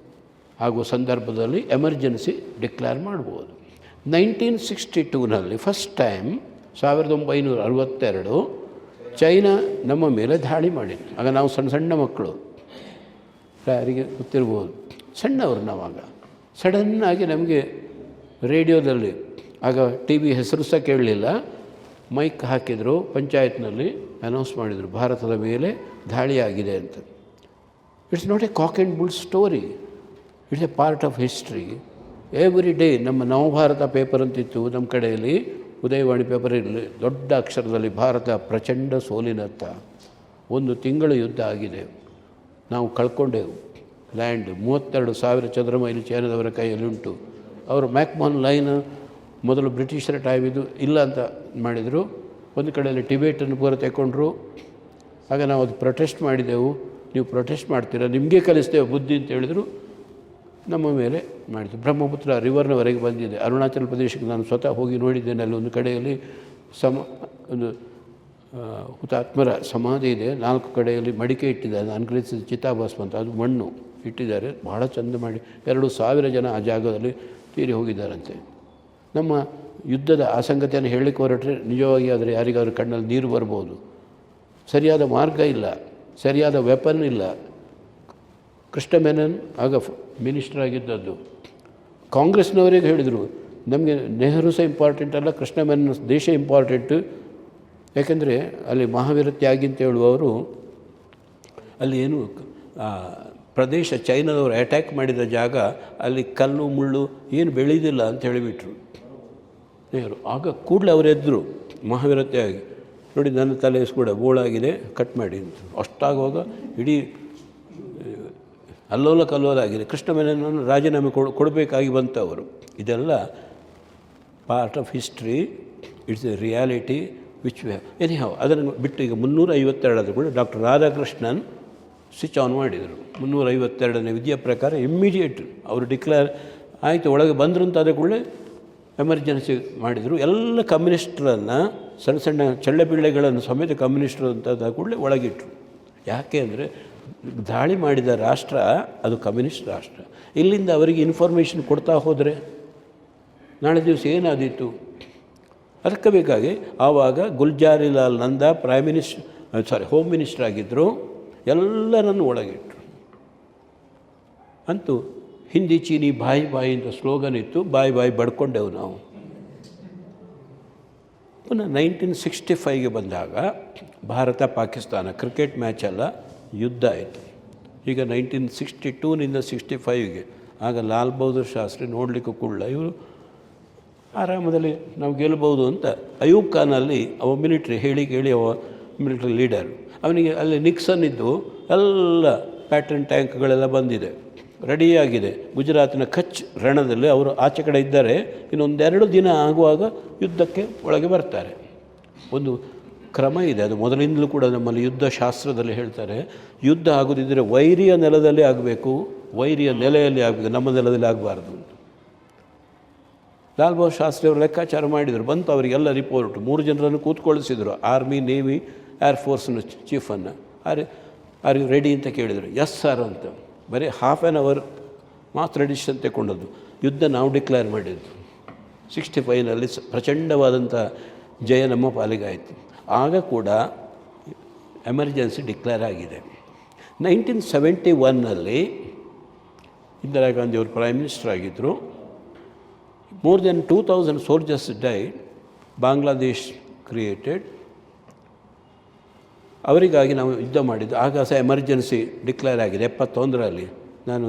ಆಗುವ ಸಂದರ್ಭದಲ್ಲಿ ಎಮರ್ಜೆನ್ಸಿ ಡಿಕ್ಲೇರ್ ಮಾಡ್ಬೋದು. 1962ನಲ್ಲಿ ಫಸ್ಟ್ ಟೈಮ್, 1962, ಚೈನಾ ನಮ್ಮ ಮೇಲೆ ದಾಳಿ ಮಾಡಿತ್ತು. ಆಗ ನಾವು ಸಣ್ಣ ಸಣ್ಣ ಮಕ್ಕಳು, ಯಾರಿಗೆ ಗೊತ್ತಿರ್ಬೋದು, ಸಣ್ಣವರು ನಾವಾಗ. ಸಡನ್ನಾಗಿ ನಮಗೆ ರೇಡಿಯೋದಲ್ಲಿ, ಆಗ ಟಿ ವಿ ಹೆಸರು ಸಹ ಕೇಳಲಿಲ್ಲ, ಮೈಕ್ ಹಾಕಿದರು, ಪಂಚಾಯತ್ನಲ್ಲಿ ಅನೌನ್ಸ್ ಮಾಡಿದರು, ಭಾರತದ ಮೇಲೆ ದಾಳಿಯಾಗಿದೆ ಅಂತ. It's not a cock and bull story, it's a part of history. Every day ನಮ್ಮ ನವಭಾರತ ಪೇಪರ್ ಅಂತಿತ್ತು ನಮ್ಮ ಕಡೆಯಲ್ಲಿ, ಉದಯವಾಣಿ ಪೇಪರ್ ಇರಲಿ, ದೊಡ್ಡ ಅಕ್ಷರದಲ್ಲಿ ಭಾರತ ಪ್ರಚಂಡ ಸೋಲಿನತ್ತ, 1 ತಿಂಗಳು ಯುದ್ಧ ಆಗಿದೆ, ನಾವು ಕಳ್ಕೊಂಡೆವು ಲ್ಯಾಂಡ್, 32,000 ಚದರ ಮೈಲಿ ಚೈನಾದವರ ಕೈಯಲ್ಲಿ ಉಂಟು. ಅವರು ಮ್ಯಾಕ್ಮೋಹನ್ ಲೈನ್ ಮೊದಲು ಬ್ರಿಟಿಷರ ಟೈಮ್ ಇದು ಇಲ್ಲ ಅಂತ ಮಾಡಿದರು, ಒಂದು ಕಡೆಯಲ್ಲಿ ಟಿಬೇಟನ್ನು ಪೂರ ತೆಗೊಂಡ್ರು. ಆಗ ನಾವು ಅದು ಪ್ರೊಟೆಸ್ಟ್ ಮಾಡಿದೆವು. ನೀವು ಪ್ರೊಟೆಸ್ಟ್ ಮಾಡ್ತೀರಾ, ನಿಮಗೆ ಕಲಿಸ್ತೇವೆ ಬುದ್ಧಿ ಅಂತ ಹೇಳಿದರು. ನಮ್ಮ ಮೇಲೆ ಮಾಡಿದ್ದು. ಬ್ರಹ್ಮಪುತ್ರ ರಿವರ್ನವರೆಗೆ ಬಂದಿದೆ. ಅರುಣಾಚಲ ಪ್ರದೇಶಕ್ಕೆ ನಾನು ಸ್ವತಃ ಹೋಗಿ ನೋಡಿದ್ದೇನೆ. ಅಲ್ಲಿ ಒಂದು ಕಡೆಯಲ್ಲಿ ಒಂದು ಹುತಾತ್ಮರ ಸಮಾಧಿ ಇದೆ. 4 ಕಡೆಯಲ್ಲಿ ಮಡಿಕೆ ಇಟ್ಟಿದ್ದಾರೆ, ಅನ್ಗ್ರಹಿಸಿದ ಚಿತಾಭಸ್ಮ ಅಂತ, ಅದು ಮಣ್ಣು ಇಟ್ಟಿದ್ದಾರೆ. ಬಹಳ ಚೆಂದ ಮಾಡಿ 2,000 ಜನ ಆ ಜಾಗದಲ್ಲಿ ತೀರಿ ಹೋಗಿದ್ದಾರಂತೆ. ನಮ್ಮ ಯುದ್ಧದ ಆಸಂಗತೆಯನ್ನು ಹೇಳಲಿಕ್ಕೆ ಹೊರಟ್ರೆ ನಿಜವಾಗಿ ಆದರೆ ಯಾರಿಗಾದ್ರೂ ಕಣ್ಣಲ್ಲಿ ನೀರು ಬರ್ಬೋದು. ಸರಿಯಾದ ಮಾರ್ಗ ಇಲ್ಲ, ಸರಿಯಾದ ವೆಪನ್ ಇಲ್ಲ. ಕೃಷ್ಣ ಮೆನನ್ ಆಗ ಮಿನಿಸ್ಟರ್ ಆಗಿದ್ದದ್ದು. ಕಾಂಗ್ರೆಸ್ನವರಿಗೆ ಹೇಳಿದರು, ನಮಗೆ ನೆಹರು ಸಹ ಇಂಪಾರ್ಟೆಂಟ್ ಅಲ್ಲ, ಕೃಷ್ಣ ಮೆನನ್ ದೇಶ ಇಂಪಾರ್ಟೆಂಟು. ಯಾಕೆಂದರೆ ಅಲ್ಲಿ ಮಹಾವೀರ ತ್ಯಾಗಿ ಅಂತ ಹೇಳುವವರು ಅಲ್ಲಿ ಏನು ಪ್ರದೇಶ ಚೈನಾದವರು ಅಟ್ಯಾಕ್ ಮಾಡಿದ ಜಾಗ, ಅಲ್ಲಿ ಕಲ್ಲು ಮುಳ್ಳು ಏನು ಬೆಳೆಯೋದಿಲ್ಲ ಅಂತ ಹೇಳಿಬಿಟ್ರು ನೆಹರು. ಆಗ ಕೂಡಲೇ ಅವರೆದ್ದರು ಮಹಾವೀರ ತ್ಯಾಗಿ, ನೋಡಿ ನನ್ನ ತಲೆ ಕೂಡ ಬೋಳಾಗಿದೆ, ಕಟ್ ಮಾಡಿ ಅಂತ. ಅಷ್ಟಾಗುವಾಗ ಇಡೀ ಅಲ್ಲೋಲ ಕಲ್ಲೋಲ ಆಗಿದೆ. ಕೃಷ್ಣ ಮೆನನನ್ನು ರಾಜೀನಾಮೆ ಕೊಡಬೇಕಾಗಿ ಬಂತವರು. ಇದೆಲ್ಲ part of history, it's A reality which we have. Anyhow ಅದನ್ನು ಬಿಟ್ಟು ಈಗ 352 ಕೂಡ ಡಾಕ್ಟರ್ ರಾಧಾಕೃಷ್ಣನ್ ಸ್ವಿಚ್ ಆನ್ ಮಾಡಿದರು. 352ನೇ ವಿಧಿಯ ಪ್ರಕಾರ ಇಮ್ಮಿಡಿಯೇಟ್ ಅವರು ಡಿಕ್ಲೇರ್ ಆಯಿತು. ಒಳಗೆ ಬಂದರು ಅಂತ ಅದೇ ಕೂಡಲೇ ಎಮರ್ಜೆನ್ಸಿ ಮಾಡಿದರು. ಎಲ್ಲ ಕಮ್ಯುನಿಸ್ಟ್ರನ್ನು, ಸಣ್ಣ ಸಣ್ಣ ಚಳ್ಳೆಪಿಳ್ಳೆಗಳನ್ನು ಸಮೇತ ಕಮ್ಯುನಿಸ್ಟ್ರು ಅಂತ ಕೂಡಲೇ ಒಳಗಿಟ್ರು. ಯಾಕೆ ಅಂದರೆ ದಾಳಿ ಮಾಡಿದ ರಾಷ್ಟ್ರ ಅದು ಕಮ್ಯುನಿಸ್ಟ್ ರಾಷ್ಟ್ರ. ಇಲ್ಲಿಂದ ಅವರಿಗೆ ಇನ್ಫಾರ್ಮೇಷನ್ ಕೊಡ್ತಾ ಹೋದರೆ ನಾಳೆ ದಿವಸ ಏನಾದೀತು. ಅದಕ್ಕೆ ಬೇಕಾಗಿ ಆವಾಗ ಗುಲ್ಜಾರಿಲಾಲ್ ನಂದಾ ಹೋಮ್ ಮಿನಿಸ್ಟರ್ ಆಗಿದ್ದರು. ಎಲ್ಲರನ್ನು ಒಳಗಿಟ್ಟರು. ಅಂತೂ ಹಿಂದಿ ಚೀನಿ ಬಾಯಿ ಬಾಯಿ ಅಂತ ಸ್ಲೋಗನ್ ಇತ್ತು. ಬಾಯಿ ಬಾಯಿ ಬಡ್ಕೊಂಡೆವು ನಾವು. ಪುನಃ 1965ಗೆ ಬಂದಾಗ ಭಾರತ ಪಾಕಿಸ್ತಾನ ಕ್ರಿಕೆಟ್ ಮ್ಯಾಚೆಲ್ಲ ಯುದ್ಧ ಆಯಿತು. ಈಗ 1962ನಿಂದ 65ಗೆ ಆಗ ಲಾಲ್ ಬಹದ್ದೂರ್ ಶಾಸ್ತ್ರಿ ನೋಡಲಿಕ್ಕೂ ಕುಳ್ಳ, ಇವರು ಆರಾಮದಲ್ಲಿ ನಾವು ಗೆಲ್ಲಬಹುದು ಅಂತ ಅಯೂಬ್ ಖಾನಲ್ಲಿ ಅವ ಮಿಲಿಟ್ರಿ ಹೇಳಿ ಅವ ಮಿಲಿಟ್ರಿ ಲೀಡರ್. ಅವನಿಗೆ ಅಲ್ಲಿ ನಿಕ್ಸನ್ ಇದ್ದು ಎಲ್ಲ ಪ್ಯಾಟ್ರನ್ ಟ್ಯಾಂಕ್ಗಳೆಲ್ಲ ಬಂದಿದೆ, ರೆಡಿಯಾಗಿದೆ. ಗುಜರಾತಿನ ಕಚ್ ರಣದಲ್ಲಿ ಅವರು ಆಚೆ ಕಡೆ ಇದ್ದಾರೆ. ಇನ್ನೊಂದೆರಡು ದಿನ ಆಗುವಾಗ ಯುದ್ಧಕ್ಕೆ ಒಳಗೆ ಬರ್ತಾರೆ. ಒಂದು ಕ್ರಮ ಇದೆ, ಅದು ಮೊದಲಿಂದಲೂ ಕೂಡ ನಮ್ಮಲ್ಲಿ ಯುದ್ಧ ಶಾಸ್ತ್ರದಲ್ಲಿ ಹೇಳ್ತಾರೆ. ಯುದ್ಧ ಆಗೋದಿದ್ದರೆ ವೈರಿಯ ನೆಲದಲ್ಲಿ ಆಗಬೇಕು, ವೈರಿಯ ನೆಲೆಯಲ್ಲಿ ಆಗಬೇಕು, ನಮ್ಮ ನೆಲದಲ್ಲಿ ಆಗಬಾರ್ದು. ಲಾಲ್ ಬಹದ್ದೂರ್ ಶಾಸ್ತ್ರಿ ಅವರು ಲೆಕ್ಕಾಚಾರ ಮಾಡಿದರು. ಬಂತು ಅವರಿಗೆಲ್ಲ ರಿಪೋರ್ಟ್. 3 ಜನರನ್ನು ಕೂತ್ಕೊಳಿಸಿದರು, ಆರ್ಮಿ, ನೇವಿ, ಏರ್ಫೋರ್ಸ್ನ ಚೀಫನ್ನು. ಆರ್ ಯು ರೆಡಿ ಅಂತ ಕೇಳಿದರು. ಎಸ್ ಸರ್ ಅಂತ. ಬರೀ ಹಾಫ್ ಆ್ಯನ್ ಅವರ್ ಮಾತ್ರ ಡಿಸಿಷನ್ ತಗೊಂಡದ್ದು. ಯುದ್ಧ ನಾವು ಡಿಕ್ಲೇರ್ ಮಾಡಿದ್ದು 65ನಲ್ಲಿ ಪ್ರಚಂಡವಾದಂಥ ಜಯ ನಮ್ಮ ಪಾಲಿಗಾಯಿತು. ಆಗ ಕೂಡ ಎಮರ್ಜೆನ್ಸಿ ಡಿಕ್ಲೇರ್ ಆಗಿದೆ. 1971ನಲ್ಲಿ ಇಂದಿರಾ ಗಾಂಧಿಯವರು ಪ್ರೈಮ್ ಮಿನಿಸ್ಟರ್ ಆಗಿದ್ದರು. more than 2,000 soldiers died. Bangladesh created. ಅವರಿಗಾಗಿ ನಾವು ಯುದ್ಧ ಮಾಡಿದ್ದು. ಆಗ ಸಹ ಎಮರ್ಜೆನ್ಸಿ ಡಿಕ್ಲೇರ್ ಆಗಿದೆ 71ರಲ್ಲಿ. ನಾನು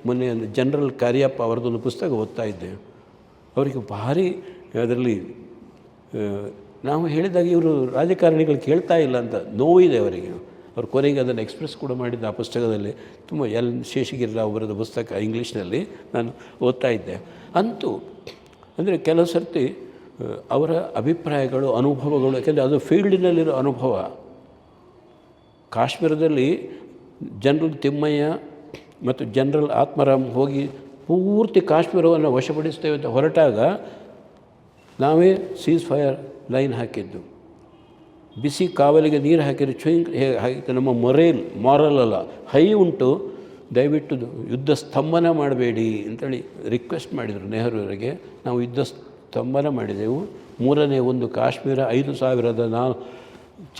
ಮೊನ್ನೆ ಜನರಲ್ ಕಾರ್ಯಪ್ಪ ಅವರದೊಂದು ಪುಸ್ತಕ ಓದ್ತಾ ಇದ್ದೆ. ಅವರಿಗೆ ಭಾರಿ ಅದರಲ್ಲಿ ನಾವು ಹೇಳಿದಾಗ ಇವರು ರಾಜಕಾರಣಿಗಳು ಕೇಳ್ತಾ ಇಲ್ಲ ಅಂತ ನೋವಿದೆ ಅವರಿಗೆ. ಅವರು ಕೊನೆಗೆ ಅದನ್ನು ಎಕ್ಸ್ಪ್ರೆಸ್ ಕೂಡ ಮಾಡಿದ್ದ ಆ ಪುಸ್ತಕದಲ್ಲಿ. ತುಂಬ ಶೇಷಗಿರಿರಾವ್ ಅವರದ ಪುಸ್ತಕ ಇಂಗ್ಲೀಷ್ನಲ್ಲಿ ನಾನು ಓದ್ತಾ ಇದ್ದೆ. ಅಂತೂ ಅಂದರೆ ಕೆಲವು ಸರ್ತಿ ಅವರ ಅಭಿಪ್ರಾಯಗಳು, ಅನುಭವಗಳು, ಯಾಕೆಂದರೆ ಅದು ಫೀಲ್ಡಿನಲ್ಲಿರೋ ಅನುಭವ. ಕಾಶ್ಮೀರದಲ್ಲಿ ಜನರಲ್ ತಿಮ್ಮಯ್ಯ ಮತ್ತು ಜನರಲ್ ಆತ್ಮರಾಮ್ ಹೋಗಿ ಪೂರ್ತಿ ಕಾಶ್ಮೀರವನ್ನು ವಶಪಡಿಸ್ತೇವೆ ಅಂತ ಹೊರಟಾಗ ನಾವೇ ಸೀಸ್ ಫೈರ್ ಲೈನ್ ಹಾಕಿದ್ದು. ಬಿಸಿ ಕಾವಲಿಗೆ ನೀರು ಹಾಕಿದ್ರೆ ಹಾಕಿ ನಮ್ಮ ಮಾರಲ್ ಅಲ್ಲ, ಹೈ ಉಂಟು, ದಯವಿಟ್ಟು ಯುದ್ಧ ಸ್ತಂಭನ ಮಾಡಬೇಡಿ ಅಂತೇಳಿ ರಿಕ್ವೆಸ್ಟ್ ಮಾಡಿದರು ನೆಹರೂರಿಗೆ. ನಾವು ಯುದ್ಧ ಸ್ತಂಭನ ಮಾಡಿದೆವು. 3ನೇ ಒಂದು ಕಾಶ್ಮೀರ 5,000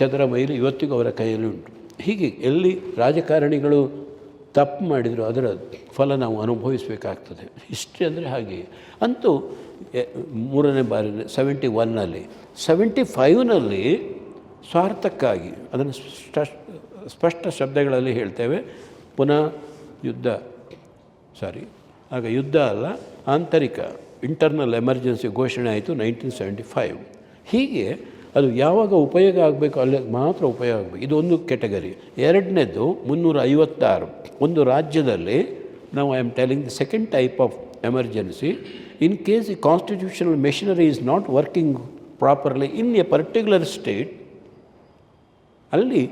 ಚದರ ಮೈಲು ಇವತ್ತಿಗೂ ಅವರ ಕೈಯಲ್ಲಿ ಉಂಟು. ಹೀಗೆ ಎಲ್ಲಿ ರಾಜಕಾರಣಿಗಳು ತಪ್ಪು ಮಾಡಿದರು ಅದರ ಫಲ ನಾವು ಅನುಭವಿಸಬೇಕಾಗ್ತದೆ. ಹಿಸ್ಟ್ರಿ ಅಂದರೆ ಹಾಗೆ. ಅಂತೂ 3ನೇ ಬಾರಿ 71ನಲ್ಲಿ 75ನಲ್ಲಿ ಸ್ವಾರ್ಥಕ್ಕಾಗಿ ಅದನ್ನು ಸ್ಪಷ್ಟ ಶಬ್ದಗಳಲ್ಲಿ ಹೇಳ್ತೇವೆ. ಪುನಃ ಆಗ ಯುದ್ಧ ಅಲ್ಲ, ಆಂತರಿಕ ಇಂಟರ್ನಲ್ ಎಮರ್ಜೆನ್ಸಿ ಘೋಷಣೆ ಆಯಿತು 1975. ಹೀಗೆ ಅದು ಯಾವಾಗ ಉಪಯೋಗ ಆಗಬೇಕು ಅಲ್ಲಿ ಮಾತ್ರ ಉಪಯೋಗ ಆಗಬೇಕು. ಇದು ಒಂದು ಕೆಟಗರಿ. ಎರಡನೇದು 356. ಒಂದು ರಾಜ್ಯದಲ್ಲಿ ನಾವು I am telling the second type of emergency. In case the constitutional machinery is not working properly in a particular state ಅಲ್ಲಿ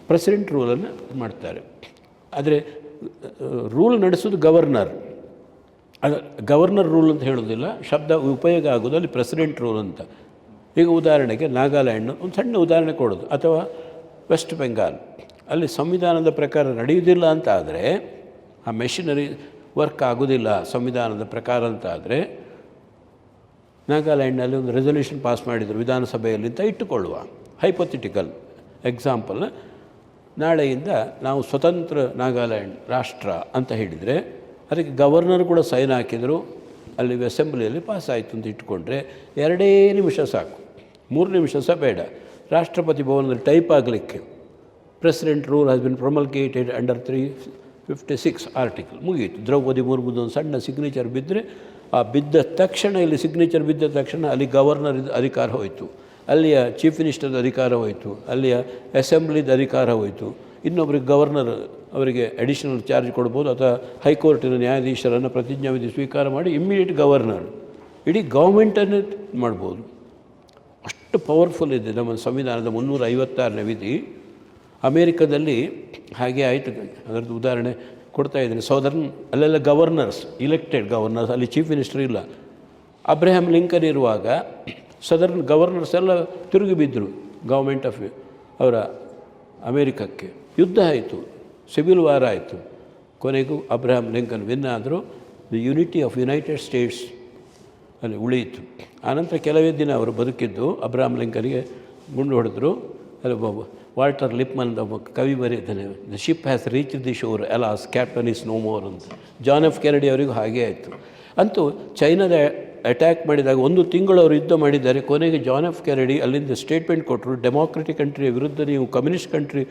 ಪ್ರೆಸಿಡೆಂಟ್ ರೂಲನ್ನು ಮಾಡ್ತಾರೆ. ಆದರೆ ರೂಲ್ ನಡೆಸೋದು ಗವರ್ನರ್. ಅದು ಗವರ್ನರ್ ರೂಲ್ ಅಂತ ಹೇಳೋದಿಲ್ಲ, ಶಬ್ದ ಉಪಯೋಗ ಆಗೋದು ಅಲ್ಲಿ ಪ್ರೆಸಿಡೆಂಟ್ ರೂಲ್ ಅಂತ. ಈಗ ಉದಾಹರಣೆಗೆ ನಾಗಾಲ್ಯಾಂಡ್ ಒಂದು ಸಣ್ಣ ಉದಾಹರಣೆ ಕೊಡೋದು, ಅಥವಾ ವೆಸ್ಟ್ ಬೆಂಗಾಲ್ ಅಲ್ಲಿ ಸಂವಿಧಾನದ ಪ್ರಕಾರ ನಡೆಯುವುದಿಲ್ಲ ಅಂತ ಆದರೆ, ಆ ಮೆಷಿನರಿ ವರ್ಕ್ ಆಗೋದಿಲ್ಲ ಸಂವಿಧಾನದ ಪ್ರಕಾರ ಅಂತ ಆದರೆ, ನಾಗಾಲ್ಯಾಂಡ್ನಲ್ಲಿ ಒಂದು ರೆಸೊಲ್ಯೂಷನ್ ಪಾಸ್ ಮಾಡಿದರು ವಿಧಾನಸಭೆಯಲ್ಲಿ ಅಂತ ಇಟ್ಟುಕೊಳ್ಳುವ, ಹೈಪೊಥೆಟಿಕಲ್ ಎಕ್ಸಾಂಪಲ್. ನಾಳೆಯಿಂದ ನಾವು ಸ್ವತಂತ್ರ ನಾಗಾಲ್ಯಾಂಡ್ ರಾಷ್ಟ್ರ ಅಂತ ಹೇಳಿದರೆ ಅದಕ್ಕೆ ಗವರ್ನರ್ ಕೂಡ ಸೈನ್ ಹಾಕಿದರು, ಅಲ್ಲಿ ಅಸೆಂಬ್ಲಿಯಲ್ಲಿ ಪಾಸ್ ಆಯಿತು ಅಂತ ಇಟ್ಕೊಂಡ್ರೆ 2 ನಿಮಿಷ ಸಾಕು, 3 ನಿಮಿಷ ಸಹ ಬೇಡ. ರಾಷ್ಟ್ರಪತಿ ಭವನದಲ್ಲಿ ಟೈಪ್ ಆಗಲಿಕ್ಕೆ president rule has been ಪ್ರೊಮಲ್ಗೇಟೆಡ್ under 356 article ಮುಗಿಯಿತು. ದ್ರೌಪದಿ ಮುರ್ಮುದು ಒಂದು ಸಣ್ಣ ಸಿಗ್ನೇಚರ್ ಬಿದ್ದರೆ, ಆ ಬಿದ್ದ ತಕ್ಷಣ ಇಲ್ಲಿ ಸಿಗ್ನೇಚರ್ ಬಿದ್ದ ತಕ್ಷಣ ಅಲ್ಲಿ ಗವರ್ನರ್ ಅಧಿಕಾರ ಹೋಯಿತು, ಅಲ್ಲಿಯ ಚೀಫ್ ಮಿನಿಸ್ಟರ್ದ ಅಧಿಕಾರ ಹೋಯಿತು, ಅಲ್ಲಿಯ ಅಸೆಂಬ್ಲಿದ ಅಧಿಕಾರ ಹೋಯಿತು. ಇನ್ನೊಬ್ಬರಿಗೆ ಗವರ್ನರ್ ಅವರಿಗೆ ಅಡಿಷನಲ್ ಚಾರ್ಜ್ ಕೊಡ್ಬೋದು, ಅಥವಾ ಹೈಕೋರ್ಟಿನ ನ್ಯಾಯಾಧೀಶರನ್ನು ಪ್ರತಿಜ್ಞಾವಿಧಿ ಸ್ವೀಕಾರ ಮಾಡಿ ಇಮ್ಮಿಡಿಯೇಟ್ ಗವರ್ನರ್ ಇಡೀ ಗೌರ್ಮೆಂಟನ್ನೇ ಮಾಡ್ಬೋದು. ಅಷ್ಟು ಪವರ್ಫುಲ್ ಇದೆ ನಮ್ಮ ಸಂವಿಧಾನದ 356ನೇ ವಿಧಿ. ಅಮೇರಿಕಾದಲ್ಲಿ ಹಾಗೆ ಆಯಿತು. ಅದರದ್ದು ಉದಾಹರಣೆ ಕೊಡ್ತಾ ಇದ್ದೀನಿ. ಸೌದರ್ನ್ ಅಲ್ಲೆಲ್ಲ ಗವರ್ನರ್ಸ್, ಇಲೆಕ್ಟೆಡ್ ಗವರ್ನರ್ಸ್, ಅಲ್ಲಿ ಚೀಫ್ ಮಿನಿಸ್ಟರ್ ಇಲ್ಲ. ಅಬ್ರಹಾಂ ಲಿಂಕನ್ ಇರುವಾಗ ಸದರ್ನ್ ಗವರ್ನರ್ಸ್ ಎಲ್ಲ ತಿರುಗಿ ಬಿದ್ದರು ಗೌರ್ಮೆಂಟ್ ಆಫ್ ಅವರ ಅಮೇರಿಕಕ್ಕೆ. ಯುದ್ಧ ಆಯಿತು, ಸಿವಿಲ್ ವಾರ್ ಆಯಿತು. ಕೊನೆಗೂ ಅಬ್ರಹಾಂ ಲಿಂಕನ್ ವಿನ್ ಆದರು. The unity of United States ಅಲ್ಲಿ ಉಳಿಯಿತು. ಆನಂತರ ಕೆಲವೇ ದಿನ ಅವರು ಬದುಕಿದ್ದು. ಅಬ್ರಹಾಂ ಲಿಂಕನ್ಗೆ ಗುಂಡು ಹೊಡೆದ್ರು. ಅಲ್ಲಿ ವಾಲ್ಟರ್ ಲಿಪ್ಮನ್ ಒಬ್ಬ ಕವಿ ಬರೀತಾನೆ, the ship has reach the shore alas captain is no more ಅಂತ. ಜಾನ್ ಎಫ್ ಕೆನಡಿ ಅವರಿಗೂ ಹಾಗೇ ಆಯಿತು. ಅಂತೂ ಚೈನಾದ ಅಟ್ಯಾಕ್ ಮಾಡಿದಾಗ 1 ತಿಂಗಳು ಅವರು ಯುದ್ಧ ಮಾಡಿದ್ದಾರೆ. ಕೊನೆಗೆ ಜಾನ್ ಎಫ್ ಕೆನಡಿ ಅಲ್ಲಿಂದ ಸ್ಟೇಟ್ಮೆಂಟ್ ಕೊಟ್ಟರು, ಡೆಮಾಕ್ರೆಟಿಕ್ ಕಂಟ್ರಿಯ ವಿರುದ್ಧ ನೀವು ಕಮ್ಯುನಿಸ್ಟ್ ಕಂಟ್ರಿ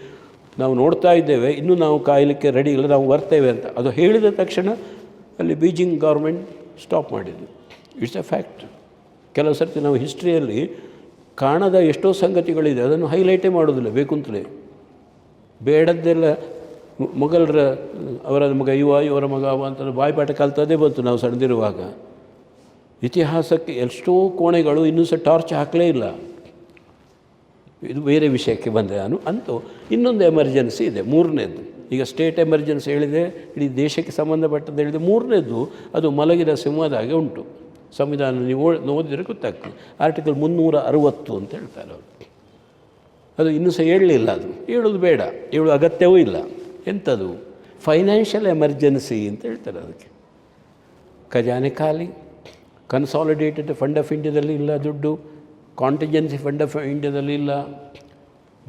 ನಾವು ನೋಡ್ತಾ ಇದ್ದೇವೆ, ಇನ್ನೂ ನಾವು ಕಾಯಲಿಕ್ಕೆ ರೆಡಿ ಇಲ್ಲ, ನಾವು ಬರ್ತೇವೆ ಅಂತ. ಅದು ಹೇಳಿದ ತಕ್ಷಣ ಅಲ್ಲಿ ಬೀಜಿಂಗ್ ಗೌರ್ಮೆಂಟ್ ಸ್ಟಾಪ್ ಮಾಡಿದ್ದು. It's A fact. ಕೆಲವು ಸರ್ತಿ ನಾವು ಹಿಸ್ಟ್ರಿಯಲ್ಲಿ ಕಾಣದ ಎಷ್ಟೋ ಸಂಗತಿಗಳಿದೆ, ಅದನ್ನು ಹೈಲೈಟೇ ಮಾಡೋದಿಲ್ಲ ಬೇಕು ಅಂತಲೇ. ಬೇಡದ್ದೆಲ್ಲ ಮೊಘಲರ ಅವರ ಮಗ ಇವರ ಮಗ ಅಂತ ಬಾಯಿಪಾಠ ಕಲ್ತದೇ ಬಂತು ನಾವು ಸಣ್ಣದಿರುವಾಗ. ಇತಿಹಾಸಕ್ಕೆ ಎಷ್ಟೋ ಕೋಣೆಗಳು ಇನ್ನೂ ಸಹ ಟಾರ್ಚ್ ಹಾಕಲೇ ಇಲ್ಲ. ಇದು ಬೇರೆ ವಿಷಯಕ್ಕೆ ಬಂದೆ ನಾನು. ಅಂತೂ ಇನ್ನೊಂದು ಎಮರ್ಜೆನ್ಸಿ ಇದೆ, 3ನೇದು. ಈಗ ಸ್ಟೇಟ್ ಎಮರ್ಜೆನ್ಸಿ ಹೇಳಿದೆ, ಇಡೀ ದೇಶಕ್ಕೆ ಸಂಬಂಧಪಟ್ಟದ್ದು ಹೇಳಿದೆ. 3ನೇದು ಅದು ಮಲಗಿದ ಸಿಂಹದಾಗೆ ಉಂಟು. ಸಂವಿಧಾನ ನೀವು ಓದಿದರೆ ಗೊತ್ತಾಗ್ತದೆ. ಆರ್ಟಿಕಲ್ 360 ಅಂತ ಹೇಳ್ತಾರೆ ಅವರು. ಅದು ಇನ್ನೂ ಸಹ ಹೇಳಲಿಲ್ಲ, ಅದು ಹೇಳೋದು ಬೇಡ, ಹೇಳೋ ಅಗತ್ಯವೂ ಇಲ್ಲ. ಎಂಥದ್ದು? ಫೈನಾನ್ಷಿಯಲ್ ಎಮರ್ಜೆನ್ಸಿ ಅಂತ ಹೇಳ್ತಾರೆ ಅದಕ್ಕೆ. ಖಜಾನೆ ಖಾಲಿ, ಕನ್ಸಾಲಿಡೇಟೆಡ್ ಫಂಡ್ ಆಫ್ ಇಂಡಿಯಾದಲ್ಲಿ ಇಲ್ಲ ದುಡ್ಡು, ಕಾಂಟಿಜೆನ್ಸಿ ಫಂಡ್ ಆಫ್ ಇಂಡಿಯಾದಲ್ಲಿ ಇಲ್ಲ,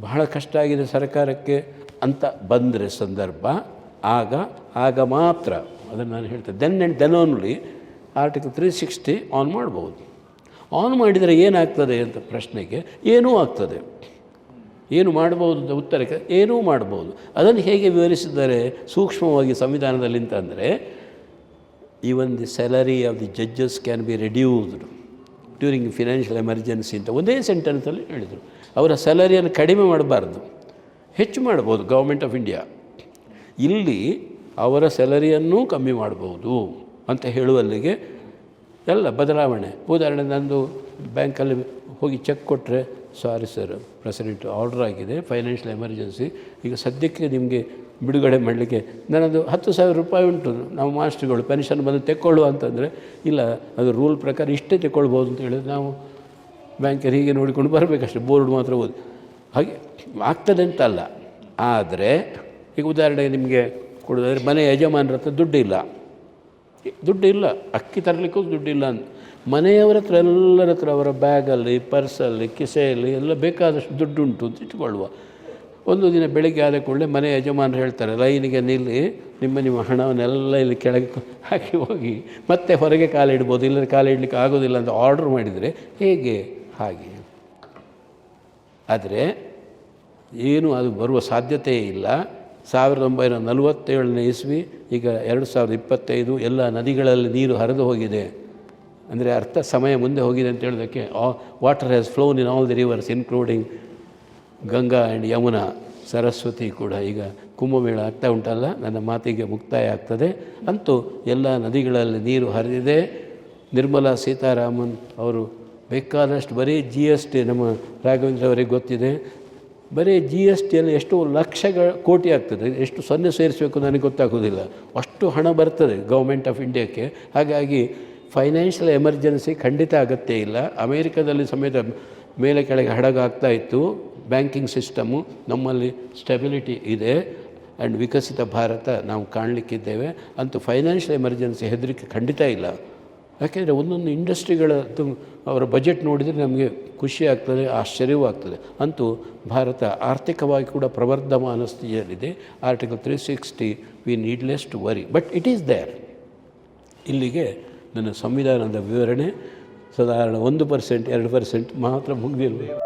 ಬಹಳ ಕಷ್ಟ ಆಗಿದೆ ಸರ್ಕಾರಕ್ಕೆ ಅಂತ ಬಂದರೆ ಸಂದರ್ಭ, ಆಗ ಮಾತ್ರ ಅದನ್ನು ನಾನು ಹೇಳ್ತೇನೆ. Then and then only article 360 on ಮಾಡ್ಬೋದು. ಆನ್ ಮಾಡಿದರೆ ಏನಾಗ್ತದೆ ಅಂತ ಪ್ರಶ್ನೆಗೆ ಏನೂ ಆಗ್ತದೆ. ಏನು ಮಾಡ್ಬೋದು ಅಂತ ಉತ್ತರಕ್ಕೆ ಏನೂ ಮಾಡ್ಬೋದು. ಅದನ್ನು ಹೇಗೆ ವಿವರಿಸಿದ್ದಾರೆ ಸೂಕ್ಷ್ಮವಾಗಿ ಸಂವಿಧಾನದಲ್ಲಿ ಅಂತಂದರೆ, even the salary of the judges can be reduced during financial emergency ಅಂತ ಒಂದೇ ಸೆಂಟೆನ್ಸಲ್ಲಿ ಹೇಳಿದರು. ಅವರ ಸ್ಯಾಲರಿಯನ್ನು ಕಡಿಮೆ ಮಾಡಬಾರ್ದು, ಹೆಚ್ಚು ಮಾಡ್ಬೋದು ಗೌರ್ಮೆಂಟ್ ಆಫ್ ಇಂಡಿಯಾ. ಇಲ್ಲಿ ಅವರ ಸ್ಯಾಲರಿಯನ್ನೂ ಕಮ್ಮಿ ಮಾಡ್ಬೋದು ಅಂತ ಹೇಳುವಲ್ಲಿಗೆ ಎಲ್ಲ ಬದಲಾವಣೆ. ಉದಾಹರಣೆ, ನಂದು ಬ್ಯಾಂಕಲ್ಲಿ ಹೋಗಿ ಚೆಕ್ ಕೊಟ್ಟರೆ, ಸಾರಿ ಸರ್ ಪ್ರೆಸಿಡೆಂಟ್ ಆರ್ಡರ್ ಆಗಿದೆ, ಫೈನಾನ್ಷಿಯಲ್ ಎಮರ್ಜೆನ್ಸಿ, ಈಗ ಸದ್ಯಕ್ಕೆ ನಿಮಗೆ ಬಿಡುಗಡೆ ಮಾಡಲಿಕ್ಕೆ ನನ್ನದು 10,000 ರೂಪಾಯಿ ಉಂಟು, ನಾವು ಮಾಸ್ಟ್ರುಗಳು ಪೆನ್ಷನ್ ಬಂದು ತೆಕ್ಕೊಳ್ಳುವ ಅಂತಂದರೆ, ಇಲ್ಲ ಅದು ರೂಲ್ ಪ್ರಕಾರ ಇಷ್ಟೇ ತೆಕ್ಕೊಳ್ಬೋದು ಅಂತ ಹೇಳಿದ್ರೆ ನಾವು ಬ್ಯಾಂಕಲ್ಲಿ ಹೀಗೆ ನೋಡಿಕೊಂಡು ಬರಬೇಕಷ್ಟೆ, ಬೋರ್ಡ್ ಮಾತ್ರ ಓದಿ ಹಾಗೆ ಆಗ್ತದೆ ಅಂತಲ್ಲ. ಆದರೆ ಈಗ ಉದಾಹರಣೆಗೆ ನಿಮಗೆ ಕೊಡೋದಾದರೆ, ಮನೆ ಯಜಮಾನರ ಹತ್ರ ದುಡ್ಡು ಇಲ್ಲ, ಅಕ್ಕಿ ತರಲಿಕ್ಕೂ ದುಡ್ಡಿಲ್ಲ ಅಂತ ಮನೆಯವರ ಹತ್ರ ಎಲ್ಲರ ಹತ್ರ ಅವರ ಬ್ಯಾಗಲ್ಲಿ, ಪರ್ಸಲ್ಲಿ, ಕಿಸೆಯಲ್ಲಿ ಎಲ್ಲ ಬೇಕಾದಷ್ಟು ದುಡ್ಡುಂಟು ಅಂತ ಇಟ್ಕೊಳ್ಳುವ. ಒಂದು ದಿನ ಬೆಳಗ್ಗೆ ಆದ ಕೂಡಲೇ ಮನೆ ಯಜಮಾನರು ಹೇಳ್ತಾರೆ, ಲೈನಿಗೆ ನಿಲ್ಲಿ, ನಿಮ್ಮ ಹಣವನ್ನೆಲ್ಲ ಇಲ್ಲಿ ಕೆಳಗೆ ಹಾಕಿ ಹೋಗಿ ಮತ್ತೆ ಹೊರಗೆ ಕಾಲಿಡ್ಬೋದು, ಇಲ್ಲದ್ರೆ ಕಾಲಿಡಲಿಕ್ಕೆ ಆಗೋದಿಲ್ಲ ಅಂತ ಆರ್ಡ್ರ್ ಮಾಡಿದರೆ ಹೇಗೆ? ಹಾಗೆ. ಆದರೆ ಏನು ಅದು ಬರುವ ಸಾಧ್ಯತೆಯೇ ಇಲ್ಲ. 1947ನೇ ಇಸ್ವಿ, ಈಗ 2025, ಎಲ್ಲ ನದಿಗಳಲ್ಲಿ ನೀರು ಹರಿದು ಹೋಗಿದೆ. ಅಂದರೆ ಅರ್ಥ ಸಮಯ ಮುಂದೆ ಹೋಗಿದೆ ಅಂತ ಹೇಳೋದಕ್ಕೆ, water has ಫ್ಲೋನ್ in all the reverse including Ganga and Yamuna, Saraswati ಕೂಡ. ಈಗ ಕುಂಭಮೇಳ ಆಗ್ತಾ ಉಂಟಲ್ಲ, ನನ್ನ ಮಾತಿಗೆ ಮುಕ್ತಾಯ ಆಗ್ತದೆ. ಅಂತೂ ಎಲ್ಲ ನದಿಗಳಲ್ಲಿ ನೀರು ಹರಿದಿದೆ. ನಿರ್ಮಲಾ ಸೀತಾರಾಮನ್ ಅವರು ಬೇಕಾದಷ್ಟು ಬರೀ ಜಿ ಎಸ್ ಟಿ, ನಮ್ಮ ರಾಘವೇಂದ್ರ ಅವರಿಗೆ ಗೊತ್ತಿದೆ, ಬರೀ ಜಿ ಎಸ್ ಟಿಯಲ್ಲಿ ಎಷ್ಟು ಲಕ್ಷಗಳ ಕೋಟಿ ಆಗ್ತದೆ, ಎಷ್ಟು ಸೊನ್ನೆ ಸೇರಿಸಬೇಕು ನನಗೆ ಗೊತ್ತಾಗೋದಿಲ್ಲ, ಅಷ್ಟು ಹಣ ಬರ್ತದೆ ಗೌರ್ಮೆಂಟ್ ಆಫ್ ಇಂಡಿಯಾಕ್ಕೆ. ಹಾಗಾಗಿ ಫೈನಾನ್ಷಿಯಲ್ ಎಮರ್ಜೆನ್ಸಿ ಖಂಡಿತ ಅಗತ್ಯ ಇಲ್ಲ. ಅಮೇರಿಕಾದಲ್ಲಿ ಸಮೇತ ಮೇಲೆ ಕೆಳಗೆ ಹಡಗಾಗ್ತಾ ಇತ್ತು ಬ್ಯಾಂಕಿಂಗ್ ಸಿಸ್ಟಮು. ನಮ್ಮಲ್ಲಿ ಸ್ಟೆಬಿಲಿಟಿ ಇದೆ ಆ್ಯಂಡ್ ವಿಕಸಿತ ಭಾರತ ನಾವು ಕಾಣಲಿಕ್ಕಿದ್ದೇವೆ. ಅಂತೂ ಫೈನಾನ್ಷಿಯಲ್ ಎಮರ್ಜೆನ್ಸಿ ಹೆದರಿಕೆ ಖಂಡಿತ ಇಲ್ಲ. ಯಾಕೆಂದರೆ ಒಂದೊಂದು ಇಂಡಸ್ಟ್ರಿಗಳದ್ದು ಅವರ ಬಜೆಟ್ ನೋಡಿದರೆ ನಮಗೆ ಖುಷಿ ಆಗ್ತದೆ, ಆಶ್ಚರ್ಯವೂ ಆಗ್ತದೆ. ಅಂತೂ ಭಾರತ ಆರ್ಥಿಕವಾಗಿ ಕೂಡ ಪ್ರವರ್ಧಮಾನ ಸ್ಥಿತಿಯಲ್ಲಿದೆ. Article 360 we needless to worry, but it is there. ಇಲ್ಲಿಗೆ ನನ್ನ ಸಂವಿಧಾನದ ವಿವರಣೆ ಸಾಧಾರಣ 1%, 2% ಮಾತ್ರ ಮುಗಿದಿರಬೇಕು.